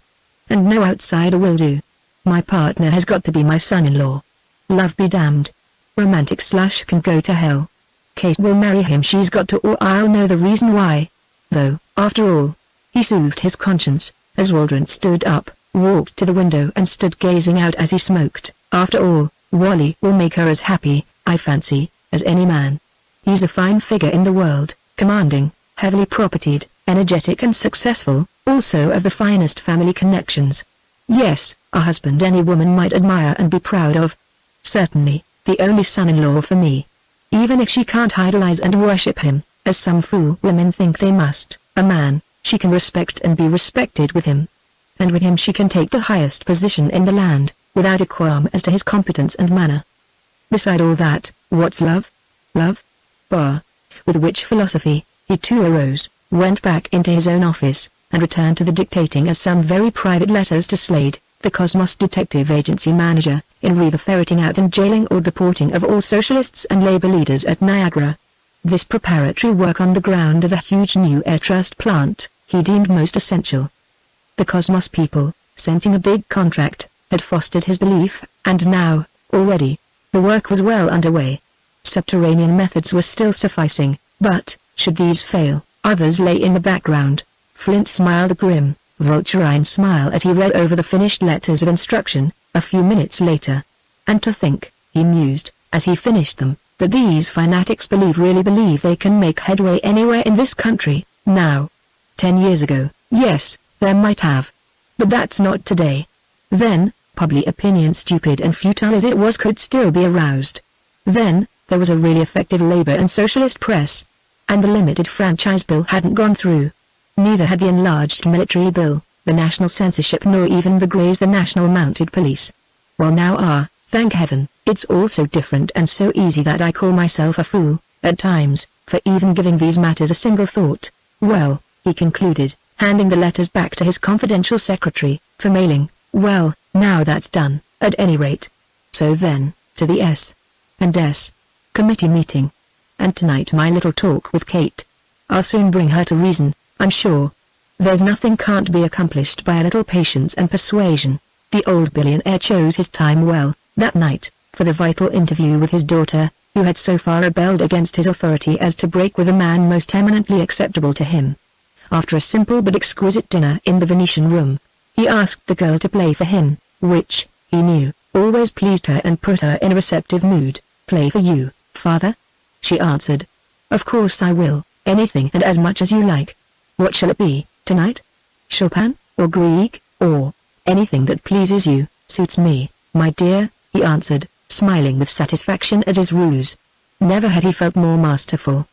Speaker 1: And no outsider will do. My partner has got to be my son-in-law. Love be damned. Romantic / can go to hell. Kate will marry him, she's got to, or I'll know the reason why. Though, after all, he soothed his conscience, as Waldron stood up, walked to the window and stood gazing out as he smoked. After all, Wally will make her as happy, I fancy, as any man. He's a fine figure in the world, commanding, heavily propertied, energetic and successful, also of the finest family connections. Yes, a husband any woman might admire and be proud of. Certainly, the only son-in-law for me. Even if she can't idolize and worship him, as some fool women think they must, a man, she can respect and be respected with him. And with him she can take the highest position in the land, without a qualm as to his competence and manner. Beside all that, what's love? Love? Bah. With which philosophy, he too arose, went back into his own office, and returned to the dictating of some very private letters to Slade, the Cosmos Detective Agency manager, in re the ferreting out and jailing or deporting of all socialists and labor leaders at Niagara. This preparatory work on the ground of a huge new air trust plant, he deemed most essential. The Cosmos people, scenting a big contract, had fostered his belief, and now, already, the work was well underway. Subterranean methods were still sufficing, but, should these fail, others lay in the background. Flint smiled a grim, vulturine smile as he read over the finished letters of instruction, a few minutes later. And to think, he mused, as he finished them, that these fanatics really believe they can make headway anywhere in this country, now. 10 years ago, yes, there might have. But that's not today. Then, public opinion, stupid and futile as it was, could still be aroused. Then, there was a really effective labor and socialist press. And the limited franchise bill hadn't gone through. Neither had the enlarged military bill, the national censorship, nor even the Greys, the national mounted police. Well, now thank heaven, it's all so different and so easy that I call myself a fool, at times, for even giving these matters a single thought. Well, he concluded, handing the letters back to his confidential secretary, for mailing. Well, now that's done, at any rate. So then, to the S&S committee meeting. And tonight my little talk with Kate. I'll soon bring her to reason, I'm sure. There's nothing can't be accomplished by a little patience and persuasion. The old billionaire chose his time well, that night, for the vital interview with his daughter, who had so far rebelled against his authority as to break with a man most eminently acceptable to him. After a simple but exquisite dinner in the Venetian room, he asked the girl to play for him, which, he knew, always pleased her and put her in a receptive mood. Play for you, father? She answered. Of course I will, anything and as much as you like. What shall it be, tonight? Chopin, or Grieg, or anything that pleases you, suits me, my dear, he answered, smiling with satisfaction at his ruse. Never had he felt more masterful.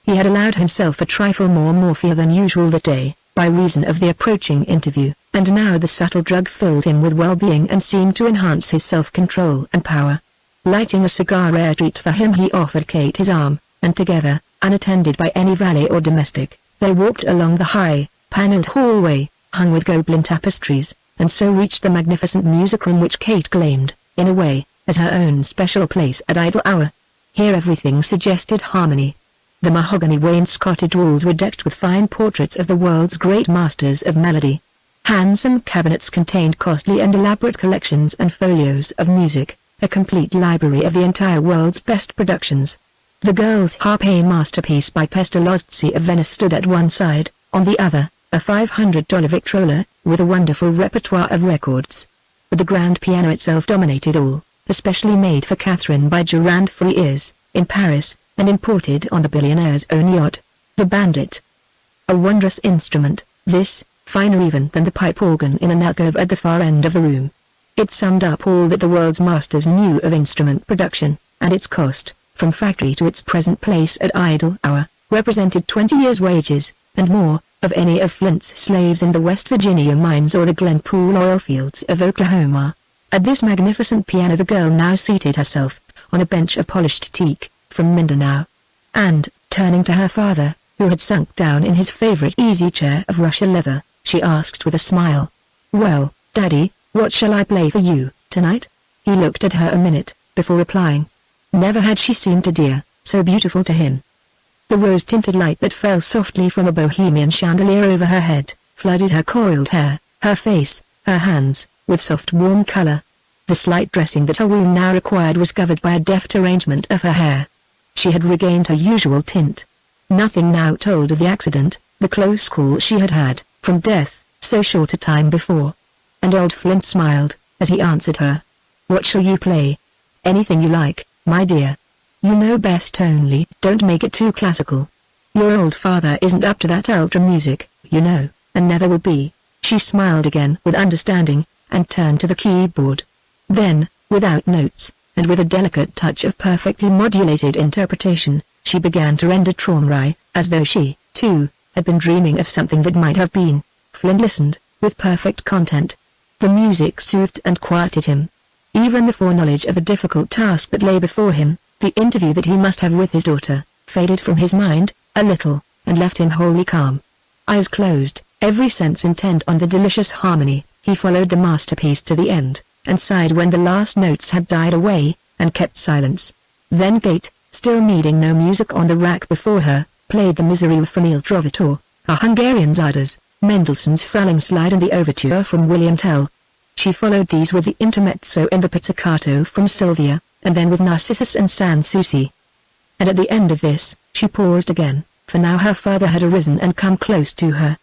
Speaker 1: He had allowed himself a trifle more morphia than usual that day, by reason of the approaching interview, and now the subtle drug filled him with well-being and seemed to enhance his self-control and power. Lighting a cigar rare treat for him, he offered Kate his arm, and together, unattended by any valet or domestic, they walked along the high, paneled hallway, hung with Gobelin tapestries. and so reached the magnificent music room which Kate claimed, in a way, as her own special place at idle hour. Here everything suggested harmony. The mahogany wainscoted walls were decked with fine portraits of the world's great masters of melody. Handsome cabinets contained costly and elaborate collections and folios of music, a complete library of the entire world's best productions. The girl's harp, a masterpiece by Pestalozzi of Venice, stood at one side, on the other, a $500 Victrola, with a wonderful repertoire of records. But the grand piano itself dominated all, especially made for Catherine by Durand Fouriers, in Paris, and imported on the billionaire's own yacht, the Bandit. A wondrous instrument, this, finer even than the pipe organ in an alcove at the far end of the room. It summed up all that the world's masters knew of instrument production, and its cost, from factory to its present place at idle hour, represented 20 years' wages, and more, of any of Flint's slaves in the West Virginia mines or the Glenpool oil fields of Oklahoma. At this magnificent piano the girl now seated herself, on a bench of polished teak, from Mindanao. And, turning to her father, who had sunk down in his favorite easy chair of Russia leather, she asked with a smile, "Well, Daddy, what shall I play for you, tonight?" He looked at her a minute, before replying. Never had she seemed a dear, so beautiful to him. The rose-tinted light that fell softly from a bohemian chandelier over her head, flooded her coiled hair, her face, her hands, with soft warm color. The slight dressing that her womb now required was covered by a deft arrangement of her hair. She had regained her usual tint. Nothing now told of the accident, the close call she had had, from death, so short a time before. And old Flint smiled, as he answered her. "What shall you play?" "Anything you like, my dear. You know best, only don't make it too classical. Your old father isn't up to that ultra music, you know, and never will be." She smiled again with understanding, and turned to the keyboard. Then, without notes, and with a delicate touch of perfectly modulated interpretation, she began to render Traumrei, as though she, too, had been dreaming of something that might have been. Flynn listened, with perfect content. The music soothed and quieted him. Even the foreknowledge of the difficult task that lay before him, the interview that he must have with his daughter, faded from his mind, a little, and left him wholly calm. Eyes closed, every sense intent on the delicious harmony, he followed the masterpiece to the end, and sighed when the last notes had died away, and kept silence. Then Kate, still needing no music on the rack before her, played the Misery of Emil Trovatore, a Hungarian Czardas, Mendelssohn's Frühlingslied and the Overture from William Tell. She followed these with the intermezzo in the pizzicato from Sylvia, and then with Narcissus and Sans Souci. And at the end of this, she paused again, for now her father had arisen and come close to her.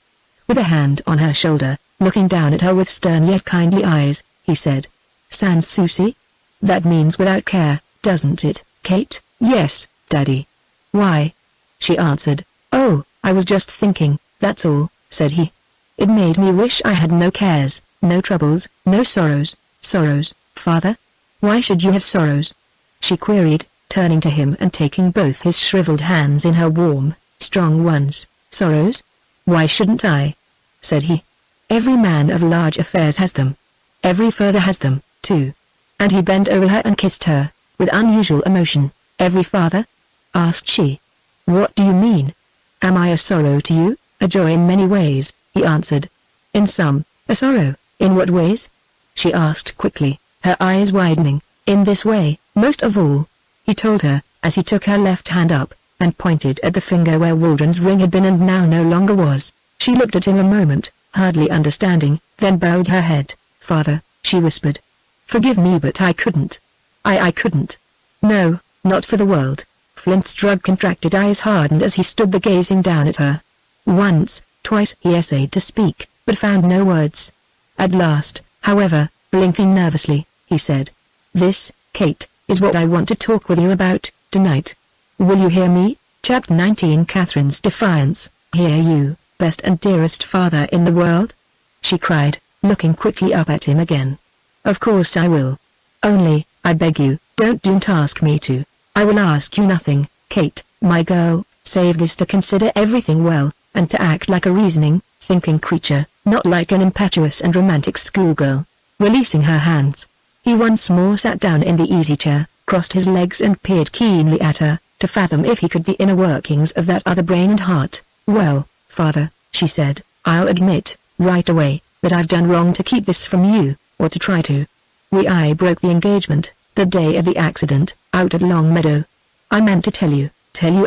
Speaker 1: With a hand on her shoulder, looking down at her with stern yet kindly eyes, he said, "Sans Souci? That means without care, doesn't it, Kate?" "Yes, Daddy." "Why?" She answered, "Oh, I was just thinking, that's all," said he. "It made me wish I had no cares, no troubles, no sorrows." "Sorrows, father? Why should you have sorrows?" she queried, turning to him and taking both his shriveled hands in her warm, strong ones. "Sorrows? Why shouldn't I?" said he. "Every man of large affairs has them. Every father has them, too." And he bent over her and kissed her, with unusual emotion. "Every father?" asked she. "What do you mean? Am I a sorrow to you?" "A joy in many ways," he answered. "In some, a sorrow. In what ways?" she asked quickly, her eyes widening. "In this way, most of all," he told her, as he took her left hand up, and pointed at the finger where Waldron's ring had been and now no longer was. She looked at him a moment, hardly understanding, then bowed her head. "Father," she whispered. "Forgive me, but I couldn't. I couldn't. No, not for the world." Flint's drug-contracted eyes hardened as he stood there gazing down at her. Once, twice he essayed to speak, but found no words. At last, however, blinking nervously, he said, "This, Kate, is what I want to talk with you about, tonight. Will you hear me?" Chapter 19 Catherine's Defiance. "Hear you, best and dearest father in the world?" she cried, looking quickly up at him again. "Of course I will. Only, I beg you, don't ask me to. I will ask you nothing, Kate, my girl, save this: to consider everything well, and to act like a reasoning, thinking creature, not like an impetuous and romantic schoolgirl." Releasing her hands, he once more sat down in the easy chair, crossed his legs and peered keenly at her, to fathom if he could the inner workings of that other brain and heart. "Well, father," she said, "I'll admit, right away, that I've done wrong to keep this from you, or to try to. I broke the engagement, the day of the accident, out at Long Meadow. I meant to tell you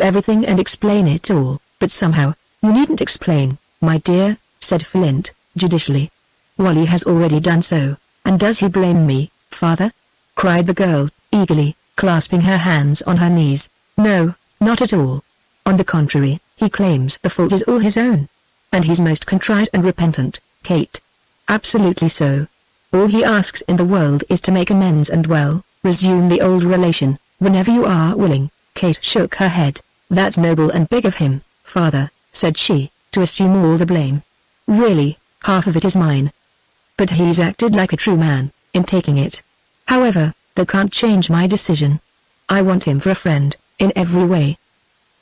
Speaker 1: everything and explain it all, but somehow, you needn't explain, my dear, said Flint, judicially. Wally has already done so, and does he blame me, father? Cried the girl, eagerly, clasping her hands on her knees. No, not at all. On the contrary, he claims the fault is all his own. And he's most contrite and repentant, Kate. Absolutely so. All he asks in the world is to make amends and resume the old relation, whenever you are willing. Kate shook her head. That's noble and big of him, father, said she, to assume all the blame. Really, half of it is mine. But he's acted like a true man, in taking it. However, that can't change my decision. I want him for a friend, in every way.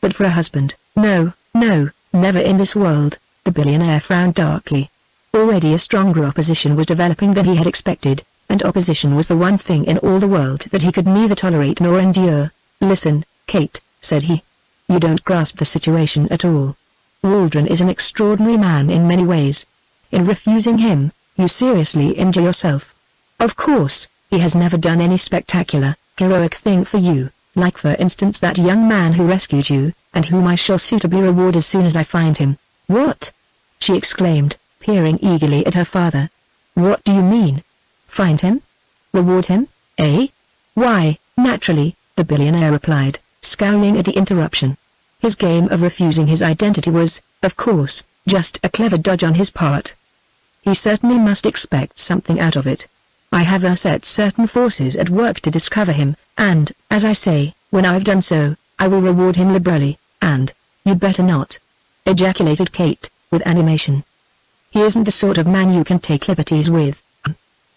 Speaker 1: But for a husband, no, never in this world, the billionaire frowned darkly. Already a stronger opposition was developing than he had expected, and opposition was the one thing in all the world that he could neither tolerate nor endure. Listen, Kate, said he. You don't grasp the situation at all. Waldron is an extraordinary man in many ways. In refusing him, you seriously injure yourself. Of course, he has never done any spectacular, heroic thing for you, like for instance that young man who rescued you, and whom I shall suitably reward as soon as I find him. What? She exclaimed, peering eagerly at her father. What do you mean? Find him? Reward him, eh? Why, naturally, the billionaire replied, scowling at the interruption. His game of refusing his identity was, of course, just a clever dodge on his part. He certainly must expect something out of it. I have set certain forces at work to discover him, and, as I say, when I've done so, I will reward him liberally, and, you'd better not, ejaculated Kate, with animation. He isn't the sort of man you can take liberties with.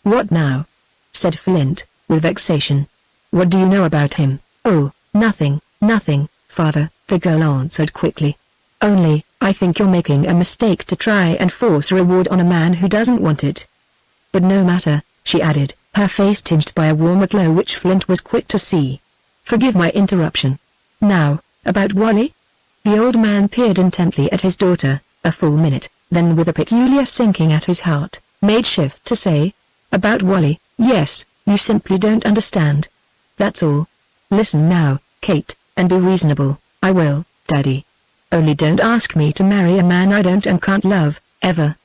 Speaker 1: What now? Said Flint, with vexation. What do you know about him? Oh, nothing, father, the girl answered quickly. Only, I think you're making a mistake to try and force a reward on a man who doesn't want it. But no matter, she added, her face tinged by a warmer glow which Flint was quick to see. Forgive my interruption. Now, about Wally? The old man peered intently at his daughter, a full minute, then with a peculiar sinking at his heart, made shift to say, about Wally, yes, you simply don't understand. That's all. Listen now, Kate, and be reasonable. I will, Daddy. Only don't ask me to marry a man I don't and can't love, ever,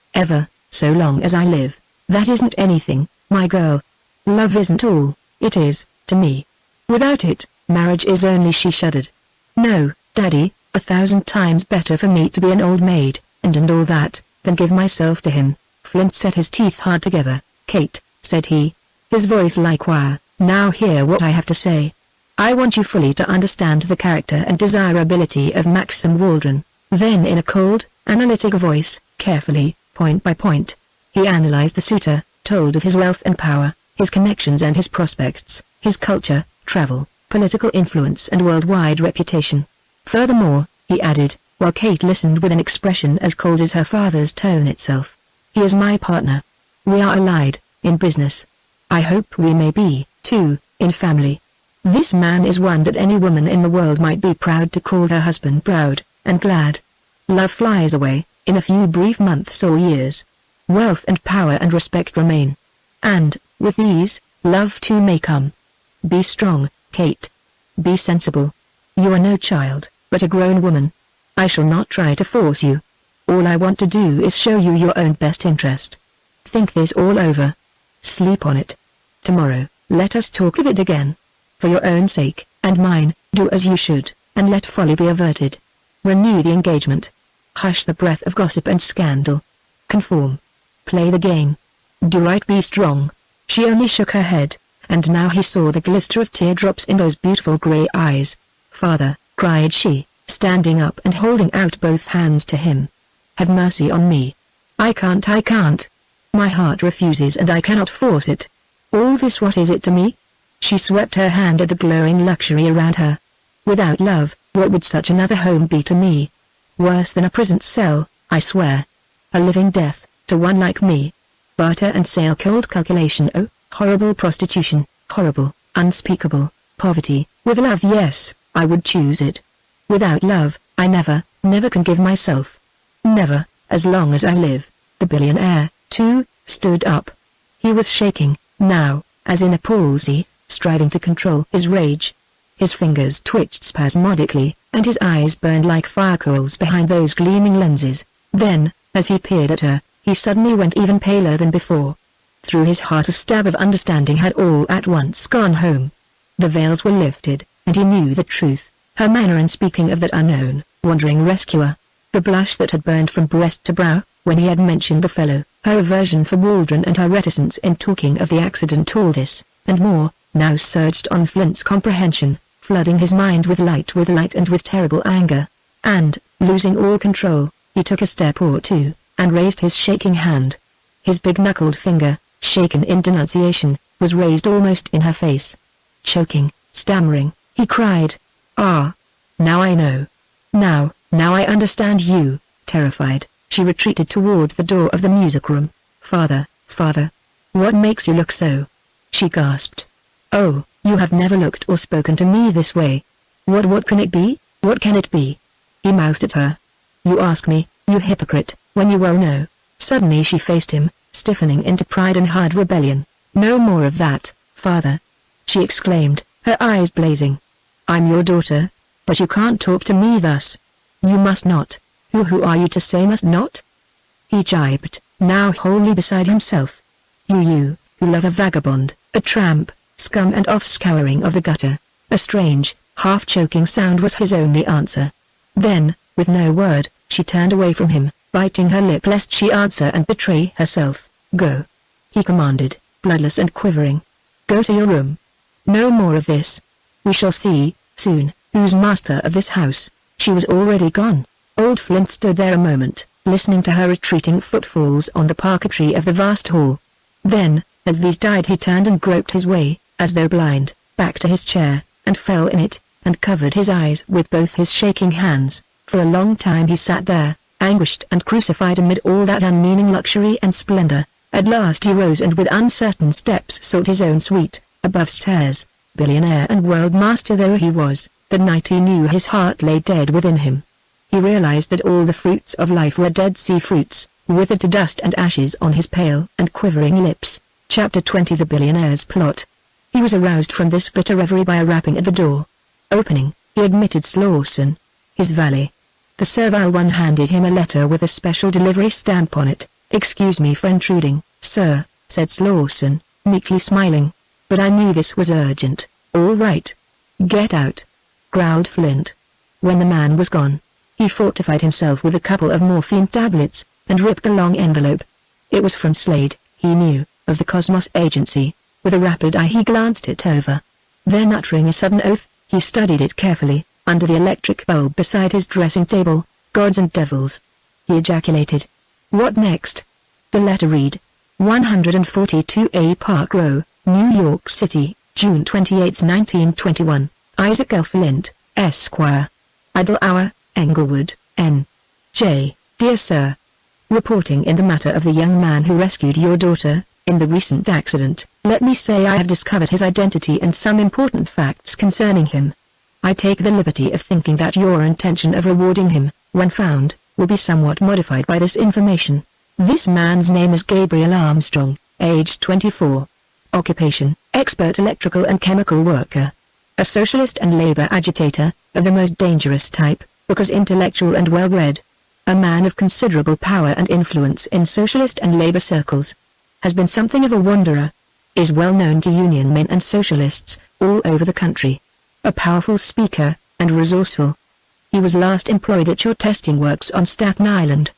Speaker 1: so long as I live. That isn't anything, my girl. Love isn't all, it is, to me. Without it, marriage is only. She shuddered. No, Daddy, 1,000 times better for me to be an old maid, and all that, than give myself to him. Flint set his teeth hard together. Kate, said he, his voice like wire, now hear what I have to say. I want you fully to understand the character and desirability of Maxim Waldron. Then in a cold, analytic voice, carefully, point by point, he analyzed the suitor, told of his wealth and power, his connections and his prospects, his culture, travel, political influence and worldwide reputation. Furthermore, he added, while Kate listened with an expression as cold as her father's tone itself, he is my partner. We are allied, in business. I hope we may be, too, in family. This man is one that any woman in the world might be proud to call her husband, proud and glad. Love flies away, in a few brief months or years. Wealth and power and respect remain. And, with these, love too may come. Be strong, Kate. Be sensible. You are no child, but a grown woman. I shall not try to force you. All I want to do is show you your own best interest. Think this all over. Sleep on it. Tomorrow, let us talk of it again. For your own sake, and mine, do as you should, and let folly be averted. Renew the engagement. Hush the breath of gossip and scandal. Conform. Play the game. Do right, be strong. She only shook her head, and now he saw the glister of teardrops in those beautiful grey eyes. Father, cried she, standing up and holding out both hands to him. Have mercy on me. I can't. My heart refuses and I cannot force it. All this, what is it to me? She swept her hand at the glowing luxury around her. Without love, what would such another home be to me? Worse than a prison cell, I swear. A living death, to one like me. Barter and sale, cold calculation, oh, horrible prostitution, horrible, unspeakable, poverty. With love, yes, I would choose it. Without love, I never can give myself. Never, as long as I live. The billionaire too, stood up. He was shaking, now, as in a palsy, striving to control his rage. His fingers twitched spasmodically, and his eyes burned like fire coals behind those gleaming lenses. Then, as he peered at her, he suddenly went even paler than before. Through his heart a stab of understanding had all at once gone home. The veils were lifted, and he knew the truth, her manner in speaking of that unknown, wandering rescuer. The blush that had burned from breast to brow, when he had mentioned the fellow, her aversion for Waldron and her reticence in talking of the accident, all this, and more, now surged on Flint's comprehension, flooding his mind with light and with terrible anger. And, losing all control, he took a step or two, and raised his shaking hand. His big-knuckled finger, shaken in denunciation, was raised almost in her face. Choking, stammering, he cried, "Ah! Now I know. Now I understand you." Terrified, she retreated toward the door of the music room. Father, what makes you look so?" she gasped. "Oh, you have never looked or spoken to me this way. What can it be? What can it be?" he mouthed at her. "You ask me, you hypocrite, when you well know." Suddenly she faced him, stiffening into pride and hard rebellion. "No more of that, father," she exclaimed, her eyes blazing. "I'm your daughter, but you can't talk to me thus. You must not. Who are you to say must not?" he gibed, now wholly beside himself. You who love a vagabond, a tramp, scum and offscouring of the gutter." A strange, half-choking sound was his only answer. Then, with no word, she turned away from him, biting her lip lest she answer and betray herself. "Go," he commanded, bloodless and quivering. "Go to your room. No more of this. We shall see, soon, who's master of this house." She was already gone. Old Flint stood there a moment, listening to her retreating footfalls on the parquetry of the vast hall. Then, as these died, he turned and groped his way, as though blind, back to his chair, and fell in it, and covered his eyes with both his shaking hands. For a long time he sat there, anguished and crucified amid all that unmeaning luxury and splendor. At last he rose and with uncertain steps sought his own suite, above stairs. Billionaire and world master though he was, the night he knew his heart lay dead within him. He realized that all the fruits of life were Dead Sea fruits, withered to dust and ashes on his pale and quivering lips. Chapter 20 The Billionaire's Plot. He was aroused from this bitter reverie by a rapping at the door. Opening, he admitted Slawson, his valet. The servile one handed him a letter with a special delivery stamp on it. "Excuse me for intruding, sir," said Slawson, meekly smiling. "But I knew this was urgent." "All right. Get out," growled Flint. When the man was gone, he fortified himself with a couple of morphine tablets, and ripped the long envelope. It was from Slade, he knew, of the Cosmos Agency. With a rapid eye he glanced it over. Then uttering a sudden oath, he studied it carefully, under the electric bulb beside his dressing table. "Gods and devils!" he ejaculated. "What next?" The letter read, 142A Park Row, New York City, June 28, 1921. Isaac L. Flint, Esquire. Idle Hour, Englewood, N.J. Dear Sir. Reporting in the matter of the young man who rescued your daughter, in the recent accident, let me say I have discovered his identity and some important facts concerning him. I take the liberty of thinking that your intention of rewarding him, when found, will be somewhat modified by this information. This man's name is Gabriel Armstrong, age 24. Occupation, expert electrical and chemical worker. A socialist and labor agitator, of the most dangerous type, because intellectual and well-read. A man of considerable power and influence in socialist and labor circles. Has been something of a wanderer. Is well known to union men and socialists, all over the country. A powerful speaker, and resourceful. He was last employed at your testing works on Staten Island.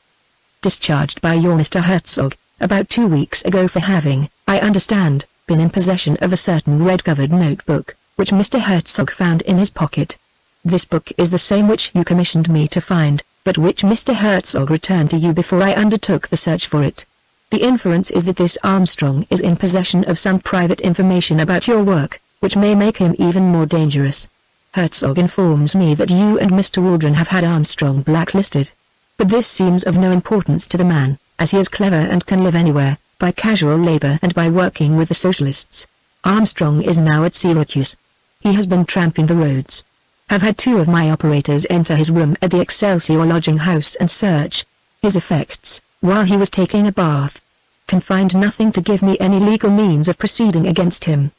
Speaker 1: Discharged by your Mr. Herzog, about 2 weeks ago for having, I understand, been in possession of a certain red-covered notebook, which Mr. Herzog found in his pocket. This book is the same which you commissioned me to find, but which Mr. Herzog returned to you before I undertook the search for it. The inference is that this Armstrong is in possession of some private information about your work, which may make him even more dangerous. Herzog informs me that you and Mr. Waldron have had Armstrong blacklisted. But this seems of no importance to the man, as he is clever and can live anywhere, by casual labor and by working with the socialists. Armstrong is now at Syracuse. He has been tramping the roads. Have had 2 of my operators enter his room at the Excelsior lodging house and search his effects, while he was taking a bath. can find nothing to give me any legal means of proceeding against him.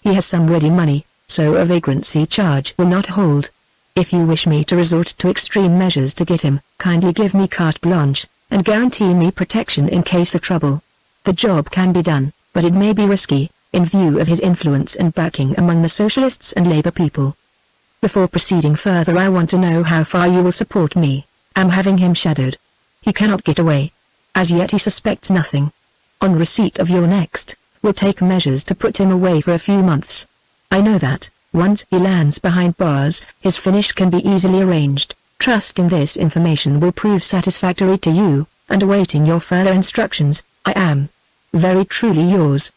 Speaker 1: He has some ready money, so a vagrancy charge will not hold. If you wish me to resort to extreme measures to get him, kindly give me carte blanche, and guarantee me protection in case of trouble. The job can be done, but it may be risky, in view of his influence and backing among the socialists and labor people. Before proceeding further, I want to know how far you will support me. I'm having him shadowed. He cannot get away. As yet he suspects nothing. On receipt of your next, we'll take measures to put him away for a few months. I know that, once he lands behind bars, his finish can be easily arranged. Trusting this information will prove satisfactory to you, and awaiting your further instructions, I am, very truly yours,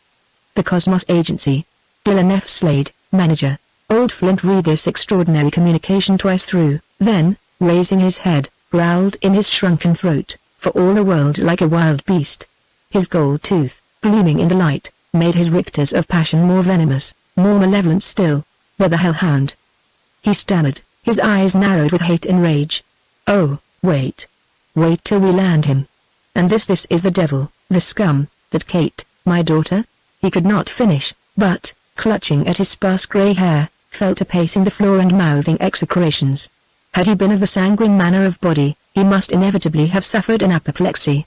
Speaker 1: the Cosmos Agency. Dylan F. Slade, Manager. Old Flint read this extraordinary communication twice through, then, raising his head, growled in his shrunken throat, for all the world like a wild beast. His gold tooth, gleaming in the light, made his rictors of passion more venomous, more malevolent still. The hellhound. He stammered, his eyes narrowed with hate and rage. Oh, wait. Wait till we land him. And this is the devil, the scum, that Kate, my daughter? He could not finish, but, clutching at his sparse grey hair, fell to pacing the floor and mouthing execrations. Had he been of the sanguine manner of body, he must inevitably have suffered an apoplexy.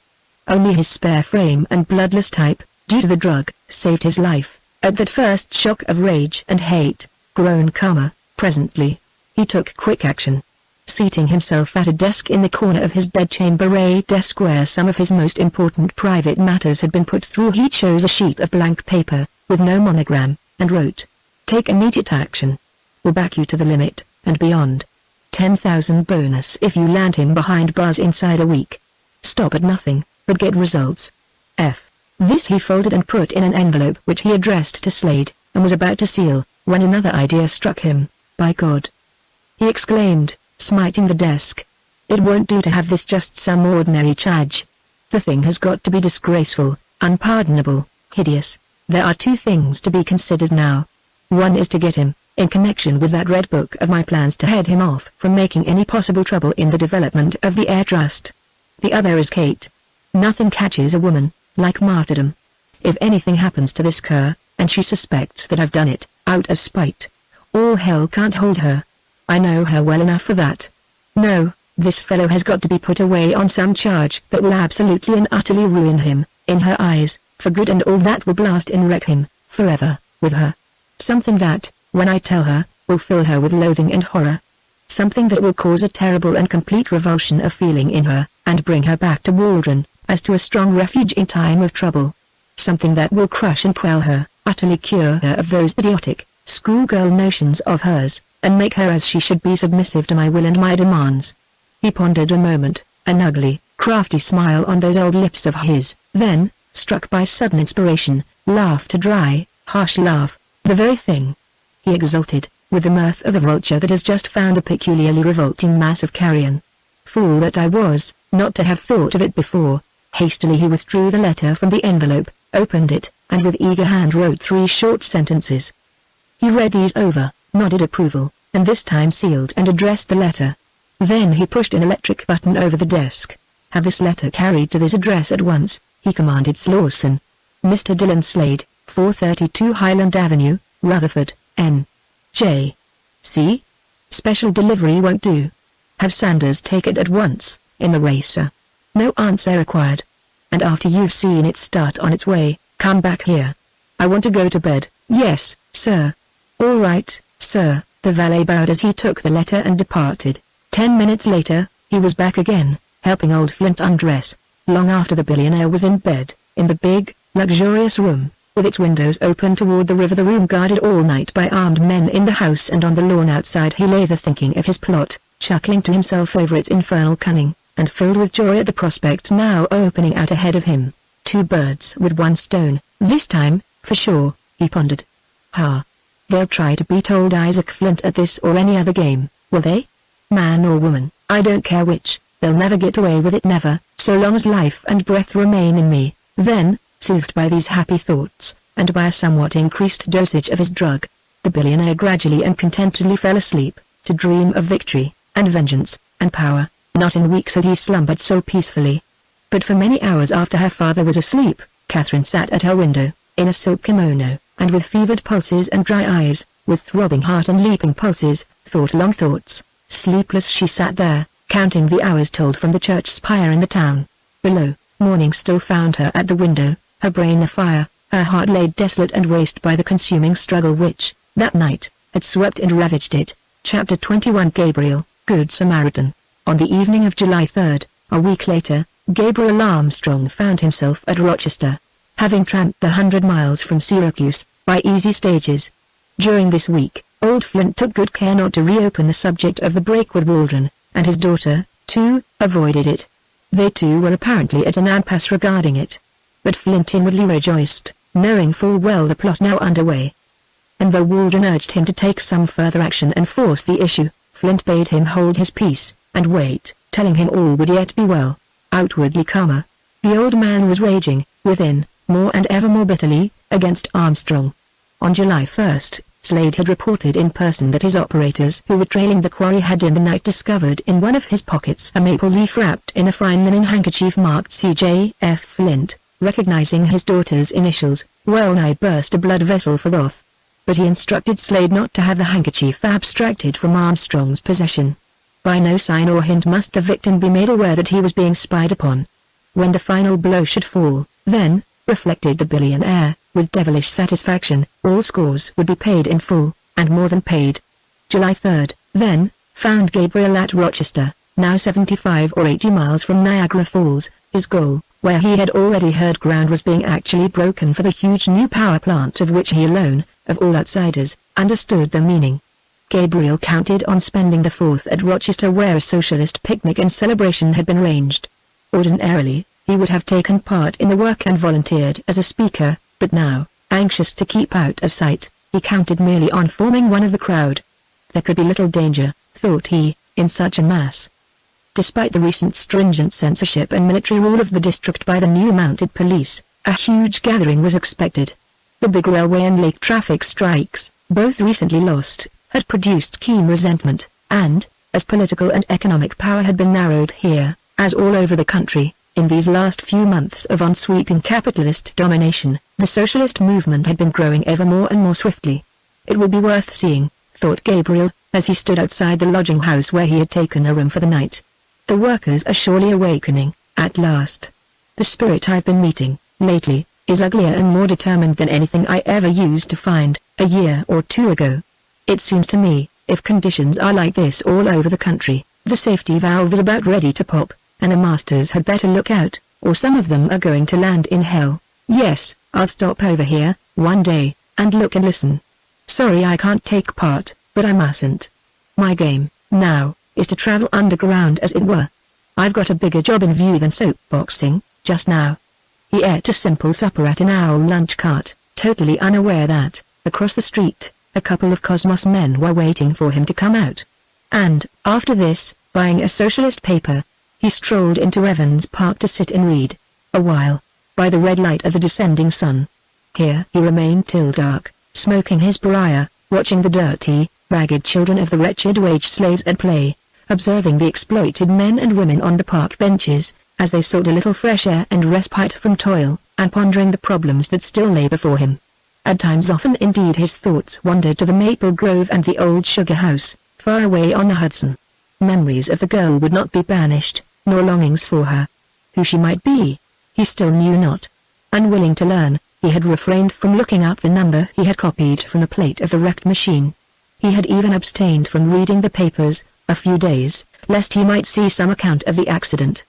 Speaker 1: Only his spare frame and bloodless type, due to the drug, saved his life. At that first shock of rage and hate, grown calmer, presently, he took quick action. Seating himself at a desk in the corner of his bedchamber, a desk where some of his most important private matters had been put through, he chose a sheet of blank paper, with no monogram, and wrote, "Take immediate action. Will back you to the limit, and beyond. 10,000 bonus if you land him behind bars inside a week. Stop at nothing, but get results. F." This he folded and put in an envelope which he addressed to Slade, and was about to seal, when another idea struck him. By God! He exclaimed, smiting the desk. It won't do to have this just some ordinary charge. The thing has got to be disgraceful, unpardonable, hideous. There are two things to be considered now. One is to get him, in connection with that red book of my plans, to head him off from making any possible trouble in the development of the Air Trust. The other is Kate. Nothing catches a woman like martyrdom. If anything happens to this cur, and she suspects that I've done it, out of spite, all hell can't hold her. I know her well enough for that. No, this fellow has got to be put away on some charge that will absolutely and utterly ruin him, in her eyes, for good, and all that will blast and wreck him, forever, with her. Something that, when I tell her, will fill her with loathing and horror. Something that will cause a terrible and complete revulsion of feeling in her, and bring her back to Waldron, as to a strong refuge in time of trouble. Something that will crush and quell her, utterly cure her of those idiotic, schoolgirl notions of hers, and make her as she should be, submissive to my will and my demands. He pondered a moment, an ugly, crafty smile on those old lips of his, then, struck by sudden inspiration, laughed a dry, harsh laugh. The very thing! He exulted, with the mirth of a vulture that has just found a peculiarly revolting mass of carrion. Fool that I was, not to have thought of it before. Hastily he withdrew the letter from the envelope, opened it, and with eager hand wrote 3 short sentences. He read these over, nodded approval, and this time sealed and addressed the letter. Then he pushed an electric button over the desk. "Have this letter carried to this address at once," he commanded Slauson. "Mr. Dylan Slade, 432 Highland Avenue, Rutherford, N.J. See? Special delivery won't do. Have Sanders take it at once, in the racer. No answer required. And after you've seen it start on its way, come back here. I want to go to bed." "Yes, sir." "All right, sir." The valet bowed as he took the letter and departed. 10 minutes later, he was back again, helping old Flint undress, long after the billionaire was in bed, in the big, luxurious room, with its windows open toward the river, the room guarded all night by armed men in the house, and on the lawn outside he lay there thinking of his plot, chuckling to himself over its infernal cunning, and filled with joy at the prospect now opening out ahead of him. 2 birds with 1 stone, this time, for sure, he pondered. Ha! They'll try to beat old Isaac Flint at this or any other game, will they? Man or woman, I don't care which, they'll never get away with it, never, so long as life and breath remain in me. Then, soothed by these happy thoughts, and by a somewhat increased dosage of his drug, the billionaire gradually and contentedly fell asleep, to dream of victory, and vengeance, and power. Not in weeks had he slumbered so peacefully. But for many hours after her father was asleep, Catherine sat at her window, in a silk kimono, and with fevered pulses and dry eyes, with throbbing heart and leaping pulses, thought long thoughts. Sleepless she sat there, counting the hours tolled from the church spire in the town. Below, morning still found her at the window, her brain afire, her heart laid desolate and waste by the consuming struggle which, that night, had swept and ravaged it. Chapter 21 Gabriel, Good Samaritan. On the evening of July 3rd, a week later, Gabriel Armstrong found himself at Rochester, having tramped the 100 miles from Syracuse, by easy stages. During this week, old Flint took good care not to reopen the subject of the break with Waldron, and his daughter, too, avoided it. They too were apparently at an impasse regarding it. But Flint inwardly rejoiced, knowing full well the plot now underway. And though Waldron urged him to take some further action and force the issue, Flint bade him hold his peace, and wait, telling him all would yet be well. Outwardly calmer, the old man was raging, within, more and ever more bitterly, against Armstrong. On July 1st, Slade had reported in person that his operators who were trailing the quarry had in the night discovered in one of his pockets a maple leaf wrapped in a fine linen handkerchief marked C.J. F. Flint. Recognizing his daughter's initials, well-nigh burst a blood vessel for wrath. But he instructed Slade not to have the handkerchief abstracted from Armstrong's possession. By no sign or hint must the victim be made aware that he was being spied upon. When the final blow should fall, then, reflected the billionaire, with devilish satisfaction, all scores would be paid in full, and more than paid. July 3rd, then, found Gabriel at Rochester, now 75 or 80 miles from Niagara Falls, his goal, where he had already heard ground was being actually broken for the huge new power plant of which he alone, of all outsiders, understood the meaning. Gabriel counted on spending the 4th at Rochester where a socialist picnic and celebration had been arranged. Ordinarily, he would have taken part in the work and volunteered as a speaker, but now, anxious to keep out of sight, he counted merely on forming one of the crowd. There could be little danger, thought he, in such a mass. Despite the recent stringent censorship and military rule of the district by the new mounted police, a huge gathering was expected. The big railway and lake traffic strikes, both recently lost, had produced keen resentment, and, as political and economic power had been narrowed here, as all over the country, in these last few months of unsweeping capitalist domination, the socialist movement had been growing ever more and more swiftly. It will be worth seeing, thought Gabriel, as he stood outside the lodging house where he had taken a room for the night. The workers are surely awakening, at last. The spirit I've been meeting, lately, is uglier and more determined than anything I ever used to find, a year or two ago. It seems to me, if conditions are like this all over the country, the safety valve is about ready to pop, and the masters had better look out, or some of them are going to land in hell. Yes, I'll stop over here, one day, and look and listen. Sorry I can't take part, but I mustn't. My game, now, is to travel underground as it were. I've got a bigger job in view than soapboxing, just now. He ate a simple supper at an owl lunch cart, totally unaware that, across the street, a couple of Cosmos men were waiting for him to come out. And, after this, buying a socialist paper, he strolled into Evans Park to sit and read, a while, by the red light of the descending sun. Here he remained till dark, smoking his briar, watching the dirty, ragged children of the wretched wage slaves at play, observing the exploited men and women on the park benches, as they sought a little fresh air and respite from toil, and pondering the problems that still lay before him. At times often indeed his thoughts wandered to the maple grove and the old sugar house, far away on the Hudson. Memories of the girl would not be banished, nor longings for her. Who she might be, he still knew not. Unwilling to learn, he had refrained from looking up the number he had copied from the plate of the wrecked machine. He had even abstained from reading the papers, a few days, lest he might see some account of the accident.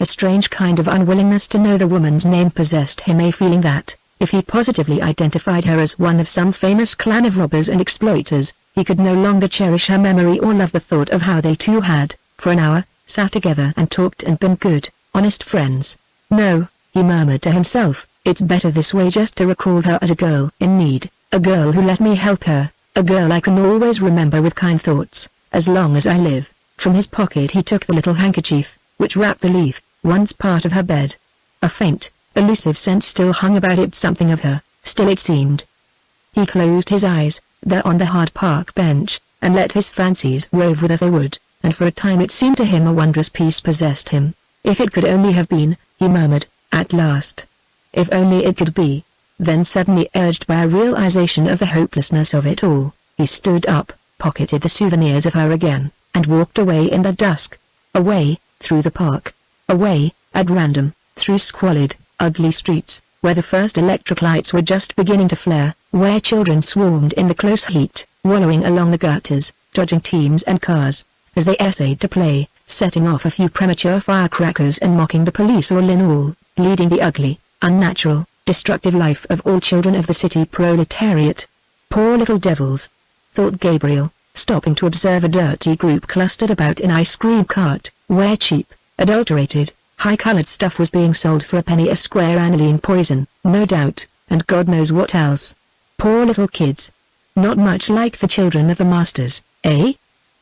Speaker 1: A strange kind of unwillingness to know the woman's name possessed him, a feeling that, if he positively identified her as one of some famous clan of robbers and exploiters, he could no longer cherish her memory or love the thought of how they two had, for an hour, sat together and talked and been good, honest friends. No, he murmured to himself, it's better this way, just to recall her as a girl in need, a girl who let me help her, a girl I can always remember with kind thoughts, as long as I live. From his pocket he took the little handkerchief, which wrapped the leaf, once part of her bed. A faint, elusive sense still hung about it, something of her, still it seemed. He closed his eyes, there on the hard park bench, and let his fancies rove whither they would, and for a time it seemed to him a wondrous peace possessed him. If it could only have been, he murmured, at last. if only it could be. Then suddenly urged by a realization of the hopelessness of it all, he stood up, pocketed the souvenirs of her again, and walked away in the dusk. Away, through the park. Away, at random, through squalid, ugly streets, where the first electric lights were just beginning to flare, where children swarmed in the close heat, wallowing along the gutters, dodging teams and cars, as they essayed to play, setting off a few premature firecrackers and mocking the police all in all, leading the ugly, unnatural, destructive life of all children of the city proletariat. Poor little devils, thought Gabriel, stopping to observe a dirty group clustered about an ice cream cart, where cheap, adulterated, high-colored stuff was being sold for a penny a square, aniline poison, no doubt, and God knows what else. Poor little kids. Not much like the children of the masters, eh?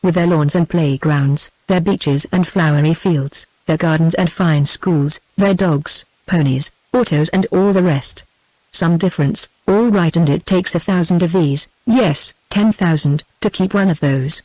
Speaker 1: With their lawns and playgrounds, their beaches and flowery fields, their gardens and fine schools, their dogs, ponies, autos and all the rest. Some difference, all right, and it takes 1,000 of these, yes, 10,000, to keep one of those.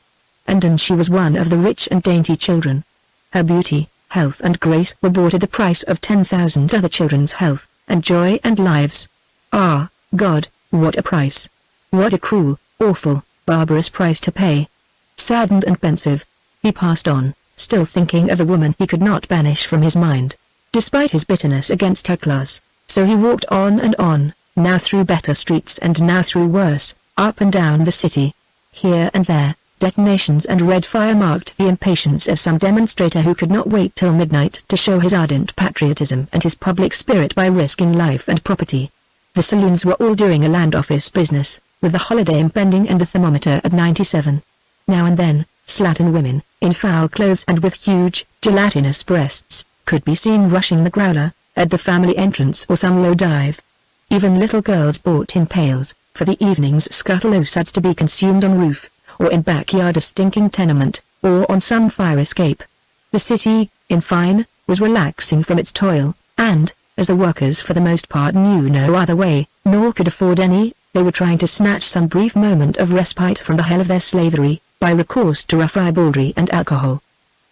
Speaker 1: And she was one of the rich and dainty children. Her beauty, health and grace were bought at the price of 10,000 other children's health, and joy and lives. Ah, God, what a price! What a cruel, awful, barbarous price to pay! Saddened and pensive, he passed on, still thinking of the woman he could not banish from his mind, despite his bitterness against her class. So he walked on and on, now through better streets and now through worse, up and down the city. Here and there, detonations and red fire marked the impatience of some demonstrator who could not wait till midnight to show his ardent patriotism and his public spirit by risking life and property. The saloons were all doing a land office business, with the holiday impending and the thermometer at 97. Now and then, slattern women, in foul clothes and with huge, gelatinous breasts, could be seen rushing the growler, at the family entrance or some low dive. Even little girls brought in pails, for the evening's scuttle of suds to be consumed on roof, or in backyard of stinking tenement, or on some fire escape. The city, in fine, was relaxing from its toil, and, as the workers for the most part knew no other way, nor could afford any, they were trying to snatch some brief moment of respite from the hell of their slavery, by recourse to rough ribaldry and alcohol.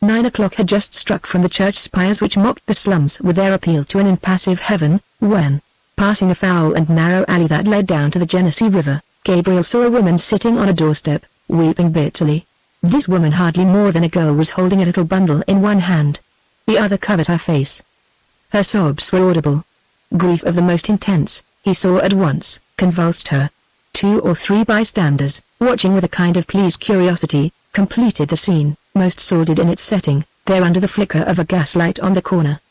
Speaker 1: 9 o'clock had just struck from the church spires which mocked the slums with their appeal to an impassive heaven, when, passing a foul and narrow alley that led down to the Genesee River, Gabriel saw a woman sitting on a doorstep, weeping bitterly. This woman, hardly more than a girl, was holding a little bundle in one hand. The other covered her face. Her sobs were audible. Grief of the most intense, he saw at once, convulsed her. 2 or 3 bystanders, watching with a kind of pleased curiosity, completed the scene, most sordid in its setting, there under the flicker of a gaslight on the corner.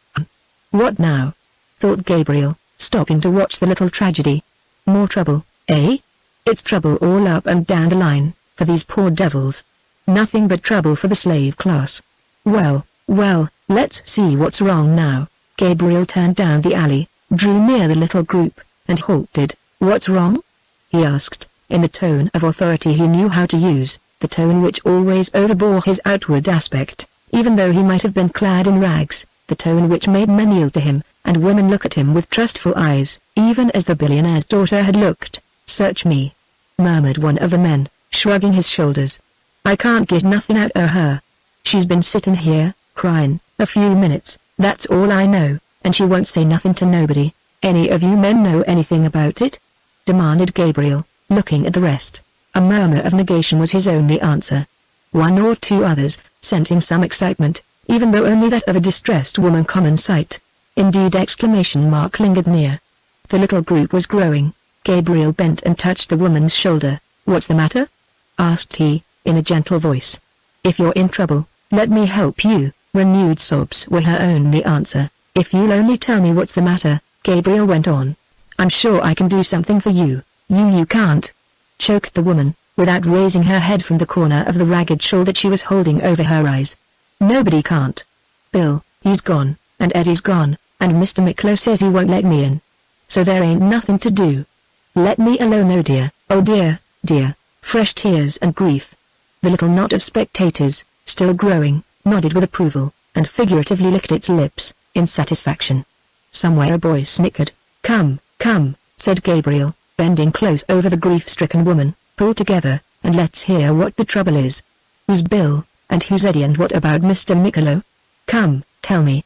Speaker 1: What now? Thought Gabriel, stopping to watch the little tragedy. More trouble, eh? It's trouble all up and down the line, for these poor devils. Nothing but trouble for the slave class. Well, let's see what's wrong now. Gabriel turned down the alley, drew near the little group, and halted. What's wrong? He asked, in the tone of authority he knew how to use, the tone which always overbore his outward aspect, even though he might have been clad in rags, the tone which made men yield to him, and women look at him with trustful eyes, even as the billionaire's daughter had looked. Search me, murmured one of the men, shrugging his shoulders. I can't get nothing out of her. She's been sitting here, crying, a few minutes, that's all I know, and she won't say nothing to nobody. Any of you men know anything about it? Demanded Gabriel, looking at the rest. A murmur of negation was his only answer. 1 or 2 others, scenting some excitement, even though only that of a distressed woman common sight. Indeed, exclamation mark lingered near. The little group was growing. Gabriel bent and touched the woman's shoulder. What's the matter? Asked he, in a gentle voice. If you're in trouble, let me help you. Renewed sobs were her only answer. If you'll only tell me what's the matter, Gabriel went on. I'm sure I can do something for you. You can't, choked the woman, without raising her head from the corner of the ragged shawl that she was holding over her eyes. Nobody can't. Bill, he's gone, and Eddie's gone, and Mr. Miklo says he won't let me in. So there ain't nothing to do. Let me alone, oh dear, dear. Fresh tears and grief. The little knot of spectators, still growing, nodded with approval, and figuratively licked its lips, in satisfaction. Somewhere a boy snickered. Come, said Gabriel, bending close over the grief-stricken woman, pull together, and let's hear what the trouble is. Who's Bill, and who's Eddie, and what about Mr. Miklo? Come, tell me.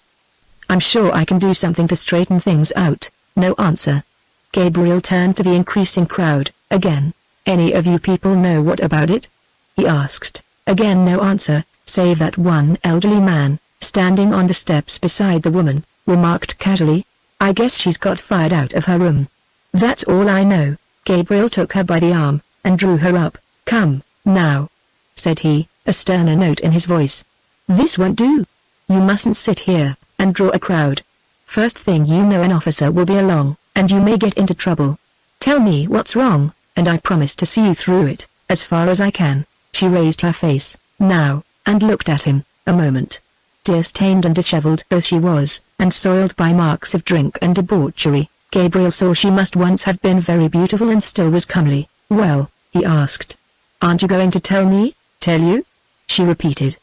Speaker 1: I'm sure I can do something to straighten things out. No answer. Gabriel turned to the increasing crowd, again. Any of you people know what about it? He asked. Again no answer, save that one elderly man, standing on the steps beside the woman, remarked casually, I guess she's got fired out of her room. That's all I know. Gabriel took her by the arm, and drew her up. Come, now, said he, a sterner note in his voice. This won't do. You mustn't sit here, and draw a crowd. First thing you know an officer will be along, and you may get into trouble. Tell me what's wrong, and I promise to see you through it, as far as I can. She raised her face, now, and looked at him, a moment. Tear-stained and disheveled though she was, and soiled by marks of drink and debauchery, Gabriel saw she must once have been very beautiful and still was comely. Well, he asked. Aren't you going to tell me? Tell you? She repeated.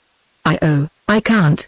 Speaker 1: I can't.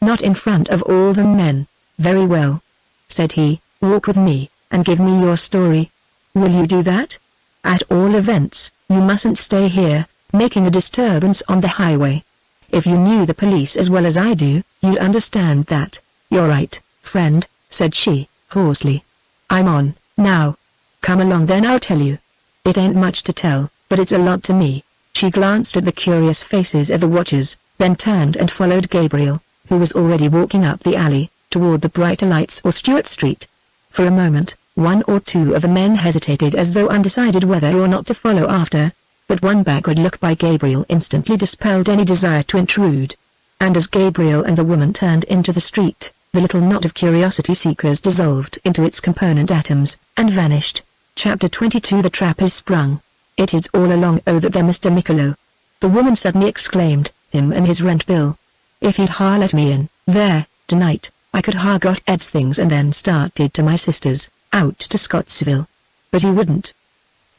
Speaker 1: Not in front of all the men. Very well, said he, walk with me, and give me your story. Will you do that? At all events, you mustn't stay here, making a disturbance on the highway. If you knew the police as well as I do, you'd understand that. You're right, friend, said she, hoarsely. I'm on, now. Come along then I'll tell you. It ain't much to tell, but it's a lot to me. She glanced at the curious faces of the watchers, then turned and followed Gabriel, who was already walking up the alley, toward the brighter lights or Stewart Street. For a moment, one or two of the men hesitated as though undecided whether or not to follow after, but one backward look by Gabriel instantly dispelled any desire to intrude. And as Gabriel and the woman turned into the street, the little knot of curiosity seekers dissolved into its component atoms, and vanished. Chapter 22 The trap is sprung. It is all along that they're Mr. Michelot. The woman suddenly exclaimed, him and his rent bill. If he'd let me in, there, tonight, I could got Ed's things and then started to my sister's, out to Scottsville. But he wouldn't.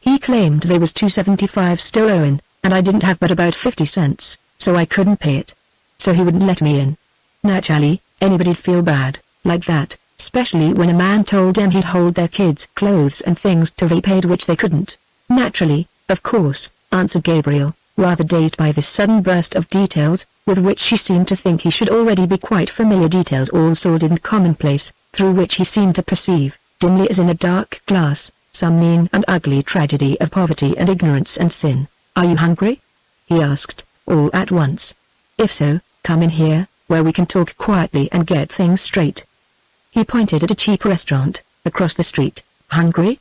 Speaker 1: He claimed they was $2.75 still owing, and I didn't have but about 50 cents, so I couldn't pay it. So he wouldn't let me in. Naturally, anybody'd feel bad, like that, especially when a man told them he'd hold their kids' clothes and things till they paid, which they couldn't. Naturally, of course, answered Gabriel, rather dazed by this sudden burst of details, with which she seemed to think he should already be quite familiar, details all sordid and commonplace, through which he seemed to perceive, dimly as in a dark glass, some mean and ugly tragedy of poverty and ignorance and sin. Are you hungry? He asked, all at once. If so, come in here, where we can talk quietly and get things straight. He pointed at a cheap restaurant, across the street. Hungry?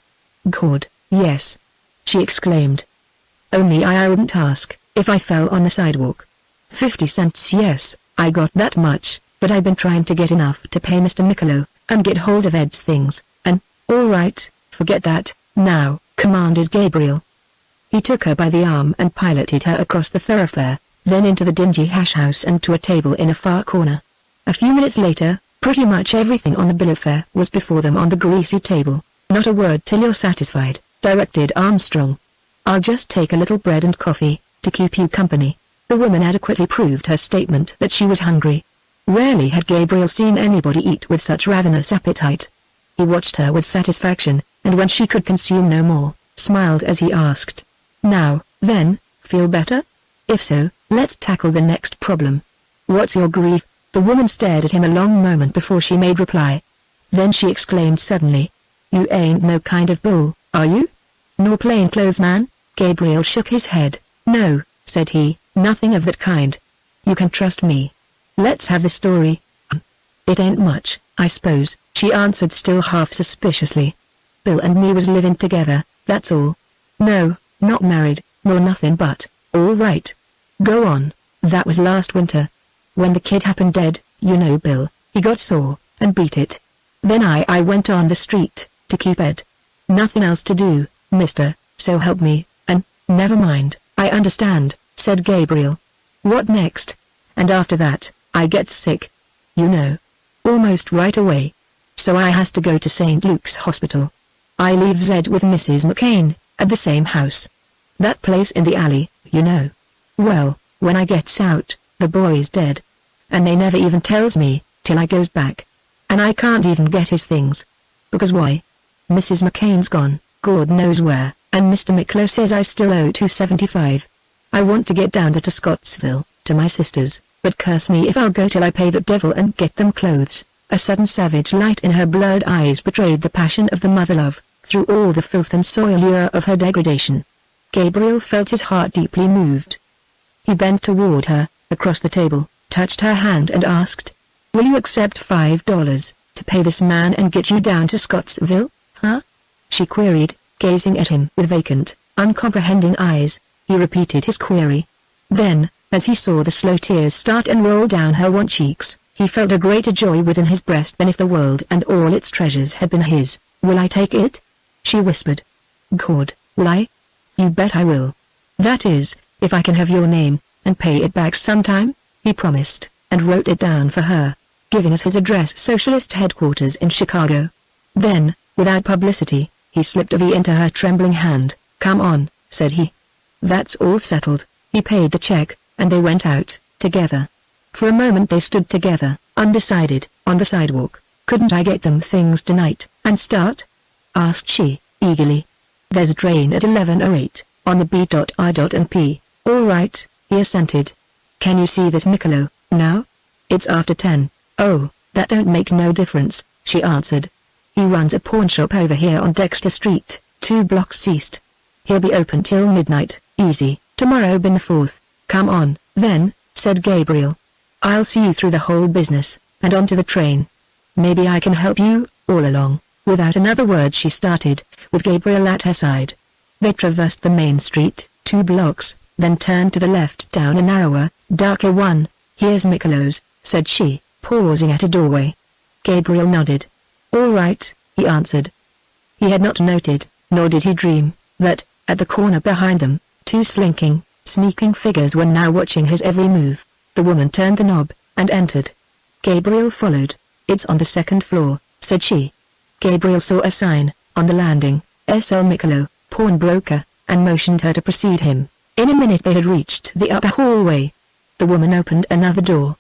Speaker 1: God, yes, she exclaimed. Only I wouldn't ask, if I fell on the sidewalk. 50 cents, yes, I got that much, but I've been trying to get enough to pay Mr. Michelot, and get hold of Ed's things, and, all right, forget that, now, commanded Gabriel. He took her by the arm and piloted her across the thoroughfare, then into the dingy hash house and to a table in a far corner. A few minutes later, pretty much everything on the bill of fare was before them on the greasy table. Not a word till you're satisfied, directed Armstrong. I'll just take a little bread and coffee, to keep you company. The woman adequately proved her statement that she was hungry. Rarely had Gabriel seen anybody eat with such ravenous appetite. He watched her with satisfaction, and when she could consume no more, smiled as he asked, Now, then, feel better? If so, let's tackle the next problem. What's your grief? The woman stared at him a long moment before she made reply. Then she exclaimed suddenly, You ain't no kind of bull, are you? Nor plainclothes man? Gabriel shook his head. No, said he, nothing of that kind. You can trust me. Let's have the story. It ain't much, I suppose, she answered still half suspiciously. Bill and me was living together, that's all. No, not married, nor nothing but, all right. Go on. That was last winter. When the kid happened dead, you know Bill, he got sore, and beat it. Then I went on the street, to keep Ed. Nothing else to do, mister, so help me, and, never mind, I understand, said Gabriel. What next? And after that, I get sick. You know. Almost right away. So I has to go to St. Luke's Hospital. I leaves Ed with Mrs. McCain, at the same house. That place in the alley, you know. Well, when I gets out, the boy's dead. And they never even tells me, till I goes back. And I can't even get his things. Because why? Mrs. McCain's gone, God knows where, and Mr. Michelot says I still owe $2.75. I want to get down there to Scottsville, to my sister's, but curse me if I'll go till I pay the devil and get them clothes. A sudden savage light in her blurred eyes betrayed the passion of the mother-love, through all the filth and soilure of her degradation. Gabriel felt his heart deeply moved. He bent toward her, across the table, touched her hand and asked, "Will you accept $5 to pay this man and get you down to Scottsville, huh?" she queried, gazing at him with vacant, uncomprehending eyes. He repeated his query. Then, as he saw the slow tears start and roll down her wan cheeks, he felt a greater joy within his breast than if the world and all its treasures had been his. "Will I take it?" she whispered. "God, will I? You bet I will. That is, if I can have your name, and pay it back sometime," he promised, and wrote it down for her, giving us his address: Socialist headquarters in Chicago. Then, without publicity, he slipped a V into her trembling hand. "Come on," said he. "That's all settled." He paid the check, and they went out, together. For a moment they stood together, undecided, on the sidewalk. "Couldn't I get them things tonight, and start?" asked she, eagerly. "There's a train at 11:08, on the B.R.P. "All right," he assented. "Can you see this Miccolo, now?" "It's after 10. "Oh, that don't make no difference," she answered. "He runs a pawn shop over here on Dexter Street, 2 blocks east. He'll be open till midnight, easy. Tomorrow been the 4th. "Come on, then," said Gabriel. "I'll see you through the whole business, and onto the train. Maybe I can help you, all along." Without another word she started, with Gabriel at her side. They traversed the main street, 2 blocks, then turned to the left down a narrower, darker one. "Here's Miccolo's," said she, pausing at a doorway. Gabriel nodded. "All right," he answered. He had not noted, nor did he dream, that, at the corner behind them, 2 slinking, sneaking figures were now watching his every move. The woman turned the knob, and entered. Gabriel followed. "It's on the 2nd floor," said she. Gabriel saw a sign, on the landing, "S.L. Miccolo, pawnbroker," and motioned her to precede him. In a minute they had reached the upper hallway. The woman opened another door.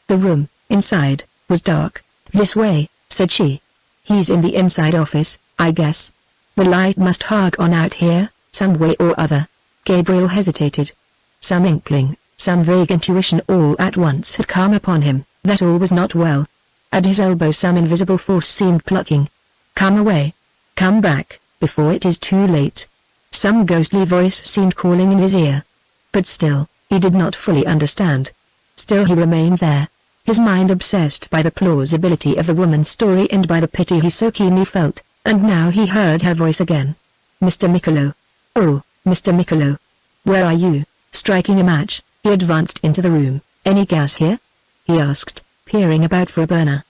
Speaker 1: The room, inside, was dark. "This way," said she. "He's in the inside office, I guess. The light must hark on out here, some way or other." Gabriel hesitated. Some inkling, some vague intuition all at once had come upon him, that all was not well. At his elbow some invisible force seemed plucking. "Come away. Come back, before it is too late." Some ghostly voice seemed calling in his ear. But still, he did not fully understand. Still he remained there, his mind obsessed by the plausibility of the woman's story and by the pity he so keenly felt, and now he heard her voice again. "Mr. Miccolo. Oh, Mr. Miccolo. Where are you?" Striking a match, he advanced into the room. "Any gas here?" he asked, peering about for a burner.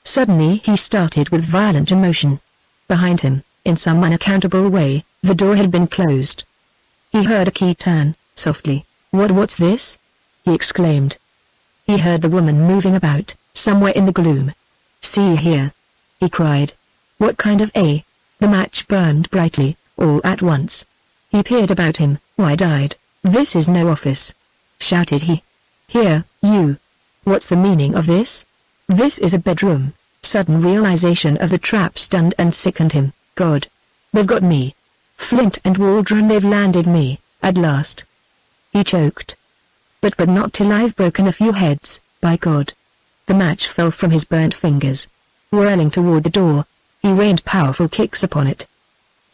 Speaker 1: Suddenly he started with violent emotion. Behind him, in some unaccountable way, the door had been closed. He heard a key turn, softly. What's this?" he exclaimed. He heard the woman moving about, somewhere in the gloom. "See here!" he cried. "What kind of a—" The match burned brightly, all at once. He peered about him, wide-eyed. "This is no office!" shouted he. "Here, you! What's the meaning of this? This is a bedroom." Sudden realization of the trap stunned and sickened him. "God! They've got me! Flint and Waldron, they've landed me, at last!" He choked. But not till I've broken a few heads, by God!" The match fell from his burnt fingers. Whirling toward the door, he rained powerful kicks upon it.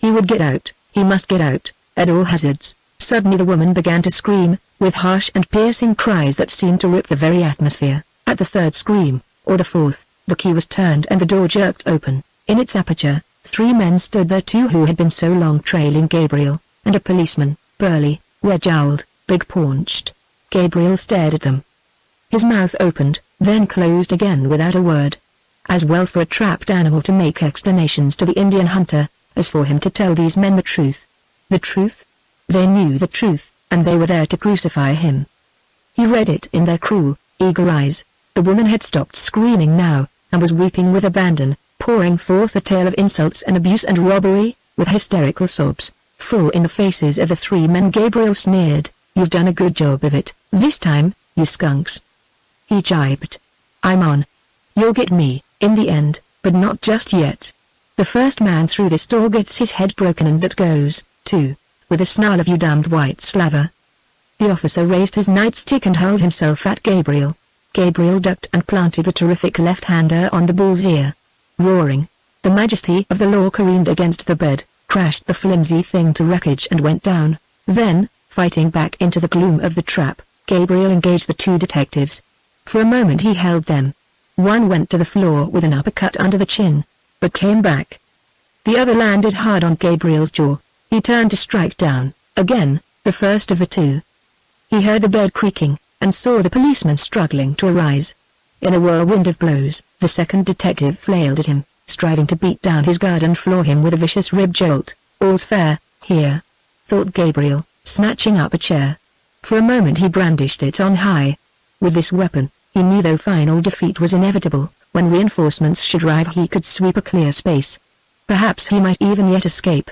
Speaker 1: He would get out, he must get out, at all hazards. Suddenly the woman began to scream, with harsh and piercing cries that seemed to rip the very atmosphere. At the 3rd scream, or the 4th, the key was turned and the door jerked open. In its aperture, 3 men stood there, 2 who had been so long trailing Gabriel, and a policeman, burly, red-jowled, big-paunched. Gabriel stared at them. His mouth opened, then closed again without a word. As well for a trapped animal to make explanations to the Indian hunter, as for him to tell these men the truth. The truth? They knew the truth, and they were there to crucify him. He read it in their cruel, eager eyes. The woman had stopped screaming now, and was weeping with abandon, pouring forth a tale of insults and abuse and robbery, with hysterical sobs, full in the faces of the 3 men. Gabriel sneered, "You've done a good job of it, this time, you skunks." He jibed. "I'm on. You'll get me, in the end, but not just yet. The first man through this door gets his head broken, and that goes, too, with a snarl of 'you damned white slaver.'" The officer raised his nightstick and hurled himself at Gabriel. Gabriel ducked and planted the terrific left-hander on the bull's ear. Roaring, the majesty of the law careened against the bed, crashed the flimsy thing to wreckage and went down. Then, fighting back into the gloom of the trap, Gabriel engaged the two detectives. For a moment he held them. One went to the floor with an uppercut under the chin, but came back. The other landed hard on Gabriel's jaw. He turned to strike down, again, the first of the two. He heard the bed creaking, and saw the policeman struggling to arise. In a whirlwind of blows, the second detective flailed at him, striving to beat down his guard and floor him with a vicious rib jolt. "All's fair, here," thought Gabriel, snatching up a chair. For a moment he brandished it on high. With this weapon, he knew though final defeat was inevitable, when reinforcements should arrive he could sweep a clear space. Perhaps he might even yet escape.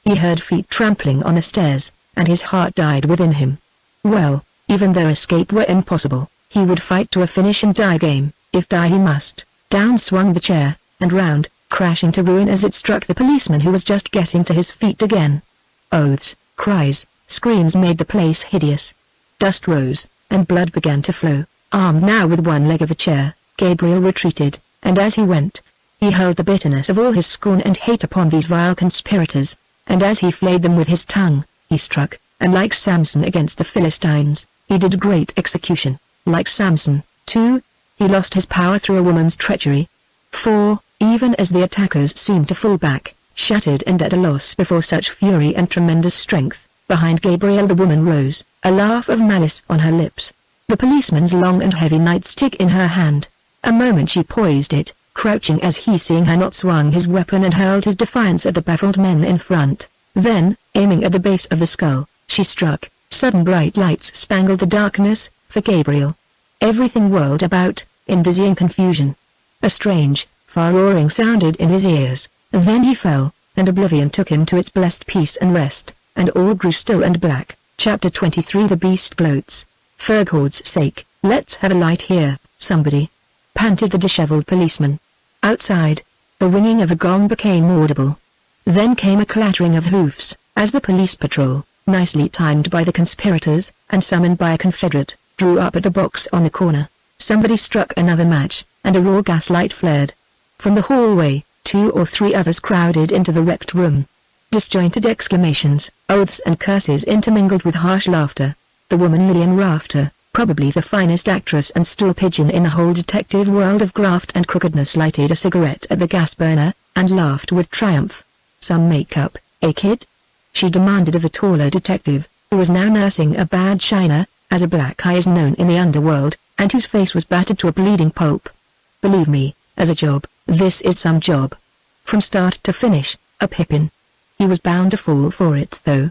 Speaker 1: He heard feet trampling on the stairs, and his heart died within him. Well, even though escape were impossible, he would fight to a finish and die game, if die he must. Down swung the chair, and round, crashing to ruin as it struck the policeman who was just getting to his feet again. Oaths, cries, screams made the place hideous. Dust rose, and blood began to flow. Armed now with one leg of the chair, Gabriel retreated, and as he went, he hurled the bitterness of all his scorn and hate upon these vile conspirators, and as he flayed them with his tongue, he struck, and like Samson against the Philistines, he did great execution. Like Samson, too, he lost his power through a woman's treachery. For, even as the attackers seemed to fall back, shattered and at a loss before such fury and tremendous strength, behind Gabriel the woman rose, a laugh of malice on her lips. The policeman's long and heavy nightstick in her hand. A moment she poised it, crouching as he seeing her not swung his weapon and hurled his defiance at the baffled men in front. Then, aiming at the base of the skull, she struck. Sudden bright lights spangled the darkness, for Gabriel. Everything whirled about, in dizzying confusion. A strange, far roaring sounded in his ears. Then he fell, and oblivion took him to its blessed peace and rest, and all grew still and black. Chapter 23 The beast gloats. "For God's sake, let's have a light here, somebody," panted the disheveled policeman. Outside, the ringing of a gong became audible. Then came a clattering of hoofs, as the police patrol, nicely timed by the conspirators, and summoned by a confederate, drew up at the box on the corner. Somebody struck another match, and a raw gaslight flared. From the hallway, 2 or 3 others crowded into the wrecked room. Disjointed exclamations, oaths and curses intermingled with harsh laughter. The woman Lillian Rafter, probably the finest actress and stool pigeon in the whole detective world of graft and crookedness, lighted a cigarette at the gas burner, and laughed with triumph. "Some makeup, eh kid?" she demanded of the taller detective, who was now nursing a bad shiner, as a black eye is known in the underworld, and whose face was battered to a bleeding pulp. "Believe me, as a job, this is some job. From start to finish, a pippin. He was bound to fall for it though.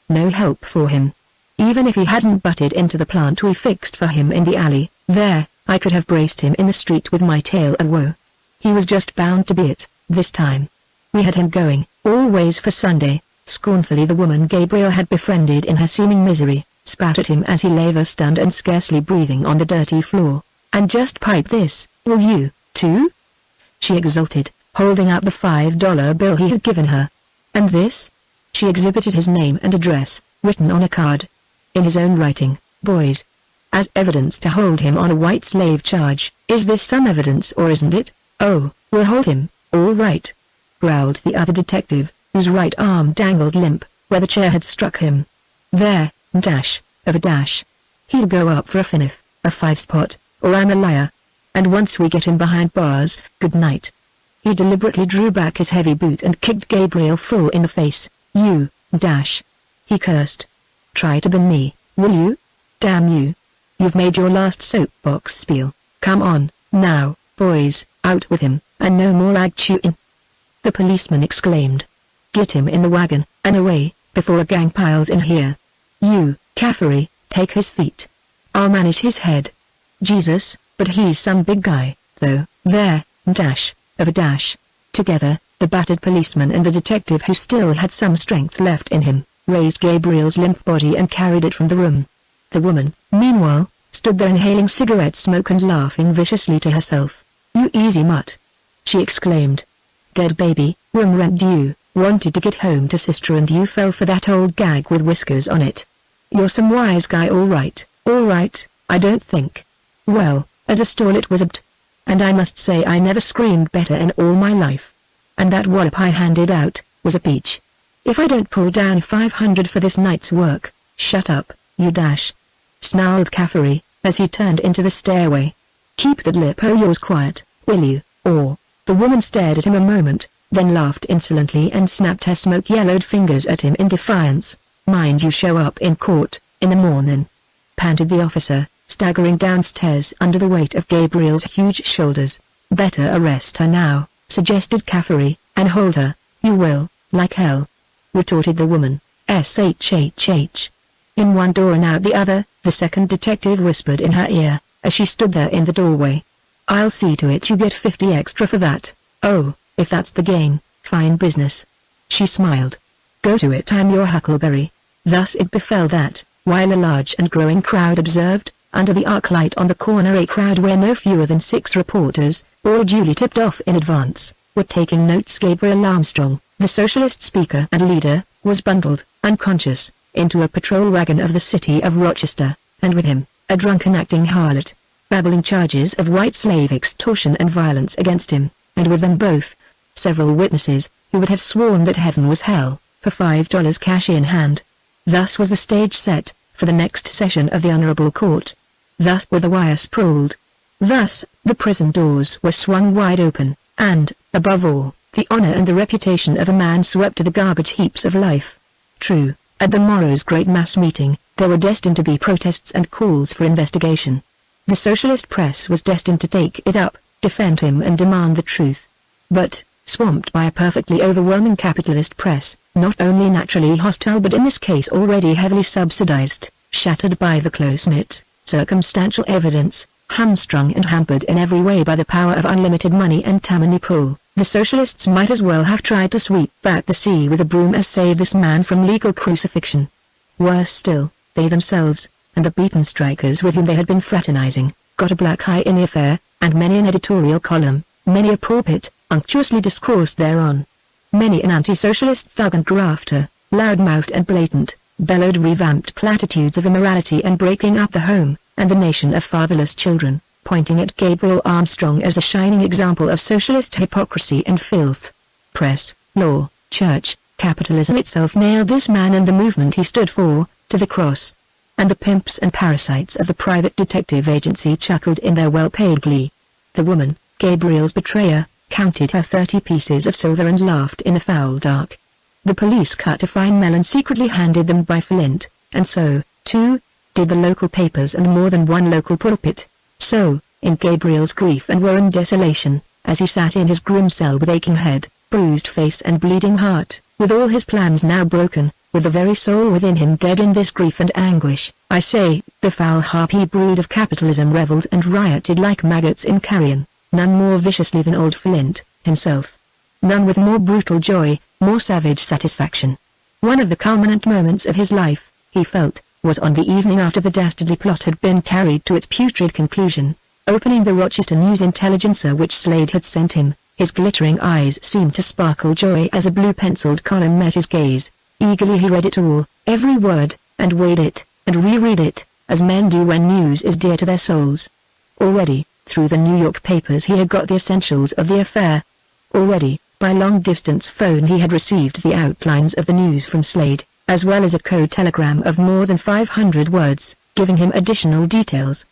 Speaker 1: No help for him. Even if he hadn't butted into the plant we fixed for him in the alley, there, I could have braced him in the street with my tail and woe. He was just bound to be it, this time. We had him going, always for Sunday." Scornfully the woman Gabriel had befriended in her seeming misery, spat at him as he lay there stunned and scarcely breathing on the dirty floor. "And just pipe this, will you, too?" she exulted, holding out the $5 bill he had given her. "And this?" She exhibited his name and address, written on a card. In his own writing, "Boys. As evidence to hold him on a white slave charge." "Is this some evidence or isn't it?" "Oh, we'll hold him, all right," growled the other detective, whose right arm dangled limp, where the chair had struck him. "There, dash, of a dash. He'll go up for a finiff, a 5-spot, or I'm a liar. And once we get him behind bars, good night." He deliberately drew back his heavy boot and kicked Gabriel full in the face. "You, dash," he cursed. "Try to bin me, will you? Damn you. You've made your last soapbox spiel. Come on, now, boys, out with him, and no more ag chewing," the policeman exclaimed. "Get him in the wagon, and away, before a gang piles in here. You, Caffery, take his feet. I'll manage his head. Jesus, but he's some big guy, though." There, dash, of a dash. Together, the battered policeman and the detective, who still had some strength left in him, raised Gabriel's limp body and carried it from the room. The woman, meanwhile, stood there inhaling cigarette smoke and laughing viciously to herself. "You easy mutt," she exclaimed. "Dead baby, room rent due, wanted to get home to sister and you fell for that old gag with whiskers on it. You're some wise guy all right, I don't think. Well, as a stall it was apt. And I must say I never screamed better in all my life. And that wallop I handed out was a peach. If I don't pull down 500 for this night's work, shut up, you dash, snarled Caffery, as he turned into the stairway. Keep that lip of yours quiet, will you, or... The woman stared at him a moment, then laughed insolently and snapped her smoke-yellowed fingers at him in defiance. Mind you show up in court, in the morning, panted the officer, staggering downstairs under the weight of Gabriel's huge shoulders. Better arrest her now, suggested Caffery, and hold her, you will, like hell, retorted the woman. SHHH. In one door and out the other, the second detective whispered in her ear, as she stood there in the doorway. I'll see to it you get 50 extra for that. Oh, if that's the game, fine business. She smiled. Go to it, I'm your huckleberry. Thus it befell that, while a large and growing crowd observed, under the arc light on the corner, a crowd where no fewer than 6 reporters, all duly tipped off in advance, were taking notes. Gabriel Armstrong, the socialist speaker and leader, was bundled, unconscious, into a patrol wagon of the city of Rochester, and with him, a drunken acting harlot, babbling charges of white slave extortion and violence against him, and with them both, several witnesses, who would have sworn that heaven was hell, for $5 cash in hand. Thus was the stage set, for the next session of the Honorable Court. Thus were the wires pulled. Thus, the prison doors were swung wide open, and, above all, the honor and the reputation of a man swept to the garbage heaps of life. True, at the morrow's great mass meeting, there were destined to be protests and calls for investigation. The socialist press was destined to take it up, defend him and demand the truth. But, swamped by a perfectly overwhelming capitalist press, not only naturally hostile but in this case already heavily subsidized, shattered by the close-knit, circumstantial evidence, hamstrung and hampered in every way by the power of unlimited money and Tammany pull, the socialists might as well have tried to sweep back the sea with a broom as save this man from legal crucifixion. Worse still, they themselves, and the beaten strikers with whom they had been fraternizing, got a black eye in the affair, and many an editorial column, many a pulpit, unctuously discoursed thereon. Many an anti-socialist thug and grafter, loud-mouthed and blatant, bellowed revamped platitudes of immorality and breaking up the home, and the nation of fatherless children, pointing at Gabriel Armstrong as a shining example of socialist hypocrisy and filth. Press, law, church, capitalism itself nailed this man and the movement he stood for, to the cross. And the pimps and parasites of the private detective agency chuckled in their well-paid glee. The woman, Gabriel's betrayer, counted her 30 pieces of silver and laughed in the foul dark. The police cut a fine melon secretly handed them by Flint, and so, too, did the local papers and more than one local pulpit. So, in Gabriel's grief and woe and desolation, as he sat in his grim cell with aching head, bruised face and bleeding heart, with all his plans now broken, with the very soul within him dead in this grief and anguish, I say, the foul harpy brood of capitalism reveled and rioted like maggots in carrion, none more viciously than old Flint, himself. None with more brutal joy, more savage satisfaction. One of the culminant moments of his life, he felt, was on the evening after the dastardly plot had been carried to its putrid conclusion. Opening the Rochester News Intelligencer which Slade had sent him, his glittering eyes seemed to sparkle joy as a blue-penciled column met his gaze. Eagerly he read it all, every word, and weighed it, and reread it, as men do when news is dear to their souls. Already, through the New York papers he had got the essentials of the affair. Already, by long-distance phone he had received the outlines of the news from Slade, as well as a code telegram of more than 500 words, giving him additional details.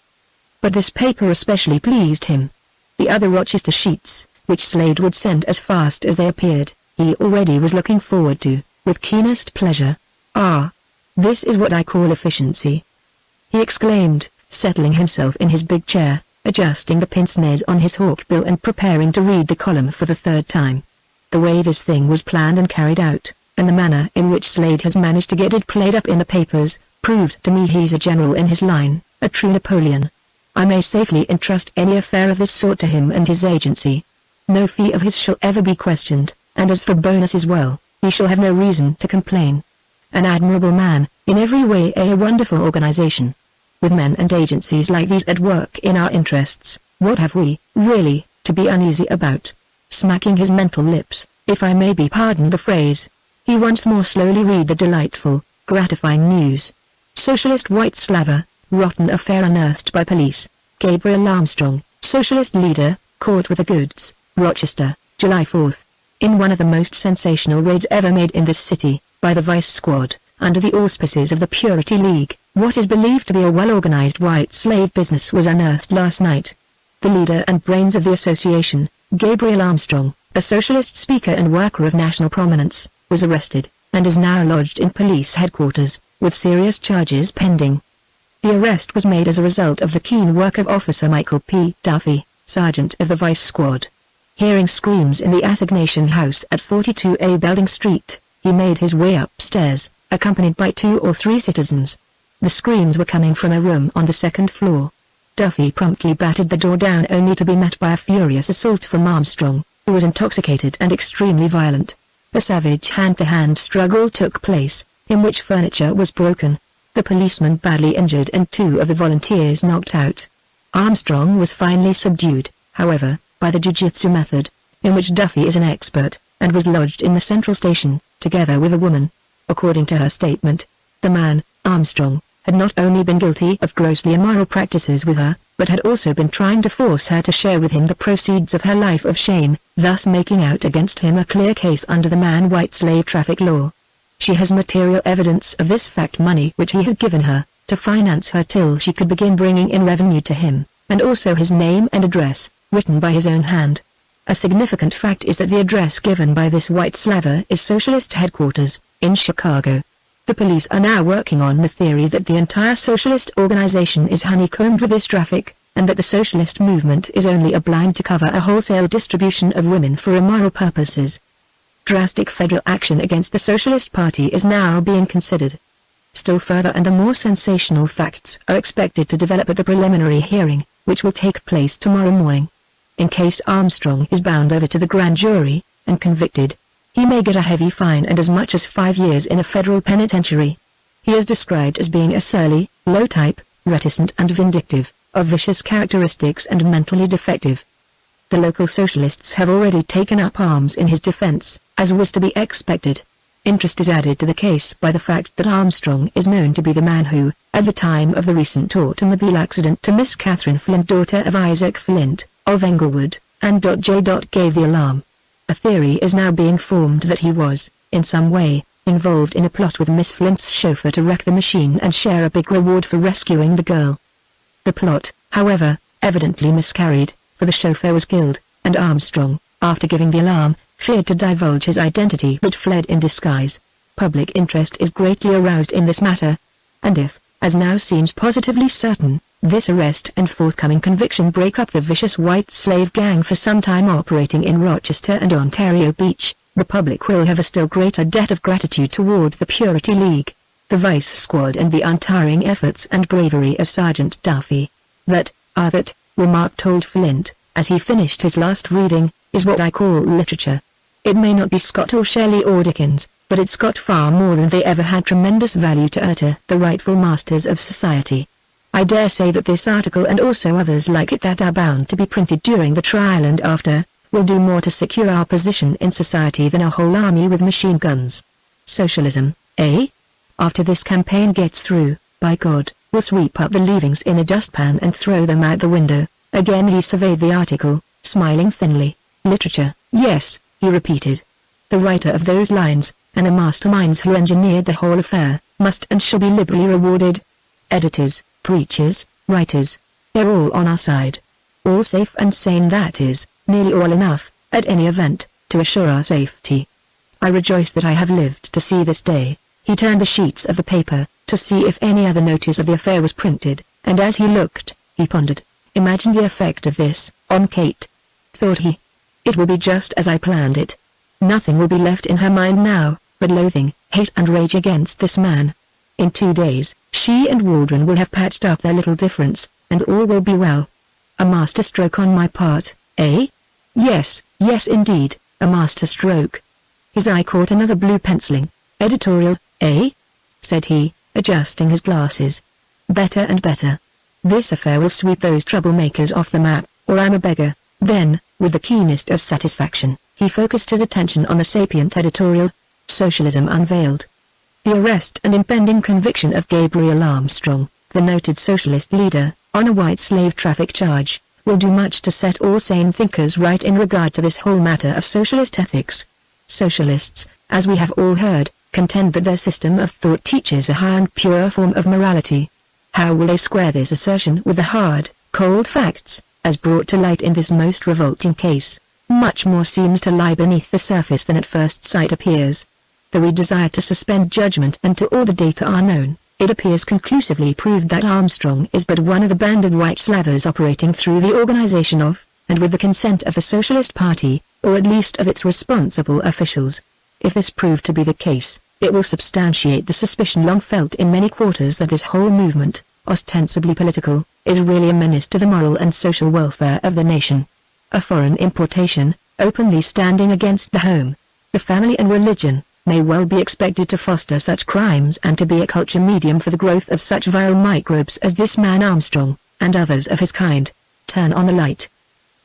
Speaker 1: But this paper especially pleased him. The other Rochester sheets, which Slade would send as fast as they appeared, he already was looking forward to, with keenest pleasure. Ah! This is what I call efficiency, he exclaimed, settling himself in his big chair, adjusting the pince-nez on his hawkbill and preparing to read the column for the third time. The way this thing was planned and carried out, and the manner in which Slade has managed to get it played up in the papers, proved to me he's a general in his line, a true Napoleon. I may safely entrust any affair of this sort to him and his agency. No fee of his shall ever be questioned, and as for bonuses, well, he shall have no reason to complain. An admirable man, in every way a wonderful organization. With men and agencies like these at work in our interests, what have we, really, to be uneasy about? Smacking his mental lips, if I may be pardoned the phrase, he once more slowly read the delightful, gratifying news. Socialist white slaver, rotten affair unearthed by police. Gabriel Armstrong, socialist leader, caught with the goods, Rochester, July 4. In one of the most sensational raids ever made in this city, by the Vice Squad, under the auspices of the Purity League, what is believed to be a well-organized white slave business was unearthed last night. The leader and brains of the association, Gabriel Armstrong, a socialist speaker and worker of national prominence, was arrested, and is now lodged in police headquarters, with serious charges pending. The arrest was made as a result of the keen work of Officer Michael P. Duffy, sergeant of the Vice Squad. Hearing screams in the assignation house at 42A Belding Street, he made his way upstairs, accompanied by 2 or 3 citizens. The screams were coming from a room on the second floor. Duffy promptly battered the door down only to be met by a furious assault from Armstrong, who was intoxicated and extremely violent. A savage hand-to-hand struggle took place, in which furniture was broken, the policeman badly injured and 2 of the volunteers knocked out. Armstrong was finally subdued, however, by the jiu-jitsu method, in which Duffy is an expert, and was lodged in the central station, together with a woman. According to her statement, the man, Armstrong, had not only been guilty of grossly immoral practices with her, but had also been trying to force her to share with him the proceeds of her life of shame, thus making out against him a clear case under the man-white slave traffic law. She has material evidence of this fact: money which he had given her, to finance her till she could begin bringing in revenue to him, and also his name and address, written by his own hand. A significant fact is that the address given by this white slaver is Socialist headquarters, in Chicago. The police are now working on the theory that the entire socialist organization is honeycombed with this traffic, and that the socialist movement is only a blind to cover a wholesale distribution of women for immoral purposes. Drastic federal action against the Socialist Party is now being considered. Still further and more sensational facts are expected to develop at the preliminary hearing, which will take place tomorrow morning. In case Armstrong is bound over to the grand jury, and convicted, he may get a heavy fine and as much as 5 years in a federal penitentiary. He is described as being a surly, low type, reticent and vindictive, of vicious characteristics and mentally defective. The local socialists have already taken up arms in his defense, as was to be expected. Interest is added to the case by the fact that Armstrong is known to be the man who, at the time of the recent automobile accident to Miss Catherine Flint, daughter of Isaac Flint, of Englewood, and J. gave the alarm. A theory is now being formed that he was, in some way, involved in a plot with Miss Flint's chauffeur to wreck the machine and share a big reward for rescuing the girl. The plot, however, evidently miscarried, for the chauffeur was killed, and Armstrong, after giving the alarm, feared to divulge his identity but fled in disguise. Public interest is greatly aroused in this matter, and if, as now seems positively certain, this arrest and forthcoming conviction break up the vicious white slave gang for some time operating in Rochester and Ontario Beach, the public will have a still greater debt of gratitude toward the Purity League, the Vice Squad and the untiring efforts and bravery of Sergeant Duffy. That, remark told Flint, as he finished his last reading, is what I call literature. It may not be Scott or Shelley or Dickens, but it's got far more than they ever had tremendous value to utter, the rightful masters of society. I dare say that this article and also others like it that are bound to be printed during the trial and after, will do more to secure our position in society than a whole army with machine guns. Socialism, eh? After this campaign gets through, by God, we'll sweep up the leavings in a dustpan and throw them out the window. Again he surveyed the article, smiling thinly. Literature, yes, he repeated. The writer of those lines, and the masterminds who engineered the whole affair, must and shall be liberally rewarded. Editors, preachers, writers, they're all on our side. All safe and sane, that is, nearly all enough, at any event, to assure our safety. I rejoice that I have lived to see this day. He turned the sheets of the paper, to see if any other notice of the affair was printed, and as he looked, he pondered. Imagine the effect of this, on Kate. Thought he. It will be just as I planned it. Nothing will be left in her mind now, but loathing, hate and rage against this man. In 2 days, she and Waldron will have patched up their little difference, and all will be well. A master stroke on my part, eh? Yes, yes indeed, a master stroke. His eye caught another blue penciling. Editorial, eh? Said he, adjusting his glasses. Better and better. This affair will sweep those troublemakers off the map, or I'm a beggar. Then, with the keenest of satisfaction, he focused his attention on the sapient editorial, Socialism Unveiled. The arrest and impending conviction of Gabriel Armstrong, the noted socialist leader, on a white slave traffic charge, will do much to set all sane thinkers right in regard to this whole matter of socialist ethics. Socialists, as we have all heard, contend that their system of thought teaches a high and pure form of morality. How will they square this assertion with the hard, cold facts, as brought to light in this most revolting case? Much more seems to lie beneath the surface than at first sight appears. Though we desire to suspend judgment until all the data are known, it appears conclusively proved that Armstrong is but one of a band of white slavers operating through the organization of, and with the consent of the Socialist Party, or at least of its responsible officials. If this prove to be the case, it will substantiate the suspicion long felt in many quarters that this whole movement, ostensibly political, is really a menace to the moral and social welfare of the nation. A foreign importation, openly standing against the home, the family and religion, may well be expected to foster such crimes and to be a culture medium for the growth of such vile microbes as this man Armstrong, and others of his kind. Turn on the light.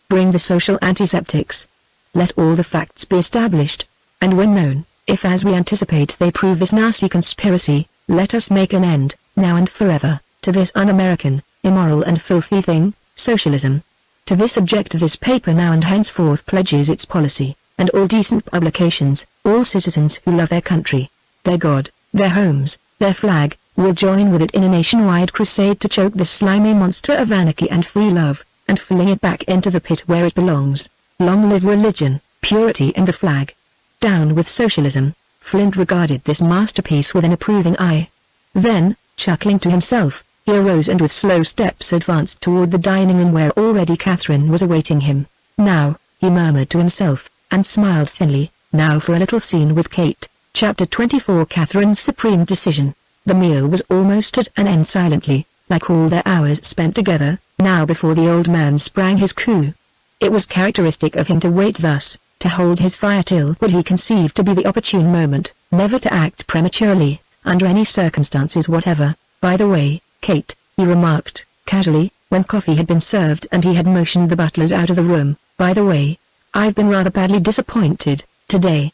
Speaker 1: Bring the social antiseptics. Let all the facts be established, and when known, if as we anticipate they prove this nasty conspiracy, let us make an end, now and forever, to this un-American, immoral and filthy thing, socialism. To this object this paper now and henceforth pledges its policy, and all decent publications, all citizens who love their country, their God, their homes, their flag, will join with it in a nationwide crusade to choke this slimy monster of anarchy and free love, and fling it back into the pit where it belongs. Long live religion, purity and the flag. Down with socialism. Flint regarded this masterpiece with an approving eye. Then, chuckling to himself, he arose and with slow steps advanced toward the dining room where already Catherine was awaiting him. Now, he murmured to himself, and smiled thinly, now for a little scene with Kate. Chapter 24 Catherine's Supreme Decision. The meal was almost at an end silently, like all their hours spent together, now before the old man sprang his coup. It was characteristic of him to wait thus, to hold his fire till what he conceived to be the opportune moment, never to act prematurely, under any circumstances whatever. By the way, Kate, he remarked, casually, when coffee had been served and he had motioned the butlers out of the room, by the way, I've been rather badly disappointed, today.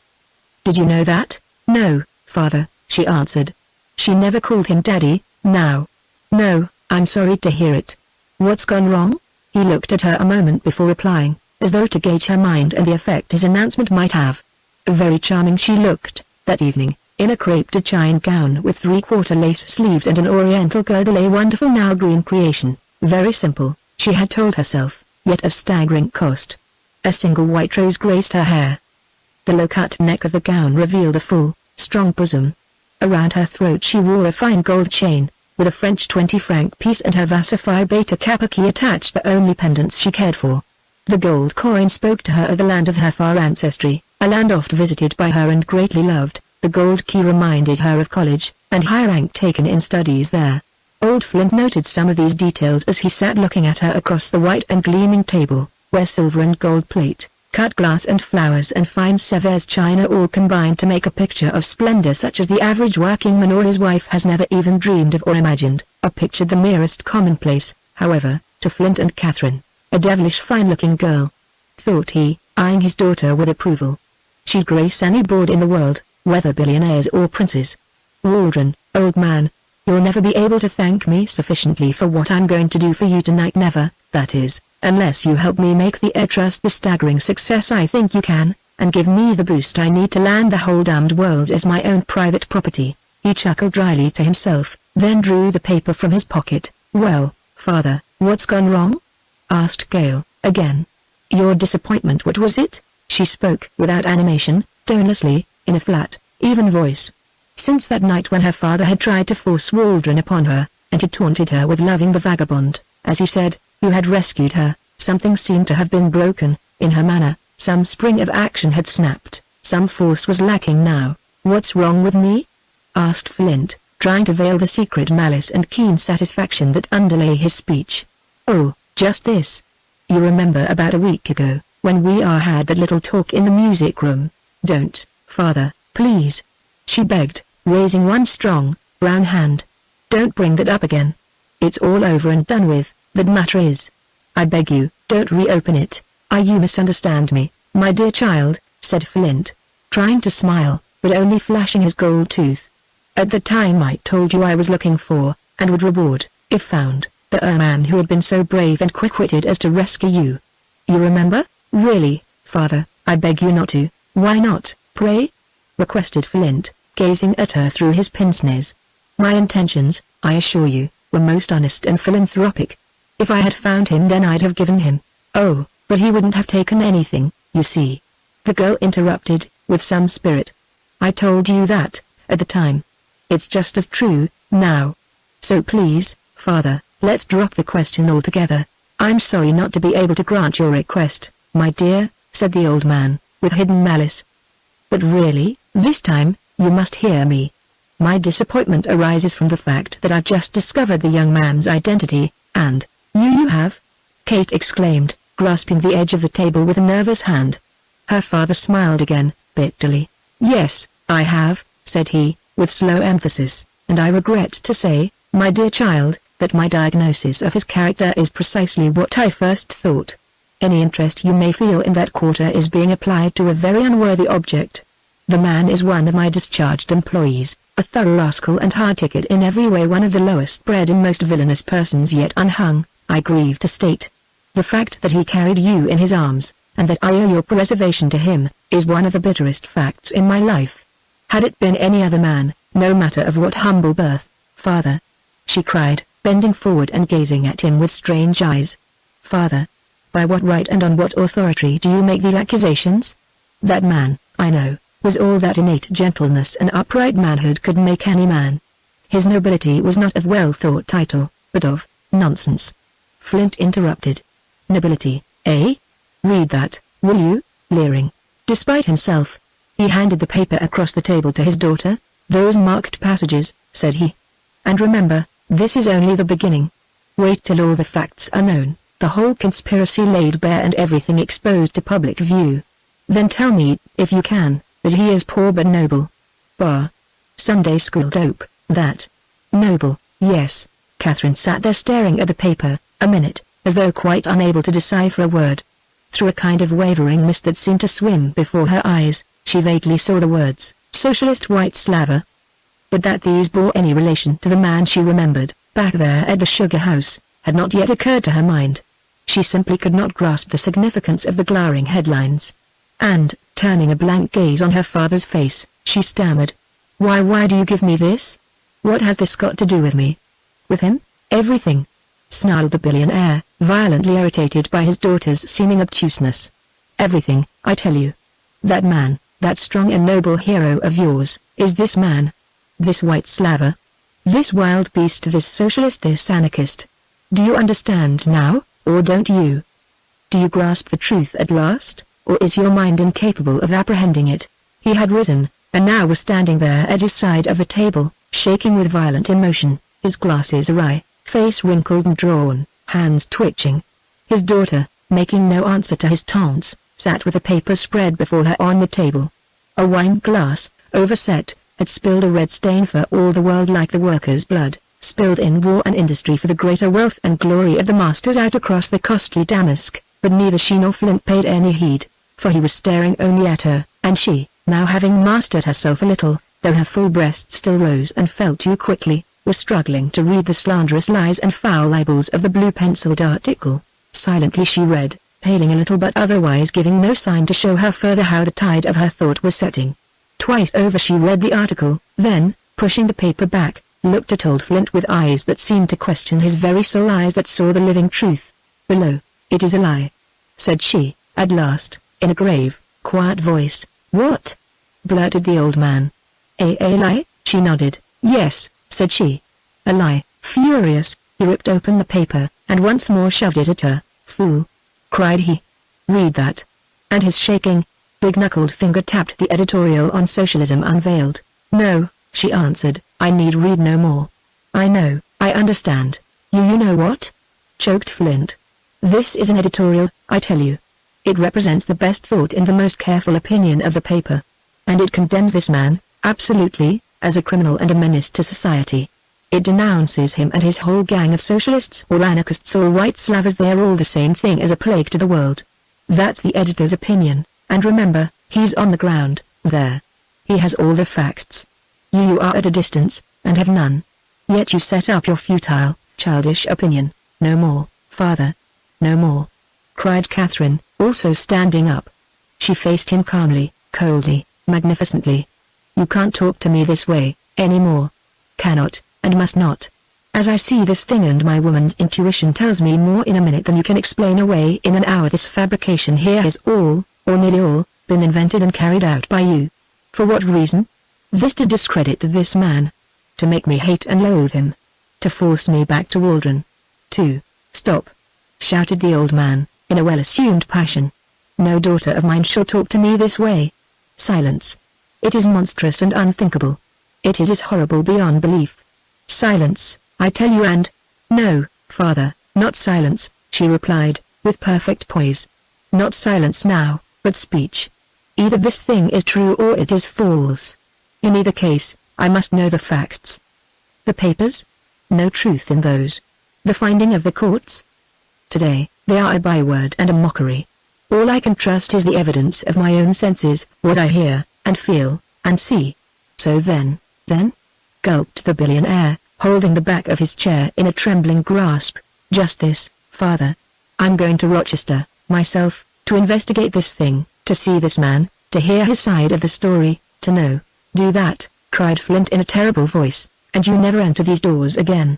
Speaker 1: Did you know that? No, father, she answered. She never called him daddy, now. No, I'm sorry to hear it. What's gone wrong? He looked at her a moment before replying, as though to gauge her mind and the effect his announcement might have. Very charming she looked, that evening, in a crepe de chine gown with three-quarter lace sleeves and an oriental girdle, a wonderful now green creation, very simple, she had told herself, yet of staggering cost. A single white rose graced her hair. The low-cut neck of the gown revealed a full, strong bosom. Around her throat she wore a fine gold chain, with a French 20-franc piece and her Vassify Beta Kappa key attached, the only pendants she cared for. The gold coin spoke to her of the land of her far ancestry, a land oft visited by her and greatly loved. The gold key reminded her of college, and high rank taken in studies there. Old Flint noted some of these details as he sat looking at her across the white and gleaming table, where silver and gold plate, cut glass and flowers and fine Sevres china all combined to make a picture of splendor such as the average working man or his wife has never even dreamed of or imagined. A picture the merest commonplace, however, to Flint and Catherine, a devilish fine-looking girl, thought he, eyeing his daughter with approval. She'd grace any board in the world, whether billionaires or princes. Waldron, old man, you'll never be able to thank me sufficiently for what I'm going to do for you tonight, never, that is, unless you help me make the Air Trust the staggering success I think you can, and give me the boost I need to land the whole damned world as my own private property. He chuckled dryly to himself, then drew the paper from his pocket. Well, father, what's gone wrong? Asked Gail, again. Your disappointment, what was it? She spoke without animation, tonelessly, in a flat, even voice. Since that night when her father had tried to force Waldron upon her, and had taunted her with loving the vagabond, as he said, who had rescued her, something seemed to have been broken, in her manner, some spring of action had snapped, some force was lacking now. What's wrong with me? Asked Flint, trying to veil the secret malice and keen satisfaction that underlay his speech. Oh, just this. You remember about a week ago, when we had that little talk in the music room? Don't, father, please. She begged, raising one strong, brown hand. Don't bring that up again. It's all over and done with, the matter is. I beg you, don't reopen it. You misunderstand me, my dear child, said Flint, trying to smile, but only flashing his gold tooth. At the time I told you I was looking for, and would reward, if found, the man who had been so brave and quick-witted as to rescue you. You remember? Really, father, I beg you not to. Why not, pray? Requested Flint, gazing at her through his pince-nez. My intentions, I assure you, were most honest and philanthropic. If I had found him then I'd have given him. Oh, but he wouldn't have taken anything, you see. The girl interrupted, with some spirit. I told you that, at the time. It's just as true, now. So please, father, let's drop the question altogether. I'm sorry not to be able to grant your request, my dear, said the old man, with hidden malice. But really, this time, you must hear me. My disappointment arises from the fact that I've just discovered the young man's identity, and, you have? Kate exclaimed, grasping the edge of the table with a nervous hand. Her father smiled again, bitterly. Yes, I have, said he, with slow emphasis, and I regret to say, my dear child, that my diagnosis of his character is precisely what I first thought. Any interest you may feel in that quarter is being applied to a very unworthy object. The man is one of my discharged employees, a thorough rascal and hard ticket in every way, one of the lowest bred and most villainous persons yet unhung, I grieve to state. The fact that he carried you in his arms, and that I owe your preservation to him, is one of the bitterest facts in my life. Had it been any other man, no matter of what humble birth, father, she cried, bending forward and gazing at him with strange eyes. Father, by what right and on what authority do you make these accusations? That man, I know, was all that innate gentleness and upright manhood could make any man. His nobility was not of well-thought title, but of nonsense. Flint interrupted. Nobility, eh? Read that, will you, leering. Despite himself, he handed the paper across the table to his daughter. Those marked passages, said he. And remember, this is only the beginning. Wait till all the facts are known, the whole conspiracy laid bare and everything exposed to public view. Then tell me, if you can, that he is poor but noble. Bah. Sunday school dope, that. Noble, yes. Catherine sat there staring at the paper, a minute, as though quite unable to decipher a word. Through a kind of wavering mist that seemed to swim before her eyes, she vaguely saw the words, Socialist White Slaver. But that these bore any relation to the man she remembered, back there at the sugar house, had not yet occurred to her mind. She simply could not grasp the significance of the glaring headlines. And, turning a blank gaze on her father's face, she stammered. Why do you give me this? What has this got to do with me? With him? Everything, snarled the billionaire, violently irritated by his daughter's seeming obtuseness. Everything, I tell you. That man, that strong and noble hero of yours, is this man. This white slaver. This wild beast, this socialist, this anarchist. Do you understand now, or don't you? Do you grasp the truth at last, or is your mind incapable of apprehending it? He had risen, and now was standing there at his side of the table, shaking with violent emotion, his glasses awry, face wrinkled and drawn, hands twitching. His daughter, making no answer to his taunts, sat with a paper spread before her on the table. A wine glass, overset, had spilled a red stain for all the world like the workers' blood, spilled in war and industry for the greater wealth and glory of the masters out across the costly damask, but neither she nor Flint paid any heed, for he was staring only at her, and she, now having mastered herself a little, though her full breast still rose and fell too quickly, was struggling to read the slanderous lies and foul libels of the blue-penciled article. Silently she read, paling a little but otherwise giving no sign to show her further how the tide of her thought was setting. Twice over she read the article, then, pushing the paper back, looked at old Flint with eyes that seemed to question his very soul, eyes that saw the living truth. Below, it is a lie, said she, at last, in a grave, quiet voice. What? Blurted the old man. A lie? She nodded. Yes, said she. A lie. Furious, he ripped open the paper, and once more shoved it at her. Fool! Cried he. Read that. And his shaking, big-knuckled finger tapped the editorial on Socialism Unveiled. No, she answered, I need read no more. I know, I understand. You know what? Choked Flint. This is an editorial, I tell you. It represents the best thought and the most careful opinion of the paper. And it condemns this man, absolutely, as a criminal and a menace to society. It denounces him and his whole gang of socialists or anarchists or white slavers. They're all the same thing as a plague to the world. That's the editor's opinion, and remember, he's on the ground, there. He has all the facts. You are at a distance, and have none. Yet you set up your futile, Childish opinion. No more, father. No more," cried Catherine, also standing up. She faced him calmly, coldly, magnificently. "You can't talk to me this way, anymore. Cannot, and must not. As I see this thing, and my woman's intuition tells me more in a minute than you can explain away in an hour. This fabrication here has all, or nearly all, been invented and carried out by you. For what reason? This to discredit this man. To make me hate and loathe him. To force me back to Waldron. To—" "Stop!" shouted the old man, in a well-assumed passion. "No daughter of mine shall talk to me this way. Silence. It is monstrous and unthinkable. It is horrible beyond belief. Silence, I tell you, and—" "No, father, not silence," she replied, with perfect poise. "Not silence now, but speech. Either this thing is true or it is false. In either case, I must know the facts." "The papers? No truth in those. The finding of the courts? Today, they are a byword and a mockery. All I can trust is the evidence of my own senses, what I hear, and feel, and see." "So then," gulped the billionaire, holding the back of his chair in a trembling grasp, "just this, father. I'm going to Rochester, myself, to investigate this thing, to see this man, to hear his side of the story, to know—" "Do that," cried Flint in a terrible voice, "and you never enter these doors again.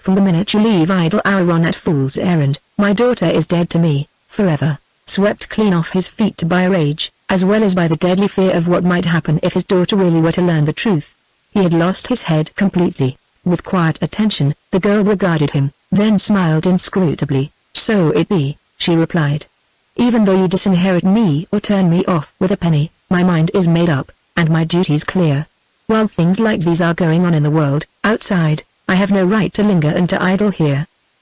Speaker 1: From the minute you leave Idle Hour on that fool's errand, my daughter is dead to me, forever." Swept clean off his feet by rage, as well as by the deadly fear of what might happen if his daughter really were to learn the truth. He had lost his head completely. With quiet attention, the girl regarded him, then smiled inscrutably. "So it be," she replied. "Even though you disinherit me or turn me off with a penny, my mind is made up, and my duties clear. While things like these are going on in the world, outside, I have no right to linger and to idle here.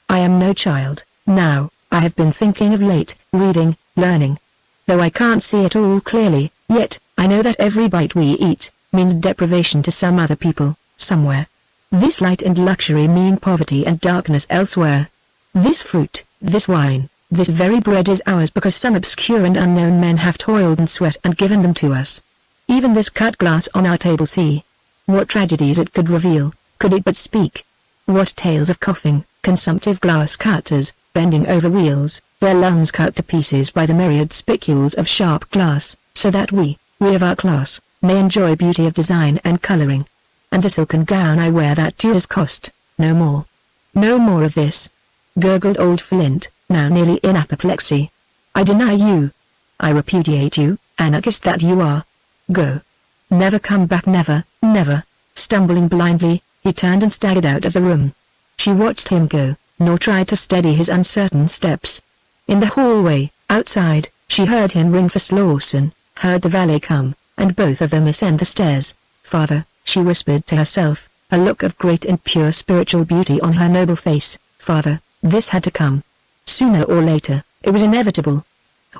Speaker 1: I am no child, now. I have been thinking of late, reading, learning. Though I can't see it all clearly, yet, I know that every bite we eat, means deprivation to some other people, somewhere. This light and luxury mean poverty and darkness elsewhere. This fruit, this wine, this very bread is ours because some obscure and unknown men have toiled and sweat and given them to us. Even this cut glass on our table, see. What tragedies it could reveal, could it but speak. What tales of coughing, consumptive glass cutters, bending over wheels, their lungs cut to pieces by the myriad spicules of sharp glass, so that we of our class, may enjoy beauty of design and coloring. And the silken gown I wear that too has cost, no more. No more of this," gurgled old Flint, now nearly in apoplexy. "I deny you. I repudiate you, anarchist that you are. Go. Never come back, never, never." Stumbling blindly, he turned and staggered out of the room. She watched him go, nor tried to steady his uncertain steps. In the hallway, outside, she heard him ring for Slauson, heard the valet come, and both of them ascend the stairs. "Father," she whispered to herself, a look of great and pure spiritual beauty on her noble face. "Father, this had to come. Sooner or later, it was inevitable.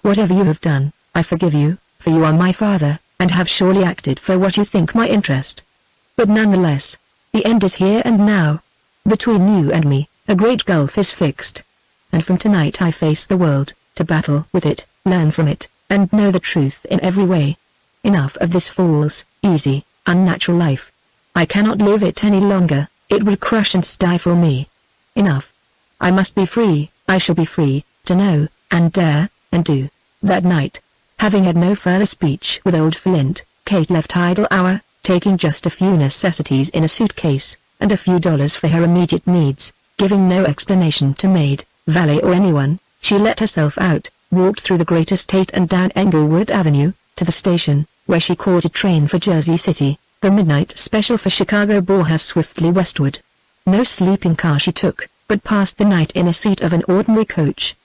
Speaker 1: Whatever you have done, I forgive you, for you are my father, and have surely acted for what you think my interest. But nonetheless, the end is here and now. Between you and me, a great gulf is fixed. And from tonight I face the world, to battle with it, learn from it, and know the truth in every way. Enough of this false, easy, unnatural life. I cannot live it any longer, it would crush and stifle me. Enough. I must be free, I shall be free, to know, and dare, and do." That night, having had no further speech with old Flint, Kate left Idle Hour, taking just a few necessities in a suitcase, and a few dollars for her immediate needs. Giving no explanation to maid, valet or anyone, she let herself out, walked through the great estate and down Englewood Avenue, to the station, where she caught a train for Jersey City. The midnight special for Chicago bore her swiftly westward. No sleeping car she took, but passed the night in a seat of an ordinary coach.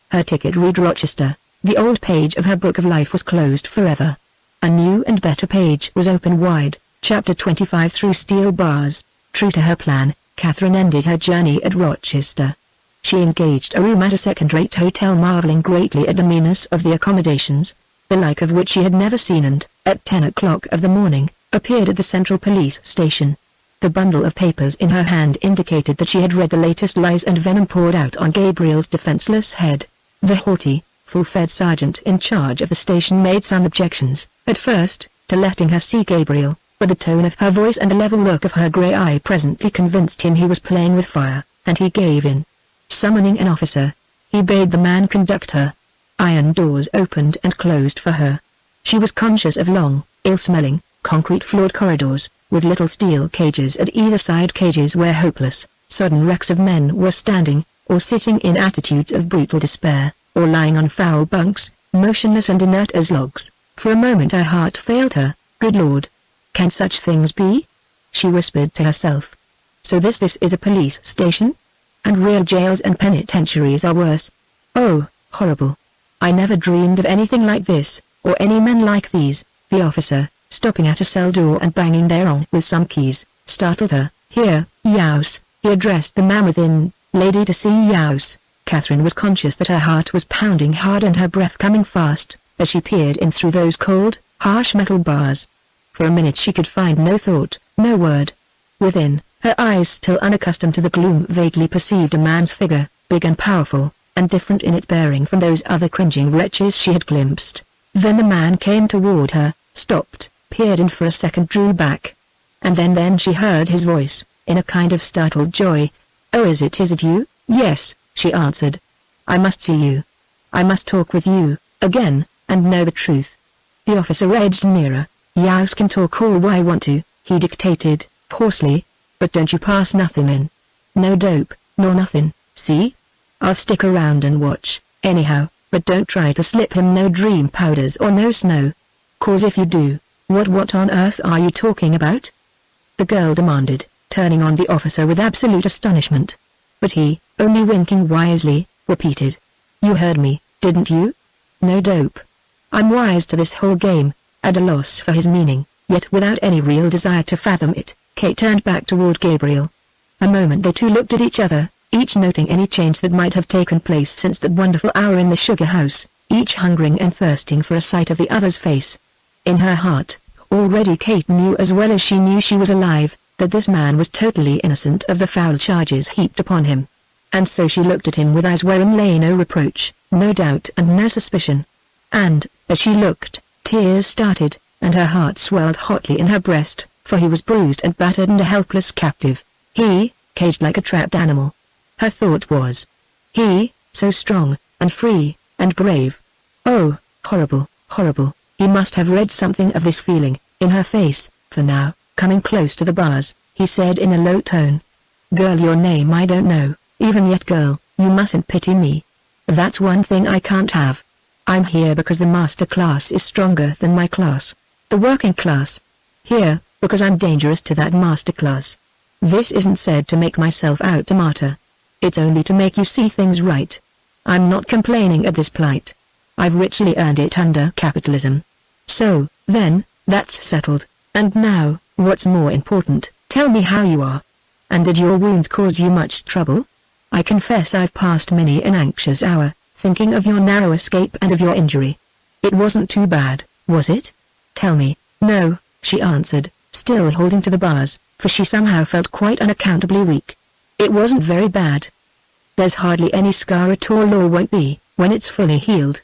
Speaker 1: Her ticket read Rochester. The old page of her book of life was closed forever. A new and better page was open wide, chapter 25 through steel bars. True to her plan, Catherine ended her journey at Rochester. She engaged a room at a second-rate hotel, marveling greatly at the meanness of the accommodations, the like of which she had never seen, and, at 10 o'clock of the morning, appeared at the Central Police Station. The bundle of papers in her hand indicated that she had read the latest lies and venom poured out on Gabriel's defenseless head. The haughty, full-fed sergeant in charge of the station made some objections, at first, to letting her see Gabriel, but the tone of her voice and the level look of her grey eye presently convinced him he was playing with fire. and he gave in. Summoning an officer, he bade the man conduct her. Iron doors opened and closed for her. She was conscious of long, ill-smelling, concrete-floored corridors, with little steel cages at either side, cages where hopeless, sodden wrecks of men were standing, or sitting in attitudes of brutal despair, or lying on foul bunks, motionless and inert as logs. For a moment her heart failed her. Good Lord! Can such things be? She whispered to herself. So this is a police station? And real jails and penitentiaries are worse. Oh, horrible. I never dreamed of anything like this, or any men like these. The officer, stopping at a cell door and banging thereon with some keys, startled her. Here, Yaus, he addressed the man within. Lady to see Yaus. Catherine was conscious that her heart was pounding hard and her breath coming fast, as she peered in through those cold, harsh metal bars. For a minute she could find no thought, no word. Within, her eyes still unaccustomed to the gloom vaguely perceived a man's figure, big and powerful, and different in its bearing from those other cringing wretches she had glimpsed. Then the man came toward her, stopped, peered in for a second, drew back. And then she heard his voice, in a kind of startled joy. Oh, is it you? Yes, she answered. I must see you. I must talk with you, again, and know the truth. The officer edged nearer. Yaus can talk all I want to, he dictated, hoarsely, but don't you pass nothing in. No dope, nor nothing, see? I'll stick around and watch, anyhow, but don't try to slip him no dream powders or no snow. 'Cause if you do, what on earth are you talking about? The girl demanded, turning on the officer with absolute astonishment. But he, only winking wisely, repeated. You heard me, didn't you? No dope. I'm wise to this whole game, at a loss for his meaning, yet without any real desire to fathom it. Kate turned back toward Gabriel. A moment they two looked at each other, each noting any change that might have taken place since that wonderful hour in the sugar house, each hungering and thirsting for a sight of the other's face. In her heart, already Kate knew as well as she knew she was alive, that this man was totally innocent of the foul charges heaped upon him. And so she looked at him with eyes wherein lay no reproach, no doubt and no suspicion. And, as she looked, tears started, and her heart swelled hotly in her breast, for he was bruised and battered and a helpless captive. He, caged like a trapped animal. Her thought was, he, so strong, and free, and brave. Oh, horrible, horrible, he must have read something of this feeling, in her face, for now, coming close to the bars, he said in a low tone. Girl, your name I don't know, even yet girl, you mustn't pity me. That's one thing I can't have. I'm here because the master class is stronger than my class. The working class. Here, because I'm dangerous to that master class. This isn't said to make myself out a martyr. It's only to make you see things right. I'm not complaining at this plight. I've richly earned it under capitalism. So, then, that's settled. And now, what's more important, tell me how you are. And did your wound cause you much trouble? I confess I've passed many an anxious hour, thinking of your narrow escape and of your injury. It wasn't too bad, was it? Tell me. No, she answered, still holding to the bars, for she somehow felt quite unaccountably weak. It wasn't very bad. There's hardly any scar at all, or won't be, when it's fully healed.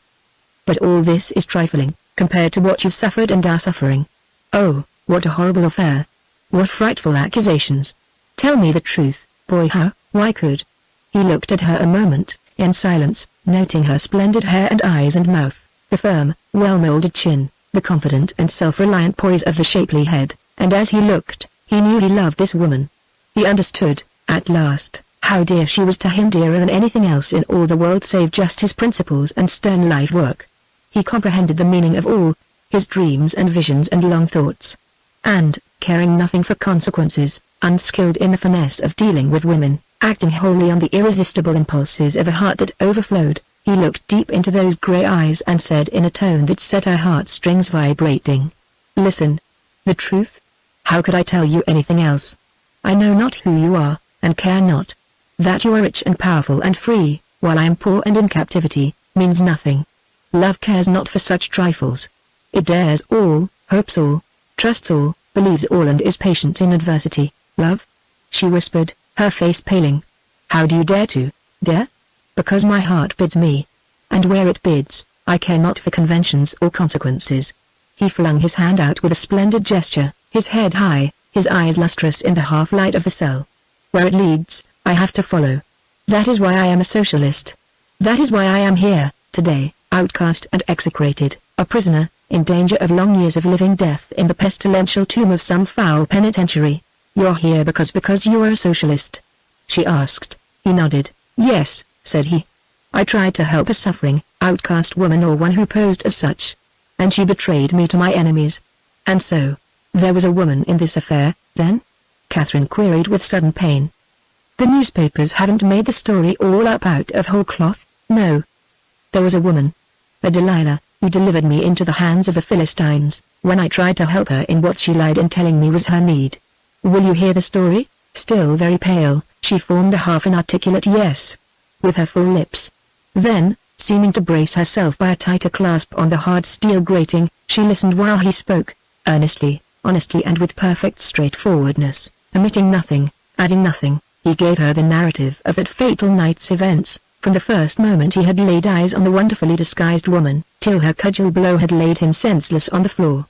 Speaker 1: But all this is trifling, compared to what you've suffered and are suffering. Oh, what a horrible affair. What frightful accusations. Tell me the truth, boy. How, why could? He looked at her a moment, in silence, noting her splendid hair and eyes and mouth, the firm, well-molded chin, the confident and self-reliant poise of the shapely head, and as he looked, he knew he loved this woman. He understood, at last, how dear she was to him, dearer than anything else in all the world save just his principles and stern life work. He comprehended the meaning of all, his dreams and visions and long thoughts. And, caring nothing for consequences, unskilled in the finesse of dealing with women, acting wholly on the irresistible impulses of a heart that overflowed, he looked deep into those grey eyes and said in a tone that set her heartstrings vibrating. Listen. The truth? How could I tell you anything else? I know not who you are, and care not. That you are rich and powerful and free, while I am poor and in captivity, means nothing. Love cares not for such trifles. It dares all, hopes all, trusts all, believes all, and is patient in adversity. Love? She whispered, her face paling. How do you dare to? Dare? Because my heart bids me. And where it bids, I care not for conventions or consequences. He flung his hand out with a splendid gesture, his head high, his eyes lustrous in the half-light of the cell. Where it leads, I have to follow. That is why I am a socialist. That is why I am here, today, outcast and execrated, a prisoner, in danger of long years of living death in the pestilential tomb of some foul penitentiary. You're here because you are a socialist? She asked. He nodded. Yes, said he. I tried to help a suffering, outcast woman or one who posed as such. And she betrayed me to my enemies. And so, there was a woman in this affair, then? Catherine queried with sudden pain. The newspapers haven't made the story all up out of whole cloth, no. There was a woman, a Delilah, who delivered me into the hands of the Philistines, when I tried to help her in what she lied in telling me was her need. Will you hear the story? Still very pale, she formed a half-inarticulate yes, with her full lips. Then, seeming to brace herself by a tighter clasp on the hard steel grating, she listened while he spoke, earnestly, honestly and with perfect straightforwardness, omitting nothing, adding nothing. He gave her the narrative of that fatal night's events, from the first moment he had laid eyes on the wonderfully disguised woman, till her cudgel blow had laid him senseless on the floor.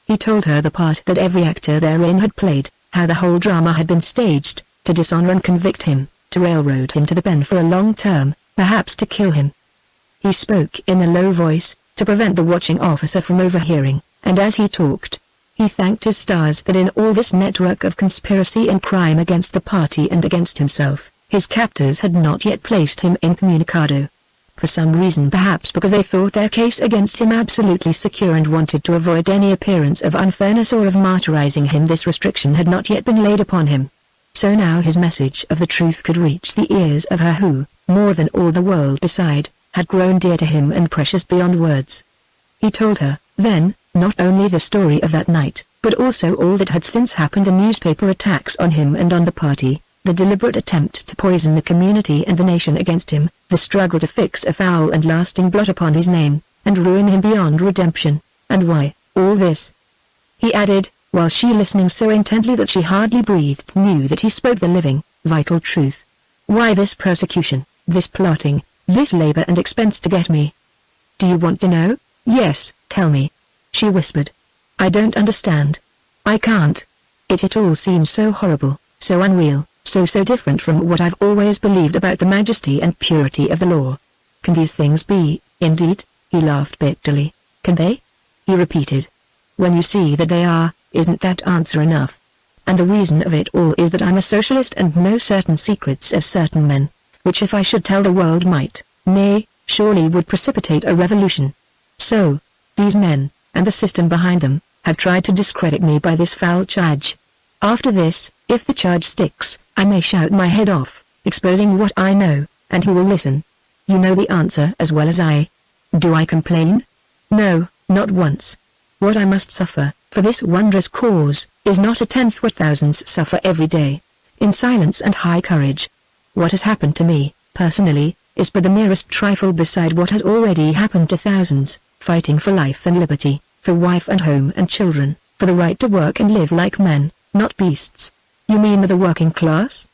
Speaker 1: He told her the part that every actor therein had played, how the whole drama had been staged, to dishonor and convict him, to railroad him to the pen for a long term, perhaps to kill him. He spoke in a low voice, to prevent the watching officer from overhearing, and as he talked, he thanked his stars that in all this network of conspiracy and crime against the party and against himself, his captors had not yet placed him incommunicado. For some reason, perhaps because they thought their case against him absolutely secure and wanted to avoid any appearance of unfairness or of martyrizing him, this restriction had not yet been laid upon him. So now his message of the truth could reach the ears of her who, more than all the world beside, had grown dear to him and precious beyond words. He told her, then, not only the story of that night, but also all that had since happened, the newspaper attacks on him and on the party, the deliberate attempt to poison the community and the nation against him, the struggle to fix a foul and lasting blot upon his name, and ruin him beyond redemption, and why, all this? He added, while she listening so intently that she hardly breathed, knew that he spoke the living, vital truth. Why this persecution, this plotting, this labor and expense to get me? Do you want to know? Yes, tell me. She whispered. I don't understand. I can't. It all seems so horrible, so unreal, so different from what I've always believed about the majesty and purity of the law. Can these things be, indeed? He laughed bitterly. Can they? He repeated. When you see that they are, isn't that answer enough? And the reason of it all is that I'm a socialist and know certain secrets of certain men, which if I should tell the world might, nay, surely would precipitate a revolution. So, these men, and the system behind them, have tried to discredit me by this foul charge. After this, if the charge sticks, I may shout my head off, exposing what I know, and who will listen? You know the answer as well as I. Do I complain? No, not once. What I must suffer, for this wondrous cause, is not a tenth what thousands suffer every day, in silence and high courage. What has happened to me, personally, is but the merest trifle beside what has already happened to thousands, fighting for life and liberty, for wife and home and children, for the right to work and live like men, not beasts. You mean the working class?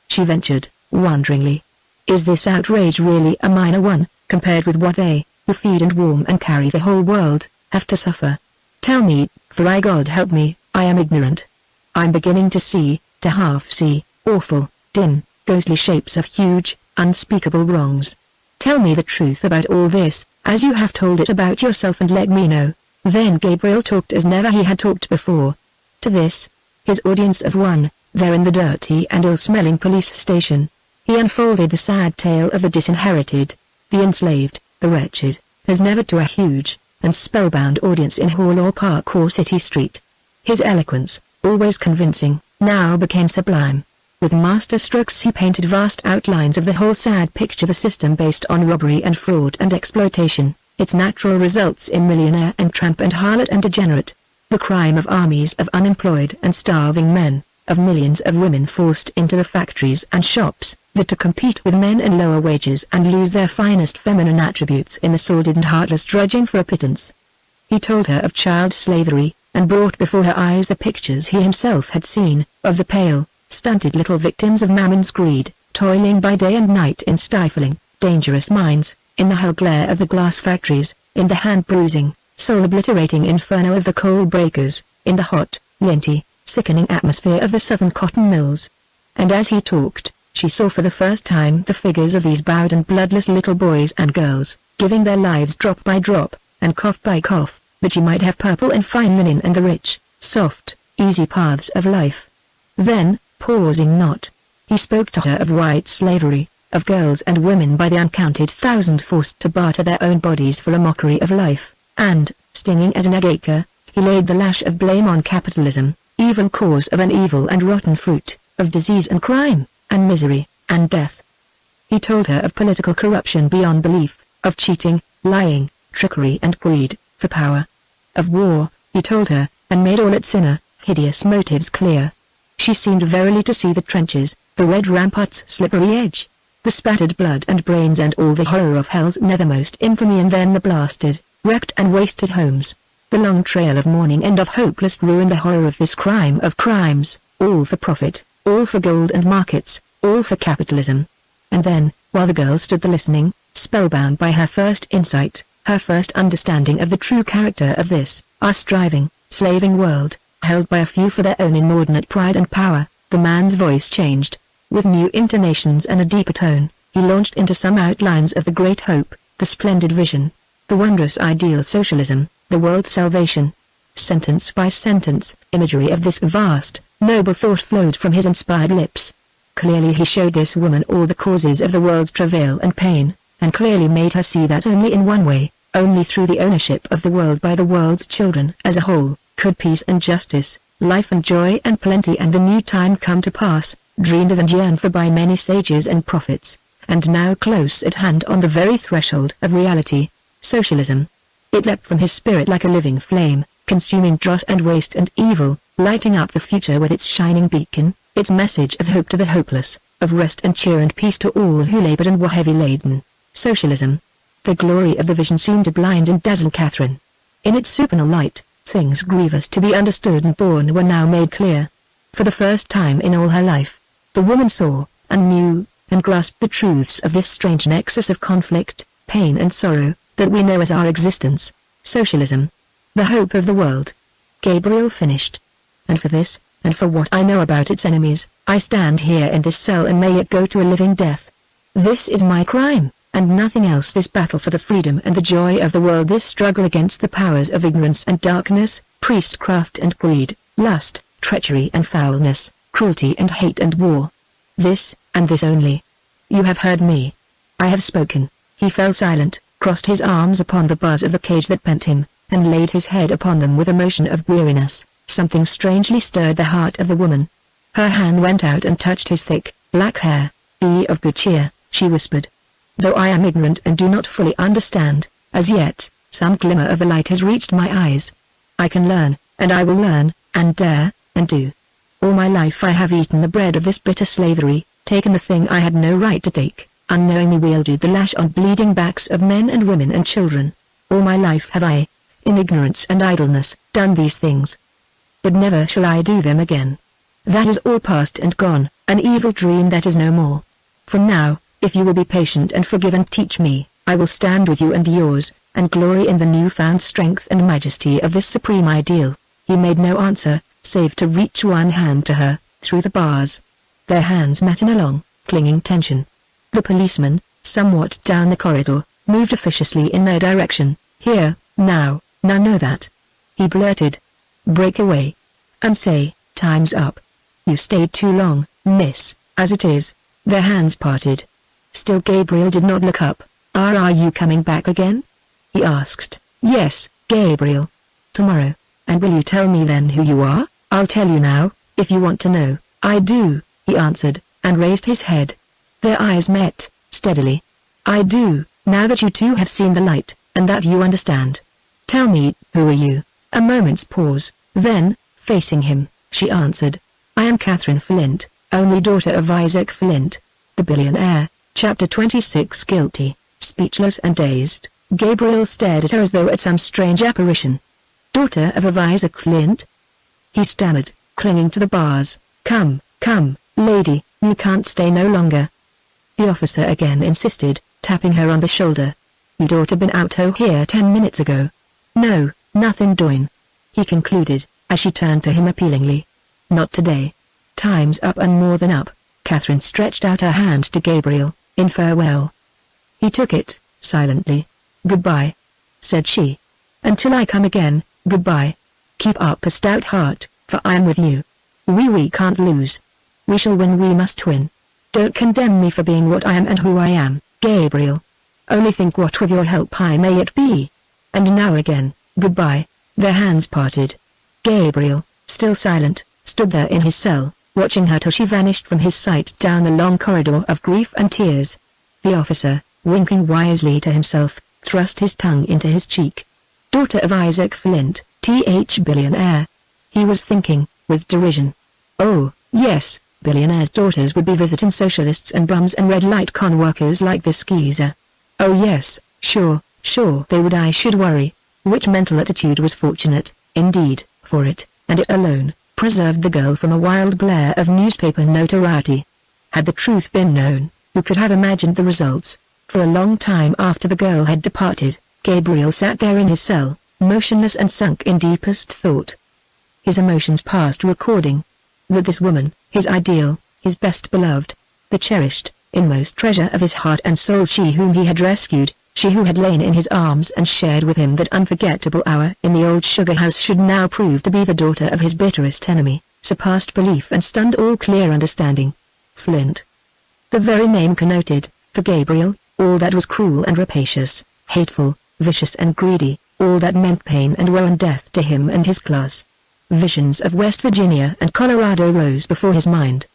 Speaker 1: She ventured, wonderingly. Is this outrage really a minor one, compared with what they, who feed and warm and carry the whole world, have to suffer? Tell me, for God help me, I am ignorant. I'm beginning to see, to half see, awful, dim, ghostly shapes of huge, unspeakable wrongs. Tell me the truth about all this, as you have told it about yourself, and let me know. Then Gabriel talked as never he had talked before. To this, his audience of one, there in the dirty and ill-smelling police station, he unfolded the sad tale of the disinherited, the enslaved, the wretched, as never to a huge and spellbound audience in hall or park or city street. His eloquence, always convincing, now became sublime. With master strokes he painted vast outlines of the whole sad picture, the system based on robbery and fraud and exploitation, its natural results in millionaire and tramp and harlot and degenerate, the crime of armies of unemployed and starving men, of millions of women forced into the factories and shops, that to compete with men and lower wages and lose their finest feminine attributes in the sordid and heartless drudging for a pittance. He told her of child slavery, and brought before her eyes the pictures he himself had seen, of the pale, stunted little victims of Mammon's greed, toiling by day and night in stifling, dangerous mines, in the hell glare of the glass factories, in the hand-bruising, soul-obliterating inferno of the coal breakers, in the hot, linty, sickening atmosphere of the southern cotton mills. And as he talked, She saw for the first time the figures of these bowed and bloodless little boys and girls, giving their lives drop by drop, and cough by cough, that she might have purple and fine linen and the rich, soft, easy paths of life. Then, pausing not, he spoke to her of white slavery, of girls and women by the uncounted thousand forced to barter their own bodies for a mockery of life, and, stinging as an egg-acre, he laid the lash of blame on capitalism, evil cause of an evil and rotten fruit, of disease and crime, and misery, and death. He told her of political corruption beyond belief, of cheating, lying, trickery and greed, for power. Of war, he told her, and made all its inner, hideous motives clear. She seemed verily to see the trenches, the red ramparts' slippery edge, the spattered blood and brains and all the horror of hell's nethermost infamy, and then the blasted, wrecked and wasted homes, the long trail of mourning and of hopeless ruin, the horror of this crime of crimes, all for profit, all for gold and markets, all for capitalism. And then, while the girl stood there listening, spellbound by her first insight, her first understanding of the true character of this, our striving, slaving world, held by a few for their own inordinate pride and power, the man's voice changed. With new intonations and a deeper tone, he launched into some outlines of the great hope, the splendid vision, the wondrous ideal socialism, the world's salvation. Sentence by sentence, imagery of this vast, noble thought flowed from his inspired lips. Clearly he showed this woman all the causes of the world's travail and pain, and clearly made her see that only in one way, only through the ownership of the world by the world's children as a whole, could peace and justice, life and joy and plenty and the new time come to pass, dreamed of and yearned for by many sages and prophets, and now close at hand on the very threshold of reality, socialism. It leapt from his spirit like a living flame, consuming dross and waste and evil, lighting up the future with its shining beacon, its message of hope to the hopeless, of rest and cheer and peace to all who labored and were heavy laden. Socialism. The glory of the vision seemed to blind and dazzle Catherine. In its supernal light, things grievous to be understood and borne were now made clear. For the first time in all her life, the woman saw, and knew, and grasped the truths of this strange nexus of conflict, pain and sorrow, that we know as our existence. Socialism. The hope of the world. Gabriel finished. And for this, and for what I know about its enemies, I stand here in this cell and may yet go to a living death. This is my crime, and nothing else, this battle for the freedom and the joy of the world, this struggle against the powers of ignorance and darkness, priestcraft and greed, lust, treachery and foulness, cruelty and hate and war. This, and this only. You have heard me. I have spoken. He fell silent, crossed his arms upon the bars of the cage that pent him, and laid his head upon them with a motion of weariness. Something strangely stirred the heart of the woman. Her hand went out and touched his thick, black hair. Be of good cheer, she whispered. Though I am ignorant and do not fully understand, as yet, some glimmer of the light has reached my eyes. I can learn, and I will learn, and dare, and do. All my life I have eaten the bread of this bitter slavery, taken the thing I had no right to take, unknowingly wielded the lash on bleeding backs of men and women and children. All my life have I, in ignorance and idleness, done these things. But never shall I do them again. That is all past and gone, an evil dream that is no more. From now, if you will be patient and forgive and teach me, I will stand with you and yours, and glory in the new-found strength and majesty of this supreme ideal. He made no answer, save to reach one hand to her, through the bars. Their hands met in a long, clinging tension. The policeman, somewhat down the corridor, moved officiously in their direction. Here, now know that. He blurted. Break away. And say, time's up. You stayed too long, miss, as it is. Their hands parted. Still Gabriel did not look up. Are you coming back again? He asked. Yes, Gabriel. Tomorrow. And will you tell me then who you are? I'll tell you now, if you want to know. I do, he answered, and raised his head. Their eyes met, steadily. I do, now that you two have seen the light, and that you understand. Tell me, who are you? A moment's pause, then, facing him, she answered. I am Catherine Flint, only daughter of Isaac Flint, the billionaire. Chapter 26. Guilty, speechless and dazed, Gabriel stared at her as though at some strange apparition. Daughter of Isaac Flint? He stammered, clinging to the bars. Come, lady, you can't stay no longer. The officer again insisted, tapping her on the shoulder. Your daughter been out here 10 minutes ago. No, nothing doing. He concluded, as she turned to him appealingly. Not today. Time's up and more than up. Catherine stretched out her hand to Gabriel, in farewell. He took it, silently. "Goodbye," said she. "Until I come again, goodbye. Keep up a stout heart, for I am with you. We can't lose. We shall win, we must win. Don't condemn me for being what I am and who I am, Gabriel. Only think what with your help I may yet be. And now again, goodbye." Their hands parted. Gabriel, still silent, stood there in his cell, watching her till she vanished from his sight down the long corridor of grief and tears. The officer, winking wisely to himself, thrust his tongue into his cheek. "Daughter of Isaac Flint, th billionaire," he was thinking, with derision. Oh, yes, billionaires' daughters would be visiting socialists and bums and red light con workers like this geezer. Oh yes, sure they would. I should worry. Which mental attitude was fortunate, indeed, for it, and it alone, preserved the girl from a wild blare of newspaper notoriety. Had the truth been known, who could have imagined the results? For a long time after the girl had departed, Gabriel sat there in his cell, motionless and sunk in deepest thought. His emotions past recording. That this woman, his ideal, his best beloved, the cherished, inmost treasure of his heart and soul, she whom he had rescued, she who had lain in his arms and shared with him that unforgettable hour in the old sugar house, should now prove to be the daughter of his bitterest enemy, surpassed belief and stunned all clear understanding. Flint. The very name connoted, for Gabriel, all that was cruel and rapacious, hateful, vicious and greedy, all that meant pain and woe and death to him and his class. Visions of West Virginia and Colorado rose before his mind.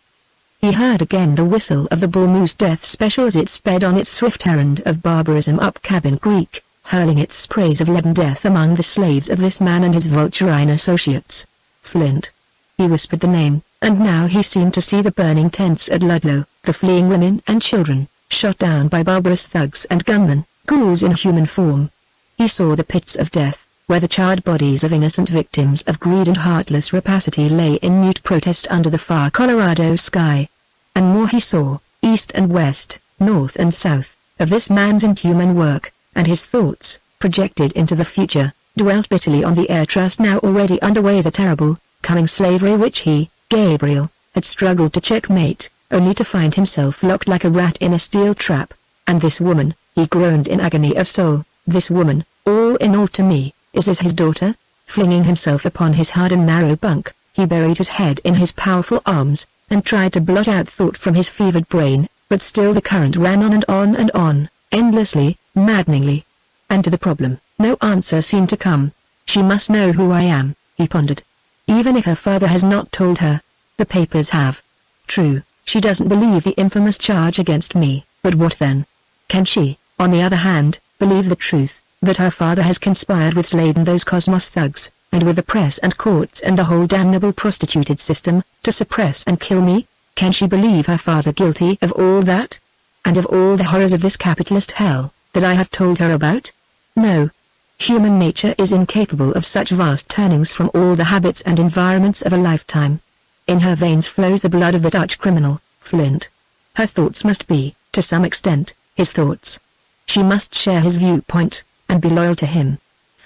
Speaker 1: He heard again the whistle of the Bull Moose death special as it sped on its swift errand of barbarism up Cabin Creek, hurling its sprays of leaden death among the slaves of this man and his vulturine associates. Flint. He whispered the name, and now he seemed to see the burning tents at Ludlow, the fleeing women and children, shot down by barbarous thugs and gunmen, ghouls in human form. He saw the pits of death, where the charred bodies of innocent victims of greed and heartless rapacity lay in mute protest under the far Colorado sky. And more he saw, east and west, north and south, of this man's inhuman work, and his thoughts, projected into the future, dwelt bitterly on the air trust now already underway, the terrible, coming slavery which he, Gabriel, had struggled to checkmate, only to find himself locked like a rat in a steel trap. And this woman, he groaned in agony of soul, this woman, all in all to me, is as his daughter? Flinging himself upon his hard and narrow bunk, he buried his head in his powerful arms, and tried to blot out thought from his fevered brain, but still the current ran on and on and on, endlessly, maddeningly. And to the problem, no answer seemed to come. She must know who I am, he pondered. Even if her father has not told her, the papers have. True, she doesn't believe the infamous charge against me, but what then? Can she, on the other hand, believe the truth, that her father has conspired with Slade and those Cosmos thugs, and with the press and courts and the whole damnable prostituted system, to suppress and kill me? Can she believe her father guilty of all that? And of all the horrors of this capitalist hell, that I have told her about? No. Human nature is incapable of such vast turnings from all the habits and environments of a lifetime. In her veins flows the blood of the Dutch criminal, Flint. Her thoughts must be, to some extent, his thoughts. She must share his viewpoint, and be loyal to him.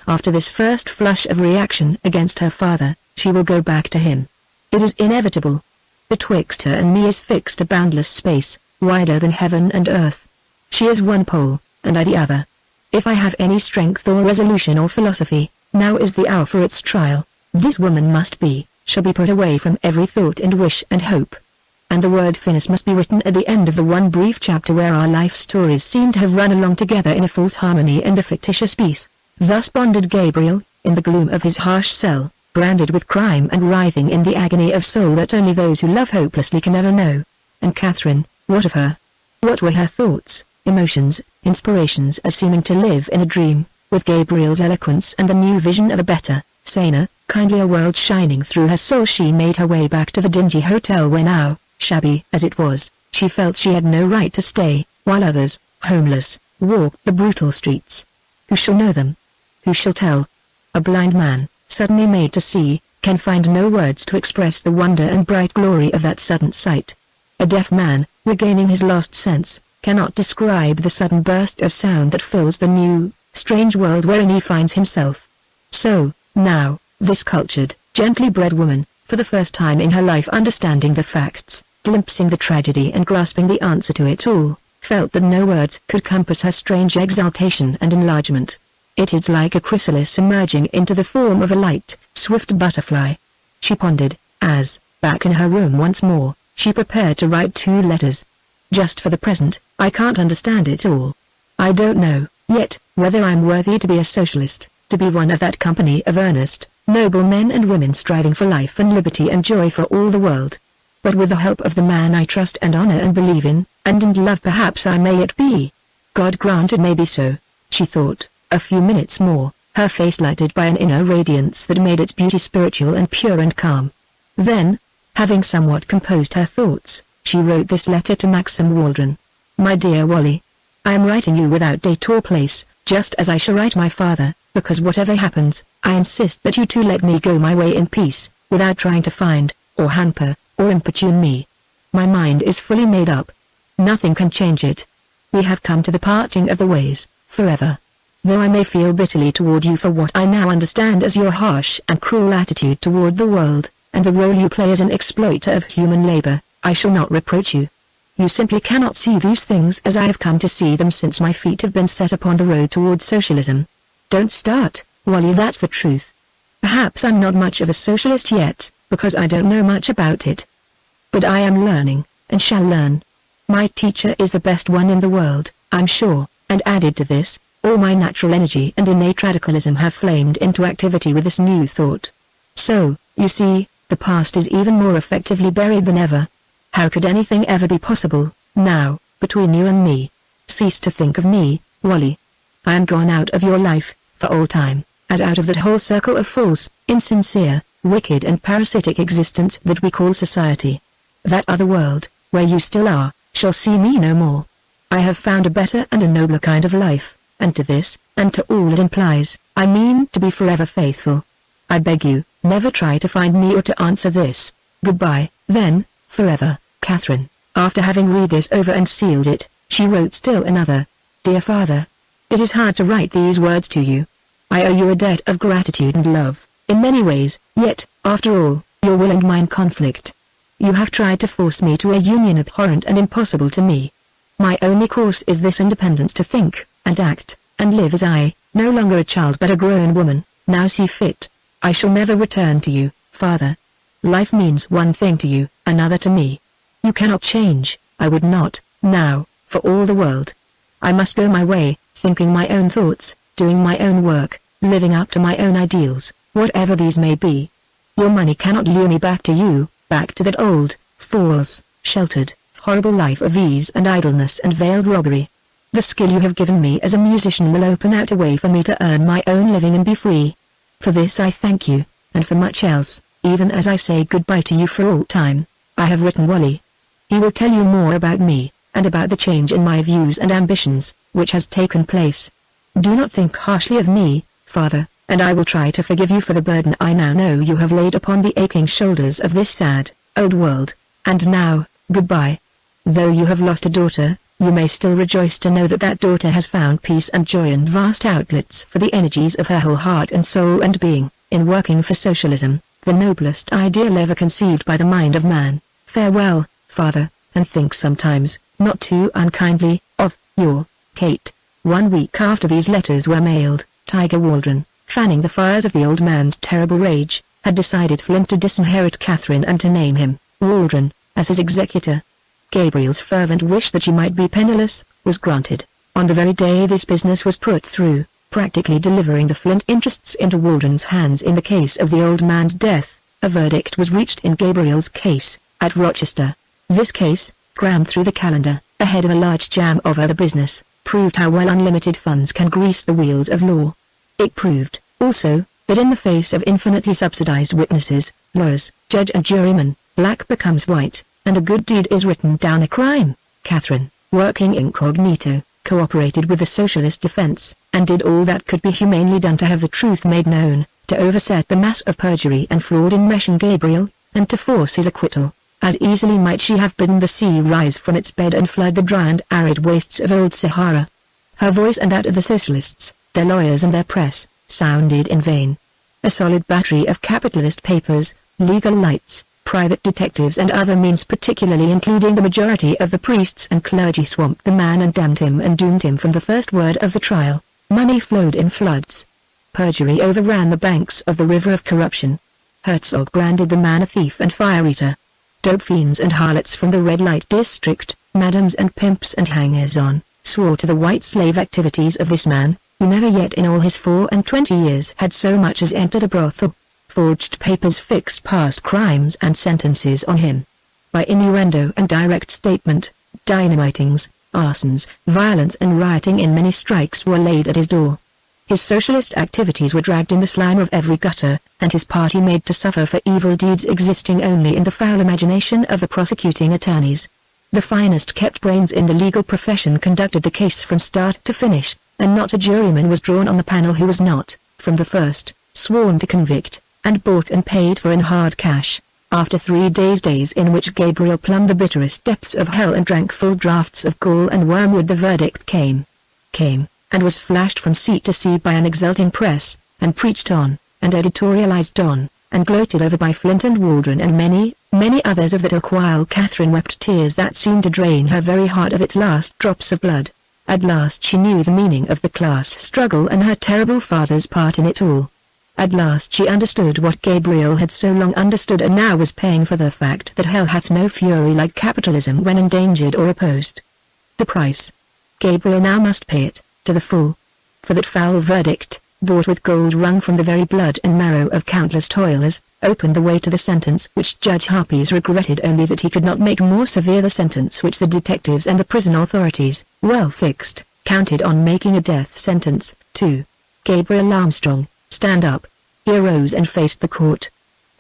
Speaker 1: After this first flush of reaction against her father, she will go back to him. It is inevitable. Betwixt her and me is fixed a boundless space, wider than heaven and earth. She is one pole, and I the other. If I have any strength or resolution or philosophy, now is the hour for its trial. This woman shall be put away from every thought and wish and hope. And the word finis must be written at the end of the one brief chapter where our life stories seem to have run along together in a false harmony and a fictitious peace. Thus bonded Gabriel, in the gloom of his harsh cell, branded with crime and writhing in the agony of soul that only those who love hopelessly can ever know. And Catherine, what of her? What were her thoughts, emotions, inspirations as seeming to live in a dream, with Gabriel's eloquence and the new vision of a better, saner, kindlier world shining through her soul? She made her way back to the dingy hotel where now, shabby as it was, she felt she had no right to stay, while others, homeless, walked the brutal streets. Who shall know them? Who shall tell? A blind man, suddenly made to see, can find no words to express the wonder and bright glory of that sudden sight. A deaf man, regaining his lost sense, cannot describe the sudden burst of sound that fills the new, strange world wherein he finds himself. So, now, this cultured, gently bred woman, for the first time in her life understanding the facts, glimpsing the tragedy and grasping the answer to it all, felt that no words could compass her strange exaltation and enlargement. It is like a chrysalis emerging into the form of a light, swift butterfly. She pondered, as, back in her room once more, she prepared to write 2 letters. Just for the present, I can't understand it all. I don't know, yet, whether I'm worthy to be a socialist, to be one of that company of earnest, noble men and women striving for life and liberty and joy for all the world. But with the help of the man I trust and honor and believe in, and love, perhaps I may yet be. God grant it may be so, she thought, a few minutes more, her face lighted by an inner radiance that made its beauty spiritual and pure and calm. Then, having somewhat composed her thoughts, she wrote this letter to Maxim Waldron. My dear Wally, I am writing you without date or place, just as I shall write my father, because whatever happens, I insist that you two let me go my way in peace, without trying to find, or hamper, or importune me. My mind is fully made up. Nothing can change it. We have come to the parting of the ways, forever. Though I may feel bitterly toward you for what I now understand as your harsh and cruel attitude toward the world, and the role you play as an exploiter of human labor, I shall not reproach you. You simply cannot see these things as I have come to see them since my feet have been set upon the road toward socialism. Don't start, Wally, that's the truth. Perhaps I'm not much of a socialist yet, because I don't know much about it. But I am learning, and shall learn. My teacher is the best one in the world, I'm sure, and added to this, all my natural energy and innate radicalism have flamed into activity with this new thought. So, you see, the past is even more effectively buried than ever. How could anything ever be possible, now, between you and me? Cease to think of me, Wally. I am gone out of your life, for all time, as out of that whole circle of false, insincere, wicked and parasitic existence that we call society. That other world, where you still are, shall see me no more. I have found a better and a nobler kind of life, and to this, and to all it implies, I mean to be forever faithful. I beg you, never try to find me or to answer this. Goodbye, then, forever, Catherine. After having read this over and sealed it, she wrote still another. Dear Father, it is hard to write these words to you. I owe you a debt of gratitude and love, in many ways, yet, after all, your will and mine conflict. You have tried to force me to a union abhorrent and impossible to me. My only course is this independence to think, and act, and live as I, no longer a child but a grown woman, now see fit. I shall never return to you, Father. Life means one thing to you, another to me. You cannot change, I would not, now, for all the world. I must go my way, thinking my own thoughts, doing my own work, living up to my own ideals, whatever these may be. Your money cannot lure me back to you, back to that old, false, sheltered, horrible life of ease and idleness and veiled robbery. The skill you have given me as a musician will open out a way for me to earn my own living and be free. For this I thank you, and for much else, even as I say goodbye to you for all time. I have written Wally. He will tell you more about me, and about the change in my views and ambitions, which has taken place. Do not think harshly of me, Father, and I will try to forgive you for the burden I now know you have laid upon the aching shoulders of this sad, old world. And now, goodbye. Though you have lost a daughter, you may still rejoice to know that that daughter has found peace and joy and vast outlets for the energies of her whole heart and soul and being, in working for socialism, the noblest ideal ever conceived by the mind of man. Farewell, Father, and think sometimes, not too unkindly, of your Kate. 1 week after these letters were mailed, Tiger Waldron, fanning the fires of the old man's terrible rage, had decided Flint to disinherit Catherine and to name him, Waldron, as his executor. Gabriel's fervent wish that she might be penniless, was granted. On the very day this business was put through, practically delivering the Flint interests into Waldron's hands in the case of the old man's death, a verdict was reached in Gabriel's case, at Rochester. This case, crammed through the calendar, ahead of a large jam of other business, proved how well unlimited funds can grease the wheels of law. It proved, also, that in the face of infinitely subsidized witnesses, lawyers, judge and jurymen, black becomes white, and a good deed is written down a crime. Catherine, working incognito, cooperated with the socialist defense, and did all that could be humanely done to have the truth made known, to overset the mass of perjury and fraud enmeshing Gabriel, and to force his acquittal. As easily might she have bidden the sea rise from its bed and flood the dry and arid wastes of old Sahara. Her voice and that of the socialists, their lawyers and their press, sounded in vain. A solid battery of capitalist papers, legal lights, Private detectives and other means, particularly including the majority of the priests and clergy, swamped the man and damned him and doomed him from the first word of the trial. Money flowed in floods. Perjury overran the banks of the river of corruption. Herzog branded the man a thief and fire-eater. Dope fiends and harlots from the red light district, madams and pimps and hangers-on, swore to the white slave activities of this man, who never yet in all his 24 years had so much as entered a brothel. Forged papers fixed past crimes and sentences on him. By innuendo and direct statement, dynamitings, arsons, violence and rioting in many strikes were laid at his door. His socialist activities were dragged in the slime of every gutter, and his party made to suffer for evil deeds existing only in the foul imagination of the prosecuting attorneys. The finest kept brains in the legal profession conducted the case from start to finish, and not a juryman was drawn on the panel who was not, from the first, sworn to convict, and bought and paid for in hard cash. After 3 days in which Gabriel plumbed the bitterest depths of hell and drank full draughts of gall and wormwood, the verdict came, and was flashed from seat to sea by an exulting press, and preached on, and editorialized on, and gloated over by Flint and Waldron and many others of that ilk, while Catherine wept tears that seemed to drain her very heart of its last drops of blood. At last she knew the meaning of the class struggle and her terrible father's part in it all. At last she understood what Gabriel had so long understood and now was paying for, the fact that hell hath no fury like capitalism when endangered or opposed. The price. Gabriel now must pay it, to the full. For that foul verdict, bought with gold wrung from the very blood and marrow of countless toilers, opened the way to the sentence which Judge Harpies regretted only that he could not make more severe, the sentence which the detectives and the prison authorities, well fixed, counted on making a death sentence, too. Gabriel Armstrong, stand up. He arose and faced the court.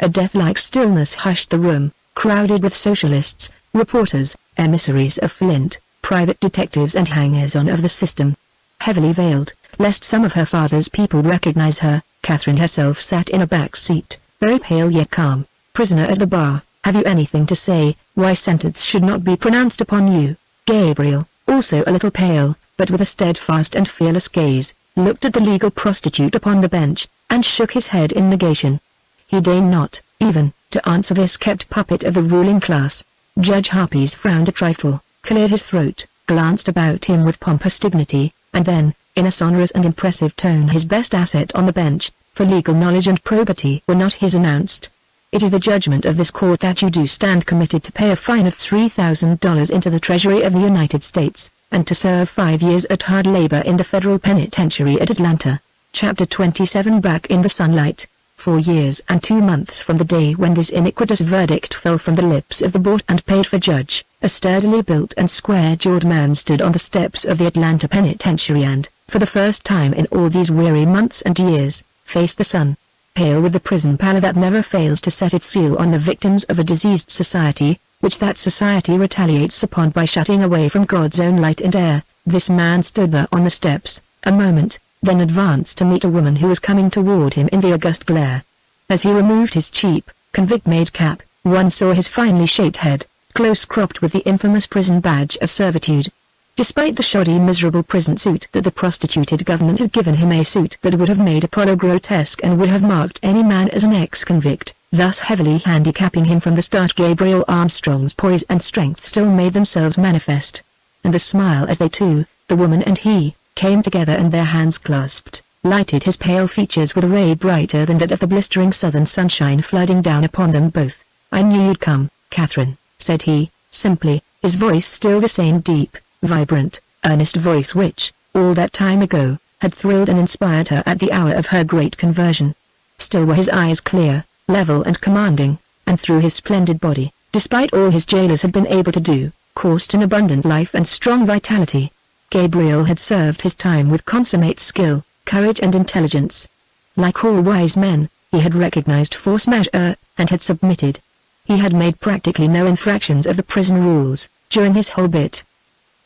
Speaker 1: A death-like stillness hushed the room, crowded with socialists, reporters, emissaries of Flint, private detectives and hangers-on of the system. Heavily veiled, lest some of her father's people recognize her, Catherine herself sat in a back seat, very pale yet calm. Prisoner at the bar, have you anything to say, why sentence should not be pronounced upon you? Gabriel, also a little pale, but with a steadfast and fearless gaze, looked at the legal prostitute upon the bench, and shook his head in negation. He deigned not, even, to answer this kept puppet of the ruling class. Judge Harpies frowned a trifle, cleared his throat, glanced about him with pompous dignity, and then, in a sonorous and impressive tone, his best asset on the bench, for legal knowledge and probity were not his, announced. It is the judgment of this court that you do stand committed to pay a fine of $3,000 into the Treasury of the United States, and to serve 5 years at hard labor in the federal penitentiary at Atlanta. Chapter 27. Back in the sunlight. 4 years and 2 months from the day when this iniquitous verdict fell from the lips of the bought and paid for judge, a sturdily built and square-jawed man stood on the steps of the Atlanta penitentiary and, for the first time in all these weary months and years, faced the sun. Pale with the prison pallor that never fails to set its seal on the victims of a diseased society, which that society retaliates upon by shutting away from God's own light and air, this man stood there on the steps, a moment, then advanced to meet a woman who was coming toward him in the august glare. As he removed his cheap, convict-made cap, one saw his finely shaped head, close cropped with the infamous prison badge of servitude. Despite the shoddy, miserable prison suit that the prostituted government had given him, a suit that would have made Apollo grotesque and would have marked any man as an ex-convict, thus heavily handicapping him from the start, Gabriel Armstrong's poise and strength still made themselves manifest. And the smile as they two, the woman and he, came together and their hands clasped, lighted his pale features with a ray brighter than that of the blistering southern sunshine flooding down upon them both. I knew you'd come, Catherine, said he, simply, his voice still the same deep, vibrant, earnest voice which, all that time ago, had thrilled and inspired her at the hour of her great conversion. Still were his eyes clear, level and commanding, and through his splendid body, despite all his jailers had been able to do, coursed an abundant life and strong vitality. Gabriel had served his time with consummate skill, courage and intelligence. Like all wise men, he had recognized force majeure, and had submitted. He had made practically no infractions of the prison rules, during his whole bit.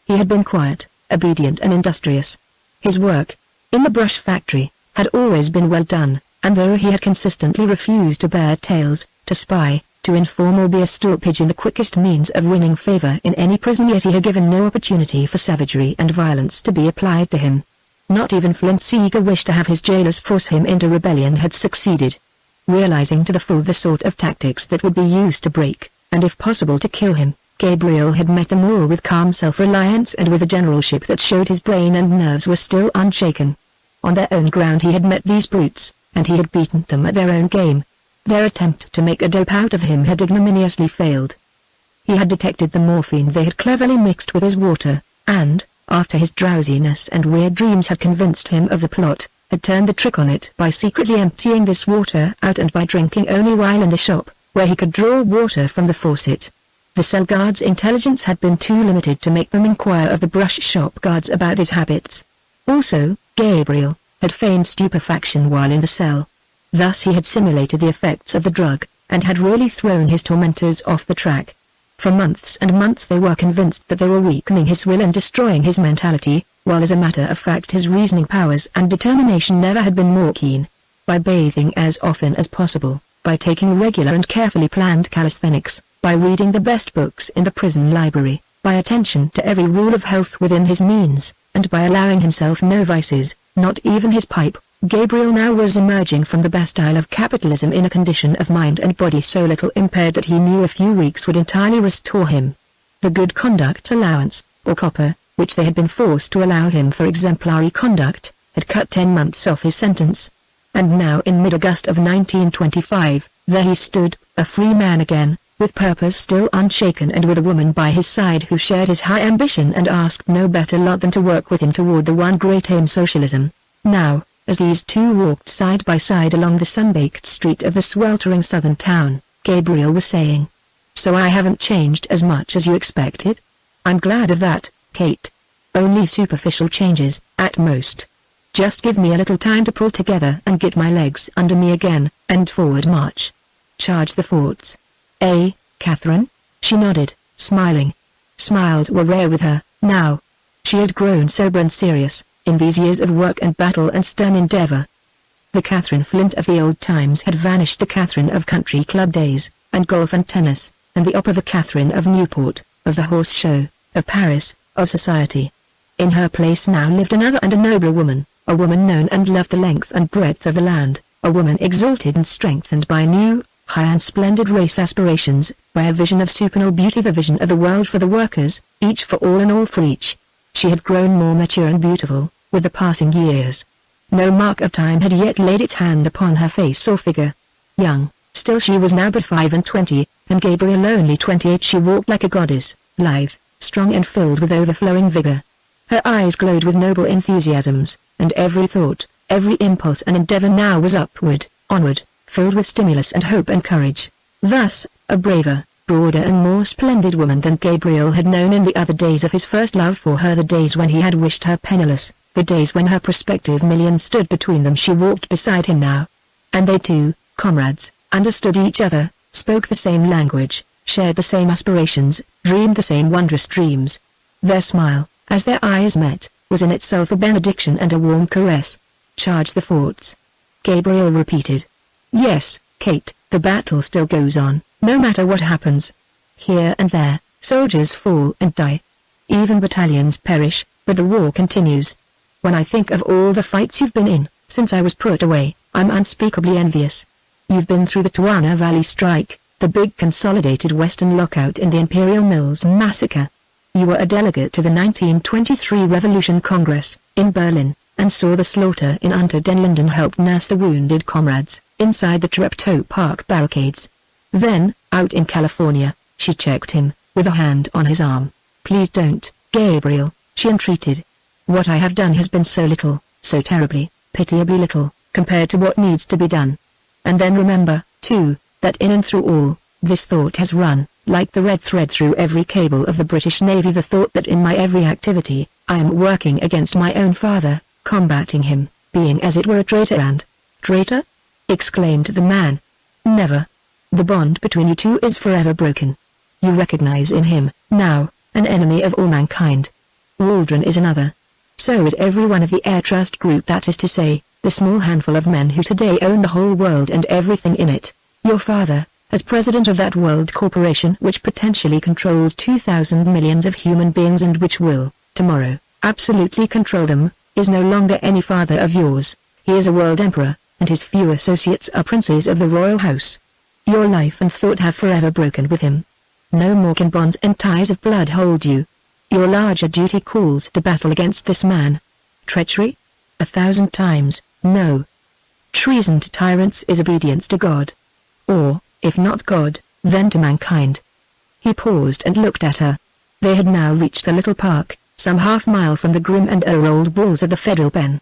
Speaker 1: He had been quiet, obedient and industrious. His work, in the brush factory, had always been well done, and though he had consistently refused to bear tales, to spy, to inform or be a stool pigeon, the quickest means of winning favor in any prison, yet he had given no opportunity for savagery and violence to be applied to him. Not even Flint's eager wish to have his jailers force him into rebellion had succeeded. realizing to the full the sort of tactics that would be used to break, and if possible to kill him. Gabriel had met them all with calm self-reliance and with a generalship that showed his brain and nerves were still unshaken. On their own ground he had met these brutes, and he had beaten them at their own game. Their attempt to make a dope out of him had ignominiously failed. He had detected the morphine they had cleverly mixed with his water, and, after his drowsiness and weird dreams had convinced him of the plot, had turned the trick on it by secretly emptying this water out and by drinking only while in the shop, where he could draw water from the faucet. The cell guard's intelligence had been too limited to make them inquire of the brush shop guards about his habits. Also, Gabriel had feigned stupefaction while in the cell. Thus he had simulated the effects of the drug, and had really thrown his tormentors off the track. For months and months they were convinced that they were weakening his will and destroying his mentality, while as a matter of fact his reasoning powers and determination never had been more keen. By bathing as often as possible, by taking regular and carefully planned calisthenics, by reading the best books in the prison library, by attention to every rule of health within his means, and by allowing himself no vices, not even his pipe, Gabriel now was emerging from the bastille of capitalism in a condition of mind and body so little impaired that he knew a few weeks would entirely restore him. The good conduct allowance, or copper, which they had been forced to allow him for exemplary conduct, had cut 10 months off his sentence. And now in mid-August of 1925, there he stood, a free man again, with purpose still unshaken and with a woman by his side who shared his high ambition and asked no better lot than to work with him toward the one great aim, socialism. Now, as these two walked side by side along the sun-baked street of the sweltering southern town, Gabriel was saying, "So I haven't changed as much as you expected? I'm glad of that, Kate. Only superficial changes, at most. Just give me a little time to pull together and get my legs under me again, and forward march. Charge the forts. Eh, Catherine?" She nodded, smiling. Smiles were rare with her, now. She had grown sober and serious, in these years of work and battle and stern endeavor. The Catherine Flint of the old times had vanished, the Catherine of country club days, and golf and tennis, and the opera, the Catherine of Newport, of the horse show, of Paris, of society. In her place now lived another and a nobler woman, a woman known and loved the length and breadth of the land, a woman exalted and strengthened by new, high and splendid race aspirations, by a vision of supernal beauty, the vision of the world for the workers, each for all and all for each. She had grown more mature and beautiful, with the passing years. No mark of time had yet laid its hand upon her face or figure. Young, still she was now but 25, and Gabriel only 28. She walked like a goddess, lithe, strong and filled with overflowing vigor. Her eyes glowed with noble enthusiasms, and every thought, every impulse and endeavor now was upward, onward, filled with stimulus and hope and courage. Thus, a braver, broader and more splendid woman than Gabriel had known in the other days of his first love for her, the days when he had wished her penniless, the days when her prospective millions stood between them. She walked beside him now. And they two, comrades, understood each other, spoke the same language, shared the same aspirations, dreamed the same wondrous dreams. Their smile, as their eyes met, was in itself a benediction and a warm caress. "Charge the forts," Gabriel repeated. "Yes, Kate, the battle still goes on, no matter what happens. Here and there, soldiers fall and die. Even battalions perish, but the war continues. When I think of all the fights you've been in, since I was put away, I'm unspeakably envious. You've been through the Tuana Valley strike, the big consolidated Western lockout and the Imperial Mills massacre. You were a delegate to the 1923 Revolution Congress, in Berlin, and saw the slaughter in Unter den Linden, helped nurse the wounded comrades, inside the Treptow Park barricades. Then, out in California," she checked him, with a hand on his arm. "Please don't, Gabriel," she entreated. "What I have done has been so little, so terribly, pitiably little, compared to what needs to be done. And then remember, too, that in and through all, this thought has run, like the red thread through every cable of the British Navy, the thought that in my every activity, I am working against my own father, combating him, being as it were a traitor and—" "Traitor?" exclaimed the man. "Never. The bond between you two is forever broken. You recognize in him, now, an enemy of all mankind. Waldron is another. So is every one of the Air Trust Group, that is to say, the small handful of men who today own the whole world and everything in it. Your father, as president of that world corporation which potentially controls 2,000 millions of human beings and which will, tomorrow, absolutely control them, is no longer any father of yours. He is a world emperor, and his few associates are princes of the royal house. Your life and thought have forever broken with him. No more can bonds and ties of blood hold you. Your larger duty calls to battle against this man. Treachery? 1,000 times, no. Treason to tyrants is obedience to God. Or, if not God, then to mankind. He paused and looked at her. They had now reached the little park, some half-mile from the grim and old walls of the federal pen.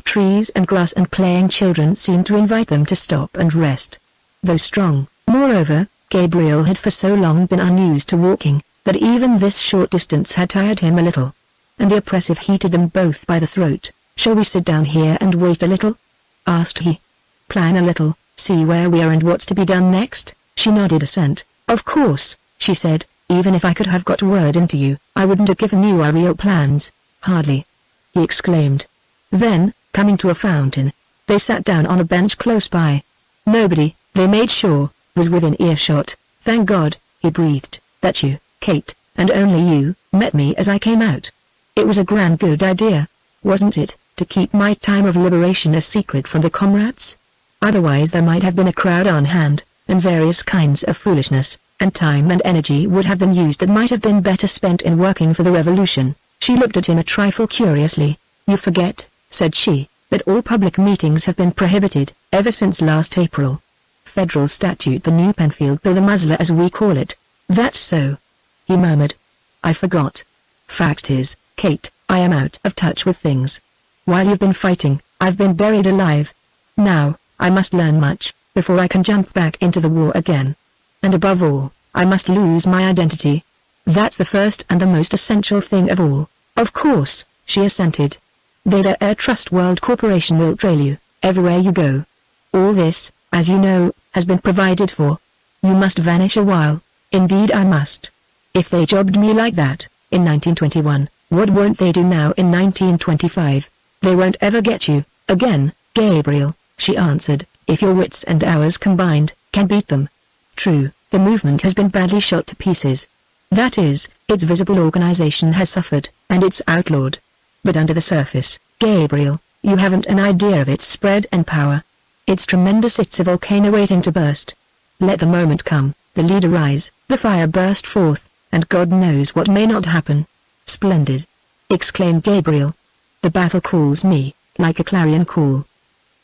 Speaker 1: Trees and grass and playing children seemed to invite them to stop and rest. Though strong, moreover, Gabriel had for so long been unused to walking, that even this short distance had tired him a little. And the oppressive heated them both by the throat. "Shall we sit down here and wait a little?" asked he. "Plan a little, see where we are and what's to be done next?" She nodded assent. "Of course," she said, "even if I could have got word into you, I wouldn't have given you our real plans." "Hardly," he exclaimed. Then, coming to a fountain, they sat down on a bench close by. Nobody, they made sure, was within earshot. "Thank God," he breathed, "that you, Kate, and only you, met me as I came out. It was a grand good idea, wasn't it, to keep my time of liberation a secret from the comrades? Otherwise there might have been a crowd on hand, and various kinds of foolishness, and time and energy would have been used that might have been better spent in working for the revolution." She looked at him a trifle curiously. "You forget," said she, "that all public meetings have been prohibited, ever since last April. Federal statute, the new Penfield Bill, the muzzler as we call it." "That's so," he murmured. "I forgot. Fact is, Kate, I am out of touch with things. While you've been fighting, I've been buried alive. Now, I must learn much, before I can jump back into the war again. And above all, I must lose my identity. That's the first and the most essential thing of all." "Of course," she assented. "The Air Trust World Corporation will trail you, everywhere you go. All this, as you know, has been provided for. You must vanish a while. Indeed I must. If they jobbed me like that, in 1921, what won't they do now in 1925? They won't ever get you, again, Gabriel," she answered, "if your wits and ours combined, can beat them. True, the movement has been badly shot to pieces. That is, its visible organization has suffered, and it's outlawed. But under the surface, Gabriel, you haven't an idea of its spread and power. It's tremendous, it's a volcano waiting to burst. Let the moment come, the leader rise, the fire burst forth, and God knows what may not happen." "Splendid!" exclaimed Gabriel. "The battle calls me, like a clarion call.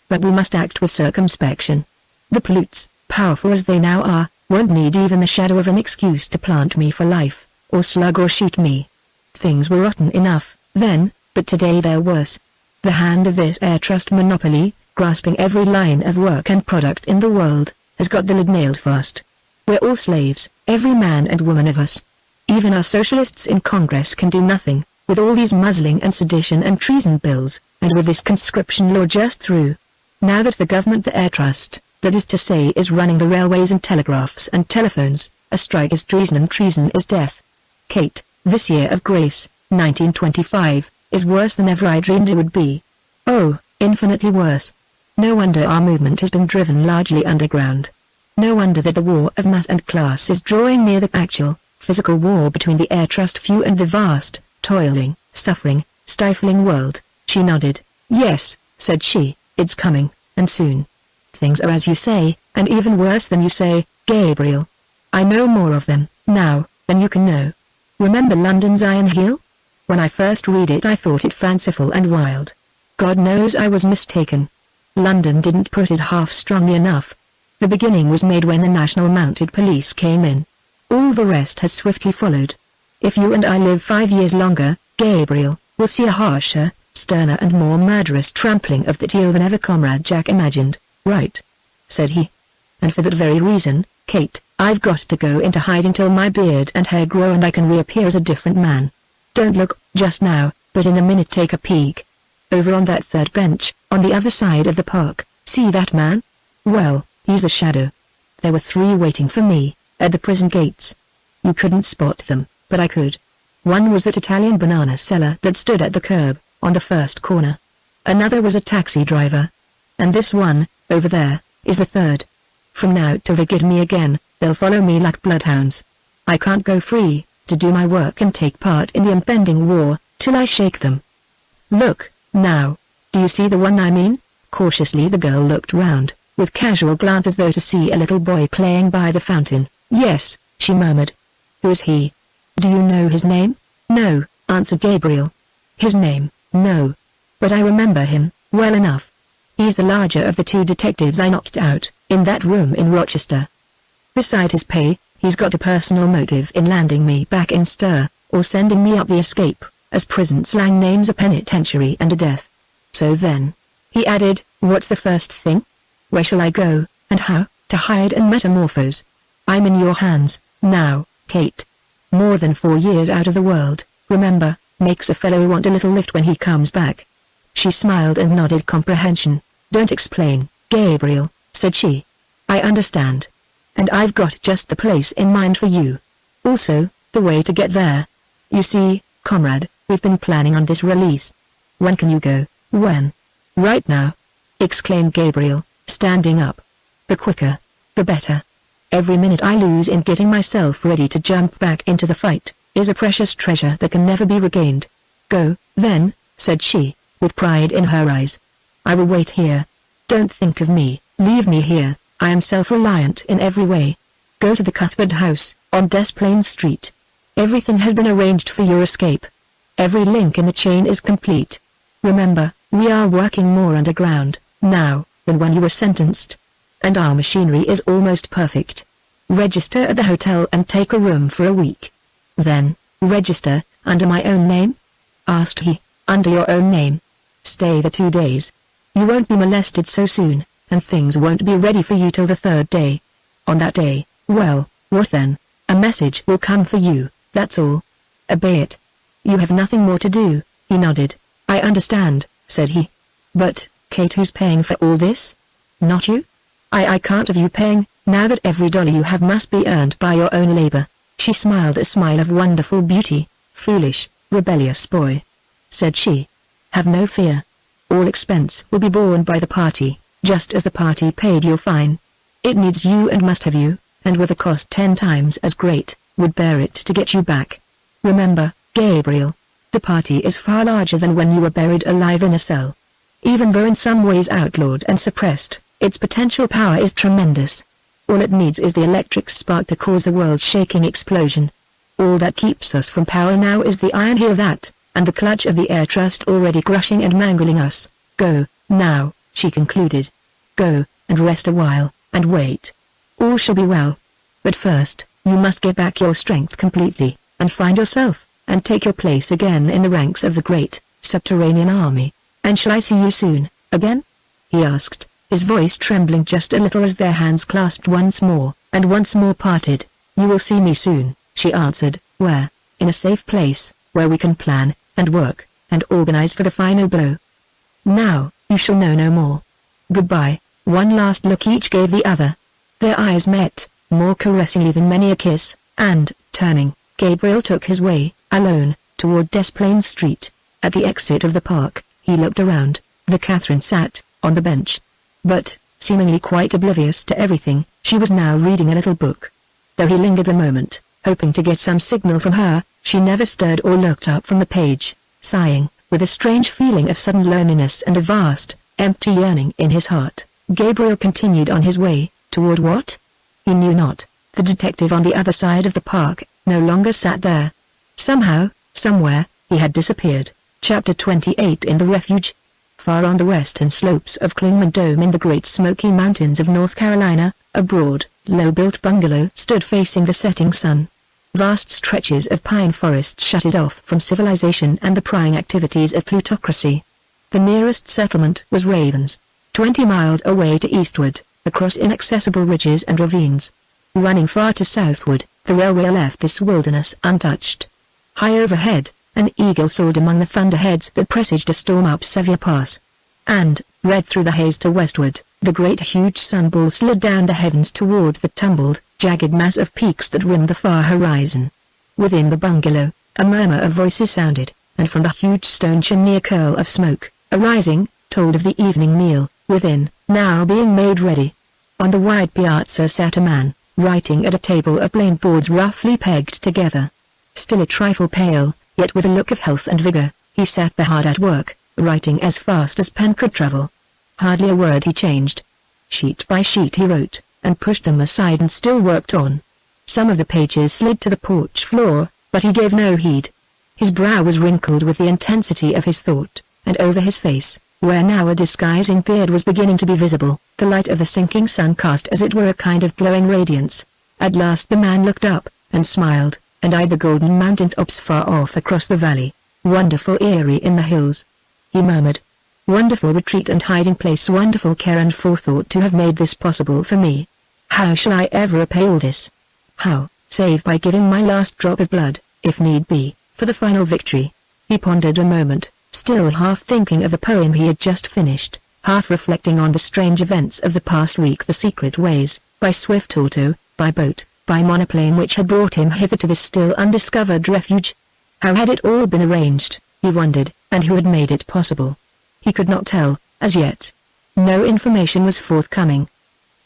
Speaker 1: But we must act with circumspection. The polutes, powerful as they now are, won't need even the shadow of an excuse to plant me for life, or slug or shoot me. Things were rotten enough, then, but today they're worse. The hand of this Air Trust monopoly, grasping every line of work and product in the world, has got the lid nailed fast. We're all slaves, every man and woman of us. Even our socialists in Congress can do nothing, with all these muzzling and sedition and treason bills, and with this conscription law just through. Now that the government, the Air Trust, that is to say, is running the railways and telegraphs and telephones, a strike is treason and treason is death. Kate, this year of grace, 1925, is worse than ever I dreamed it would be. Oh, infinitely worse. No wonder our movement has been driven largely underground. No wonder that the war of mass and class is drawing near the actual, physical war between the Air Trust few and the vast, toiling, suffering, stifling world." She nodded. "Yes," said she, "it's coming, and soon. Things are as you say, and even worse than you say, Gabriel. I know more of them, now, than you can know. Remember London's Iron Heel? When I first read it I thought it fanciful and wild. God knows I was mistaken. London didn't put it half strongly enough. The beginning was made when the National Mounted Police came in. All the rest has swiftly followed. If you and I live 5 years longer, Gabriel, we'll see a harsher, sterner and more murderous trampling of the teal than ever Comrade Jack imagined." "Right," said he. "And for that very reason, Kate, I've got to go into hiding till my beard and hair grow and I can reappear as a different man. Don't look, just now, but in a minute take a peek. Over on that third bench, on the other side of the park, see that man? Well, he's a shadow. There were 3 waiting for me, at the prison gates. You couldn't spot them, but I could. One was that Italian banana seller that stood at the curb, on the first corner. Another was a taxi driver. And this one, over there, is the third. From now till they get me again, they'll follow me like bloodhounds. I can't go free, to do my work and take part in the impending war, till I shake them. Look, now, do you see the one I mean? Cautiously the girl looked round, with casual glance as though to see a little boy playing by the fountain. "Yes," she murmured. "Who is he? Do you know his name?" "No," answered Gabriel. "His name, no. But I remember him, well enough. He's the larger of the two detectives I knocked out, in that room in Rochester. Beside his pay, he's got a personal motive in landing me back in stir, or sending me up the escape, as prison slang names a penitentiary and a death. So then," he added, "what's the first thing? Where shall I go, and how, to hide and metamorphose? I'm in your hands, now, Kate. More than 4 years out of the world, remember, makes a fellow want a little lift when he comes back." She smiled and nodded comprehension. "Don't explain, Gabriel," said she. "I understand. And I've got just the place in mind for you. Also, the way to get there. You see, comrade, we've been planning on this release. When can you go?" "When? Right now," exclaimed Gabriel, standing up. "The quicker, the better. Every minute I lose in getting myself ready to jump back into the fight, is a precious treasure that can never be regained." "Go, then," said she, with pride in her eyes. "I will wait here. Don't think of me, leave me here, I am self-reliant in every way. Go to the Cuthbert house, on Des Plaines Street. Everything has been arranged for your escape. Every link in the chain is complete. Remember, we are working more underground, now, than when you were sentenced. And our machinery is almost perfect. Register at the hotel and take a room for a week." "Then, register, under my own name?" asked he. "Under your own name. Stay the 2 days. You won't be molested so soon, and things won't be ready for you till the 3rd day. On that day, well, what then? A message will come for you, that's all. Obey it. You have nothing more to do." He nodded. "I understand," said he. "But, Kate, who's paying for all this? Not you?" I can't have you paying, now that every dollar you have must be earned by your own labor." She smiled a smile of wonderful beauty. "Foolish, rebellious boy," said she. "Have no fear. All expense will be borne by the party, just as the party paid your fine. It needs you and must have you, and with a cost 10 times as great, would bear it to get you back. Remember, Gabriel, the party is far larger than when you were buried alive in a cell. Even though in some ways outlawed and suppressed, its potential power is tremendous. All it needs is the electric spark to cause the world-shaking explosion. All that keeps us from power now is the iron heel that, and the clutch of the air trust already crushing and mangling us. Go, now," she concluded. "Go, and rest a while, and wait. All shall be well. But first, you must get back your strength completely, and find yourself, and take your place again in the ranks of the great, subterranean army. And shall I see you soon, again?" he asked, his voice trembling just a little as their hands clasped once more, and once more parted. "You will see me soon," she answered. "Where? In a safe place, where we can plan, and work, and organize for the final blow. Now, you shall know no more. Goodbye." One last look each gave the other. Their eyes met, more caressingly than many a kiss, and, turning, Gabriel took his way, alone, toward Des Plaines Street. At the exit of the park, he looked around. The Catherine sat, on the bench. But, seemingly quite oblivious to everything, she was now reading a little book. Though he lingered a moment, hoping to get some signal from her, she never stirred or looked up from the page, sighing, with a strange feeling of sudden loneliness and a vast, empty yearning in his heart. Gabriel continued on his way, toward what? He knew not. The detective on the other side of the park, no longer sat there. Somehow, somewhere, he had disappeared. Chapter 28. In the Refuge. Far on the western slopes of Clingman Dome in the Great Smoky Mountains of North Carolina, a broad, low-built bungalow stood facing the setting sun. Vast stretches of pine forest shut it off from civilization and the prying activities of plutocracy. The nearest settlement was Ravens, 20 miles away to eastward, across inaccessible ridges and ravines. Running far to southward, the railway left this wilderness untouched. High overhead, an eagle soared among the thunderheads that presaged a storm up Sevier Pass. And, red through the haze to westward, the great huge sunball slid down the heavens toward the tumbled, jagged mass of peaks that rimmed the far horizon. Within the bungalow, a murmur of voices sounded, and from the huge stone chimney a curl of smoke, arising, told of the evening meal, within, now being made ready. On the wide piazza sat a man, writing at a table of plain boards roughly pegged together. Still a trifle pale, yet with a look of health and vigor, he sat there hard at work, writing as fast as pen could travel. Hardly a word he changed. Sheet by sheet he wrote, and pushed them aside and still worked on. Some of the pages slid to the porch floor, but he gave no heed. His brow was wrinkled with the intensity of his thought, and over his face, where now a disguising beard was beginning to be visible, the light of the sinking sun cast as it were a kind of glowing radiance. At last the man looked up, and smiled, and eyed the golden mountain tops far off across the valley. Wonderful eyrie in the hills, he murmured. Wonderful retreat and hiding place, wonderful care and forethought to have made this possible for me. How shall I ever repay all this? How, save by giving my last drop of blood, if need be, for the final victory. He pondered a moment, still half thinking of the poem he had just finished, half reflecting on the strange events of the past week, the secret ways, by swift auto, by boat, by monoplane which had brought him hither to this still undiscovered refuge. How had it all been arranged, he wondered, and who had made it possible? He could not tell, as yet. No information was forthcoming.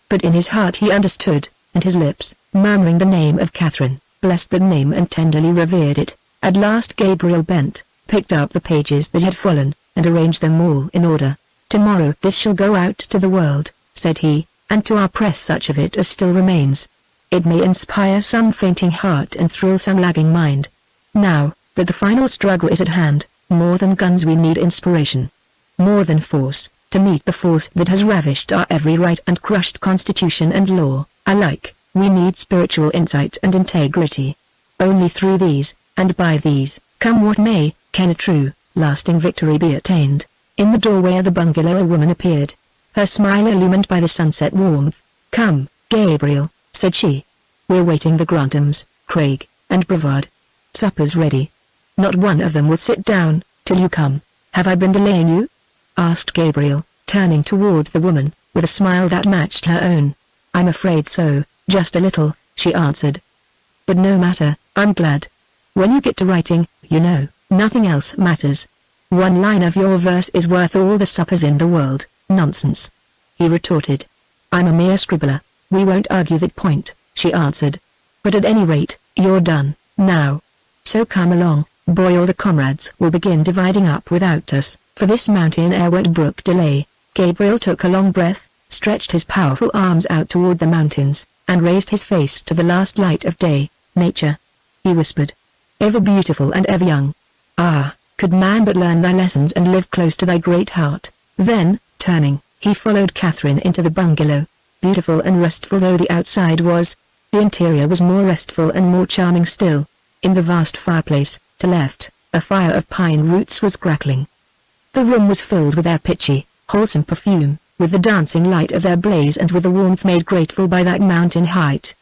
Speaker 1: But in his heart he understood, and his lips, murmuring the name of Catherine, blessed the name and tenderly revered it. At last Gabriel bent, picked up the pages that had fallen, and arranged them all in order. Tomorrow this shall go out to the world, said he, and to our press such of it as still remains. It may inspire some fainting heart and thrill some lagging mind. Now, that the final struggle is at hand, more than guns we need inspiration. More than force, to meet the force that has ravished our every right and crushed constitution and law, alike, we need spiritual insight and integrity. Only through these, and by these, come what may, can a true, lasting victory be attained. In the doorway of the bungalow a woman appeared, her smile illumined by the sunset warmth. Come, Gabriel, said she. We're waiting the Grantams, Craig, and Brevard. Supper's ready. Not one of them will sit down, till you come. Have I been delaying you? Asked Gabriel, turning toward the woman, with a smile that matched her own. I'm afraid so, just a little, she answered. But no matter, I'm glad. When you get to writing, you know, nothing else matters. One line of your verse is worth all the suppers in the world. Nonsense, he retorted. I'm a mere scribbler. We won't argue that point, she answered. But at any rate, you're done, now. So come along, boy, or the comrades will begin dividing up without us, for this mountain air won't brook delay. Gabriel took a long breath, stretched his powerful arms out toward the mountains, and raised his face to the last light of day. Nature, he whispered, ever beautiful and ever young. Ah, could man but learn thy lessons and live close to thy great heart. Then, turning, he followed Catherine into the bungalow. Beautiful and restful though the outside was, the interior was more restful and more charming still. In the vast fireplace, to left, a fire of pine roots was crackling. The room was filled with their pitchy, wholesome perfume, with the dancing light of their blaze and with the warmth made grateful by that mountain height.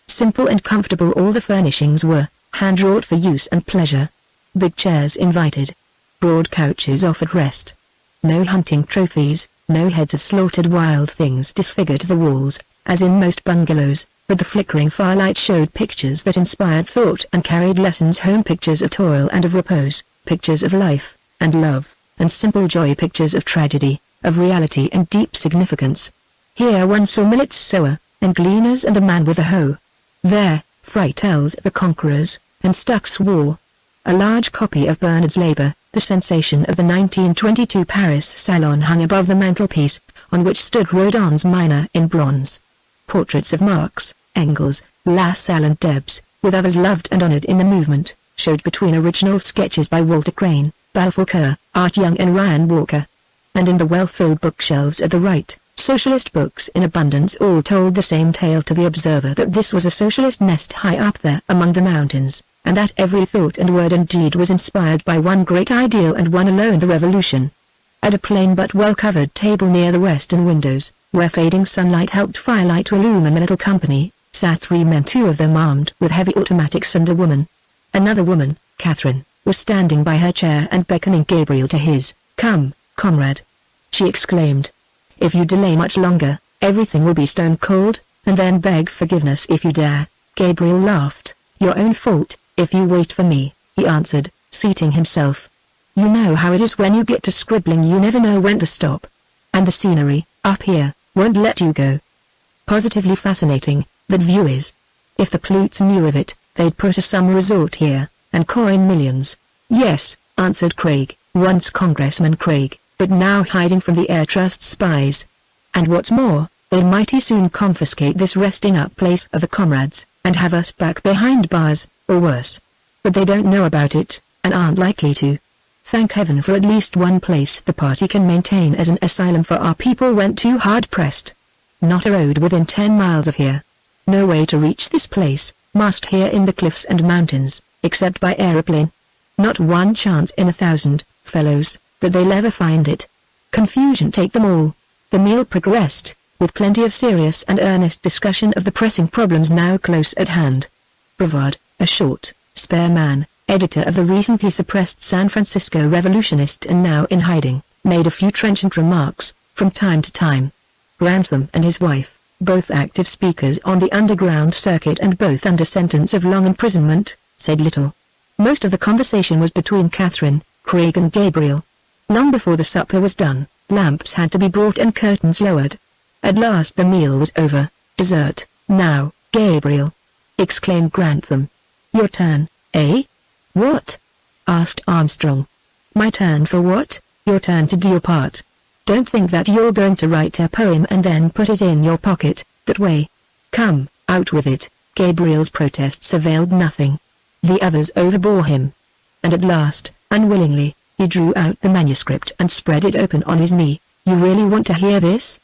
Speaker 1: Simple and comfortable all the furnishings were, hand-wrought for use and pleasure. Big chairs invited. Broad couches offered rest. No hunting trophies, no heads of slaughtered wild things disfigured the walls, as in most bungalows, but the flickering firelight showed pictures that inspired thought and carried lessons home, pictures of toil and of repose, pictures of life, and love, and simple joy, pictures of tragedy, of reality and deep significance. Here one saw millets sower, and gleaners and the man with the hoe. There, Freytels the conquerors, and Stuck's war. A large copy of Bernard's Labor, the sensation of the 1922 Paris Salon, hung above the mantelpiece, on which stood Rodin's Minor in bronze. Portraits of Marx, Engels, Lassalle and Debs, with others loved and honored in the movement, showed between original sketches by Walter Crane, Balfour Kerr, Art Young and Ryan Walker. And in the well-filled bookshelves at the right, socialist books in abundance, all told the same tale to the observer, that this was a socialist nest high up there among the mountains, and that every thought and word and deed was inspired by one great ideal and one alone, the revolution. At a plain but well-covered table near the western windows, where fading sunlight helped firelight to illumine the little company, sat three men, two of them armed with heavy automatics, and a woman. Another woman, Catherine, was standing by her chair and beckoning Gabriel to his. Come, comrade, she exclaimed. If you delay much longer, everything will be stone cold, and then beg forgiveness if you dare. Gabriel laughed. Your own fault, if you wait for me, he answered, seating himself. You know how it is when you get to scribbling, you never know when to stop. And the scenery, up here, won't let you go. Positively fascinating, that view is. If the Plutes knew of it, they'd put a summer resort here, and coin millions. Yes, answered Craig, once Congressman Craig, but now hiding from the Air Trust's spies. And what's more, they mighty soon confiscate this resting-up place of the comrades, and have us back behind bars, or worse. But they don't know about it, and aren't likely to. Thank heaven for at least one place the party can maintain as an asylum for our people when too hard-pressed. Not a road within 10 miles of here. No way to reach this place, masked here in the cliffs and mountains, except by aeroplane. Not one chance in 1,000, fellows, that they'll ever find it. Confusion take them all. The meal progressed, with plenty of serious and earnest discussion of the pressing problems now close at hand. Brevard, a short, spare man, editor of the recently suppressed San Francisco Revolutionist and now in hiding, made a few trenchant remarks, from time to time. Grantham and his wife, both active speakers on the underground circuit and both under sentence of long imprisonment, said little. Most of the conversation was between Catherine, Craig and Gabriel. Long before the supper was done, lamps had to be brought and curtains lowered. At last the meal was over. Dessert, now, Gabriel, exclaimed Grantham. Your turn, eh? What? Asked Armstrong. My turn for what? Your turn to do your part. Don't think that you're going to write a poem and then put it in your pocket, that way. Come, out with it. Gabriel's protests availed nothing. The others overbore him. And at last, unwillingly, he drew out the manuscript and spread it open on his knee. You really want to hear this?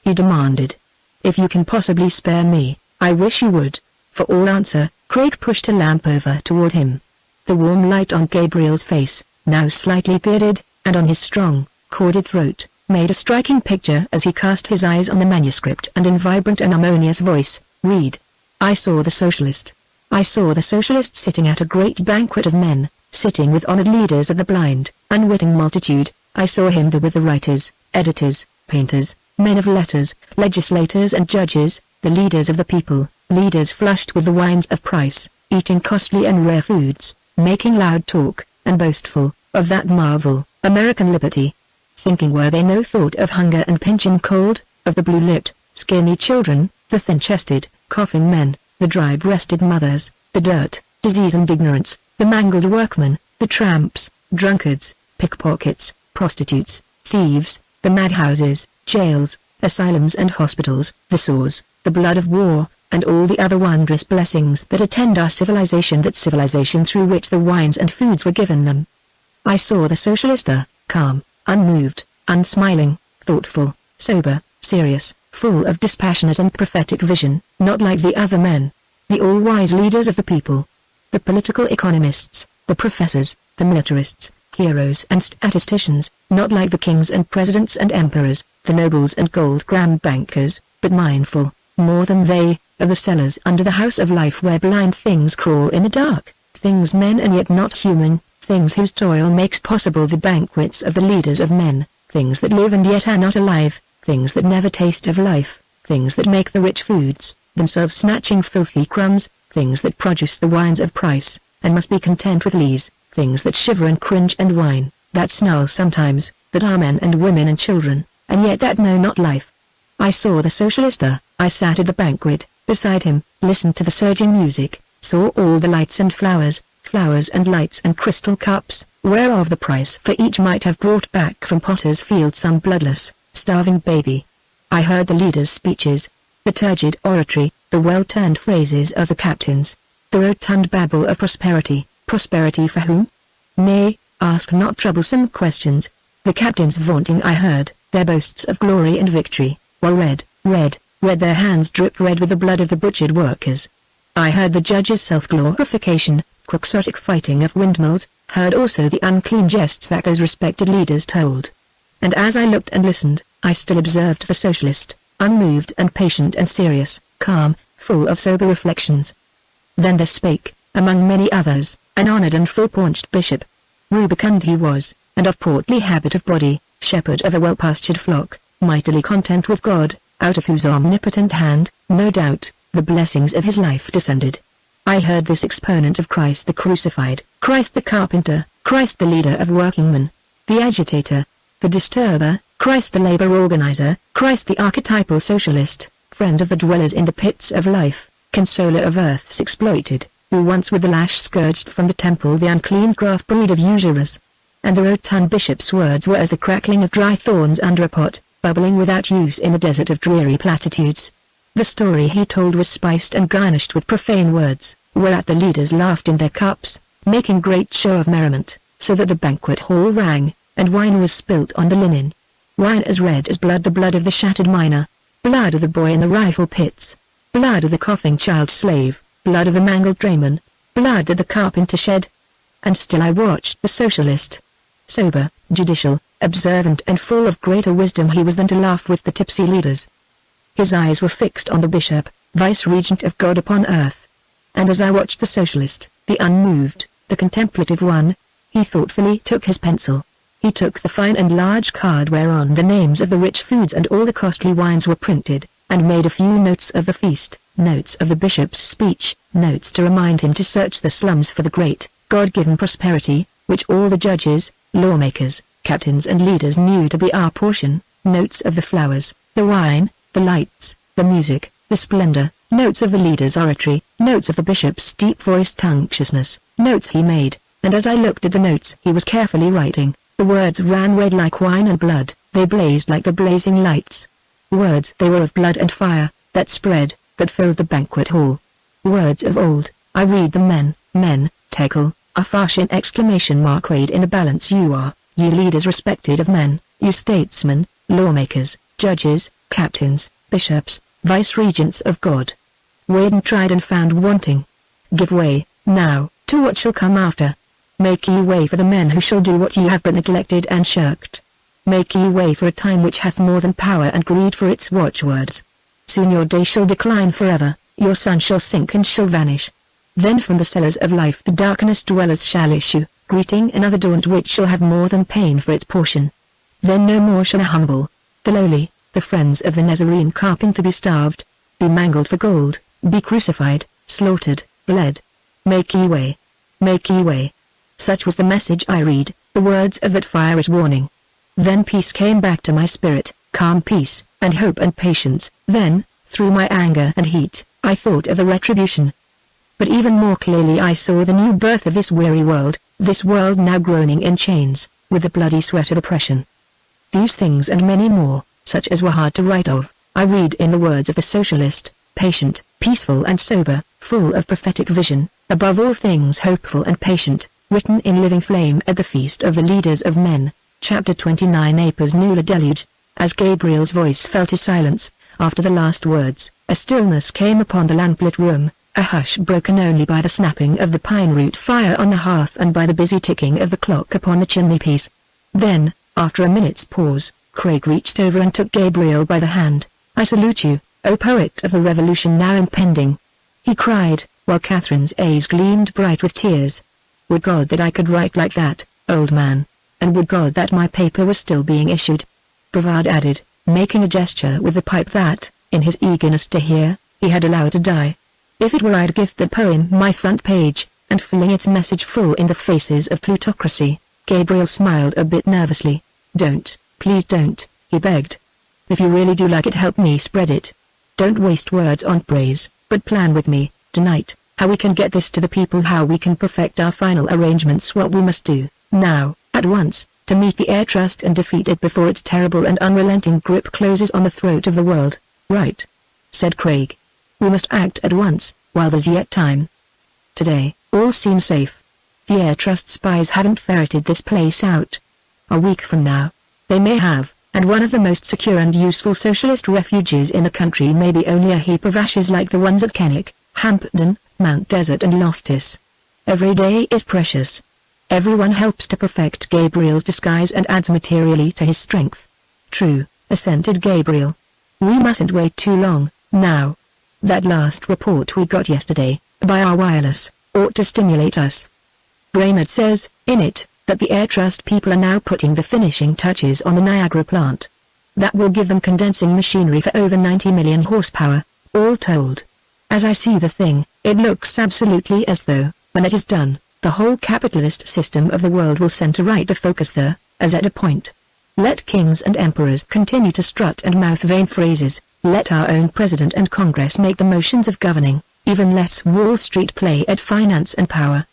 Speaker 1: He demanded. If you can possibly spare me, I wish you would. For all answer, Craig pushed a lamp over toward him. The warm light on Gabriel's face, now slightly bearded, and on his strong, corded throat, made a striking picture as he cast his eyes on the manuscript and in vibrant and harmonious voice, read. I saw the socialist. I saw the socialist sitting at a great banquet of men, sitting with honored leaders of the blind, unwitting multitude. I saw him there with the writers, editors, painters, men of letters, legislators and judges, the leaders of the people, leaders flushed with the wines of price, eating costly and rare foods, making loud talk, and boastful, of that marvel, American liberty. Thinking were they no thought of hunger and pinch and cold, of the blue-lipped, skinny children, the thin-chested, coughing men, the dry-breasted mothers, the dirt, disease and ignorance, the mangled workmen, the tramps, drunkards, pickpockets, prostitutes, thieves, the madhouses, jails, asylums and hospitals, the sores, the blood of war, and all the other wondrous blessings that attend our civilization, that civilization through which the wines and foods were given them. I saw the socialist there, calm, unmoved, unsmiling, thoughtful, sober, serious, full of dispassionate and prophetic vision, not like the other men, the all-wise leaders of the people, the political economists, the professors, the militarists, heroes and statisticians, not like the kings and presidents and emperors, the nobles and gold-gram bankers, but mindful, more than they, of the cellars under the house of life where blind things crawl in the dark, things men and yet not human, things whose toil makes possible the banquets of the leaders of men, things that live and yet are not alive, things that never taste of life, things that make the rich foods, themselves snatching filthy crumbs, things that produce the wines of price, and must be content with these, things that shiver and cringe and whine, that snarl sometimes, that are men and women and children, and yet that know not life. I saw the socialist there. I sat at the banquet, beside him, listened to the surging music, saw all the lights and flowers and lights and crystal cups, whereof the price for each might have brought back from Potter's Field some bloodless, starving baby. I heard the leaders' speeches, the turgid oratory, the well-turned phrases of the captains, the rotund babble of prosperity. Prosperity for whom? Nay, ask not troublesome questions. The captains vaunting I heard, their boasts of glory and victory, while red their hands dripped red with the blood of the butchered workers. I heard the judges' self-glorification, quixotic fighting of windmills, heard also the unclean jests that those respected leaders told. And as I looked and listened, I still observed the socialist, unmoved and patient and serious, calm, full of sober reflections. Then there spake, among many others, an honored and full-paunched bishop. Rubicund he was, and of portly habit of body, shepherd of a well-pastured flock, mightily content with God, out of whose omnipotent hand, no doubt, the blessings of his life descended. I heard this exponent of Christ the crucified, Christ the carpenter, Christ the leader of workingmen, the agitator, the disturber, Christ the labor organizer, Christ the archetypal socialist, friend of the dwellers in the pits of life, consoler of earth's exploited, who once with the lash scourged from the temple the unclean craft breed of usurers. and the rotund bishop's words were as the crackling of dry thorns under a pot, bubbling without use in the desert of dreary platitudes. The story he told was spiced and garnished with profane words, whereat the leaders laughed in their cups, making great show of merriment, so that the banquet hall rang, and wine was spilt on the linen. Wine as red as blood, the blood of the shattered miner, blood of the boy in the rifle pits, blood of the coughing child slave, blood of the mangled drayman, blood that the carpenter shed. And still I watched the socialist. Sober, judicial, observant and full of greater wisdom he was than to laugh with the tipsy leaders. His eyes were fixed on the bishop, vice-regent of God upon earth. And as I watched the socialist, the unmoved, the contemplative one, he thoughtfully took his pencil. He took the fine and large card whereon the names of the rich foods and all the costly wines were printed, and made a few notes of the feast, notes of the bishop's speech, notes to remind him to search the slums for the great, God-given prosperity, which all the judges, lawmakers, captains and leaders knew to be our portion, notes of the flowers, the wine, the lights, the music, the splendor, notes of the leader's oratory, notes of the bishop's deep-voiced unctuousness, notes he made, and as I looked at the notes he was carefully writing, the words ran red like wine and blood, they blazed like the blazing lights. Words they were of blood and fire, that spread, that filled the banquet hall. Words of old, I read them men, tekel, a fashion exclamation mark weighed in a balance you are, ye leaders respected of men, you statesmen, lawmakers, judges, captains, bishops, vice-regents of God. Weighed and tried and found wanting. Give way, now, to what shall come after. Make ye way for the men who shall do what ye have but neglected and shirked. Make ye way for a time which hath more than power and greed for its watchwords. Soon your day shall decline forever, your sun shall sink and shall vanish. Then from the cellars of life the darkness dwellers shall issue, greeting another dawn which shall have more than pain for its portion. Then no more shall the humble, the lowly, the friends of the Nazarene carpenter be starved, be mangled for gold, be crucified, slaughtered, bled. Make ye way. Make ye way. Such was the message I read, the words of that fiery warning. Then peace came back to my spirit, calm peace, and hope and patience. Then, through my anger and heat, I thought of the retribution. But even more clearly I saw the new birth of this weary world, this world now groaning in chains, with the bloody sweat of oppression. These things and many more, such as were hard to write of, I read in the words of the socialist, patient, peaceful and sober, full of prophetic vision, above all things hopeful and patient, written in living flame at the feast of the leaders of men, chapter 29 Apis Nulla Deluge. As Gabriel's voice fell to silence, after the last words, a stillness came upon the lamplit room, a hush broken only by the snapping of the pine root fire on the hearth and by the busy ticking of the clock upon the chimney-piece. Then, after a minute's pause, Craig reached over and took Gabriel by the hand. I salute you, O poet of the revolution now impending, he cried, while Catherine's eyes gleamed bright with tears. Would God that I could write like that, old man, and would God that my paper was still being issued. Brevard added, making a gesture with the pipe that, in his eagerness to hear, he had allowed to die. If it were I'd give the poem my front page, and filling its message full in the faces of plutocracy. Gabriel smiled a bit nervously. Don't, please don't, he begged. If you really do like it, help me spread it. Don't waste words on praise, but plan with me, tonight, how we can get this to the people, how we can perfect our final arrangements, what we must do, now, at once, to meet the air trust and defeat it before its terrible and unrelenting grip closes on the throat of the world. Right, said Craig. We must act at once, while there's yet time. Today, all seems safe. The Air Trust spies haven't ferreted this place out. A week from now, they may have, and one of the most secure and useful socialist refuges in the country may be only a heap of ashes like the ones at Kennick, Hampden, Mount Desert and Loftus. Every day is precious. Everyone helps to perfect Gabriel's disguise and adds materially to his strength. True, assented Gabriel. We mustn't wait too long, now. That last report we got yesterday, by our wireless, ought to stimulate us. Brainerd says, in it, that the Air Trust people are now putting the finishing touches on the Niagara plant. That will give them condensing machinery for over 90 million horsepower, all told. As I see the thing, it looks absolutely as though, when it is done, the whole capitalist system of the world will center right to focus there, as at a point. Let kings and emperors continue to strut and mouth vain phrases. Let our own President and Congress make the motions of governing, even let Wall Street play at finance and power.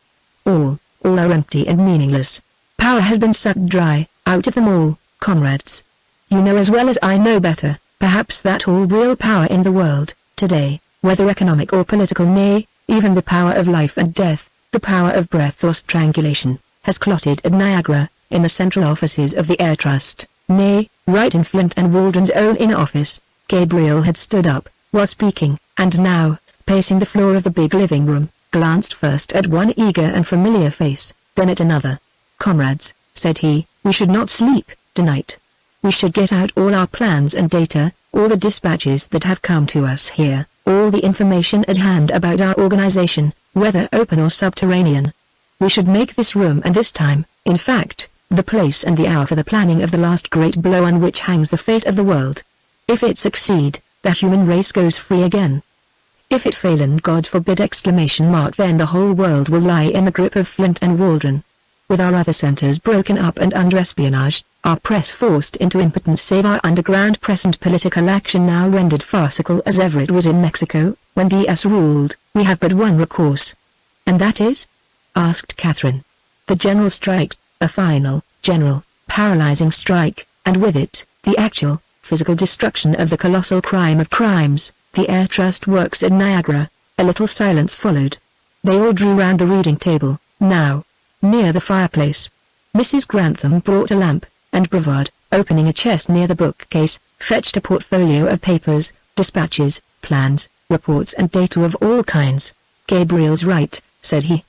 Speaker 1: All are empty and meaningless. Power has been sucked dry, out of them all, comrades. You know as well as I know better, perhaps that all real power in the world, today, whether economic or political, nay, even the power of life and death, the power of breath or strangulation, has clotted at Niagara, in the central offices of the Air Trust, nay, right in Flint and Waldron's own inner office. Gabriel had stood up, while speaking, and now, pacing the floor of the big living room, glanced first at one eager and familiar face, then at another. Comrades, said he, we should not sleep, tonight. We should get out all our plans and data, all the dispatches that have come to us here, all the information at hand about our organization, whether open or subterranean. We should make this room and this time, in fact, the place and the hour for the planning of the last great blow on which hangs the fate of the world. If it succeed, the human race goes free again. If it fail, and God forbid, then the whole world will lie in the grip of Flint and Waldron. With our other centers broken up and under espionage, our press forced into impotence, save our underground press and political action now rendered farcical as ever it was in Mexico, when DS ruled, we have but one recourse. And that is? Asked Catherine. The general strike, a final, general, paralyzing strike, and with it, the actual, physical destruction of the colossal crime of crimes, the Air Trust works at Niagara. A little silence followed. They all drew round the reading table, now, near the fireplace. Mrs. Grantham brought a lamp, and Brevard, opening a chest near the bookcase, fetched a portfolio of papers, dispatches, plans, reports and data of all kinds. Gabriel's right, said he.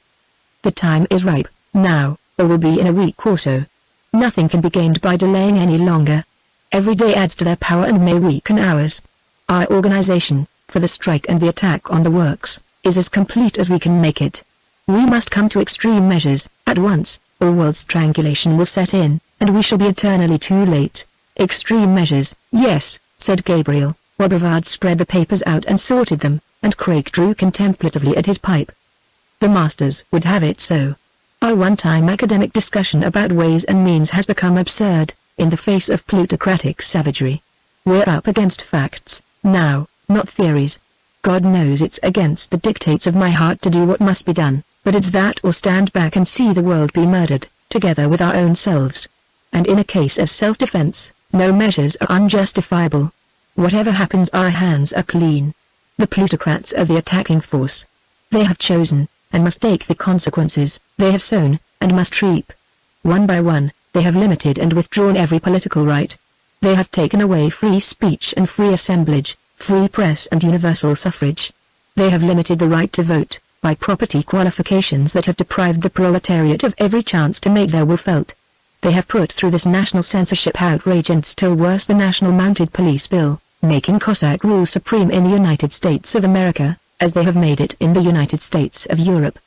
Speaker 1: The time is ripe, now, or will be in a week or so. Nothing can be gained by delaying any longer. Every day adds to their power and may weaken ours. Our organization, for the strike and the attack on the works, is as complete as we can make it. We must come to extreme measures, at once, or world strangulation will set in, and we shall be eternally too late. Extreme measures, yes, said Gabriel, while Brevard spread the papers out and sorted them, and Craig drew contemplatively at his pipe. The masters would have it so. Our one-time academic discussion about ways and means has become absurd, in the face of plutocratic savagery. We're up against facts, now, not theories. God knows it's against the dictates of my heart to do what must be done, but it's that or stand back and see the world be murdered, together with our own selves. And in a case of self-defense, no measures are unjustifiable. Whatever happens, our hands are clean. The plutocrats are the attacking force. They have chosen, and must take the consequences. They have sown, and must reap. One by one, they have limited and withdrawn every political right. They have taken away free speech and free assemblage, free press and universal suffrage. They have limited the right to vote, by property qualifications that have deprived the proletariat of every chance to make their will felt. They have put through this national censorship outrage, and still worse the National Mounted Police Bill, making Cossack rule supreme in the United States of America, as they have made it in the United States of Europe.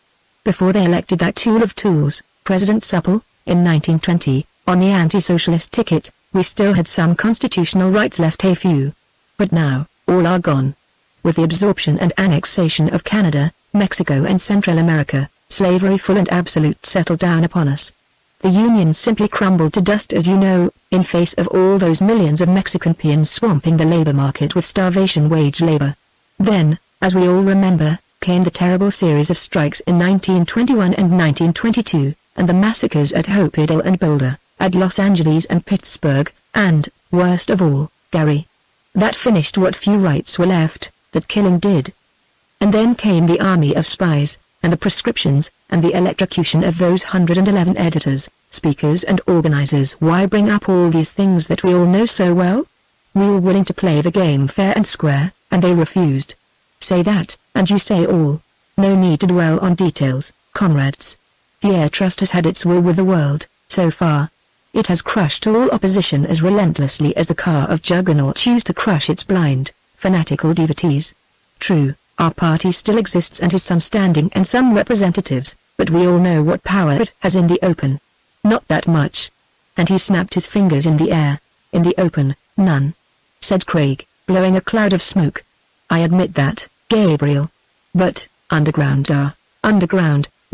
Speaker 1: Before they elected that tool of tools, President Supple, in 1920, on the anti-socialist ticket, we still had some constitutional rights left, a few. But now, all are gone. With the absorption and annexation of Canada, Mexico and Central America, slavery full and absolute settled down upon us. The Union simply crumbled to dust, as you know, in face of all those millions of Mexican peons swamping the labor market with starvation wage labor. Then, as we all remember, came the terrible series of strikes in 1921 and 1922, and the massacres at Hopedale and Boulder, at Los Angeles and Pittsburgh, and, worst of all, Gary. That finished what few rights were left, that killing did. And then came the army of spies, and the prescriptions, and the electrocution of those 111 editors, speakers and organizers. Why bring up all these things that we all know so well? We were willing to play the game fair and square, and they refused. Say that, and you say all. No need to dwell on details, comrades. The Air Trust has had its will with the world, so far. It has crushed all opposition as relentlessly as the car of Juggernaut used to crush its blind, fanatical devotees. True, our party still exists and has some standing and some representatives, but we all know what power it has in the open. Not that much. And he snapped his fingers in the air. In the open, none. Said Craig, blowing a cloud of smoke. I admit that, Gabriel. But, underground.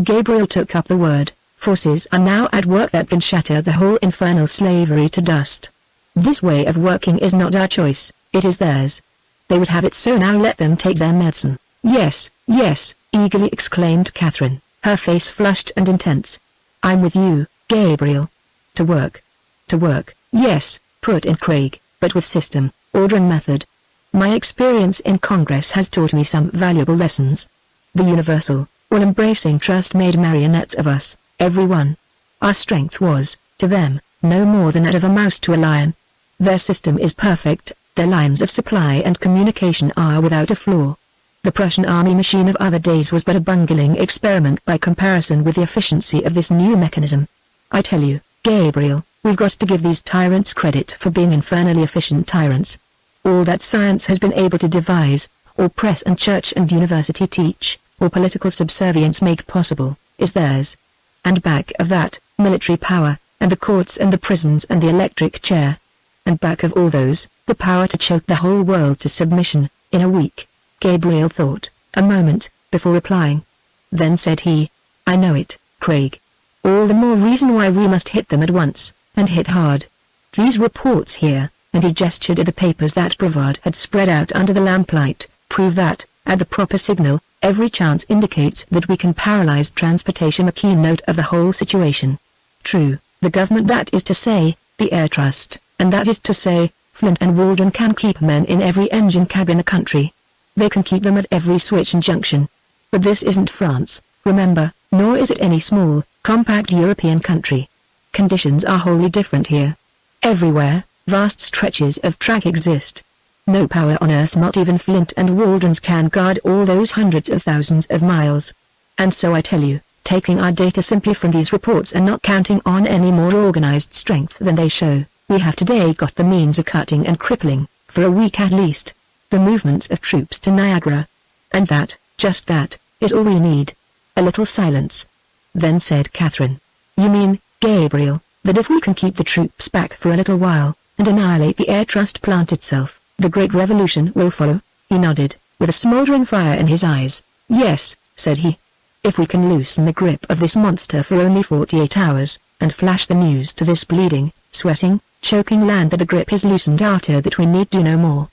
Speaker 1: Gabriel took up the word. Forces are now at work that can shatter the whole infernal slavery to dust. This way of working is not our choice, it is theirs. They would have it so, now let them take their medicine. Yes, yes, eagerly exclaimed Catherine, her face flushed and intense. I'm with you, Gabriel. To work. To work, yes, put in Craig, but with system, order and method. My experience in Congress has taught me some valuable lessons. The universal, all-embracing trust made marionettes of us, everyone. Our strength was, to them, no more than that of a mouse to a lion. Their system is perfect, their lines of supply and communication are without a flaw. The Prussian army machine of other days was but a bungling experiment by comparison with the efficiency of this new mechanism. I tell you, Gabriel, we've got to give these tyrants credit for being infernally efficient tyrants. All that science has been able to devise, or press and church and university teach, or political subservience make possible, is theirs. And back of that, military power, and the courts and the prisons and the electric chair. And back of all those, the power to choke the whole world to submission, in a week. Gabriel thought, a moment, before replying. Then said he, I know it, Craig. All the more reason why we must hit them at once, and hit hard. These reports here, and he gestured at the papers that Brevard had spread out under the lamplight, prove that, at the proper signal, every chance indicates that we can paralyze transportation, a keynote of the whole situation. True, the government, that is to say, the Air Trust, and that is to say, Flint and Waldron can keep men in every engine cab in the country. They can keep them at every switch and junction. But this isn't France, remember, nor is it any small, compact European country. Conditions are wholly different here. Everywhere, vast stretches of track exist. No power on earth, not even Flint and Waldron's, can guard all those hundreds of thousands of miles. And so I tell you, taking our data simply from these reports and not counting on any more organized strength than they show, we have today got the means of cutting and crippling, for a week at least, the movements of troops to Niagara. And that, just that, is all we need. A little silence. Then said Catherine, You mean, Gabriel, that if we can keep the troops back for a little while, and annihilate the Air Trust plant itself, the great revolution will follow? He nodded, with a smoldering fire in his eyes. Yes, said he. If we can loosen the grip of this monster for only 48 hours, and flash the news to this bleeding, sweating, choking land that the grip is loosened, after that we need do no more.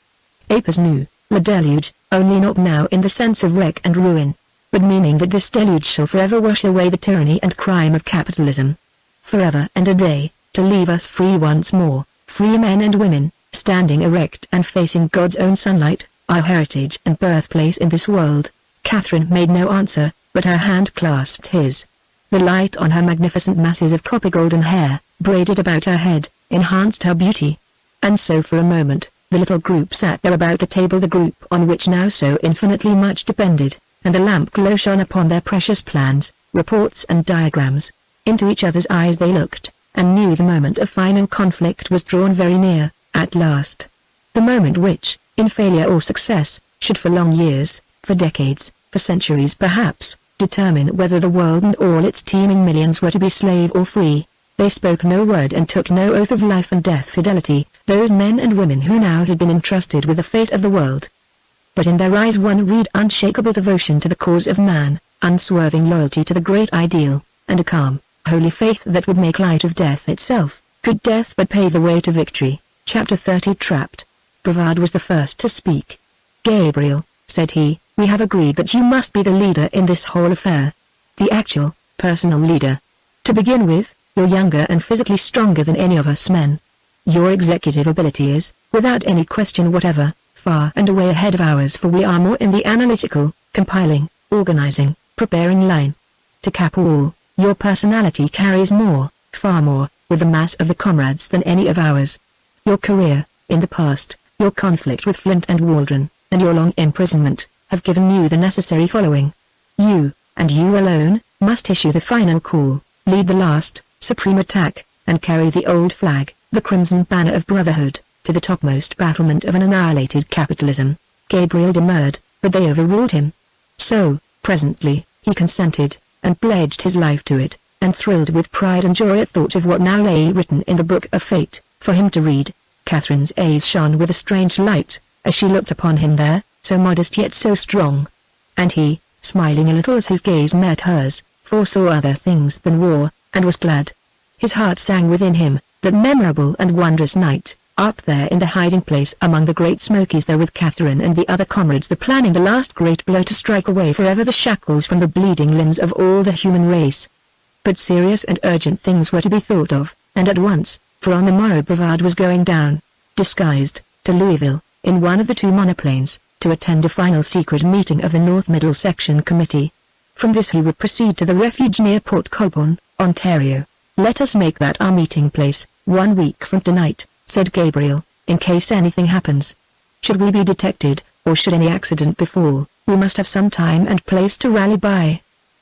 Speaker 1: Apers new, the deluge, only not now in the sense of wreck and ruin, but meaning that this deluge shall forever wash away the tyranny and crime of capitalism. Forever and a day, to leave us free once more, free men and women, standing erect and facing God's own sunlight, our heritage and birthplace in this world. Catherine made no answer, but her hand clasped his. The light on her magnificent masses of copper golden hair, braided about her head, enhanced her beauty. And so for a moment, the little group sat there about the table, the group on which now so infinitely much depended, and the lamp glow shone upon their precious plans, reports and diagrams. Into each other's eyes they looked, and knew the moment of final conflict was drawn very near, at last. The moment which, in failure or success, should for long years, for decades, for centuries perhaps, determine whether the world and all its teeming millions were to be slave or free. They spoke no word and took no oath of life and death fidelity, those men and women who now had been entrusted with the fate of the world. But in their eyes one read unshakable devotion to the cause of man, unswerving loyalty to the great ideal, and a calm, holy faith that would make light of death itself. Could death but pave the way to victory? Chapter 30. Trapped. Brevard was the first to speak. Gabriel, said he, we have agreed that you must be the leader in this whole affair. The actual, personal leader. To begin with, you're younger and physically stronger than any of us men. Your executive ability is, without any question whatever, far and away ahead of ours, for we are more in the analytical, compiling, organizing, preparing line. To cap all, your personality carries more, far more, with the mass of the comrades than any of ours. Your career, in the past, your conflict with Flint and Waldron, and your long imprisonment, have given you the necessary following. You, and you alone, must issue the final call, lead the last, supreme attack, and carry the old flag, the crimson banner of brotherhood, to the topmost battlement of an annihilated capitalism. Gabriel demurred, but they overruled him. So, presently, he consented, and pledged his life to it, and thrilled with pride and joy at thought of what now lay written in the book of fate, for him to read. Catherine's eyes shone with a strange light, as she looked upon him there, so modest yet so strong. And he, smiling a little as his gaze met hers, foresaw other things than war, and was glad. His heart sang within him, that memorable and wondrous night, up there in the hiding place among the great Smokies there with Catherine and the other comrades, the planning the last great blow to strike away forever the shackles from the bleeding limbs of all the human race. But serious and urgent things were to be thought of, and at once, for on the morrow Brevard was going down, disguised, to Louisville, in one of the two monoplanes, to attend a final secret meeting of the North Middle Section Committee. From this he would proceed to the refuge near Port Colborne, Ontario. "Let us make that our meeting place, 1 week from tonight," said Gabriel, "in case anything happens. Should we be detected, or should any accident befall, we must have some time and place to rally by."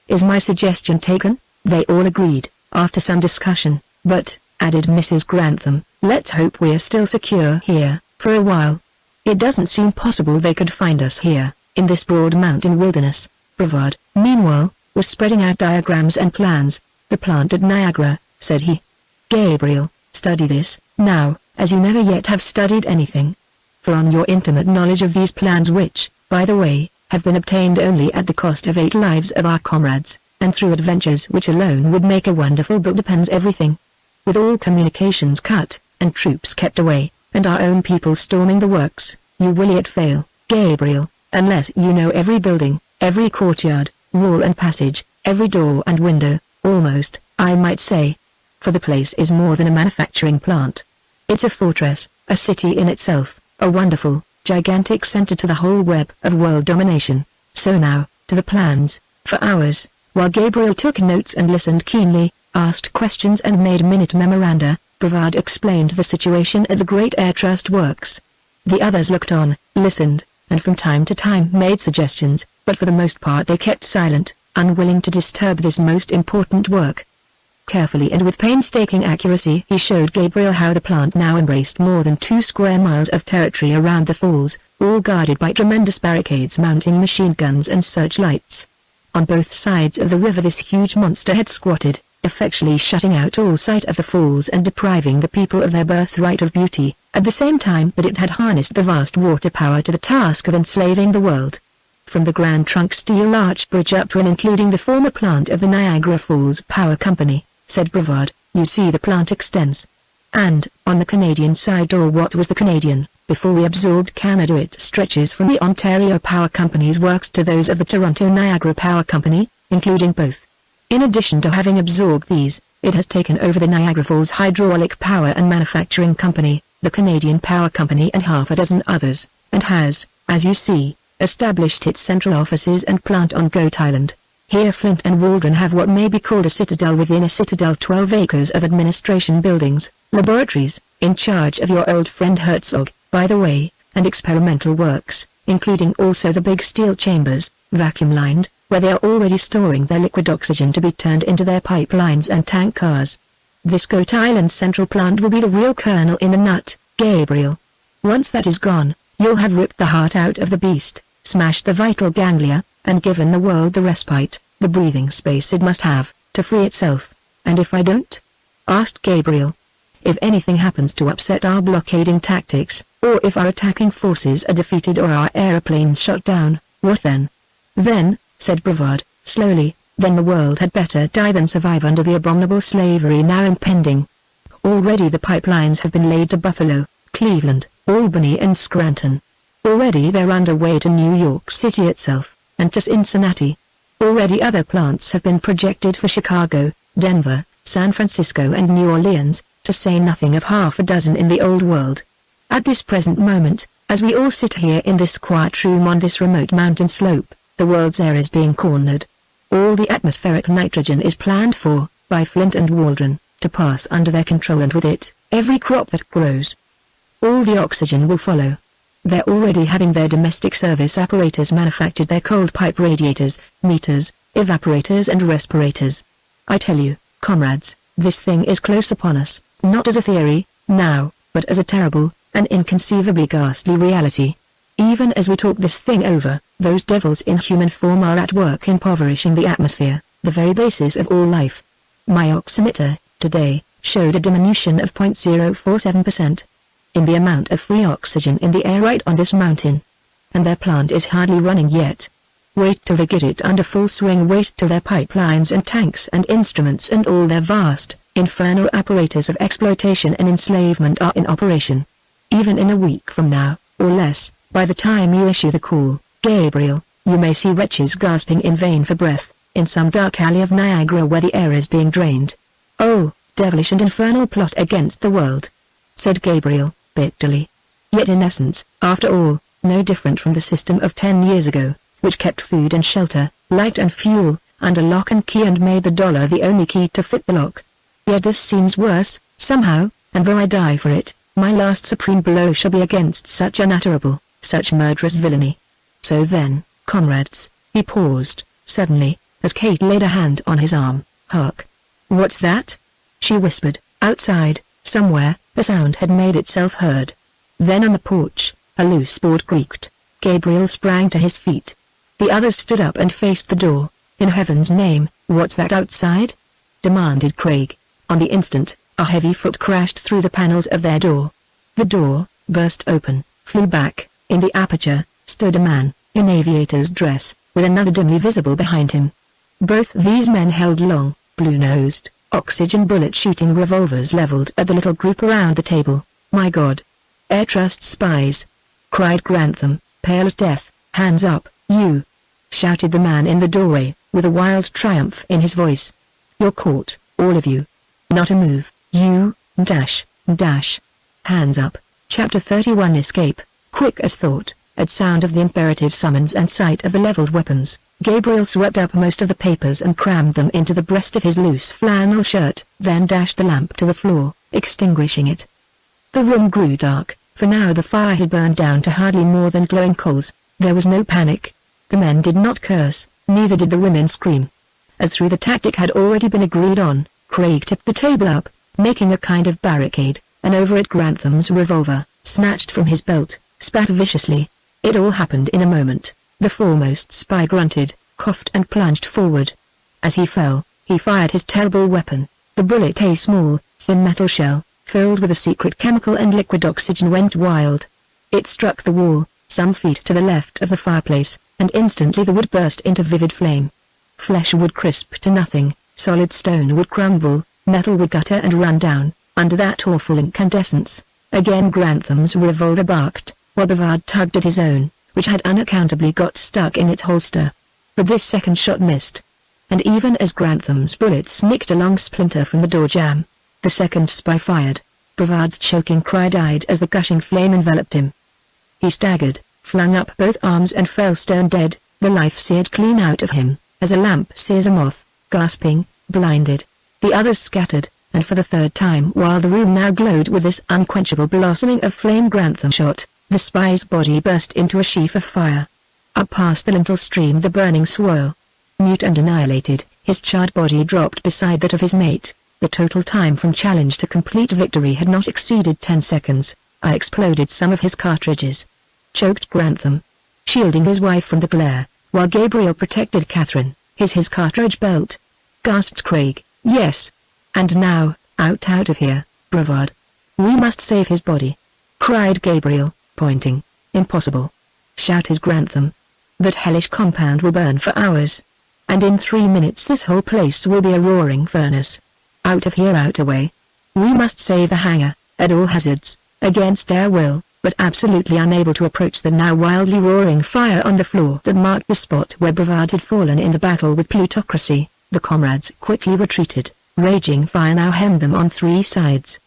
Speaker 1: "Is my suggestion taken?" They all agreed, after some discussion, "but," added Mrs. Grantham, "let's hope we're still secure here, for a while. It doesn't seem possible they could find us here, in this broad mountain wilderness." Brevard, meanwhile, was spreading out diagrams and plans. "The plant at Niagara," said he. "Gabriel, study this, now, as you never yet have studied anything. For on your intimate knowledge of these plans which, by the way, have been obtained only at the cost of 8 lives of our comrades, and through adventures which alone would make a wonderful book, depends everything. With all communications cut, and troops kept away, and our own people storming the works, you will yet fail, Gabriel, unless you know every building, every courtyard, wall and passage, every door and window, almost, I might say. For the place is more than a manufacturing plant. It's a fortress, a city in itself, a wonderful, gigantic center to the whole web of world domination. So now, to the plans." For hours, while Gabriel took notes and listened keenly, asked questions and made minute memoranda, Brevard explained the situation at the Great Air Trust Works. The others looked on, listened, and from time to time made suggestions, but for the most part they kept silent, unwilling to disturb this most important work. Carefully and with painstaking accuracy he showed Gabriel how the plant now embraced more than 2 square miles of territory around the falls, all guarded by tremendous barricades mounting machine guns and searchlights. On both sides of the river this huge monster had squatted, effectually shutting out all sight of the falls and depriving the people of their birthright of beauty, at the same time that it had harnessed the vast water power to the task of enslaving the world. From the Grand Trunk Steel Arch Bridge up to and including the former plant of the Niagara Falls Power Company, said Brevard, you see the plant extends. And, on the Canadian side, or what was the Canadian, before we absorbed Canada, it stretches from the Ontario Power Company's works to those of the Toronto Niagara Power Company, including both. In addition to having absorbed these, it has taken over the Niagara Falls Hydraulic Power and Manufacturing Company, the Canadian Power Company and half a dozen others, and has, as you see, established its central offices and plant on Goat Island. Here Flint and Waldron have what may be called a citadel within a citadel, 12 acres of administration buildings, laboratories, in charge of your old friend Herzog, by the way, and experimental works, including also the big steel chambers, vacuum-lined, where they are already storing their liquid oxygen to be turned into their pipelines and tank cars. This Goat Island central plant will be the real kernel in a nut, Gabriel. Once that is gone, you'll have ripped the heart out of the beast, smashed the vital ganglia, and given the world the respite, the breathing space it must have, to free itself. And if I don't? Asked Gabriel. If anything happens to upset our blockading tactics, or if our attacking forces are defeated or our aeroplanes shot down, what then? Then, said Brevard, slowly, then the world had better die than survive under the abominable slavery now impending. Already the pipelines have been laid to Buffalo, Cleveland, Albany and Scranton. Already they're underway to New York City itself, and to Cincinnati. Already other plants have been projected for Chicago, Denver, San Francisco and New Orleans, to say nothing of half a dozen in the old world. At this present moment, as we all sit here in this quiet room on this remote mountain slope, the world's air is being cornered. All the atmospheric nitrogen is planned for, by Flint and Waldron, to pass under their control, and with it, every crop that grows. All the oxygen will follow. They're already having their domestic service apparatus manufactured, their cold pipe radiators, meters, evaporators and respirators. I tell you, comrades, this thing is close upon us, not as a theory, now, but as a terrible, an inconceivably ghastly reality. Even as we talk this thing over, those devils in human form are at work impoverishing the atmosphere, the very basis of all life. My oximeter, today, showed a diminution of 0.047%. In the amount of free oxygen in the air right on this mountain. And their plant is hardly running yet. Wait till they get it under full swing, wait till their pipelines and tanks and instruments and all their vast, infernal apparatus of exploitation and enslavement are in operation. Even in a week from now, or less, by the time you issue the call, Gabriel, you may see wretches gasping in vain for breath, in some dark alley of Niagara where the air is being drained. Oh, devilish and infernal plot against the world," said Gabriel, bitterly. Yet in essence, after all, no different from the system of 10 years ago, which kept food and shelter, light and fuel, under lock and key and made the dollar the only key to fit the lock. Yet this seems worse, somehow, and though I die for it, my last supreme blow shall be against such unutterable, such murderous villainy. So then, comrades," he paused, suddenly, as Kate laid a hand on his arm. "Hark! What's that?" she whispered. Outside, somewhere, a sound had made itself heard. Then on the porch, a loose board creaked. Gabriel sprang to his feet. The others stood up and faced the door. "In heaven's name, what's that outside?" demanded Craig. On the instant, a heavy foot crashed through the panels of their door. The door, burst open, flew back. In the aperture, stood a man, in aviator's dress, with another dimly visible behind him. Both these men held long, blue-nosed, oxygen bullet-shooting revolvers leveled at the little group around the table. "My God! Air Trust spies!" cried Grantham, pale as death. "Hands up, you!" shouted the man in the doorway, with a wild triumph in his voice. "You're caught, all of you. Not a move, you, dash. Hands up." Chapter 31 Escape. Quick as thought, at sound of the imperative summons and sight of the leveled weapons, Gabriel swept up most of the papers and crammed them into the breast of his loose flannel shirt, then dashed the lamp to the floor, extinguishing it. The room grew dark, for now the fire had burned down to hardly more than glowing coals. There was no panic. The men did not curse, neither did the women scream. As through the tactic had already been agreed on, Craig tipped the table up, making a kind of barricade, and over it Grantham's revolver, snatched from his belt, spat viciously. It all happened in a moment. The foremost spy grunted, coughed and plunged forward. As he fell, he fired his terrible weapon. The bullet, a small, thin metal shell, filled with a secret chemical and liquid oxygen, went wild. It struck the wall, some feet to the left of the fireplace, and instantly the wood burst into vivid flame. Flesh would crisp to nothing, solid stone would crumble, metal would gutter and run down, under that awful incandescence. Again Grantham's revolver barked, while Brevard tugged at his own, which had unaccountably got stuck in its holster. But this second shot missed. And even as Grantham's bullets nicked a long splinter from the door jamb, the second spy fired. Brevard's choking cry died as the gushing flame enveloped him. He staggered, flung up both arms and fell stone dead, the life seared clean out of him, as a lamp sears a moth, gasping, blinded. The others scattered, and for the third time while the room now glowed with this unquenchable blossoming of flame Grantham shot, the spy's body burst into a sheaf of fire. Up past the lintel streamed the burning swirl. Mute and annihilated, his charred body dropped beside that of his mate. The total time from challenge to complete victory had not exceeded 10 seconds. "I exploded some of his cartridges," choked Grantham, shielding his wife from the glare, while Gabriel protected Catherine. His cartridge belt," gasped Craig. "Yes. And now, out of here, Brevard. We must save his body," cried Gabriel, pointing. "Impossible," shouted Grantham. "That hellish compound will burn for hours. And in 3 minutes this whole place will be a roaring furnace. Out of here, out away. We must save the hangar, at all hazards." Against their will, but absolutely unable to approach the now wildly roaring fire on the floor that marked the spot where Brevard had fallen in the battle with plutocracy, the comrades quickly retreated. Raging fire now hemmed them on 3 sides.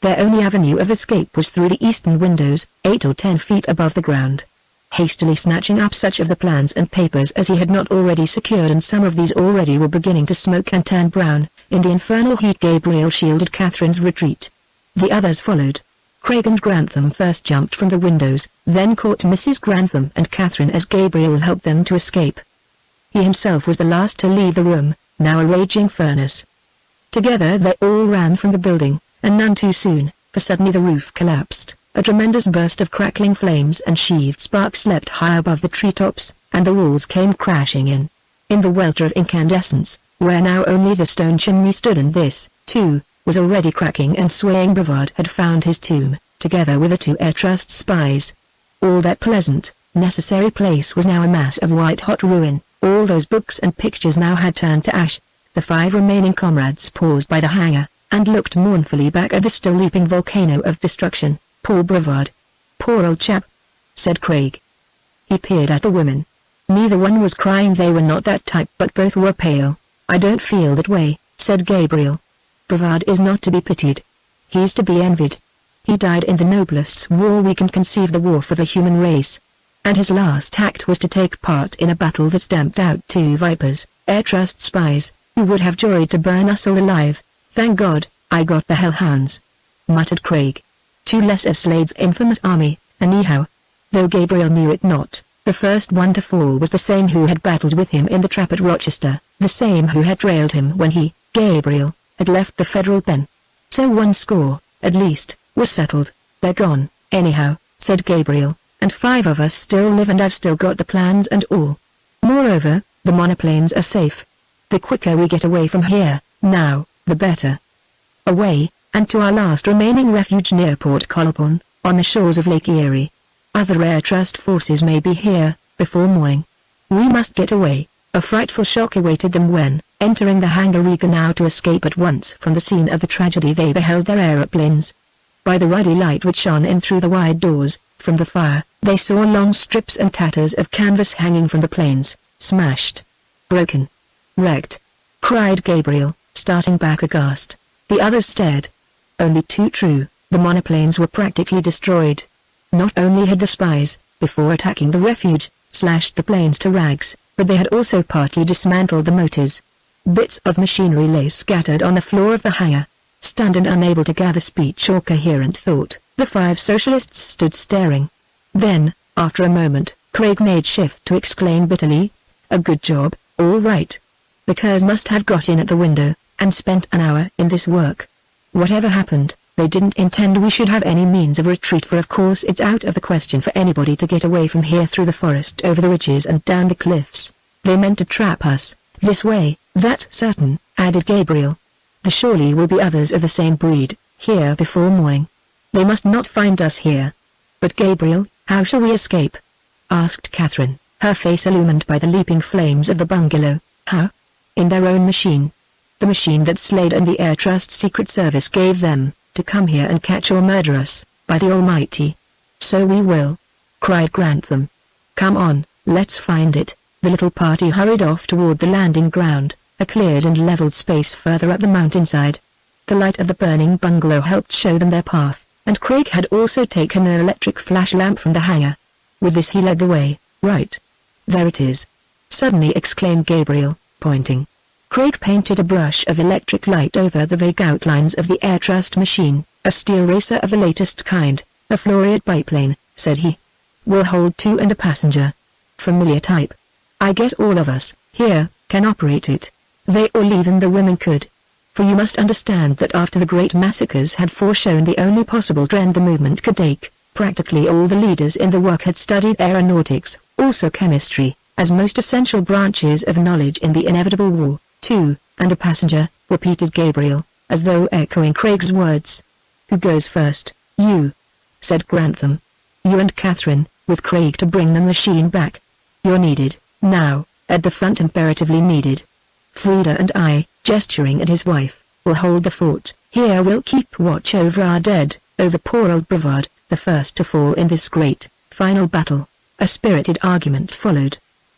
Speaker 1: Their only avenue of escape was through the eastern windows, 8 or 10 feet above the ground. Hastily snatching up such of the plans and papers as he had not already secured, and some of these already were beginning to smoke and turn brown, in the infernal heat Gabriel shielded Catherine's retreat. The others followed. Craig and Grantham first jumped from the windows, then caught Mrs. Grantham and Catherine as Gabriel helped them to escape. He himself was the last to leave the room, now a raging furnace. Together they all ran from the building, and none too soon, for suddenly the roof collapsed. A tremendous burst of crackling flames and sheaved sparks leapt high above the treetops, and the walls came crashing in. In the welter of incandescence, where now only the stone chimney stood, and this, too, was already cracking and swaying, Brevard had found his tomb, together with the 2 Air Trust spies. All that pleasant, necessary place was now a mass of white-hot ruin. All those books and pictures now had turned to ash. The 5 remaining comrades paused by the hangar, and looked mournfully back at the still leaping volcano of destruction. "Poor Brevard. Poor old chap," said Craig. He peered at the women. Neither one was crying, they were not that type, but both were pale. "I don't feel that way," said Gabriel. "Brevard is not to be pitied. He's to be envied. He died in the noblest war we can conceive, the war for the human race. And his last act was to take part in a battle that stamped out 2 vipers, Air Trust spies, who would have joyed to burn us all alive. Thank God, I got the hellhounds," muttered Craig. 2 less of Slade's infamous army, anyhow. Though Gabriel knew it not, the first one to fall was the same who had battled with him in the trap at Rochester, the same who had trailed him when he, Gabriel, had left the federal pen. So 1 score, at least, was settled. "They're gone, anyhow," said Gabriel, "and 5 of us still live, and I've still got the plans and all. Moreover, the monoplanes are safe. The quicker we get away from here, now, the better. Away, and to our last remaining refuge near Port Colborne, on the shores of Lake Erie. Other Air Trust forces may be here, before morning. We must get away." A frightful shock awaited them when, entering the hangar eager now to escape at once from the scene of the tragedy, they beheld their aeroplanes. By the ruddy light which shone in through the wide doors, from the fire, they saw long strips and tatters of canvas hanging from the planes, smashed, broken, wrecked, cried Gabriel, starting back aghast. The others stared. Only too true, the monoplanes were practically destroyed. Not only had the spies, before attacking the refuge, slashed the planes to rags, but they had also partly dismantled the motors. Bits of machinery lay scattered on the floor of the hangar. Stunned and unable to gather speech or coherent thought, the 5 socialists stood staring. Then, after a moment, Craig made shift to exclaim bitterly, "A good job, all right. The curs must have got in at the window, and spent an hour in this work. Whatever happened, they didn't intend we should have any means of retreat, for of course it's out of the question for anybody to get away from here through the forest, over the ridges and down the cliffs. They meant to trap us, this way, that's certain," added Gabriel. "There surely will be others of the same breed, here before morning. They must not find us here." "But Gabriel, how shall we escape?" asked Catherine, her face illumined by the leaping flames of the bungalow. "How? In their own machine. The machine that Slade and the Air Trust Secret Service gave them, to come here and catch or murder us, by the Almighty." "So we will," cried Grantham. "Come on, let's find it." The little party hurried off toward the landing ground, a cleared and leveled space further up the mountainside. The light of the burning bungalow helped show them their path, and Craig had also taken an electric flash lamp from the hangar. With this he led the way. "Right. There it is," suddenly exclaimed Gabriel, pointing. Craig painted a brush of electric light over the vague outlines of the Air Trust machine. "A steel racer of the latest kind, a Floriad biplane," said he. "Will hold 2 and a passenger. Familiar type. I guess all of us, here, can operate it. They or even the women could. For you must understand that after the great massacres had foreshown the only possible trend the movement could take, practically all the leaders in the work had studied aeronautics, also chemistry, as most essential branches of knowledge in the inevitable war. 2, and a passenger," repeated Gabriel, as though echoing Craig's words. "Who goes first?" "You," said Grantham. "You and Catherine, with Craig to bring the machine back. You're needed, now, at the front, imperatively needed. Frida and I," gesturing at his wife, "will hold the fort. Here we'll keep watch over our dead, over poor old Brevard, the first to fall in this great, final battle." A spirited argument followed.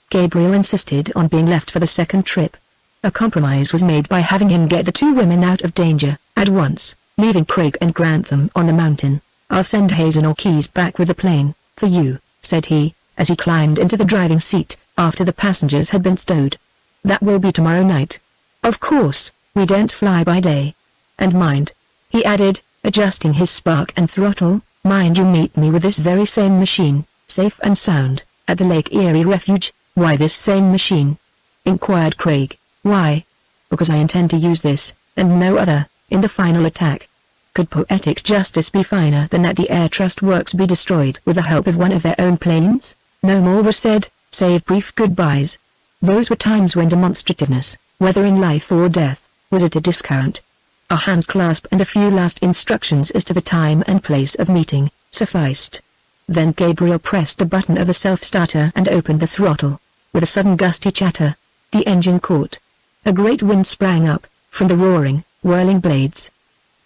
Speaker 1: Gabriel insisted on being left for the second trip. A compromise was made by having him get the 2 women out of danger, at once, leaving Craig and Grantham on the mountain. "I'll send Hazen or Keyes back with the plane, for you," said he, as he climbed into the driving seat, after the passengers had been stowed. "That will be tomorrow night. Of course, we don't fly by day. And mind," he added, adjusting his spark and throttle, "mind you meet me with this very same machine, safe and sound, at the Lake Erie refuge." "Why this same machine?" inquired Craig. "Why? Because I intend to use this, and no other, in the final attack. Could poetic justice be finer than that the Air Trust works be destroyed with the help of one of their own planes?" No more was said, save brief goodbyes. Those were times when demonstrativeness, whether in life or death, was at a discount. A hand clasp and a few last instructions as to the time and place of meeting, sufficed. Then Gabriel pressed the button of the self-starter and opened the throttle. With a sudden gusty chatter, the engine caught. A great wind sprang up, from the roaring, whirling blades.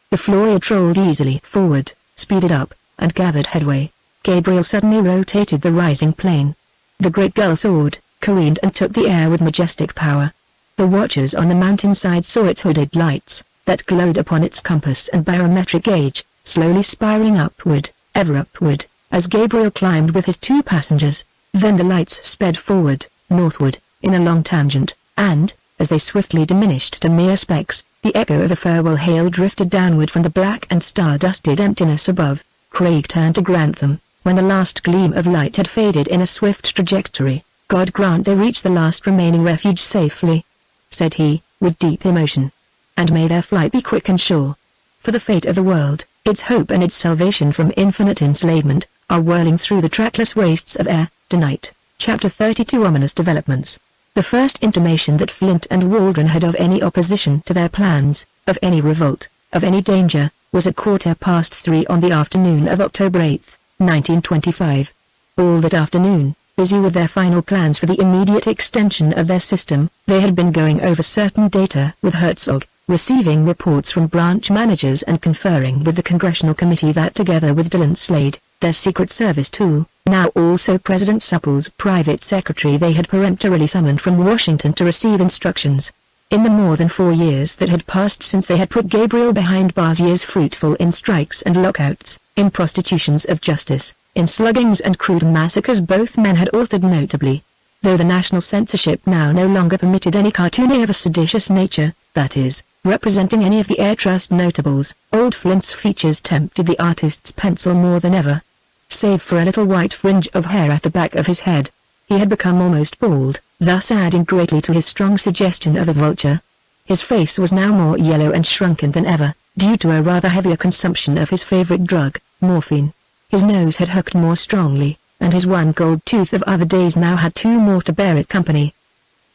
Speaker 1: The Floriad rolled easily forward, speeded up, and gathered headway. Gabriel suddenly rotated the rising plane. The great gull soared, careened and took the air with majestic power. The watchers on the mountainside saw its hooded lights, that glowed upon its compass and barometric gauge, slowly spiraling upward, ever upward, as Gabriel climbed with his 2 passengers. Then the lights sped forward, northward, in a long tangent, and, as they swiftly diminished to mere specks, the echo of a farewell hail drifted downward from the black and star-dusted emptiness above. Craig turned to Grantham, when the last gleam of light had faded in a swift trajectory. "God grant they reach the last remaining refuge safely," said he, with deep emotion. "And may their flight be quick and sure. For the fate of the world, its hope and its salvation from infinite enslavement, are whirling through the trackless wastes of air, tonight." Chapter 32 Ominous Developments. The first intimation that Flint and Waldron had of any opposition to their plans, of any revolt, of any danger, was at 3:15 on the afternoon of October 8, 1925. All that afternoon, busy with their final plans for the immediate extension of their system, they had been going over certain data with Herzog, receiving reports from branch managers and conferring with the Congressional Committee that together with Dillon Slade, their Secret Service tool, now also President Supple's private secretary, they had peremptorily summoned from Washington to receive instructions. In the more than 4 years that had passed since they had put Gabriel behind bars, years fruitful in strikes and lockouts, in prostitutions of justice, in sluggings and crude massacres, both men had authored notably. Though the national censorship now no longer permitted any cartooning of a seditious nature, that is, representing any of the Air Trust notables, old Flint's features tempted the artist's pencil more than ever. Save for a little white fringe of hair at the back of his head, he had become almost bald, thus adding greatly to his strong suggestion of a vulture. His face was now more yellow and shrunken than ever, due to a rather heavier consumption of his favorite drug, morphine. His nose had hooked more strongly, and his one gold tooth of other days now had 2 more to bear it company.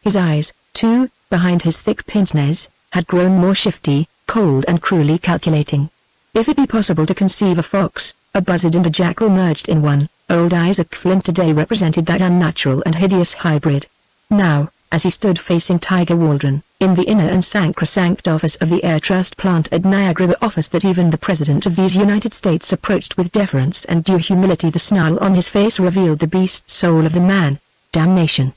Speaker 1: His eyes, too, behind his thick pince-nez, had grown more shifty, cold and cruelly calculating. If it be possible to conceive a fox, a buzzard and a jackal merged in one, old Isaac Flint today represented that unnatural and hideous hybrid. Now, as he stood facing Tiger Waldron, in the inner and sacrosanct office of the Air Trust plant at Niagara, the office that even the President of these United States approached with deference and due humility, the snarl on his face revealed the beast soul of the man. "Damnation,"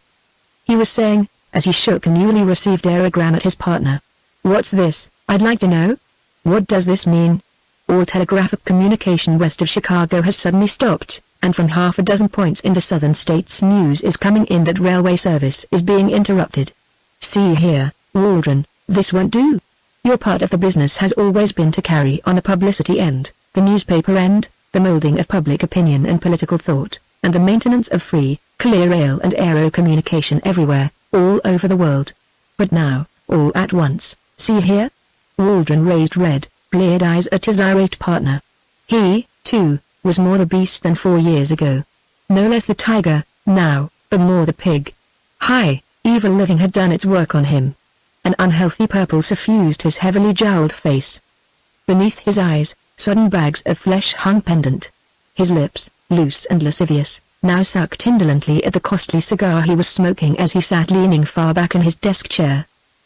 Speaker 1: he was saying, as he shook a newly received aerogram at his partner. "What's this, I'd like to know? What does this mean? All telegraphic communication west of Chicago has suddenly stopped, and from half a dozen points in the southern states news is coming in that railway service is being interrupted. See here, Waldron, this won't do. Your part of the business has always been to carry on the publicity end, the newspaper end, the molding of public opinion and political thought, and the maintenance of free, clear rail and aero communication everywhere, all over the world. But now, all at once, see here?" Waldron raised red, bleared eyes at his irate partner. He, too, was more the beast than 4 years ago. No less the tiger, now, but more the pig. High, evil living had done its work on him. An unhealthy purple suffused his heavily jowled face. Beneath his eyes, sodden bags of flesh hung pendant. His lips, loose and lascivious, now sucked indolently at the costly cigar he was smoking as he sat leaning far back in his desk chair.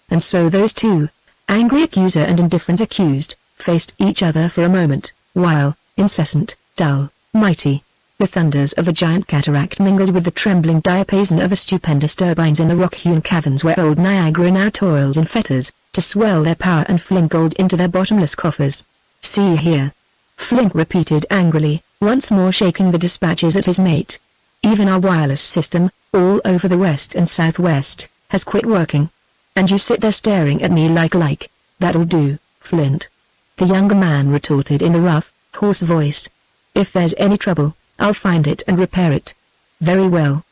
Speaker 1: And so those two, angry accuser and indifferent accused, faced each other for a moment, while, incessant, dull, mighty, the thunders of a giant cataract mingled with the trembling diapason of the stupendous turbines in the rock-hewn caverns where old Niagara now toiled in fetters, to swell their power and fling gold into their bottomless coffers. "See here," Flint repeated angrily, once more shaking the dispatches at his mate. "Even our wireless system, all over the west and southwest, has quit working. And you sit there staring at me like, that'll do, Flint," the younger man retorted in a rough, hoarse voice. "If there's any trouble, I'll find it and repair it. Very well.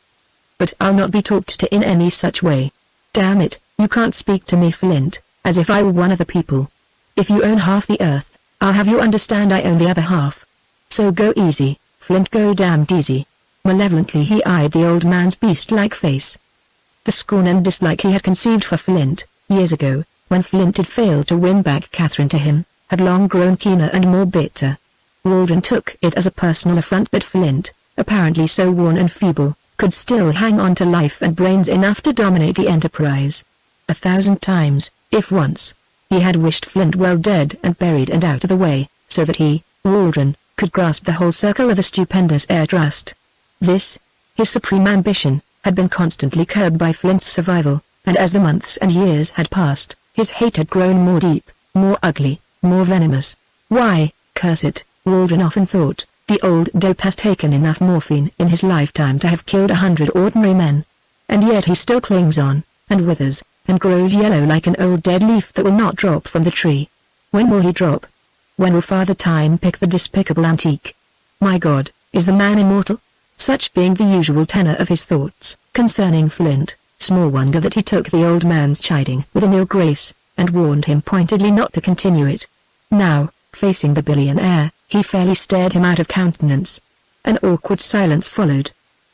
Speaker 1: But I'll not be talked to in any such way. Damn it, you can't speak to me, Flint, as if I were one of the people. If you own half the earth, I'll have you understand I own the other half. So go easy, Flint, go damned easy." Malevolently he eyed the old man's beast-like face. The scorn and dislike he had conceived for Flint, years ago, when Flint had failed to win back Catherine to him, had long grown keener and more bitter. Waldron took it as a personal affront that Flint, apparently so worn and feeble, could still hang on to life and brains enough to dominate the enterprise. 1,000 times, if once, he had wished Flint well dead and buried and out of the way, so that he, Waldron, could grasp the whole circle of the stupendous Air Trust. This, his supreme ambition, had been constantly curbed by Flint's survival, and as the months and years had passed, his hate had grown more deep, more ugly, more venomous. Why, curse it, Waldron often thought, the old dope has taken enough morphine in his lifetime to have killed 100 ordinary men. And yet he still clings on, and withers, and grows yellow like an old dead leaf that will not drop from the tree. When will he drop? When will Father Time pick the despicable antique? My God, is the man immortal? Such being the usual tenor of his thoughts concerning Flint, small wonder that he took the old man's chiding with an ill grace, and warned him pointedly not to continue it. Now, facing the billionaire, he fairly stared him out of countenance. An awkward silence followed.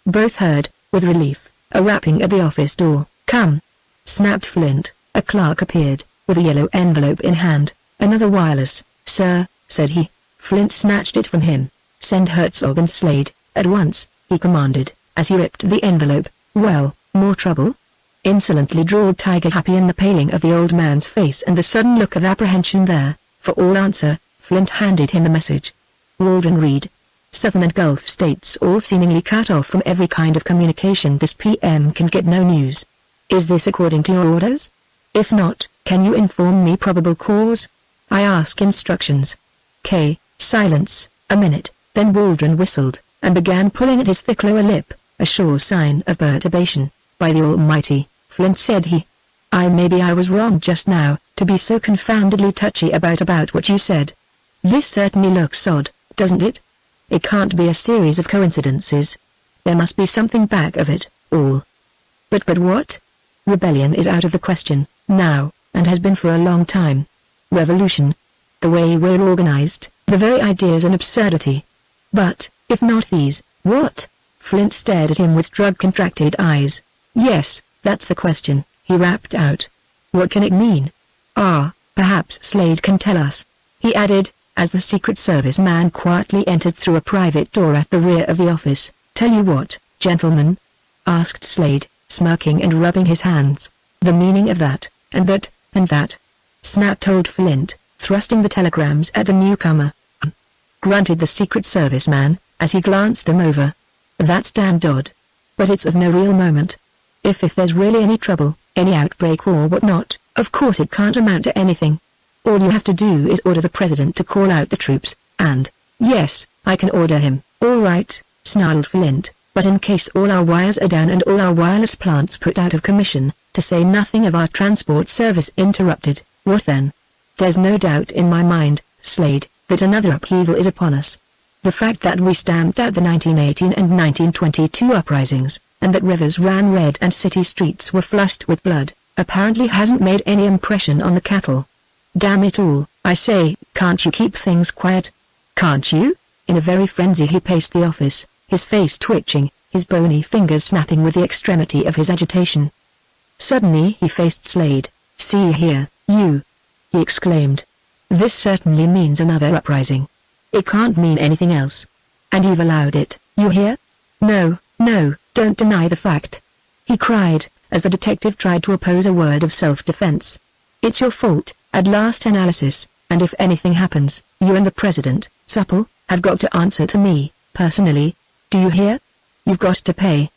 Speaker 1: Both heard, with relief, a rapping at the office door. "Come!" snapped Flint. A clerk appeared, with a yellow envelope in hand. "Another wireless, sir," said he. Flint snatched it from him. "Send Herzog and Slade, at once," he commanded, as he ripped the envelope. "Well, more trouble?" insolently drawled Tiger Happy in the paling of the old man's face and the sudden look of apprehension there. For all answer, Flint handed him the message. "Waldron read. Southern and Gulf states all seemingly cut off from every kind of communication this PM can get no news. Is this according to your orders? If not, can you inform me probable cause? I ask instructions." Silence, a minute, then Waldron whistled, and began pulling at his thick lower lip, a sure sign of perturbation. "By the Almighty, Flint," said he. Maybe I was wrong just now, to be so confoundedly touchy about what you said. This certainly looks odd, doesn't it? It can't be a series of coincidences. There must be something back of it, all. But what? Rebellion is out of the question, now, and has been for a long time. Revolution. The way we're organized, the very idea's an absurdity. But, if not these, what? Flint stared at him with drug-contracted eyes. "Yes, that's the question," he rapped out. "What can it mean? Perhaps Slade can tell us," he added, as the Secret Service man quietly entered through a private door at the rear of the office. "Tell you what, gentlemen?" asked Slade, smirking and rubbing his hands. "The meaning of that, and that," snapped old Flint, thrusting the telegrams at the newcomer. Grunted the Secret Service man, as he glanced them over. "That's damned odd. But it's of no real moment. If there's really any trouble, any outbreak or whatnot, of course it can't amount to anything. All you have to do is order the president to call out the troops, and, yes, I can order him." "All right," snarled Flint, "but in case all our wires are down and all our wireless plants put out of commission, to say nothing of our transport service interrupted, what then?" "There's no doubt in my mind, Slade, that another upheaval is upon us. The fact that we stamped out the 1918 and 1922 uprisings, and that rivers ran red and city streets were flushed with blood, apparently hasn't made any impression on the cattle. Damn it all, I say, can't you keep things quiet? Can't you?" In a very frenzy he paced the office, his face twitching, his bony fingers snapping with the extremity of his agitation. Suddenly he faced Slade. "See here, you!" he exclaimed. "This certainly means another uprising. It can't mean anything else. And you've allowed it, you hear? No, don't deny the fact," he cried, as the detective tried to oppose a word of self-defense. "It's your fault, at last analysis, and if anything happens, you and the president, Supple, have got to answer to me, personally. Do you hear? You've got to pay,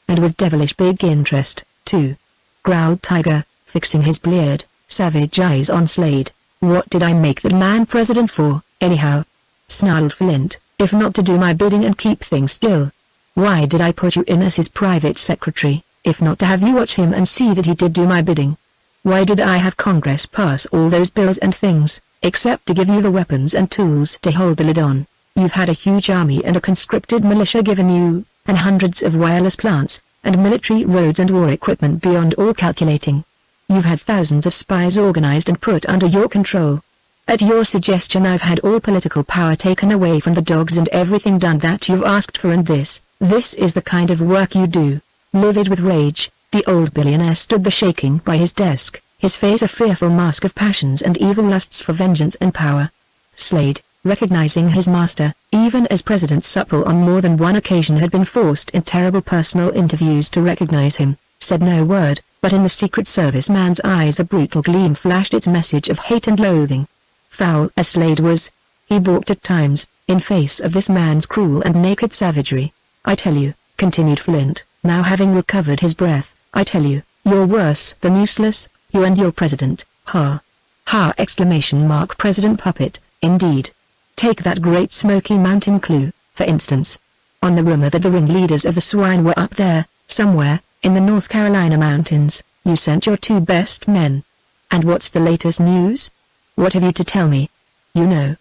Speaker 1: and with devilish big interest, too," growled Tiger, fixing his bleared, savage eyes on Slade. "What did I make that man president for, anyhow?" snarled Flint, "if not to do my bidding and keep things still? Why did I put you in as his private secretary, if not to have you watch him and see that he did do my bidding? Why did I have Congress pass all those bills and things, except to give you the weapons and tools to hold the lid on? You've had a huge army and a conscripted militia given you, and hundreds of wireless plants, and military roads and war equipment beyond all calculating. You've had thousands of spies organized and put under your control. At your suggestion I've had all political power taken away from the dogs and everything done that you've asked for, and this is the kind of work you do." Livid with rage, the old billionaire stood there shaking by his desk, his face a fearful mask of passions and evil lusts for vengeance and power. Slade, recognizing his master, even as President Supple on more than one occasion had been forced in terrible personal interviews to recognize him, said no word, but in the Secret Service man's eyes a brutal gleam flashed its message of hate and loathing. Foul as Slade was, he balked at times, in face of this man's cruel and naked savagery. "I tell you," continued Flint, Now having recovered his breath, I tell you, you're worse than useless, you and your president, ha. Ha! Exclamation mark. President Puppet, indeed. Take that Great Smoky Mountain clue, for instance. On the rumor that the ringleaders of the swine were up there, somewhere, in the North Carolina mountains, you sent your 2 best men. And what's the latest news? What have you to tell me? You know.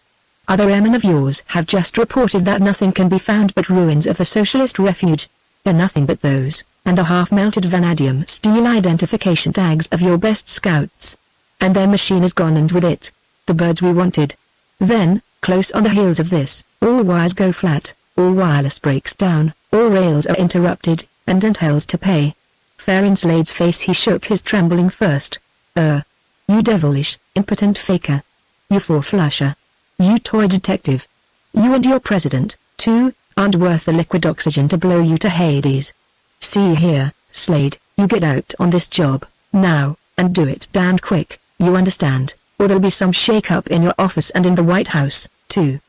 Speaker 1: Other airmen of yours have just reported that nothing can be found but ruins of the socialist refuge. They're nothing but those, and the half-melted vanadium steel identification tags of your best scouts. And their machine is gone, and with it, the birds we wanted. Then, close on the heels of this, all wires go flat, all wireless breaks down, all rails are interrupted, and hell's to pay. Fair in Slade's face he shook his trembling first. You devilish, impotent faker. You four-flusher. You toy detective. You and your president, too, aren't worth the liquid oxygen to blow you to Hades. See here, Slade, you get out on this job, now, and do it damned quick, you understand, or there'll be some shake-up in your office and in the White House, too.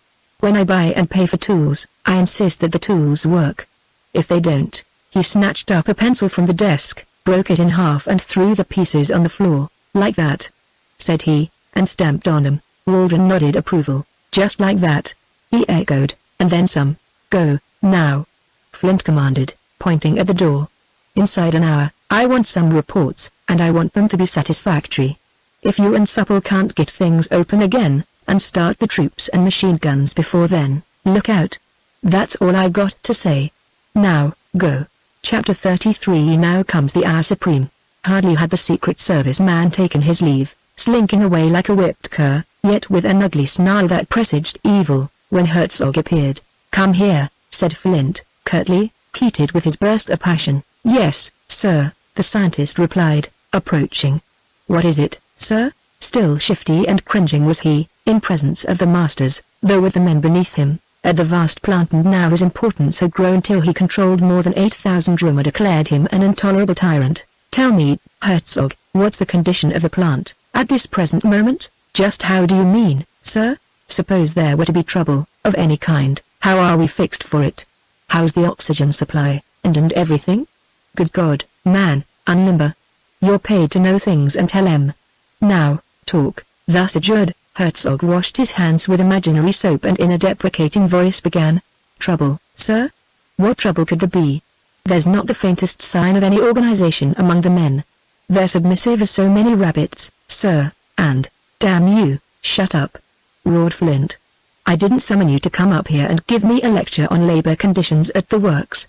Speaker 1: When I buy and pay for tools, I insist that the tools work. If they don't, he snatched up a pencil from the desk, broke it in half and threw the pieces on the floor, like that, said he, and stamped on them. Waldron nodded approval. Just like that, he echoed, and then some. Go, now, Flint commanded, pointing at the door. Inside an hour, I want some reports, and I want them to be satisfactory. If you and Supple can't get things open again, and start the troops and machine guns before then, look out. That's all I've got to say. Now, go. Chapter 33. Now comes the hour supreme. Hardly had the Secret Service man taken his leave, slinking away like a whipped cur, yet with an ugly snarl that presaged evil, when Herzog appeared. Come here, said Flint, curtly, heated with his burst of passion. Yes, sir, the scientist replied, approaching. What is it, sir? Still shifty and cringing was he, in presence of the masters, though with the men beneath him, at the vast plant, and now his importance had grown till he controlled more than 8,000 rumor declared him an intolerable tyrant. Tell me, Herzog, what's the condition of the plant, at this present moment? Just how do you mean, sir? Suppose there were to be trouble, of any kind, how are we fixed for it? How's the oxygen supply, and everything? Good God, man, unlimber. You're paid to know things and tell 'em. Now, talk. Thus adjured, Herzog washed his hands with imaginary soap and in a deprecating voice began. Trouble, sir? What trouble could there be? There's not the faintest sign of any organization among the men. They're submissive as so many rabbits, sir, and, damn you, shut up, roared Flint. I didn't summon you to come up here and give me a lecture on labor conditions at the works.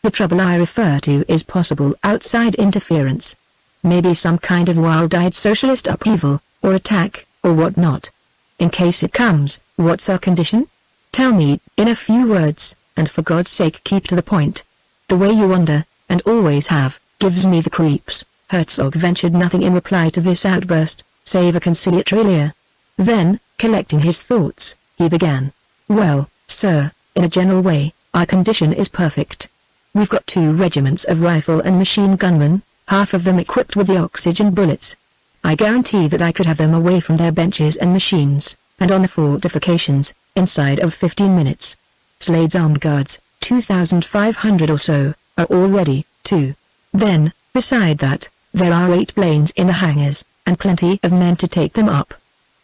Speaker 1: The trouble I refer to is possible outside interference. Maybe some kind of wild-eyed socialist upheaval, or attack, or whatnot. In case it comes, what's our condition? Tell me, in a few words, and for God's sake keep to the point. The way you wonder, and always have, gives me the creeps. Herzog ventured nothing in reply to this outburst, save a conciliatory leer. Then, collecting his thoughts, he began. Well, sir, in a general way, our condition is perfect. We've got 2 regiments of rifle and machine gunmen, half of them equipped with the oxygen bullets. I guarantee that I could have them away from their benches and machines, and on the fortifications, inside of 15 minutes. Slade's armed guards, 2,500 or so, are all ready, too. Then, beside that, there are 8 planes in the hangars, and plenty of men to take them up.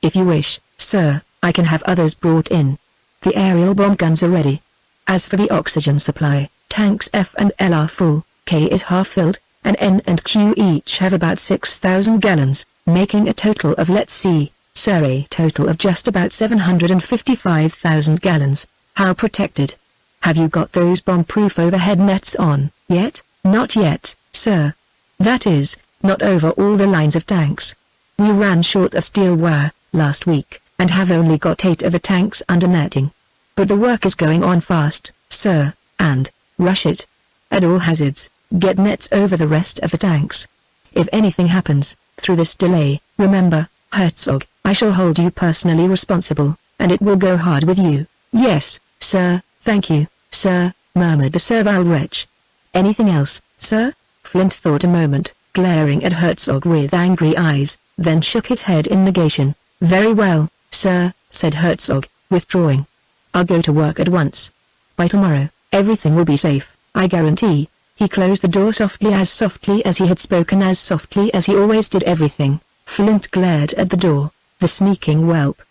Speaker 1: If you wish, sir, I can have others brought in. The aerial bomb guns are ready. As for the oxygen supply, tanks F and L are full, K is half filled, and N and Q each have about 6,000 gallons, making a total of, let's see, sir, a total of just about 755,000 gallons. How protected? Have you got those bomb-proof overhead nets on, yet? Not yet, sir. That is, not over all the lines of tanks. We ran short of steel wire, last week, and have only got 8 of the tanks under netting. But the work is going on fast, sir, and, rush it. At all hazards, get nets over the rest of the tanks. If anything happens, through this delay, remember, Herzog, I shall hold you personally responsible, and it will go hard with you. Yes, sir, thank you, sir, murmured the servile wretch. Anything else, sir? Flint thought a moment, glaring at Herzog with angry eyes, then shook his head in negation. Very well, sir, said Herzog, withdrawing. I'll go to work at once. By tomorrow, everything will be safe, I guarantee. He closed the door softly as he had spoken, as softly as he always did everything. Flint glared at the door. The sneaking whelp.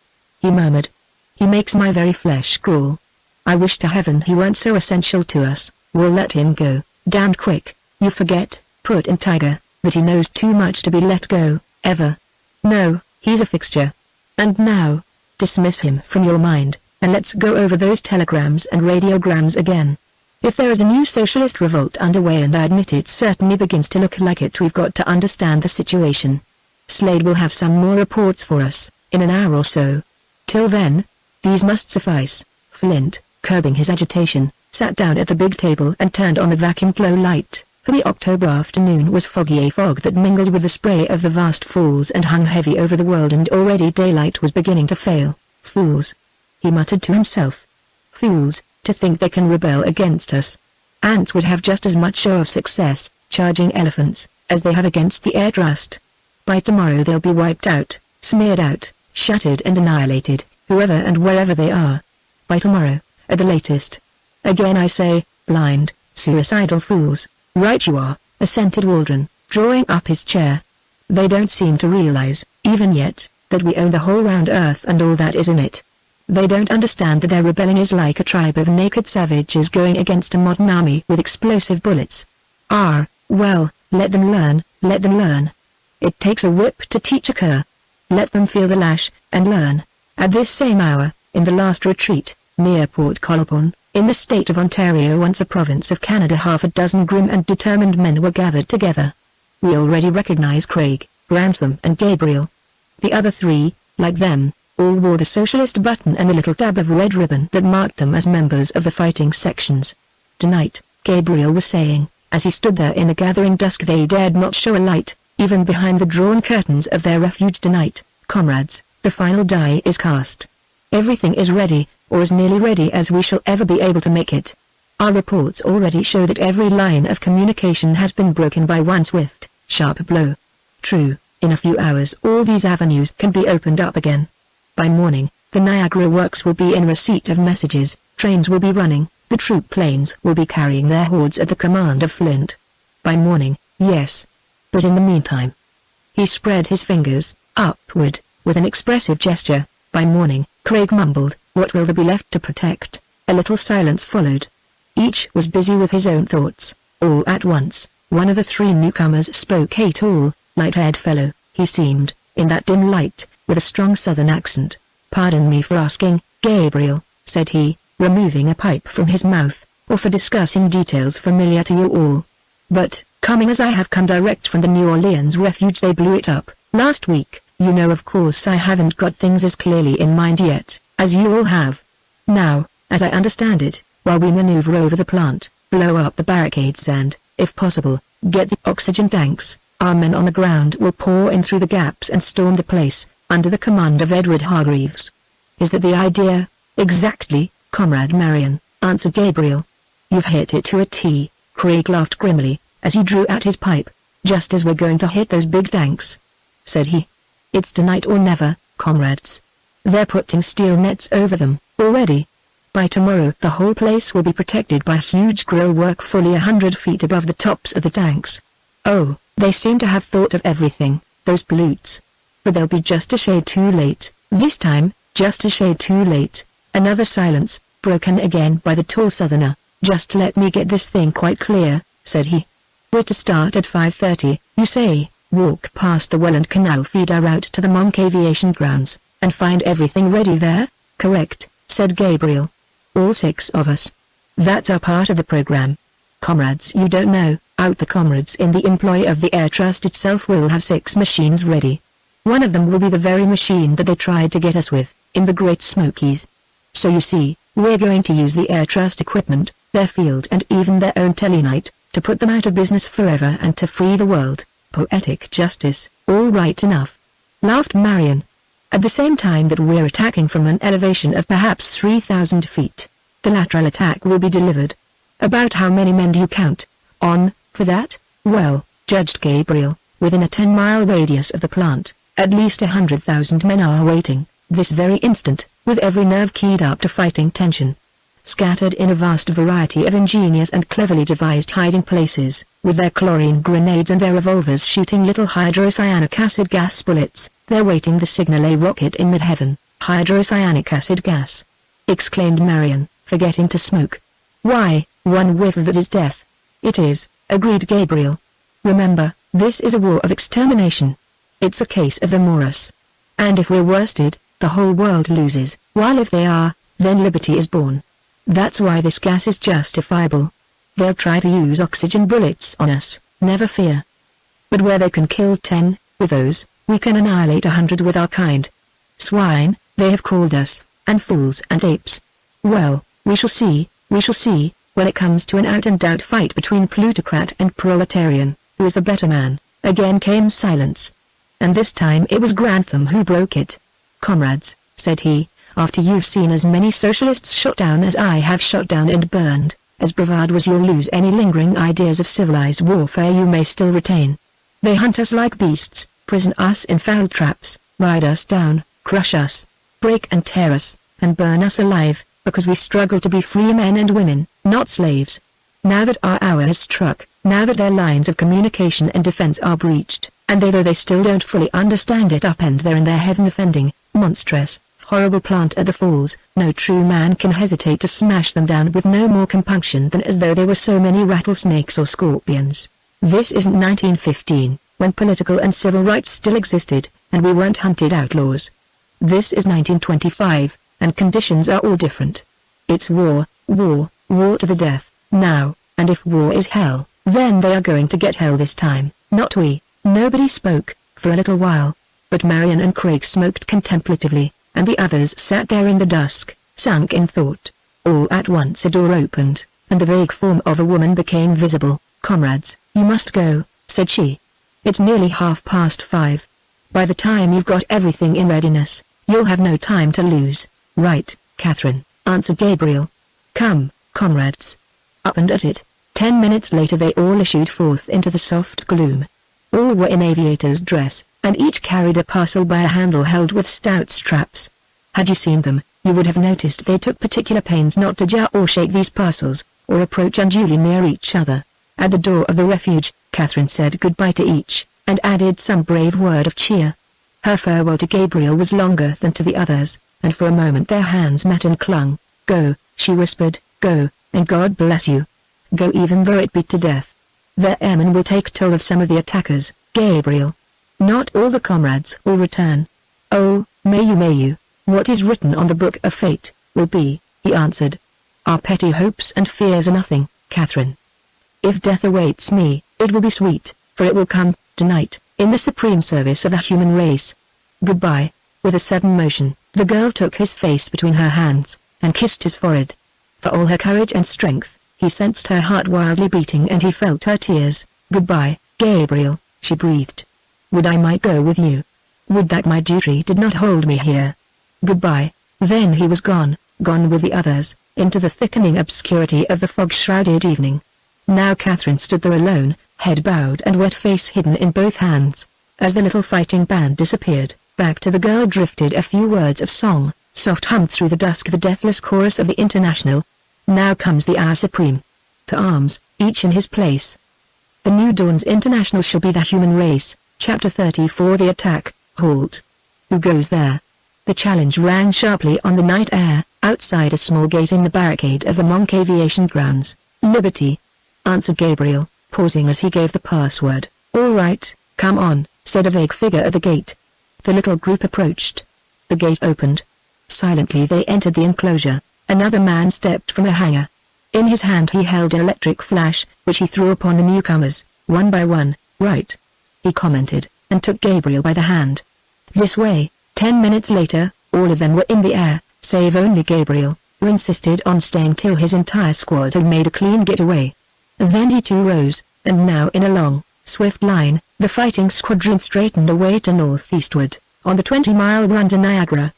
Speaker 1: He murmured. He makes my very flesh crawl. I wish to heaven he weren't so essential to us. We'll let him go, damned quick. You forget, put in Tiger, that he knows too much to be let go, ever. No, he's a fixture. And now, dismiss him from your mind, and let's go over those telegrams and radiograms again. If there is a new socialist revolt underway, and I admit it certainly begins to look like it, we've got to understand the situation. Slade will have some more reports for us, in an hour or so. Till then, these must suffice. Flint, curbing his agitation, sat down at the big table and turned on the vacuum glow light, for the October afternoon was foggy, a fog that mingled with the spray of the vast falls and hung heavy over the world, and already daylight was beginning to fail. Fools, he muttered to himself. Fools, to think they can rebel against us. Ants would have just as much show of success, charging elephants, as they have against the air trust. By tomorrow they'll be wiped out, smeared out, shattered and annihilated, whoever and wherever they are. By tomorrow, at the latest. Again I say, blind, suicidal fools. Right you are, assented Waldron, drawing up his chair. They don't seem to realize, even yet, that we own the whole round earth and all that is in it. They don't understand that their rebelling is like a tribe of naked savages going against a modern army with explosive bullets. Well, let them learn, let them learn. It takes a whip to teach a cur. Let them feel the lash, and learn. At this same hour, in the last retreat, near Port Colborne, in the state of Ontario, once a province of Canada, half a dozen grim and determined men were gathered together. We already recognize Craig, Grantham and Gabriel. The other three, like them, all wore the socialist button and a little tab of red ribbon that marked them as members of the fighting sections. Tonight, Gabriel was saying, as he stood there in the gathering dusk, they dared not show a light, even behind the drawn curtains of their refuge tonight. Comrades, the final die is cast. Everything is ready, or as nearly ready as we shall ever be able to make it. Our reports already show that every line of communication has been broken by one swift, sharp blow. True, in a few hours all these avenues can be opened up again. By morning, the Niagara Works will be in receipt of messages, trains will be running, the troop planes will be carrying their hordes at the command of Flint. By morning, yes. But in the meantime. He spread his fingers, upward, with an expressive gesture. By morning, Craig mumbled, what will there be left to protect? A little silence followed. Each was busy with his own thoughts. All at once, one of the three newcomers spoke, a tall, light-haired fellow, he seemed, in that dim light, with a strong southern accent. Pardon me for asking, Gabriel, said he, removing a pipe from his mouth, or for discussing details familiar to you all. But, coming as I have come direct from the New Orleans refuge, they blew it up, last week. You know, of course I haven't got things as clearly in mind yet, as you all have. Now, as I understand it, while we maneuver over the plant, blow up the barricades and, if possible, get the oxygen tanks, our men on the ground will pour in through the gaps and storm the place, under the command of Edward Hargreaves. Is that the idea? Exactly, Comrade Marion, answered Gabriel. You've hit it to a T, Craig laughed grimly, as he drew at his pipe. Just as we're going to hit those big tanks, said he. It's tonight or never, comrades. They're putting steel nets over them, already. By tomorrow the whole place will be protected by huge grill work fully 100 feet above the tops of the tanks. Oh, they seem to have thought of everything, those plutes. But they'll be just a shade too late, this time, just a shade too late. Another silence, broken again by the tall southerner. Just let me get this thing quite clear, said he. We're to start at 5:30, you say? Walk past the Welland Canal feeder out to the Monk Aviation Grounds, and find everything ready there? Correct, said Gabriel. All 6 of us. That's our part of the program. Comrades, you don't know, out the comrades in the employ of the Air Trust itself will have 6 machines ready. One of them will be the very machine that they tried to get us with, in the Great Smokies. So you see, we're going to use the Air Trust equipment, their field and even their own telenite, to put them out of business forever and to free the world. Poetic justice, all right enough, laughed Marion. At the same time that we're attacking from an elevation of perhaps 3,000 feet, the lateral attack will be delivered. About how many men do you count on for that? Well, judged Gabriel, within a 10-mile radius of the plant, at least 100,000 men are waiting, this very instant, with every nerve keyed up to fighting tension. scattered in a vast variety of ingenious and cleverly devised hiding places, with their chlorine grenades and their revolvers shooting little hydrocyanic acid gas bullets. They're waiting the signal a rocket in mid-heaven. Hydrocyanic acid gas! Exclaimed Marion, forgetting to smoke. Why, one whiff of that is death. It is, agreed Gabriel. Remember, this is a war of extermination. It's a case of the Morus. And if we're worsted, the whole world loses, while if they are, then liberty is born. That's why this gas is justifiable. They'll try to use oxygen bullets on us, never fear. But where they can kill 10, with those, we can annihilate 100 with our kind. Swine, they have called us, and fools and apes. Well, we shall see, when it comes to an out-and-out fight between plutocrat and proletarian, who is the better man. Again came silence. And this time it was Grantham who broke it. Comrades, said he, after you've seen as many socialists shot down as I have shot down and burned, as bravado as you'll lose any lingering ideas of civilized warfare you may still retain. They hunt us like beasts, prison us in foul traps, ride us down, crush us, break and tear us, and burn us alive, because we struggle to be free men and women, not slaves. Now that our hour has struck, now that their lines of communication and defense are breached, and though they still don't fully understand it upend there in their heaven-offending, monstrous, horrible plant at the falls, no true man can hesitate to smash them down with no more compunction than as though they were so many rattlesnakes or scorpions. This isn't 1915, when political and civil rights still existed, and we weren't hunted outlaws. This is 1925, and conditions are all different. It's war, war, war to the death, now, and if war is hell, then they are going to get hell this time, not we. Nobody spoke, for a little while, but Marion and Craig smoked contemplatively, and the others sat there in the dusk, sunk in thought. All at once a door opened, and the vague form of a woman became visible. Comrades, you must go, said she. It's nearly 5:30. By the time you've got everything in readiness, you'll have no time to lose. Right, Catherine, answered Gabriel. Come, comrades. Up and at it. 10 minutes later they all issued forth into the soft gloom. All were in aviator's dress, and each carried a parcel by a handle held with stout straps. Had you seen them, you would have noticed they took particular pains not to jar or shake these parcels, or approach unduly near each other. At the door of the refuge, Catherine said goodbye to each, and added some brave word of cheer. Her farewell to Gabriel was longer than to the others, and for a moment their hands met and clung. Go, she whispered, go, and God bless you. Go even though it be to death. Their airmen will take toll of some of the attackers, Gabriel. Not all the comrades will return. Oh, may you, what is written on the book of fate, will be, he answered. Our petty hopes and fears are nothing, Catherine. If death awaits me, it will be sweet, for it will come, tonight, in the supreme service of the human race. Goodbye. With a sudden motion, the girl took his face between her hands, and kissed his forehead. For all her courage and strength, he sensed her heart wildly beating and he felt her tears. Goodbye, Gabriel, she breathed. Would I might go with you. Would that my duty did not hold me here. Goodbye. Then he was gone with the others, into the thickening obscurity of the fog-shrouded evening. Now Catherine stood there alone, head bowed and wet face hidden in both hands. As the little fighting band disappeared, back to the girl drifted a few words of song, soft hummed through the dusk the deathless chorus of the International. Now comes the hour supreme. To arms, each in his place. The new dawn's International shall be the human race. Chapter 34 The Attack, Halt. Who goes there? The challenge rang sharply on the night air, outside a small gate in the barricade of the Monk Aviation Grounds. Liberty, answered Gabriel, pausing as he gave the password. All right, come on, said a vague figure at the gate. The little group approached. The gate opened. Silently they entered the enclosure. Another man stepped from a hangar. In his hand he held an electric flash, which he threw upon the newcomers, one by one. Right, he commented, and took Gabriel by the hand. This way. 10 minutes later, all of them were in the air, save only Gabriel, who insisted on staying till his entire squad had made a clean getaway. Then he too rose, and now in a long, swift line, the fighting squadron straightened away to northeastward, on the 20-mile run to Niagara.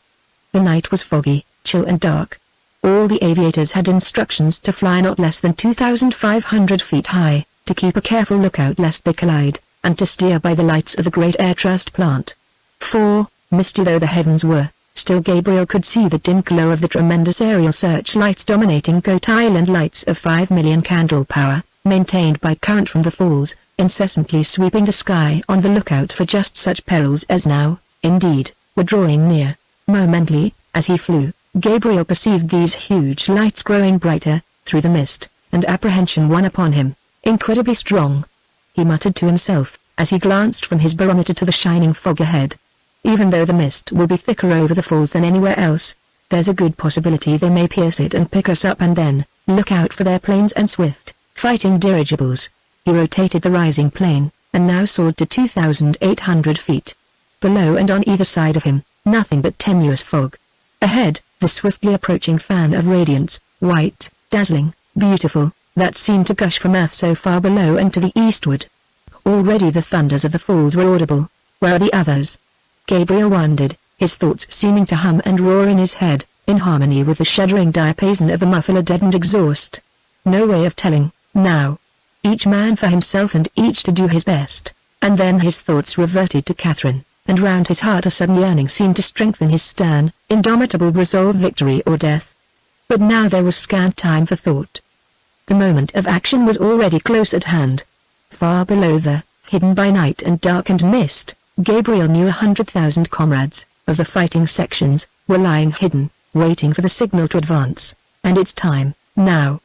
Speaker 1: The night was foggy, chill and dark. All the aviators had instructions to fly not less than 2,500 feet high, to keep a careful lookout lest they collide, and to steer by the lights of the great Air Trust plant. For, misty though the heavens were, Still Gabriel could see the dim glow of the tremendous aerial searchlights dominating Goat Island, lights of 5 million candle power, maintained by current from the falls, incessantly sweeping the sky on the lookout for just such perils as now, indeed, were drawing near. Momently, as he flew, Gabriel perceived these huge lights growing brighter, through the mist, and apprehension won upon him, incredibly strong. He muttered to himself, as he glanced from his barometer to the shining fog ahead. Even though the mist will be thicker over the falls than anywhere else, there's a good possibility they may pierce it and pick us up, and then, look out for their planes and swift, fighting dirigibles. He rotated the rising plane, and now soared to 2,800 feet. Below and on either side of him, nothing but tenuous fog. Ahead, the swiftly approaching fan of radiance, white, dazzling, beautiful, that seemed to gush from earth so far below and to the eastward. Already the thunders of the falls were audible. Where are the others? Gabriel wondered, his thoughts seeming to hum and roar in his head, in harmony with the shuddering diapason of the muffler-deadened exhaust. No way of telling, now. Each man for himself and each to do his best. And then his thoughts reverted to Catherine, and round his heart a sudden yearning seemed to strengthen his stern, indomitable resolve, victory or death. But now there was scant time for thought. The moment of action was already close at hand. Far below the, hidden by night and darkened mist, Gabriel knew 100,000 comrades, of the fighting sections, were lying hidden, waiting for the signal to advance. And it's time, now.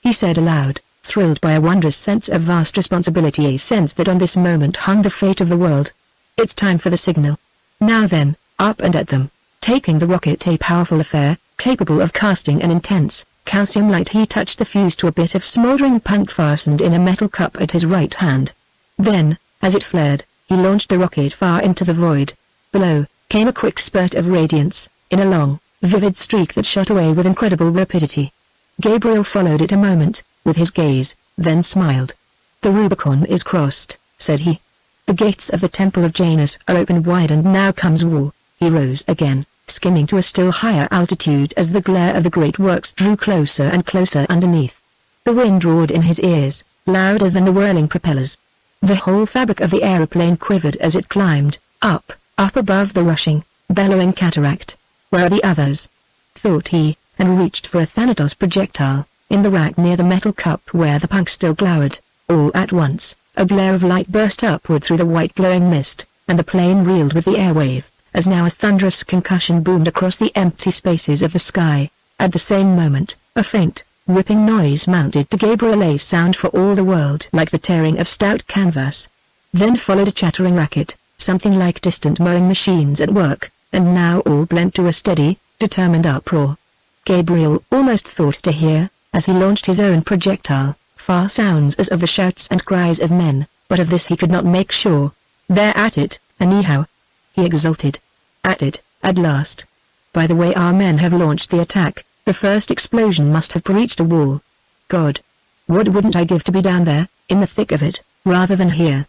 Speaker 1: He said aloud, thrilled by a wondrous sense of vast responsibility, a sense that on this moment hung the fate of the world. It's time for the signal. Now then, up and at them. Taking the rocket, a powerful affair, capable of casting an intense, calcium light. He touched the fuse to a bit of smoldering punk fastened in a metal cup at his right hand. Then, as it flared, he launched the rocket far into the void. Below, came a quick spurt of radiance, in a long, vivid streak that shot away with incredible rapidity. Gabriel followed it a moment, with his gaze, then smiled. The Rubicon is crossed, said he. The gates of the Temple of Janus are opened wide, and now comes war. He rose again, skimming to a still higher altitude as the glare of the great works drew closer and closer underneath. The wind roared in his ears, louder than the whirling propellers. The whole fabric of the aeroplane quivered as it climbed, up above the rushing, bellowing cataract. Where are the others? Thought he, and reached for a Thanatos projectile, in the rack near the metal cup where the punk still glowered. All at once, a glare of light burst upward through the white glowing mist, and the plane reeled with the airwave, as now a thunderous concussion boomed across the empty spaces of the sky. At the same moment, a faint, ripping noise mounted to Gabriel, a sound for all the world like the tearing of stout canvas. Then followed a chattering racket, something like distant mowing machines at work, and now all blent to a steady, determined uproar. Gabriel almost thought to hear, as he launched his own projectile, far sounds as of the shouts and cries of men, but of this he could not make sure. They're at it, anyhow, he exulted. At it, at last. By the way our men have launched the attack, the first explosion must have breached a wall. God! What wouldn't I give to be down there, in the thick of it, rather than here?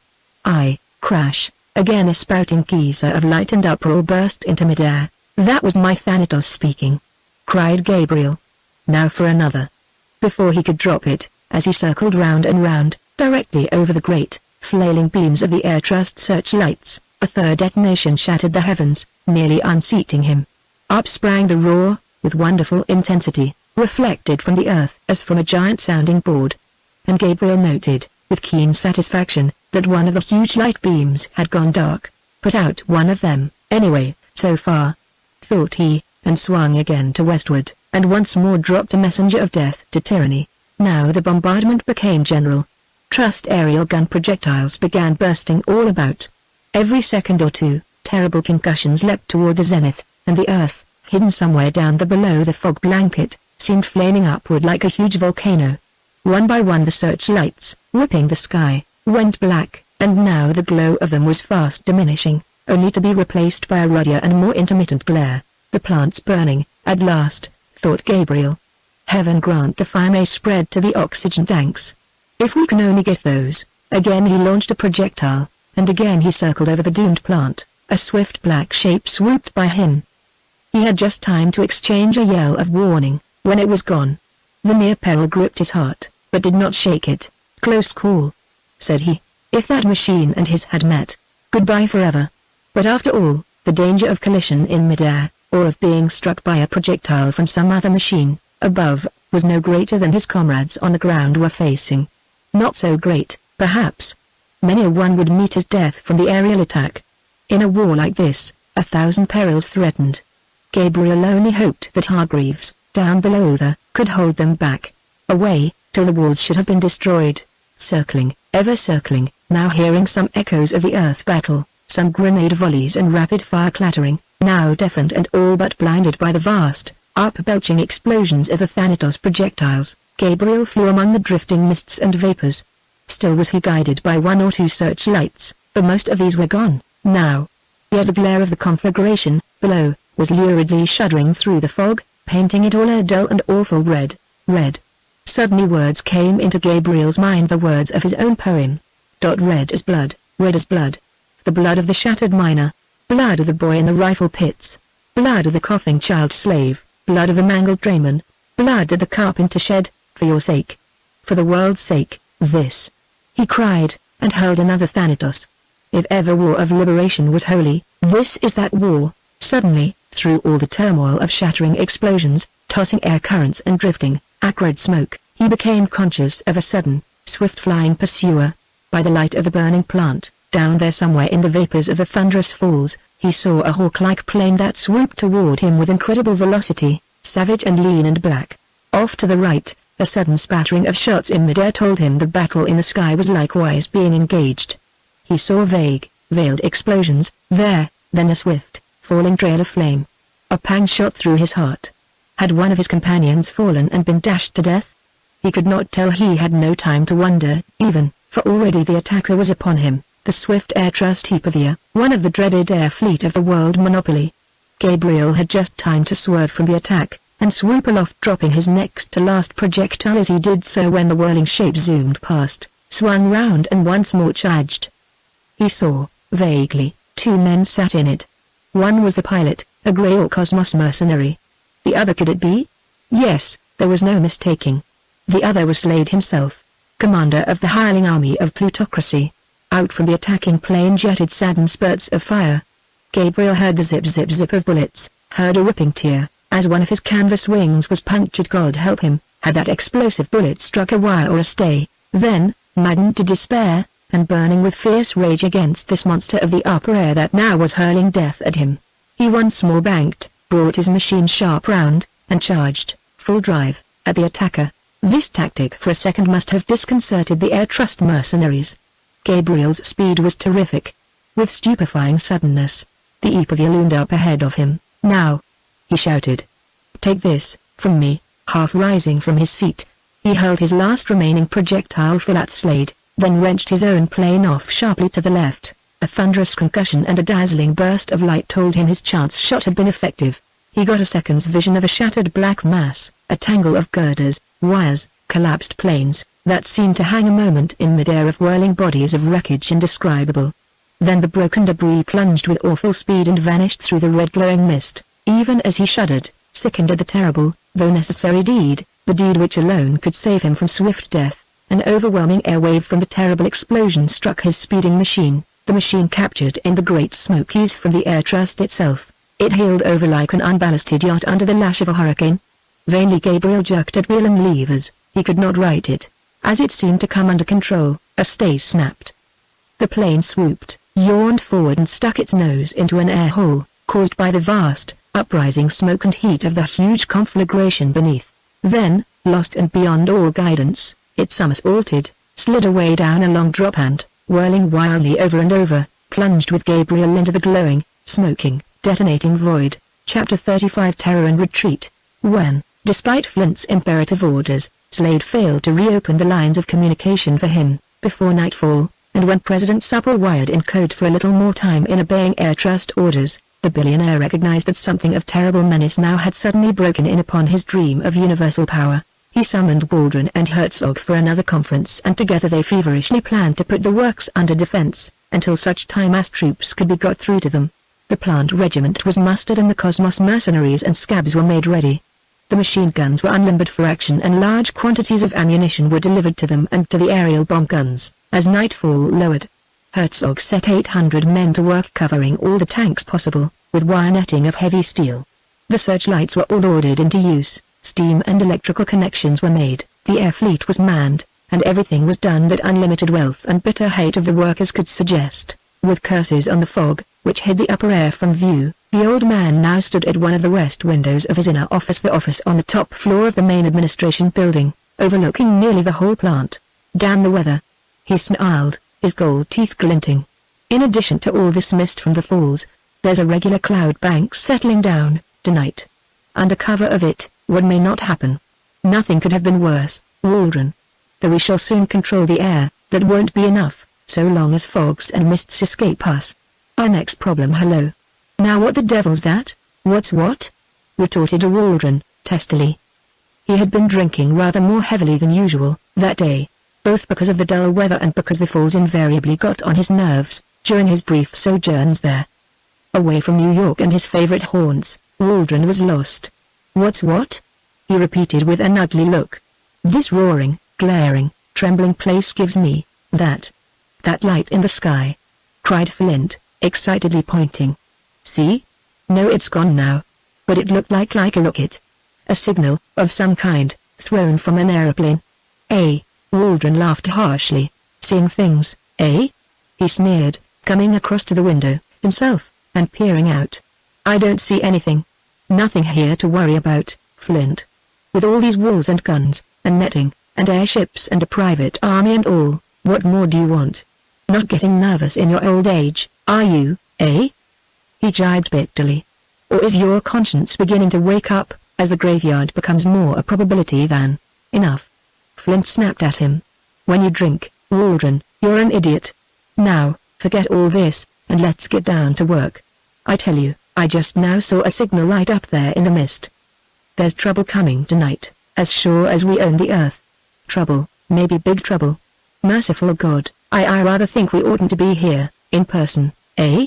Speaker 1: Crash! Again a spouting geyser of light and uproar burst into midair. That was my Thanatos speaking, cried Gabriel. Now for another. Before he could drop it, as he circled round and round, directly over the great, flailing beams of the air trust searchlights, a third detonation shattered the heavens, nearly unseating him. Up sprang the roar, with wonderful intensity, reflected from the earth as from a giant sounding board. And Gabriel noted, with keen satisfaction, that one of the huge light beams had gone dark. Put out one of them, anyway, so far, thought he, and swung again to westward, and once more dropped a messenger of death to tyranny. Now the bombardment became general. Trust aerial gun projectiles began bursting all about. Every second or two, terrible concussions leapt toward the zenith, and the earth, hidden somewhere down below the fog blanket, seemed flaming upward like a huge volcano. One by one the searchlights, whipping the sky, went black, and now the glow of them was fast diminishing, only to be replaced by a ruddier and more intermittent glare. The plant's burning, at last, thought Gabriel. Heaven grant the fire may spread to the oxygen tanks. If we can only get those. Again he launched a projectile, and again he circled over the doomed plant. A swift black shape swooped by him. He had just time to exchange a yell of warning, when it was gone. The near peril gripped his heart, but did not shake it. Close call, said he. If that machine and his had met, goodbye forever. But after all, the danger of collision in midair, or of being struck by a projectile from some other machine, above, was no greater than his comrades on the ground were facing. Not so great, perhaps. Many a one would meet his death from the aerial attack. In a war like this, 1,000 perils threatened. Gabriel only hoped that Hargreaves, down below there, could hold them back. Away, till the walls should have been destroyed. Circling, ever circling, now hearing some echoes of the earth battle, some grenade volleys and rapid-fire clattering, now deafened and all but blinded by the vast, up-belching explosions of the Thanatos projectiles, Gabriel flew among the drifting mists and vapors. Still was he guided by one or two searchlights, but most of these were gone, now. Yet the glare of the conflagration, below, was luridly shuddering through the fog, painting it all a dull and awful red. Suddenly words came into Gabriel's mind, the words of his own poem. Red as blood, red as blood. The blood of the shattered miner, blood of the boy in the rifle pits, blood of the coughing child slave, blood of the mangled drayman, blood that the carpenter shed, for your sake. For the world's sake, this. He cried, and hurled another Thanatos. If ever war of liberation was holy, this is that war. Suddenly, through all the turmoil of shattering explosions, tossing air currents and drifting, acrid smoke, he became conscious of a sudden, swift-flying pursuer. By the light of the burning plant, down there somewhere in the vapors of the thunderous falls, he saw a hawk-like plane that swooped toward him with incredible velocity, savage and lean and black. Off to the right, a sudden spattering of shots in midair told him the battle in the sky was likewise being engaged. He saw vague, veiled explosions, there, then a swift, falling trail of flame. A pang shot through his heart. Had one of his companions fallen and been dashed to death? He could not tell. He had no time to wonder, even, for already the attacker was upon him, the swift air trust Hipovia, one of the dreaded air fleet of the world monopoly. Gabriel had just time to swerve from the attack, and swoop aloft, dropping his next to last projectile as he did so when the whirling shape zoomed past, swung round and once more charged. He saw, vaguely, two men sat in it. One was the pilot, a grey or cosmos mercenary. The other, could it be? Yes, there was no mistaking. The other was Slade himself, commander of the hireling army of plutocracy. Out from the attacking plane jetted sudden spurts of fire. Gabriel heard the zip-zip-zip of bullets, heard a ripping tear, as one of his canvas wings was punctured. God help him, had that explosive bullet struck a wire or a stay. Then, maddened to despair, and burning with fierce rage against this monster of the upper air that now was hurling death at him, he once more banked, brought his machine sharp round, and charged, full drive, at the attacker. This tactic for a second must have disconcerted the air trust mercenaries. Gabriel's speed was terrific. With stupefying suddenness, the Hipovia loomed up ahead of him. Now, he shouted. Take this, from me. Half rising from his seat, he hurled his last remaining projectile full at Slade, then wrenched his own plane off sharply to the left. A thunderous concussion and a dazzling burst of light told him his chance shot had been effective. He got a second's vision of a shattered black mass, a tangle of girders, wires, collapsed planes, that seemed to hang a moment in midair of whirling bodies of wreckage indescribable. Then the broken debris plunged with awful speed and vanished through the red glowing mist, even as he shuddered, sickened at the terrible, though necessary deed, the deed which alone could save him from swift death. An overwhelming air wave from the terrible explosion struck his speeding machine, the machine captured in the great smoke haze from the air trust itself. It heeled over like an unballasted yacht under the lash of a hurricane. Vainly Gabriel jerked at wheel and levers, he could not right it. As it seemed to come under control, a stay snapped. The plane swooped, yawned forward and stuck its nose into an air hole, caused by the vast, uprising smoke and heat of the huge conflagration beneath. Then, lost and beyond all guidance, it somersaulted, slid away down a long drop and, whirling wildly over and over, plunged with Gabriel into the glowing, smoking, detonating void. Chapter 35 Terror and Retreat. When, despite Flint's imperative orders, Slade failed to reopen the lines of communication for him, before nightfall, and when President Supple wired in code for a little more time in obeying Air Trust orders, the billionaire recognized that something of terrible menace now had suddenly broken in upon his dream of universal power. He summoned Waldron and Herzog for another conference, and together they feverishly planned to put the works under defense, until such time as troops could be got through to them. The plant regiment was mustered and the Cosmos mercenaries and scabs were made ready. The machine guns were unlimbered for action and large quantities of ammunition were delivered to them and to the aerial bomb guns, as nightfall lowered. Herzog set 800 men to work covering all the tanks possible, with wire netting of heavy steel. The searchlights were all ordered into use, steam and electrical connections were made, the air fleet was manned, and everything was done that unlimited wealth and bitter hate of the workers could suggest. With curses on the fog, which hid the upper air from view, the old man now stood at one of the west windows of his inner office, the office on the top floor of the main administration building, overlooking nearly the whole plant. Damn the weather! He snarled, his gold teeth glinting. In addition to all this mist from the falls, there's a regular cloud bank settling down, tonight. Under cover of it, what may not happen? Nothing could have been worse, Waldron. Though we shall soon control the air, that won't be enough, so long as fogs and mists escape us. Our next problem. Hello. Now what the devil's that? What's what? Retorted Waldron, testily. He had been drinking rather more heavily than usual, that day, both because of the dull weather and because the falls invariably got on his nerves, during his brief sojourns there. Away from New York and his favorite haunts, Waldron was lost. What's what? He repeated with an ugly look. This roaring, glaring, trembling place gives me, that light in the sky, cried Flint, excitedly pointing. See? No, it's gone now. But it looked like a rocket. A signal, of some kind, thrown from an aeroplane. Waldron laughed harshly. Seeing things, eh? He sneered, coming across to the window, himself, and peering out. I don't see anything. Nothing here to worry about, Flint. With all these walls and guns, and netting, and airships and a private army and all, what more do you want? Not getting nervous in your old age, are you, eh? He jibed bitterly. Or is your conscience beginning to wake up, as the graveyard becomes more a probability than enough? Flint snapped at him. When you drink, Waldron, you're an idiot. Now, forget all this, and let's get down to work. I tell you, I just now saw a signal light up there in the mist. There's trouble coming tonight, as sure as we own the earth. Trouble, maybe big trouble. Merciful God, I rather think we oughtn't to be here, in person, eh?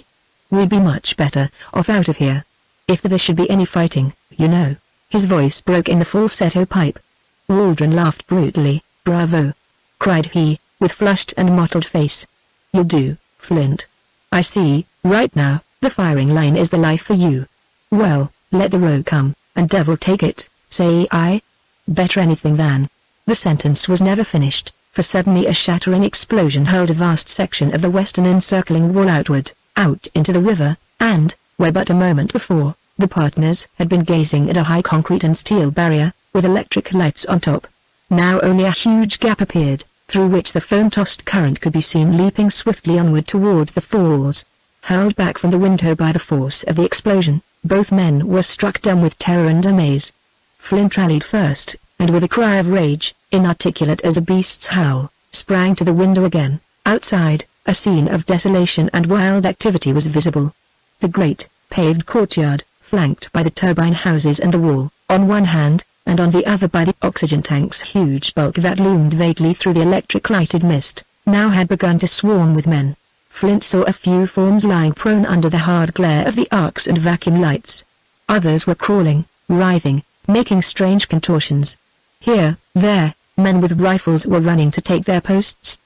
Speaker 1: We'd be much better off out of here. If there should be any fighting, you know. His voice broke in the falsetto pipe. Waldron laughed brutally. Bravo! Cried he, with flushed and mottled face. You'll do, Flint. I see, right now, the firing line is the life for you. Well, let the row come, and devil take it, say I. Better anything than. The sentence was never finished, for suddenly a shattering explosion hurled a vast section of the western encircling wall outward, out into the river, and, where but a moment before, the partners had been gazing at a high concrete and steel barrier, with electric lights on top. Now only a huge gap appeared, through which the foam-tossed current could be seen leaping swiftly onward toward the falls. Hurled back from the window by the force of the explosion, both men were struck dumb with terror and amaze. Flint rallied first, and with a cry of rage, inarticulate as a beast's howl, sprang to the window again. Outside, a scene of desolation and wild activity was visible. The great, paved courtyard, flanked by the turbine houses and the wall, on one hand, and on the other by the oxygen tank's huge bulk that loomed vaguely through the electric-lighted mist, now had begun to swarm with men. Flint saw a few forms lying prone under the hard glare of the arcs and vacuum lights. Others were crawling, writhing, making strange contortions. Here, there, men with rifles were running to take their posts.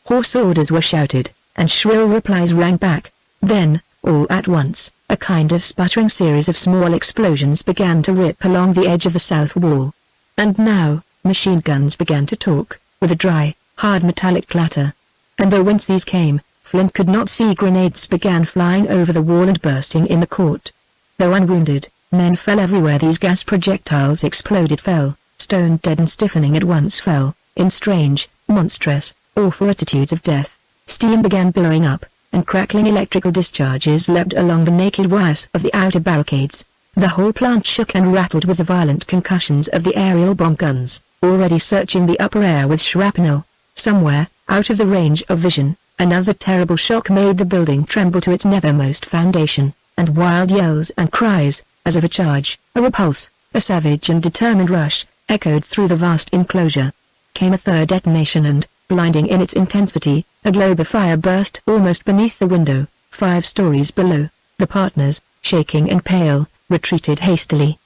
Speaker 1: Hoarse orders were shouted, and shrill replies rang back. Then, all at once, a kind of sputtering series of small explosions began to rip along the edge of the south wall. And now, machine guns began to talk, with a dry, hard metallic clatter. And though whence these came, Flint could not see. Grenades began flying over the wall and bursting in the court. Though unwounded, men fell everywhere. These gas projectiles exploded, fell, stone dead and stiffening at once, fell, in strange, monstrous, awful attitudes of death. Steam began billowing up, and crackling electrical discharges leapt along the naked wires of the outer barricades. The whole plant shook and rattled with the violent concussions of the aerial bomb guns, already searching the upper air with shrapnel. Somewhere, out of the range of vision, another terrible shock made the building tremble to its nethermost foundation, and wild yells and cries, as of a charge, a repulse, a savage and determined rush, echoed through the vast enclosure. Came a third detonation and, blinding in its intensity, a globe of fire burst almost beneath the window, 5 stories below. The partners, shaking and pale, retreated hastily.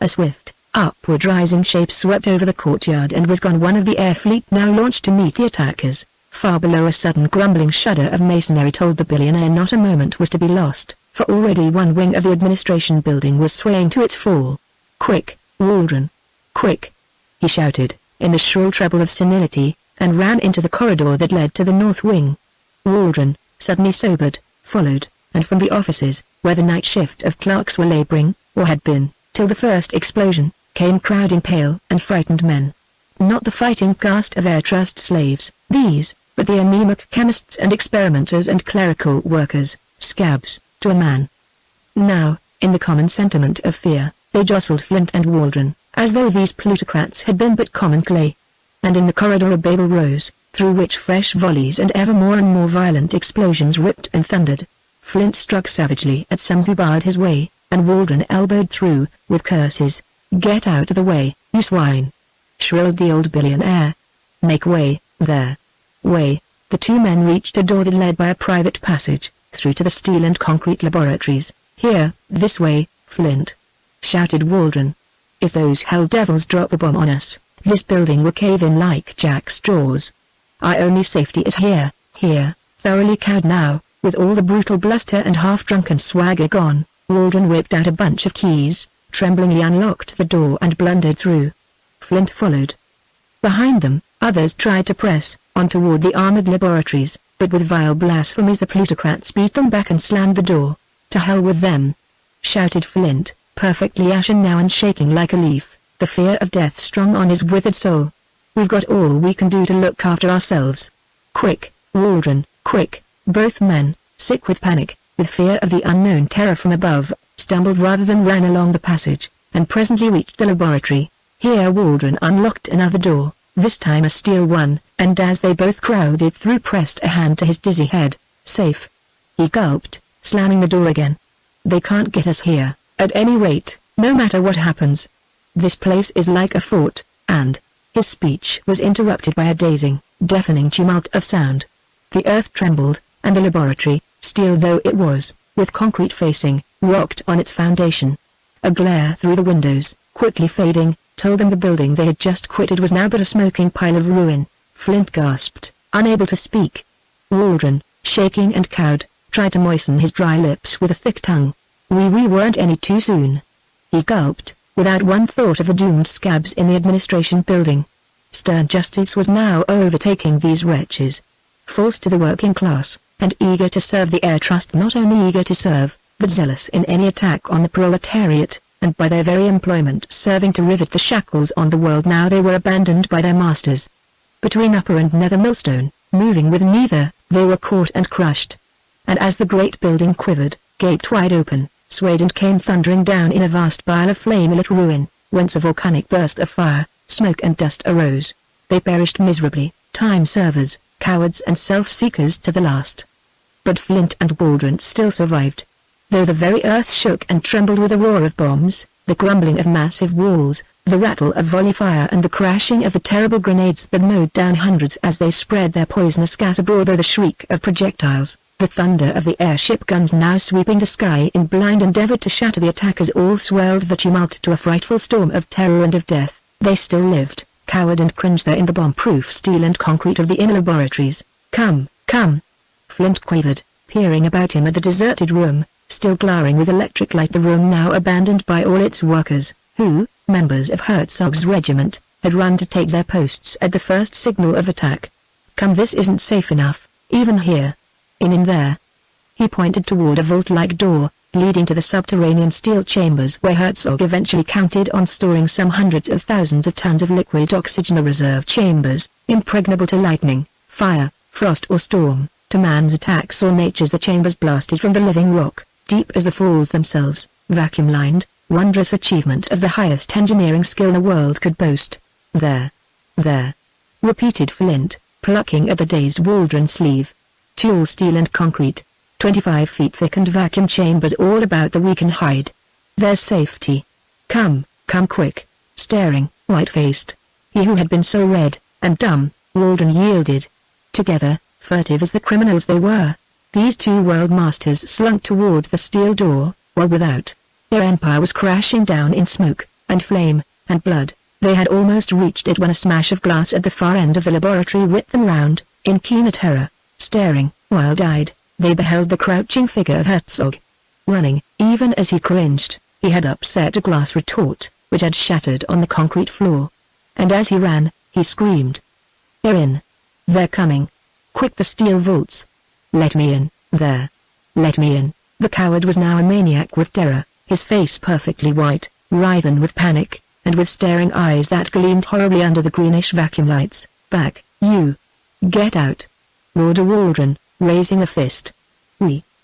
Speaker 1: A swift, upward rising shape swept over the courtyard and was gone. One of the air fleet now launched to meet the attackers. Far below, a sudden grumbling shudder of masonry told the billionaire not a moment was to be lost. for already one wing of the administration building was swaying to its fall. "Quick, Waldron! Quick!" he shouted, in the shrill treble of senility, and ran into the corridor that led to the north wing. Waldron, suddenly sobered, followed, and from the offices, where the night shift of clerks were laboring, or had been, till the first explosion, came crowding pale and frightened men. Not the fighting caste of Air Trust slaves, these, but the anemic chemists and experimenters and clerical workers, scabs, to a man. Now, in the common sentiment of fear, they jostled Flint and Waldron, as though these plutocrats had been but common clay. And in the corridor a babel rose, through which fresh volleys and ever more and more violent explosions ripped and thundered. Flint struck savagely at some who barred his way, and Waldron elbowed through, with curses. "Get out of the way, you swine!" shrilled the old billionaire. "Make way, there! Way!" The two men reached a door that led by a private passage, through to the steel and concrete laboratories. "Here, this way, Flint!" shouted Waldron. "If those hell devils drop a bomb on us, this building will cave in like Jack's jaws. Our only safety is here." Thoroughly cowed now, with all the brutal bluster and half-drunken swagger gone, Waldron whipped out a bunch of keys, tremblingly unlocked the door and blundered through. Flint followed. Behind them, others tried to press on toward the armored laboratories, but with vile blasphemies the plutocrats beat them back and slammed the door. "To hell with them!" shouted Flint, perfectly ashen now and shaking like a leaf, the fear of death strong on his withered soul. "We've got all we can do to look after ourselves. Quick, Waldron, quick!" Both men, sick with panic, with fear of the unknown terror from above, stumbled rather than ran along the passage, and presently reached the laboratory. Here Waldron unlocked another door, this time a steel one, and as they both crowded through pressed a hand to his dizzy head. "Safe!" he gulped, slamming the door again. "They can't get us here, at any rate, no matter what happens. This place is like a fort, and—" His speech was interrupted by a dazing, deafening tumult of sound. The earth trembled, and the laboratory, steel though it was, with concrete facing, rocked on its foundation. A glare through the windows, quickly fading, told them the building they had just quitted was now but a smoking pile of ruin. Flint gasped, unable to speak. Waldron, shaking and cowed, tried to moisten his dry lips with a thick tongue. We weren't any too soon," he gulped, without one thought of the doomed scabs in the administration building. Stern justice was now overtaking these wretches. False to the working class, and eager to serve the Air Trust, not only eager to serve, but zealous in any attack on the proletariat, and by their very employment serving to rivet the shackles on the world. Now they were abandoned by their masters. Between upper and nether millstone, moving with neither, they were caught and crushed. And as the great building quivered, gaped wide open, swayed and came thundering down in a vast pile of flame-lit ruin, whence a volcanic burst of fire, smoke and dust arose. They perished miserably, time servers, cowards and self-seekers to the last. But Flint and Waldron still survived. Though the very earth shook and trembled with the roar of bombs, the grumbling of massive walls, the rattle of volley fire and the crashing of the terrible grenades that mowed down hundreds as they spread their poisonous gas abroad, though the shriek of projectiles, the thunder of the airship guns now sweeping the sky in blind endeavor to shatter the attackers, all swelled the tumult to a frightful storm of terror and of death, they still lived, cowered and cringed there in the bomb-proof steel and concrete of the inner laboratories. "Come, come!" Flint quavered, peering about him at the deserted room, still glaring with electric light, the room now abandoned by all its workers, who, members of Herzog's regiment, had run to take their posts at the first signal of attack. "Come, this isn't safe enough, even here. In there." He pointed toward a vault-like door, leading to the subterranean steel chambers where Herzog eventually counted on storing some hundreds of thousands of tons of liquid oxygen. The reserve chambers, impregnable to lightning, fire, frost or storm, to man's attacks or nature's. The chambers blasted from the living rock, deep as the falls themselves, vacuum-lined, wondrous achievement of the highest engineering skill the world could boast. "There. There," repeated Flint, plucking at the dazed Waldron's sleeve. "Tool steel and concrete, 25 feet thick, and vacuum chambers all about the we can hide. There's safety. Come, come quick." Staring, white-faced, he who had been so red and dumb, Waldron yielded. Together, furtive as the criminals they were, these two world masters slunk toward the steel door, while without, their empire was crashing down in smoke, and flame, and blood. They had almost reached it when a smash of glass at the far end of the laboratory whipped them round. In keener terror, staring, wild-eyed, they beheld the crouching figure of Herzog. Running, even as he cringed, he had upset a glass retort, which had shattered on the concrete floor. And as he ran, he screamed. "They're in. They're coming. Quick, the steel vaults. Let me in, there. Let me in." The coward was now a maniac with terror, his face perfectly white, writhen with panic, and with staring eyes that gleamed horribly under the greenish vacuum lights. "Back, you! Get out!" roared a Waldron, raising a fist.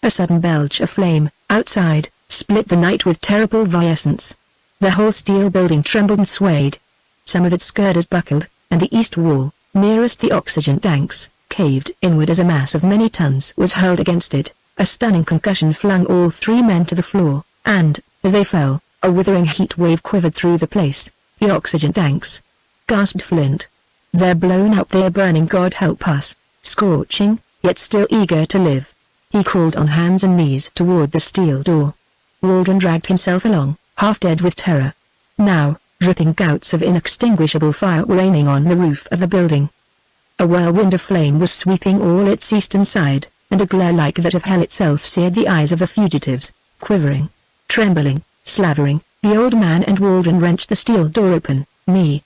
Speaker 1: A sudden belch of flame, outside, split the night with terrible violence. The whole steel building trembled and swayed. Some of its girders buckled, and the east wall, nearest the oxygen tanks, caved inward as a mass of many tons was hurled against it. A stunning concussion flung all three men to the floor, and, as they fell, a withering heat wave quivered through the place. "The oxygen tanks!" gasped Flint. "They're blown up, they're burning, God help us!" Scorching, yet still eager to live. He crawled on hands and knees toward the steel door. Waldron dragged himself along, half dead with terror. Now, dripping gouts of inextinguishable fire were raining on the roof of the building. A whirlwind of flame was sweeping all its eastern side, and a glare like that of hell itself seared the eyes of the fugitives. Quivering, trembling, slavering, the old man and Waldron wrenched the steel door open. Me.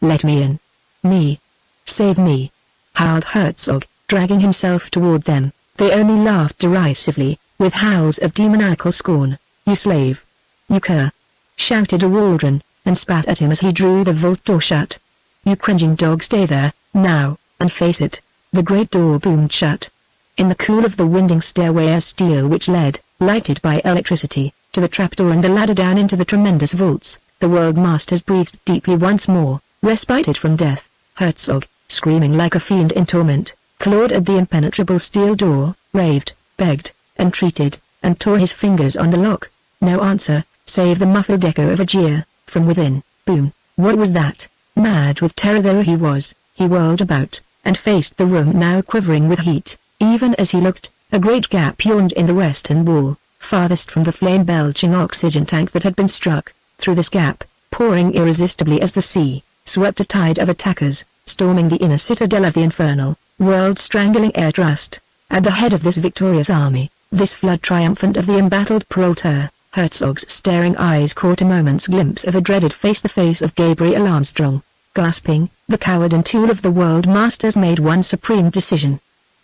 Speaker 1: Let me in. Me. Save me," howled Herzog, dragging himself toward them. They only laughed derisively, with howls of demoniacal scorn. "You slave! You cur!" shouted a Waldron, and spat at him as he drew the vault door shut. "You cringing dog, stay there, now, and face it." The great door boomed shut. In the cool of the winding stairway of steel which led, lighted by electricity, to the trapdoor and the ladder down into the tremendous vaults, the world masters breathed deeply once more, respited from death. Herzog, screaming like a fiend in torment, clawed at the impenetrable steel door, raved, begged, entreated, and tore his fingers on the lock. No answer, save the muffled echo of a jeer, from within. Boom! What was that? Mad with terror though he was, he whirled about, and faced the room now quivering with heat. Even as he looked, a great gap yawned in the western wall, farthest from the flame-belching oxygen tank that had been struck. Through this gap, pouring irresistibly as the sea, swept a tide of attackers, storming the inner citadel of the infernal, world-strangling air trust. At the head of this victorious army, this flood triumphant of the embattled proletariat, Herzog's staring eyes caught a moment's glimpse of a dreaded face, the face of Gabriel Armstrong. Gasping, the coward and tool of the world masters made one supreme decision.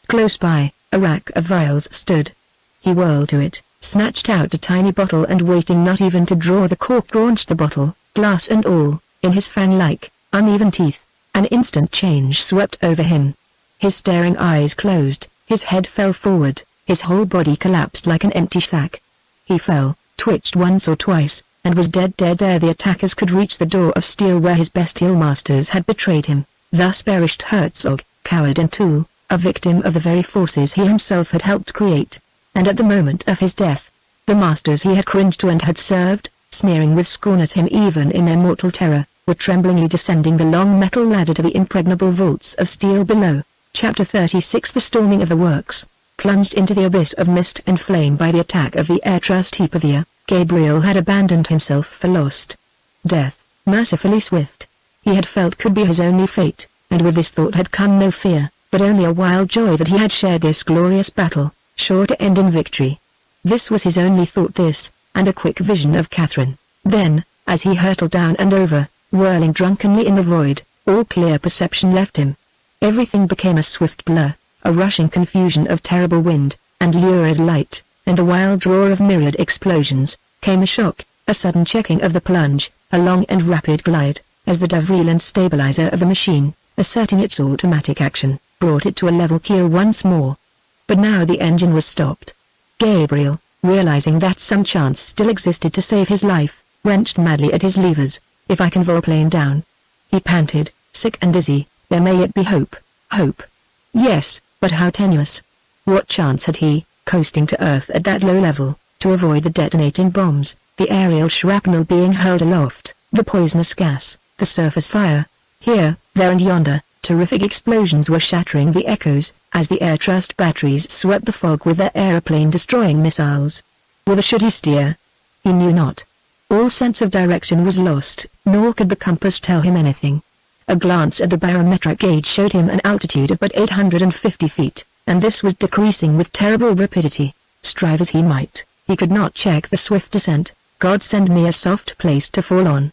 Speaker 1: Close by, a rack of vials stood. He whirled to it, snatched out a tiny bottle and waiting not even to draw the cork launched the bottle, glass and all, in his fang-like, uneven teeth. An instant change swept over him. His staring eyes closed, his head fell forward, his whole body collapsed like an empty sack. He fell, twitched once or twice, and was dead ere the attackers could reach the door of steel where his bestial masters had betrayed him. Thus perished Herzog, coward and tool, a victim of the very forces he himself had helped create. And at the moment of his death, the masters he had cringed to and had served, sneering with scorn at him even in their mortal terror, were tremblingly descending the long metal ladder to the impregnable vaults of steel below. Chapter 36 The storming of the works. Plunged into the abyss of mist and flame by the attack of the air trust Hypatia, Gabriel had abandoned himself for lost. Death, mercifully swift, he had felt could be his only fate, and with this thought had come no fear, but only a wild joy that he had shared this glorious battle, sure to end in victory. This was his only thought, this, and a quick vision of Catherine. Then, as he hurtled down and over, whirling drunkenly in the void, all clear perception left him. Everything became a swift blur, a rushing confusion of terrible wind, and lurid light, and the wild roar of myriad explosions. Came a shock, a sudden checking of the plunge, a long and rapid glide, as the dovetail and stabilizer of the machine, asserting its automatic action, brought it to a level keel once more. But now the engine was stopped. Gabriel, realizing that some chance still existed to save his life, wrenched madly at his levers. "If I can volplane down," he panted, sick and dizzy, "there may yet be hope." Hope? Yes, but how tenuous. What chance had he, coasting to Earth at that low level, to avoid the detonating bombs, the aerial shrapnel being hurled aloft, the poisonous gas, the surface fire? Here, there and yonder, terrific explosions were shattering the echoes, as the air trust batteries swept the fog with their aeroplane-destroying missiles. Whither should he steer? He knew not. All sense of direction was lost, nor could the compass tell him anything. A glance at the barometric gauge showed him an altitude of but 850 feet, and this was decreasing with terrible rapidity. Strive as he might, he could not check the swift descent. God send me a soft place to fall on,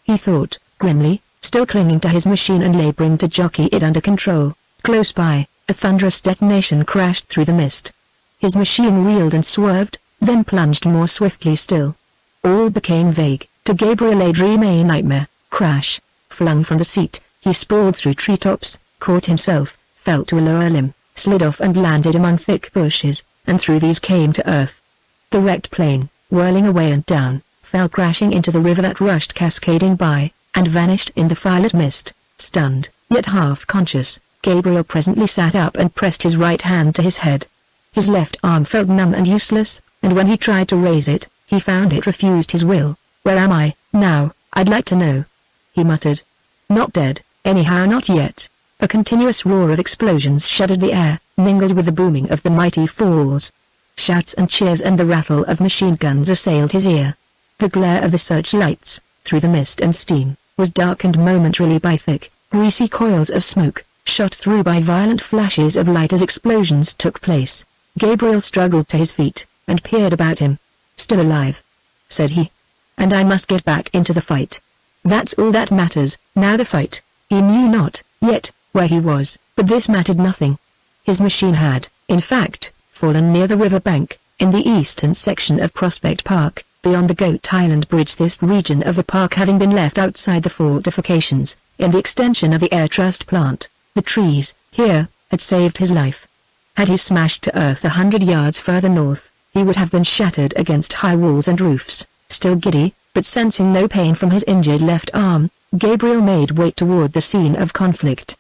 Speaker 1: he thought, grimly, still clinging to his machine and laboring to jockey it under control. Close by, a thunderous detonation crashed through the mist. His machine reeled and swerved, then plunged more swiftly still. All became vague, to Gabriel a dream, a nightmare. Crash. Flung from the seat, he sprawled through treetops, caught himself, fell to a lower limb, slid off and landed among thick bushes, and through these came to earth. The wrecked plane, whirling away and down, fell crashing into the river that rushed cascading by, and vanished in the violet mist. Stunned, yet half-conscious, Gabriel presently sat up and pressed his right hand to his head. His left arm felt numb and useless, and when he tried to raise it, he found it refused his will. "Where am I, now, I'd like to know?" he muttered. "Not dead, anyhow, not yet." A continuous roar of explosions shuddered the air, mingled with the booming of the mighty falls. Shouts and cheers and the rattle of machine guns assailed his ear. The glare of the searchlights, through the mist and steam, was darkened momentarily by thick, greasy coils of smoke, shot through by violent flashes of light as explosions took place. Gabriel struggled to his feet, and peered about him. "Still alive," said he. "And I must get back into the fight. That's all that matters, now the fight." He knew not, yet, where he was, but this mattered nothing. His machine had, in fact, fallen near the river bank, in the eastern section of Prospect Park, beyond the Goat Island Bridge, this region of the park having been left outside the fortifications, in the extension of the Air Trust plant. The trees, here, had saved his life. Had he smashed to earth 100 yards further north, he would have been shattered against high walls and roofs. Still giddy, but sensing no pain from his injured left arm, Gabriel made way toward the scene of conflict.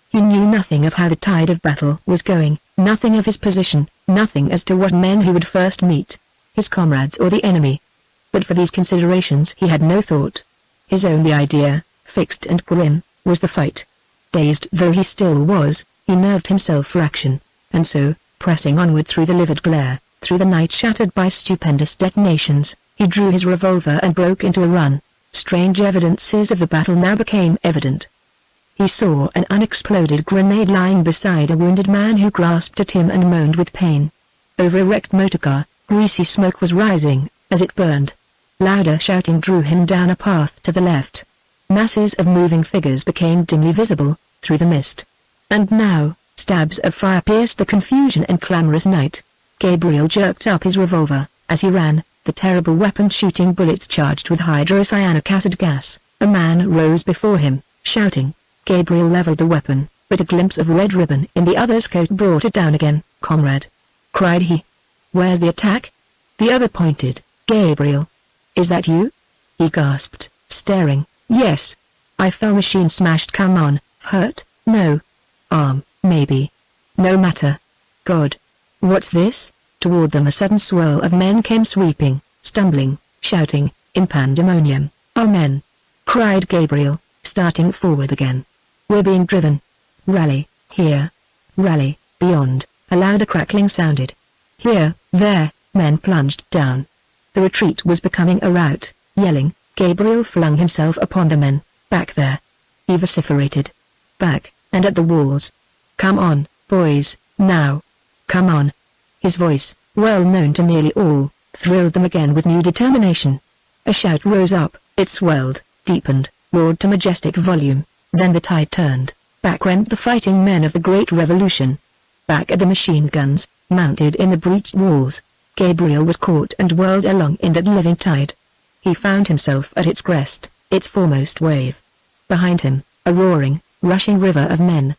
Speaker 1: He knew nothing of how the tide of battle was going, nothing of his position, nothing as to what men he would first meet, his comrades or the enemy. But for these considerations he had no thought. His only idea, fixed and grim, was the fight. Dazed though he still was, he nerved himself for action, and so, pressing onward through the livid glare, through the night shattered by stupendous detonations, he drew his revolver and broke into a run. Strange evidences of the battle now became evident. He saw an unexploded grenade lying beside a wounded man who grasped at him and moaned with pain. Over a wrecked motorcar, greasy smoke was rising, as it burned. Louder shouting drew him down a path to the left. Masses of moving figures became dimly visible, through the mist. And now, stabs of fire pierced the confusion and clamorous night. Gabriel jerked up his revolver, as he ran, the terrible weapon shooting bullets charged with hydrocyanic acid gas. A man rose before him, shouting. Gabriel leveled the weapon, but a glimpse of red ribbon in the other's coat brought it down again. "Comrade," cried he. "Where's the attack?" The other pointed. "Gabriel. Is that you?" he gasped, staring. "Yes. I fell, machine smashed. Come on. Hurt? No. Arm, maybe. No matter. God. What's this?" Toward them a sudden swirl of men came sweeping, stumbling, shouting, in pandemonium. "Our men!" cried Gabriel, starting forward again. "We're being driven. Rally, here. Rally, beyond." A louder crackling sounded. Here, there, men plunged down. The retreat was becoming a rout. Yelling, Gabriel flung himself upon the men. "Back there!" he vociferated. "Back, and at the walls. Come on, boys, now. Come on." His voice, well known to nearly all, thrilled them again with new determination. A shout rose up, it swelled, deepened, roared to majestic volume. Then the tide turned. Back went the fighting men of the Great Revolution. Back at the machine guns, mounted in the breached walls. Gabriel was caught and whirled along in that living tide. He found himself at its crest, its foremost wave. Behind him, a roaring, rushing river of men.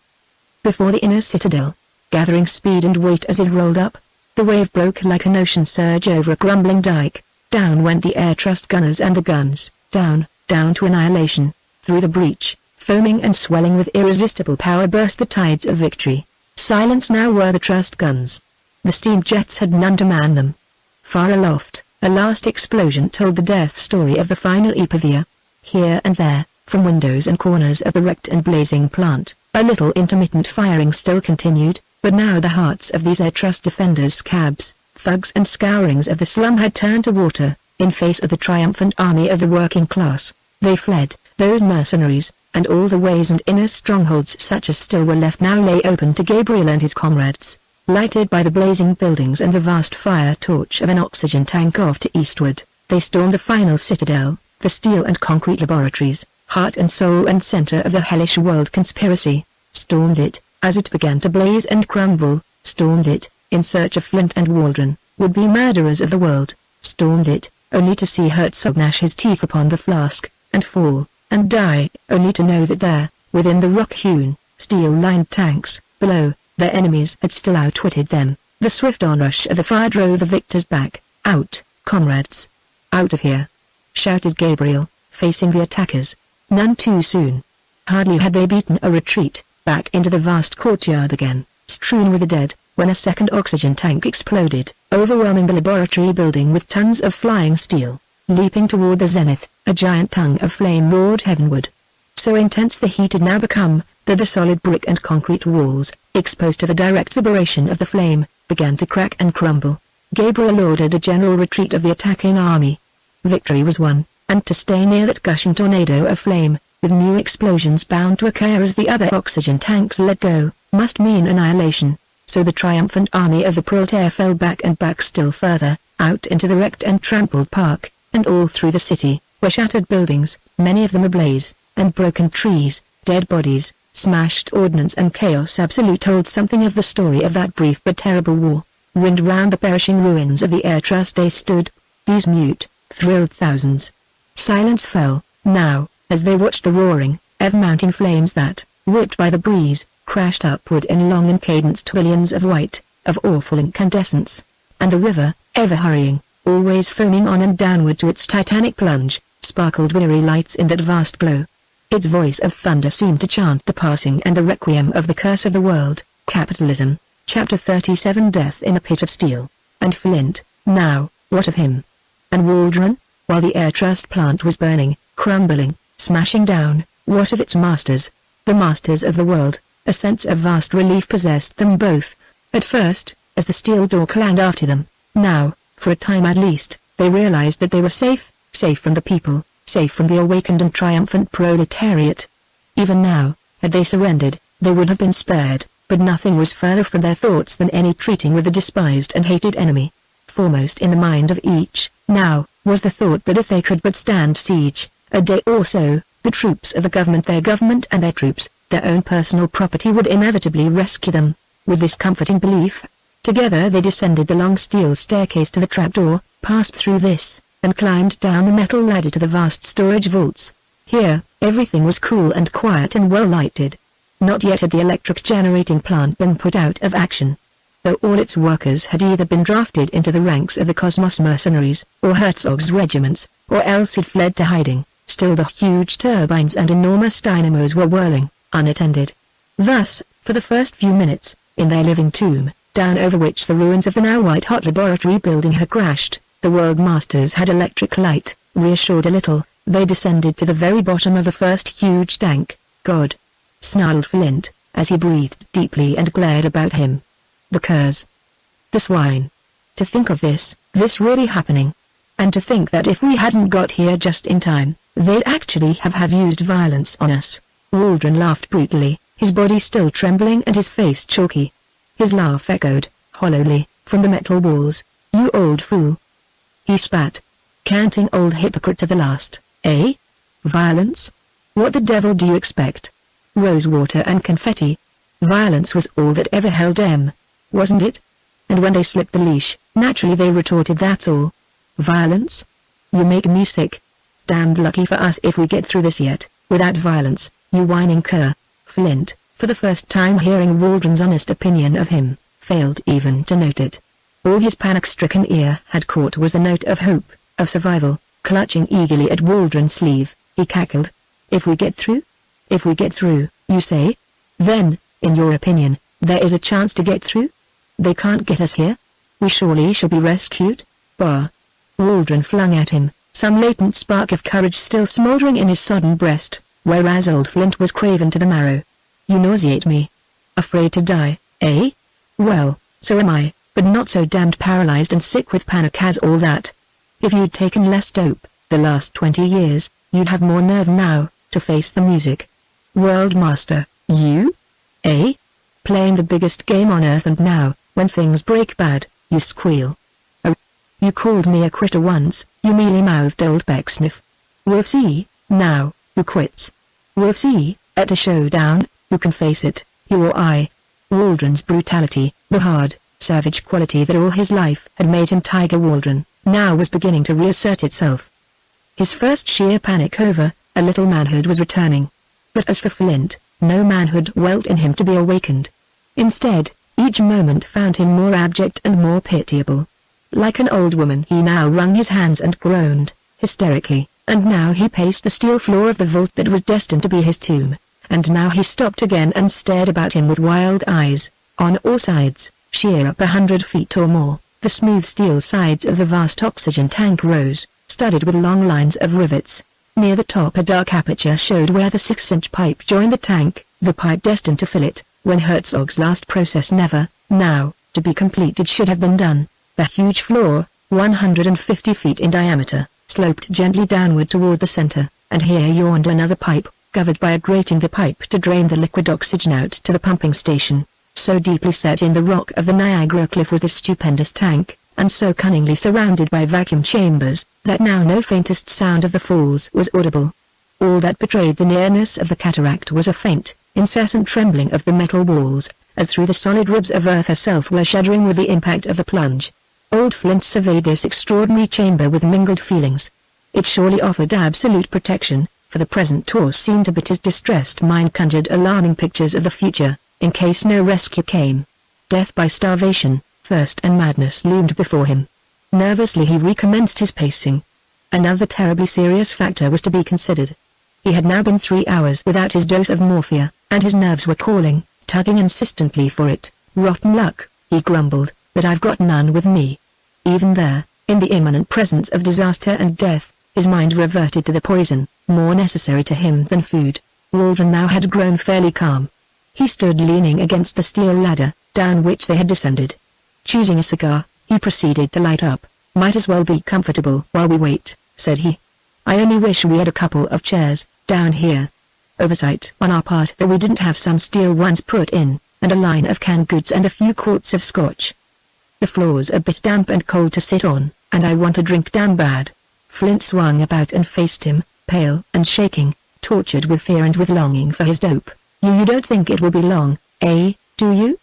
Speaker 1: Before the inner citadel, gathering speed and weight as it rolled up, the wave broke like an ocean surge over a crumbling dike. Down went the Air Trust gunners and the guns, down, down to annihilation. Through the breach, foaming and swelling with irresistible power, burst the tides of victory. Silence now were the Trust guns. The steam jets had none to man them. Far aloft, a last explosion told the death story of the final epopea. Here and there, from windows and corners of the wrecked and blazing plant, a little intermittent firing still continued, but now the hearts of these Air Trust defenders, scabs, thugs and scourings of the slum had turned to water, in face of the triumphant army of the working class. They fled, those mercenaries, and all the ways and inner strongholds such as still were left now lay open to Gabriel and his comrades. Lighted by the blazing buildings and the vast fire torch of an oxygen tank off to eastward, they stormed the final citadel, the steel and concrete laboratories, heart and soul and center of the hellish world conspiracy. Stormed it, as it began to blaze and crumble, stormed it, in search of Flint and Waldron, would-be murderers of the world, stormed it, only to see Herzog gnash his teeth upon the flask, and fall, and die, only to know that there, within the rock-hewn, steel-lined tanks, below, their enemies had still outwitted them. The swift onrush of the fire drove the victors back. "Out, comrades! Out of here!" shouted Gabriel, facing the attackers. None too soon. Hardly had they beaten a retreat, back into the vast courtyard again, strewn with the dead, when a second oxygen tank exploded, overwhelming the laboratory building with tons of flying steel. Leaping toward the zenith, a giant tongue of flame roared heavenward. So intense the heat had now become, that the solid brick and concrete walls, exposed to the direct vibration of the flame, began to crack and crumble. Gabriel ordered a general retreat of the attacking army. Victory was won, and to stay near that gushing tornado of flame, with new explosions bound to occur as the other oxygen tanks let go, must mean annihilation. So the triumphant army of the proletariat fell back and back still further, out into the wrecked and trampled park, and all through the city, where shattered buildings, many of them ablaze, and broken trees, dead bodies, smashed ordnance and chaos absolute told something of the story of that brief but terrible war. Ringed round the perishing ruins of the air trust they stood, these mute, thrilled thousands. Silence fell, now, as they watched the roaring, ever-mounting flames that, whipped by the breeze, crashed upward in long and cadenced trillions of white, of awful incandescence. And the river, ever hurrying, always foaming on and downward to its titanic plunge, sparkled with eerie lights in that vast glow. Its voice of thunder seemed to chant the passing and the requiem of the curse of the world, capitalism. Chapter 37 Death in a Pit of Steel. And Flint, now, what of him? And Waldron? While the air trust plant was burning, crumbling, smashing down, what of its masters? The masters of the world. A sense of vast relief possessed them both. At first, as the steel door clanged after them. Now, for a time at least, they realized that they were safe, safe from the people, safe from the awakened and triumphant proletariat. Even now, had they surrendered, they would have been spared, but nothing was further from their thoughts than any treating with the despised and hated enemy. Foremost in the mind of each, now, was the thought that if they could but stand siege, a day or so, the troops of the government and their troops, their own personal property would inevitably rescue them. With this comforting belief, together they descended the long steel staircase to the trapdoor, passed through this, and climbed down the metal ladder to the vast storage vaults. Here, everything was cool and quiet and well lighted. Not yet had the electric generating plant been put out of action. Though all its workers had either been drafted into the ranks of the Cosmos mercenaries, or Herzog's regiments, or else had fled to hiding, still the huge turbines and enormous dynamos were whirling, unattended. Thus, for the first few minutes, in their living tomb, down over which the ruins of the now white-hot laboratory building had crashed, the world masters had electric light. Reassured a little, they descended to the very bottom of the first huge tank. "God!" snarled Flint, as he breathed deeply and glared about him. "The curs! The swine! To think of this really happening! And to think that if we hadn't got here just in time, they'd actually have used violence on us." Waldron laughed brutally, his body still trembling and his face chalky. His laugh echoed, hollowly, from the metal walls. "You old fool!" He spat. "Canting old hypocrite to the last, eh? Violence? What the devil do you expect? Rosewater and confetti. Violence was all that ever held them, wasn't it? And when they slipped the leash, naturally they retorted that's all. Violence? You make me sick. Damned lucky for us if we get through this yet, without violence, you whining cur." Flint, for the first time hearing Waldron's honest opinion of him, failed even to note it. All his panic-stricken ear had caught was a note of hope, of survival. Clutching eagerly at Waldron's sleeve, he cackled. "If we get through? If we get through, you say? Then, in your opinion, there is a chance to get through? They can't get us here? We surely shall be rescued? Bah!" Waldron flung at him, some latent spark of courage still smoldering in his sodden breast, whereas old Flint was craven to the marrow. "You nauseate me. Afraid to die, eh? Well, so am I, but not so damned paralyzed and sick with panic as all that. If you'd taken less dope, the last 20 years, you'd have more nerve now, to face the music. World Master, you? Eh? Playing the biggest game on Earth and now, When things break bad, you squeal. You called me a critter once, you mealy-mouthed old Pecksniff. We'll see, now, who quits. We'll see, at a showdown, who can face it, you or I. Waldron's brutality, the hard, savage quality that all his life had made him Tiger Waldron, now was beginning to reassert itself. His first sheer panic over, a little manhood was returning. But as for Flint, no manhood welt in him to be awakened. Instead, each moment found him more abject and more pitiable. Like an old woman he now wrung his hands and groaned, hysterically, and now he paced the steel floor of the vault that was destined to be his tomb, and now he stopped again and stared about him with wild eyes. On all sides, sheer up 100 feet or more, the smooth steel sides of the vast oxygen tank rose, studded with long lines of rivets. Near the top a dark aperture showed where the 6-inch pipe joined the tank, the pipe destined to fill it, when Herzog's last process never, now, to be completed should have been done. The huge floor, 150 feet in diameter, sloped gently downward toward the center, and here yawned another pipe, covered by a grating, the pipe to drain the liquid oxygen out to the pumping station. So deeply set in the rock of the Niagara cliff was this stupendous tank, and so cunningly surrounded by vacuum chambers, that now no faintest sound of the falls was audible. All that betrayed the nearness of the cataract was a faint, incessant trembling of the metal walls, as through the solid ribs of Earth herself were shuddering with the impact of the plunge. Old Flint surveyed this extraordinary chamber with mingled feelings. It surely offered absolute protection, for the present tour seemed to but his distressed mind conjured alarming pictures of the future, in case no rescue came. Death by starvation, thirst and madness loomed before him. Nervously he recommenced his pacing. Another terribly serious factor was to be considered. He had now been 3 hours without his dose of morphia, and his nerves were calling, tugging insistently for it. Rotten luck, he grumbled, that I've got none with me. Even there, in the imminent presence of disaster and death, his mind reverted to the poison, more necessary to him than food. Waldron now had grown fairly calm. He stood leaning against the steel ladder, down which they had descended. Choosing a cigar, he proceeded to light up. Might as well be comfortable while we wait, said he. I only wish we had a couple of chairs, down here. Oversight on our part that we didn't have some steel ones put in, and a line of canned goods and a few quarts of scotch. The floor's a bit damp and cold to sit on, and I want a drink damn bad. Flint swung about and faced him, pale and shaking, tortured with fear and with longing for his dope. You don't think it will be long, eh, do you?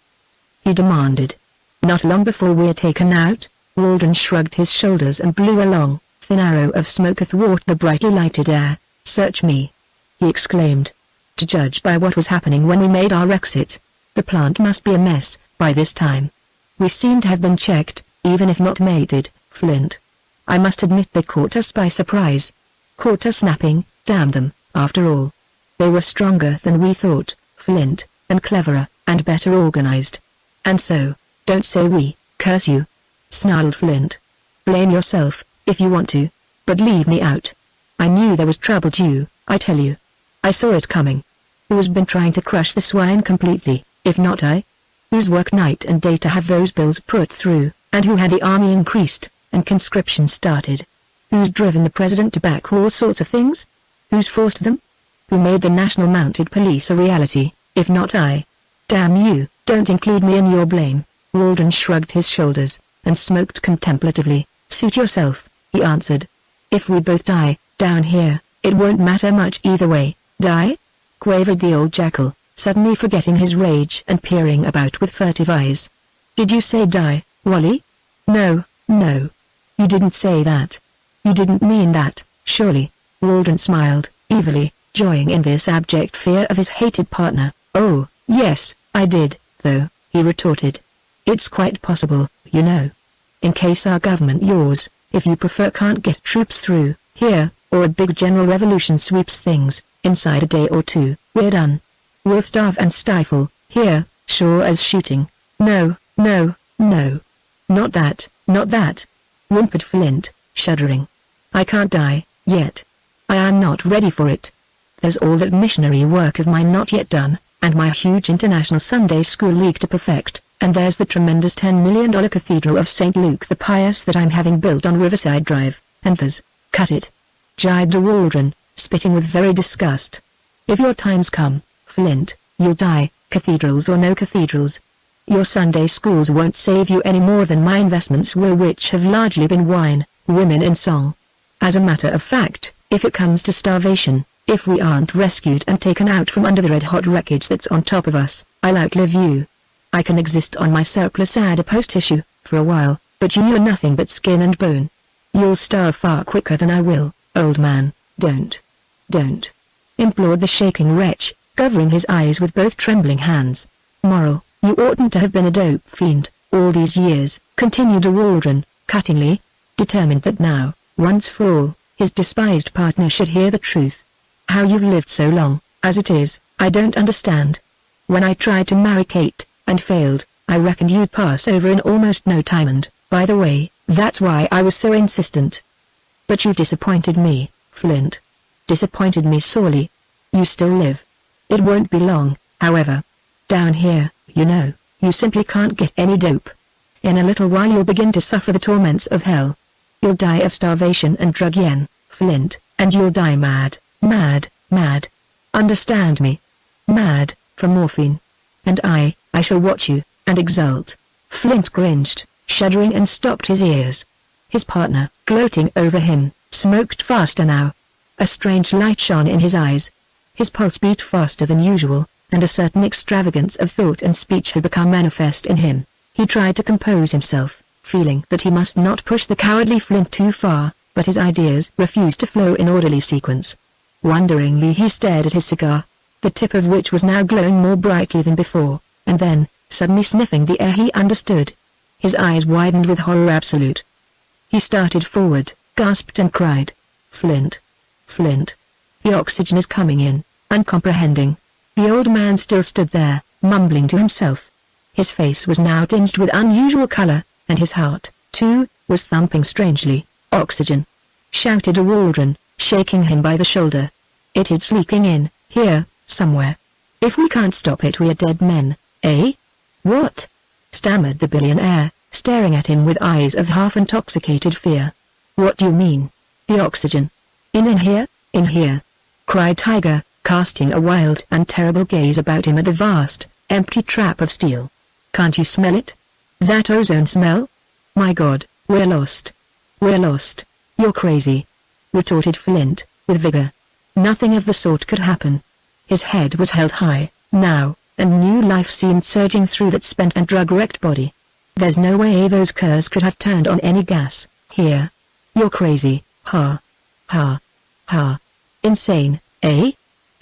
Speaker 1: He demanded. Not long before we're taken out. Waldron shrugged his shoulders and blew a long, thin arrow of smoke athwart the brightly lighted air. Search me, he exclaimed. To judge by what was happening when we made our exit, the plant must be a mess, by this time. We seem to have been checked, even if not mated, Flint. I must admit they caught us by surprise. Caught us napping, damn them, after all. They were stronger than we thought, Flint, and cleverer, and better organized. And so, don't say we, curse you, snarled Flint. Blame yourself, if you want to, but leave me out. I knew there was trouble due, I tell you. I saw it coming. Who's been trying to crush the swine completely, if not I? Who's worked night and day to have those bills put through, and who had the army increased, and conscription started? Who's driven the president to back all sorts of things? Who's forced them? Who made the National Mounted Police a reality, if not I? Damn you, don't include me in your blame. Waldron shrugged his shoulders, and smoked contemplatively. Suit yourself, he answered. If we both die, down here, it won't matter much either way. Die? Quavered the old jackal, suddenly forgetting his rage and peering about with furtive eyes. Did you say die, Wally? No, no. You didn't say that. You didn't mean that, surely. Waldron smiled, evilly, joying in this abject fear of his hated partner. Oh, yes, I did, though, he retorted. It's quite possible, you know. In case our government, yours, if you prefer, can't get troops through here, or a big general revolution sweeps things, inside a day or two, we're done. We'll starve and stifle, here, sure as shooting. No, no, no. Not that, whimpered Flint, shuddering. I can't die, yet. I am not ready for it. There's all that missionary work of mine not yet done, and my huge international Sunday school league to perfect, and there's the tremendous $10 million Cathedral of St. Luke the Pious that I'm having built on Riverside Drive, and there's, cut it, jibed Waldron, spitting with very disgust. If your time's come, Flint, you'll die, cathedrals or no cathedrals. Your Sunday schools won't save you any more than my investments will, which have largely been wine, women and song. As a matter of fact, if it comes to starvation, if we aren't rescued and taken out from under the red-hot wreckage that's on top of us, I'll outlive you. I can exist on my surplus adipose tissue, for a while, but you're nothing but skin and bone. You'll starve far quicker than I will, old man. Don't, implored the shaking wretch, covering his eyes with both trembling hands. Moral, you oughtn't to have been a dope fiend, all these years, continued Waldron, cuttingly, determined that now, once for all, his despised partner should hear the truth. How you've lived so long, as it is, I don't understand. When I tried to marry Kate, and failed, I reckoned you'd pass over in almost no time, and, by the way, that's why I was so insistent. But you've disappointed me, Flint. Disappointed me sorely. You still live. It won't be long, however. Down here, you simply can't get any dope. In a little while you'll begin to suffer the torments of hell. You'll die of starvation and drug yen, Flint, and you'll die mad. Understand me? Mad, for morphine. And I shall watch you, and exult. Flint cringed, shuddering, and stopped his ears. His partner, gloating over him, smoked faster now. A strange light shone in his eyes. His pulse beat faster than usual, and a certain extravagance of thought and speech had become manifest in him. He tried to compose himself, feeling that he must not push the cowardly Flint too far, but his ideas refused to flow in orderly sequence. Wonderingly he stared at his cigar, the tip of which was now glowing more brightly than before, and then, suddenly sniffing the air, he understood. His eyes widened with horror absolute. He started forward, gasped and cried, "Flint! Flint! The oxygen is coming in," uncomprehending. The old man still stood there, mumbling to himself. His face was now tinged with unusual color, and his heart, too, was thumping strangely. "Oxygen!" shouted Waldron, shaking him by the shoulder. "It is leaking in, here, somewhere. If we can't stop it we are dead men, eh?" "What?" stammered the billionaire, staring at him with eyes of half-intoxicated fear. "What do you mean? The oxygen? In here? In here?" cried Tiger, casting a wild and terrible gaze about him at the vast, empty trap of steel. "Can't you smell it? That ozone smell? My God, we're lost. We're lost. You're crazy," retorted Flint, with vigor. Nothing of the sort could happen. His head was held high, now, and new life seemed surging through that spent and drug-wrecked body. "There's no way those curs could have turned on any gas, here. You're crazy, ha. Ha. Ha. Insane, eh?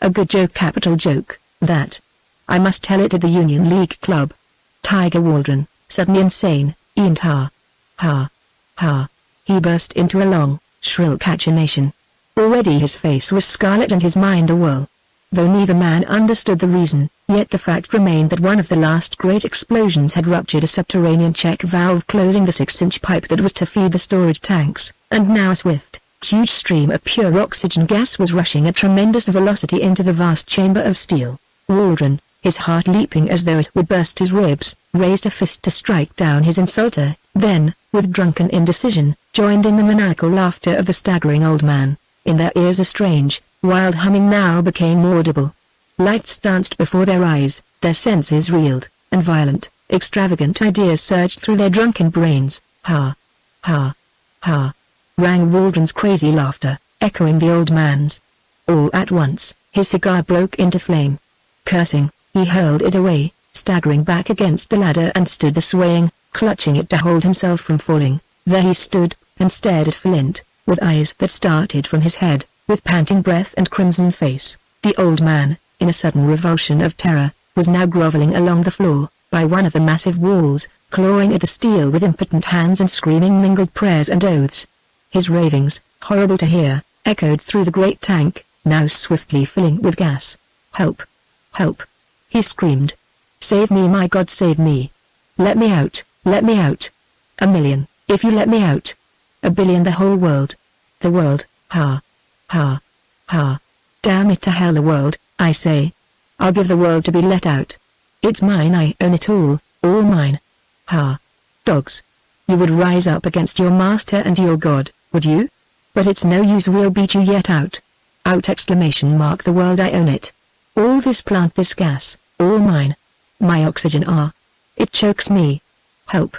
Speaker 1: A good joke, capital joke, that. I must tell it at the Union League Club. Tiger Waldron, suddenly insane, and ha. Ha. Ha." He burst into a long, shrill cachinnation. Already his face was scarlet and his mind awhirl. Though neither man understood the reason, yet the fact remained that one of the last great explosions had ruptured a subterranean check valve closing the 6-inch pipe that was to feed the storage tanks, and now a swift, huge stream of pure oxygen gas was rushing at tremendous velocity into the vast chamber of steel. Waldron, his heart leaping as though it would burst his ribs, raised a fist to strike down his insulter, then, with drunken indecision, joined in the maniacal laughter of the staggering old man. In their ears a strange, wild humming now became audible. Lights danced before their eyes, their senses reeled, and violent, extravagant ideas surged through their drunken brains. "Ha! Ha! Ha!" rang Waldron's crazy laughter, echoing the old man's. All at once, his cigar broke into flame. Cursing, he hurled it away, staggering back against the ladder and stood there swaying, clutching it to hold himself from falling. There he stood, and stared at Flint, with eyes that started from his head, with panting breath and crimson face. The old man, in a sudden revulsion of terror, was now groveling along the floor, by one of the massive walls, clawing at the steel with impotent hands and screaming mingled prayers and oaths. His ravings, horrible to hear, echoed through the great tank, now swiftly filling with gas. "Help! Help!" he screamed. "Save me, my God, save me! Let me out, let me out! A million, if you let me out! A billion, the whole world! The world, ha! Ha! Ha! Damn it to hell, the world, I say! I'll give the world to be let out! It's mine, I own it all mine! Ha! Dogs! You would rise up against your master and your God, would you? But it's no use, we'll beat you yet out! Out! Exclamation mark, the world, I own it! All this plant, this gas, all mine! My oxygen, It chokes me. Help.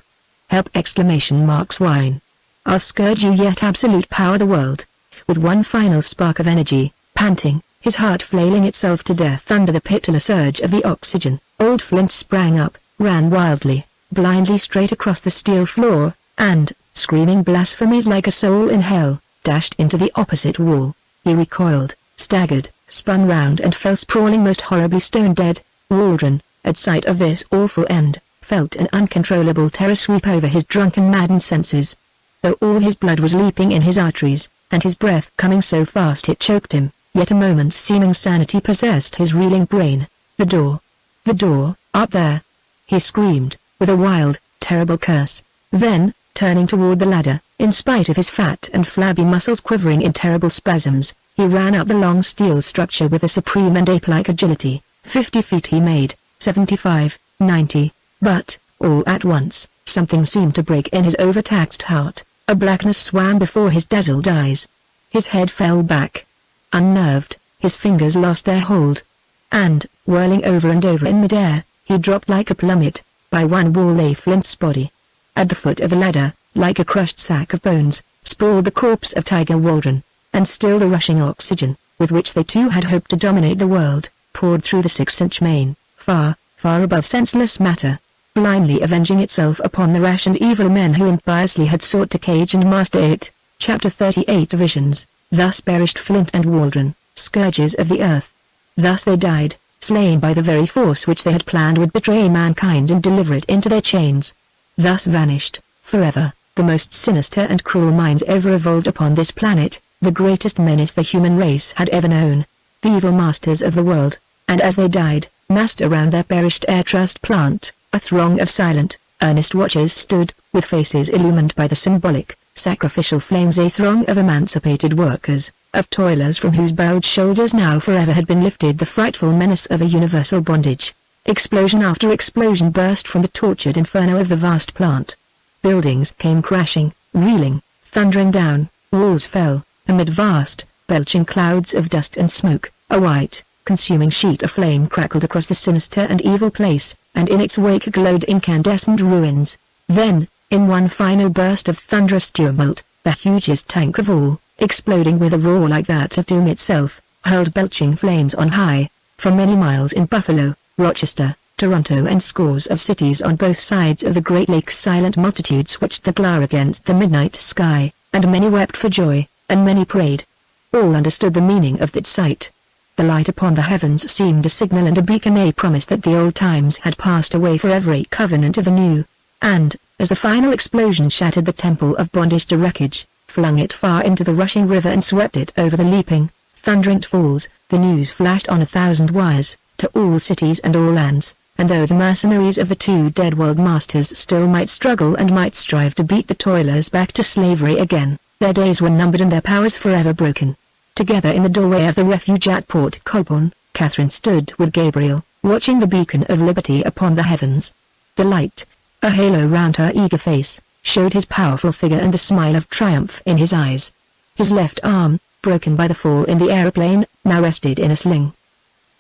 Speaker 1: Help! Exclamation marks whine. I'll scourge you yet absolute power the world. With one final spark of energy, panting, his heart flailing itself to death under the pitiless surge of the oxygen, old Flint sprang up, ran wildly, blindly straight across the steel floor, and, screaming blasphemies like a soul in hell, dashed into the opposite wall. He recoiled, staggered, spun round and fell sprawling most horribly stone dead. Waldron, at sight of this awful end, felt an uncontrollable terror sweep over his drunken maddened senses. Though all his blood was leaping in his arteries, and his breath coming so fast it choked him, yet a moment's seeming sanity possessed his reeling brain. The door, up there! He screamed, with a wild, terrible curse. Then, turning toward the ladder, in spite of his fat and flabby muscles quivering in terrible spasms, he ran up the long steel structure with a supreme and ape-like agility. 50 feet he made, 75, 90, but, all at once, something seemed to break in his overtaxed heart. A blackness swam before his dazzled eyes. His head fell back. Unnerved, his fingers lost their hold. And, whirling over and over in midair, he dropped like a plummet. By one wall lay Flint's body. At the foot of the ladder, like a crushed sack of bones, sprawled the corpse of Tiger Waldron, and still the rushing oxygen, with which they too had hoped to dominate the world, poured through the 6-inch main, far, far above senseless matter, blindly avenging itself upon the rash and evil men who impiously had sought to cage and master it. Chapter 38 Visions. Thus perished Flint and Waldron, scourges of the earth. Thus they died, slain by the very force which they had planned would betray mankind and deliver it into their chains. Thus vanished, forever, the most sinister and cruel minds ever evolved upon this planet, the greatest menace the human race had ever known, the evil masters of the world. And as they died, massed around their perished air trust plant, a throng of silent, earnest watchers stood, with faces illumined by the symbolic, sacrificial flames, a throng of emancipated workers, of toilers from whose bowed shoulders now forever had been lifted the frightful menace of a universal bondage. Explosion after explosion burst from the tortured inferno of the vast plant. Buildings came crashing, reeling, thundering down, walls fell, amid vast, belching clouds of dust and smoke, a white, consuming sheet of flame crackled across the sinister and evil place, and in its wake glowed incandescent ruins. Then, in one final burst of thunderous tumult, the hugest tank of all, exploding with a roar like that of doom itself, hurled belching flames on high. For many miles in Buffalo, Rochester, Toronto and scores of cities on both sides of the Great Lakes silent multitudes watched the glare against the midnight sky, and many wept for joy, and many prayed. All understood the meaning of that sight. The light upon the heavens seemed a signal and a beacon, a promise that the old times had passed away forever, a covenant of the new. And, as the final explosion shattered the temple of bondage to wreckage, flung it far into the rushing river and swept it over the leaping, thundering falls, the news flashed on 1,000 wires, to all cities and all lands, and though the mercenaries of the two dead world masters still might struggle and might strive to beat the toilers back to slavery again, their days were numbered and their powers forever broken. Together in the doorway of the refuge at Port Colborne, Catherine stood with Gabriel, watching the beacon of liberty upon the heavens. The light, a halo round her eager face, showed his powerful figure and the smile of triumph in his eyes. His left arm, broken by the fall in the aeroplane, now rested in a sling.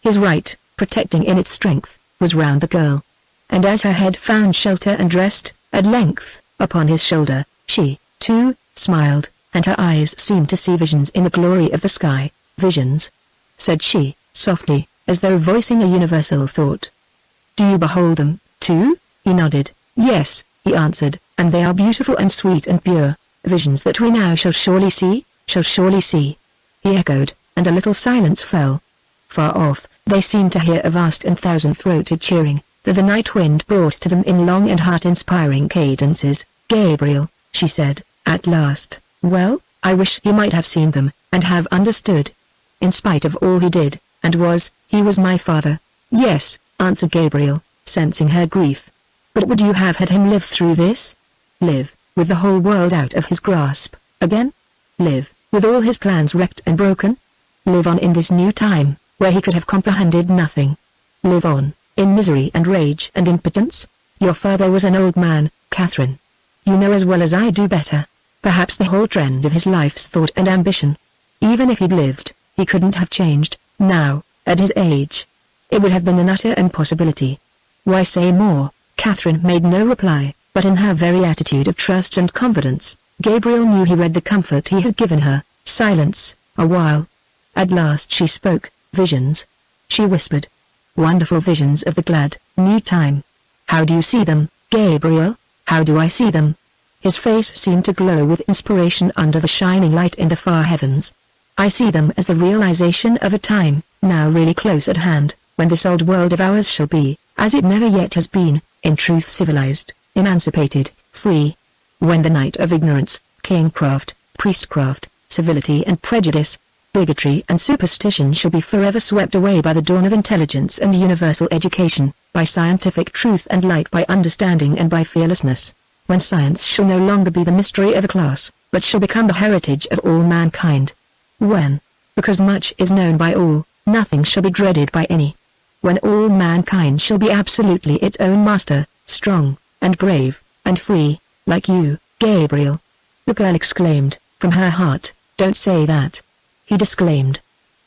Speaker 1: His right, protecting in its strength, was round the girl. And as her head found shelter and rest, at length, upon his shoulder, she, too, smiled, and her eyes seemed to see visions in the glory of the sky. Visions? Said she, softly, as though voicing a universal thought. Do you behold them, too? He nodded. Yes, he answered, and they are beautiful and sweet and pure. Visions that we now shall surely see, shall surely see. He echoed, and a little silence fell. Far off, they seemed to hear a vast and thousand-throated cheering, that the night wind brought to them in long and heart-inspiring cadences. Gabriel, she said, at last, well, I wish he might have seen them, and have understood. In spite of all he did, and was, he was my father. Yes, answered Gabriel, sensing her grief. But would you have had him live through this? Live, with the whole world out of his grasp, again? Live, with all his plans wrecked and broken? Live on in this new time, where he could have comprehended nothing? Live on, in misery and rage and impotence? Your father was an old man, Catherine. You know as well as I do better. Perhaps the whole trend of his life's thought and ambition. Even if he'd lived, he couldn't have changed, now, at his age. It would have been an utter impossibility. Why say more? Catherine made no reply, but in her very attitude of trust and confidence, Gabriel knew he read the comfort he had given her. Silence, a while. At last she spoke. Visions. She whispered. Wonderful visions of the glad, new time. How do you see them, Gabriel? How do I see them? His face seemed to glow with inspiration under the shining light in the far heavens. I see them as the realization of a time, now really close at hand, when this old world of ours shall be, as it never yet has been, in truth civilized, emancipated, free. When the night of ignorance, kingcraft, priestcraft, civility and prejudice, bigotry and superstition shall be forever swept away by the dawn of intelligence and universal education, by scientific truth and light, by understanding and by fearlessness. When science shall no longer be the mystery of a class, but shall become the heritage of all mankind. When, because much is known by all, nothing shall be dreaded by any. When all mankind shall be absolutely its own master, strong, and brave, and free, like you, Gabriel. The girl exclaimed, from her heart, "Don't say that." He disclaimed.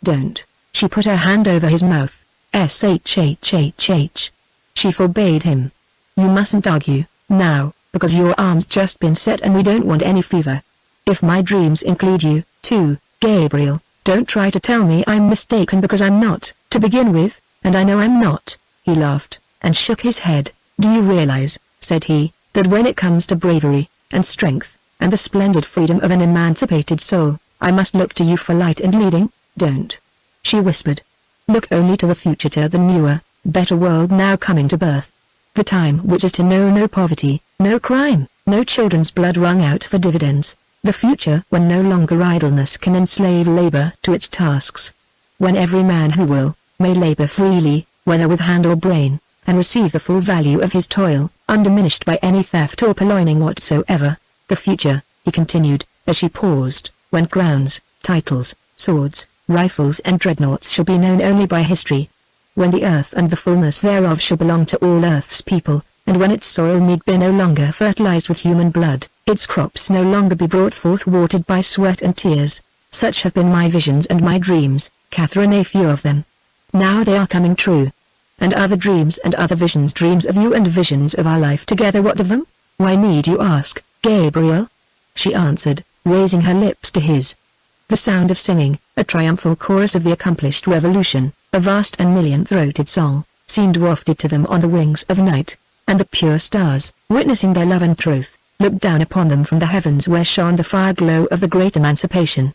Speaker 1: "Don't." She put her hand over his mouth. Shh. She forbade him. "You mustn't argue, now, because your arm's just been set and we don't want any fever. If my dreams include you, too, Gabriel, don't try to tell me I'm mistaken, because I'm not, to begin with, and I know I'm not." He laughed, and shook his head. "Do you realize," said he, "that when it comes to bravery, and strength, and the splendid freedom of an emancipated soul, I must look to you for light and leading?" "Don't," she whispered. "Look only to the future, to the newer, better world now coming to birth. The time which is to know no poverty, no crime, no children's blood wrung out for dividends. The future when no longer idleness can enslave labor to its tasks. When every man who will, may labor freely, whether with hand or brain, and receive the full value of his toil, undiminished by any theft or purloining whatsoever. The future," he continued, as she paused, "when crowns, titles, swords, rifles and dreadnoughts shall be known only by history. When the earth and the fullness thereof shall belong to all earth's people, and when its soil need be no longer fertilized with human blood, its crops no longer be brought forth watered by sweat and tears. Such have been my visions and my dreams, Catherine, a few of them. Now they are coming true. And other dreams and other visions, dreams of you and visions of our life together, what of them? Why need you ask, Gabriel?" She answered, raising her lips to his. The sound of singing, a triumphal chorus of the accomplished revolution, a vast and million-throated song, seemed wafted to them on the wings of night, and the pure stars, witnessing their love and truth, looked down upon them from the heavens where shone the fire glow of the great emancipation.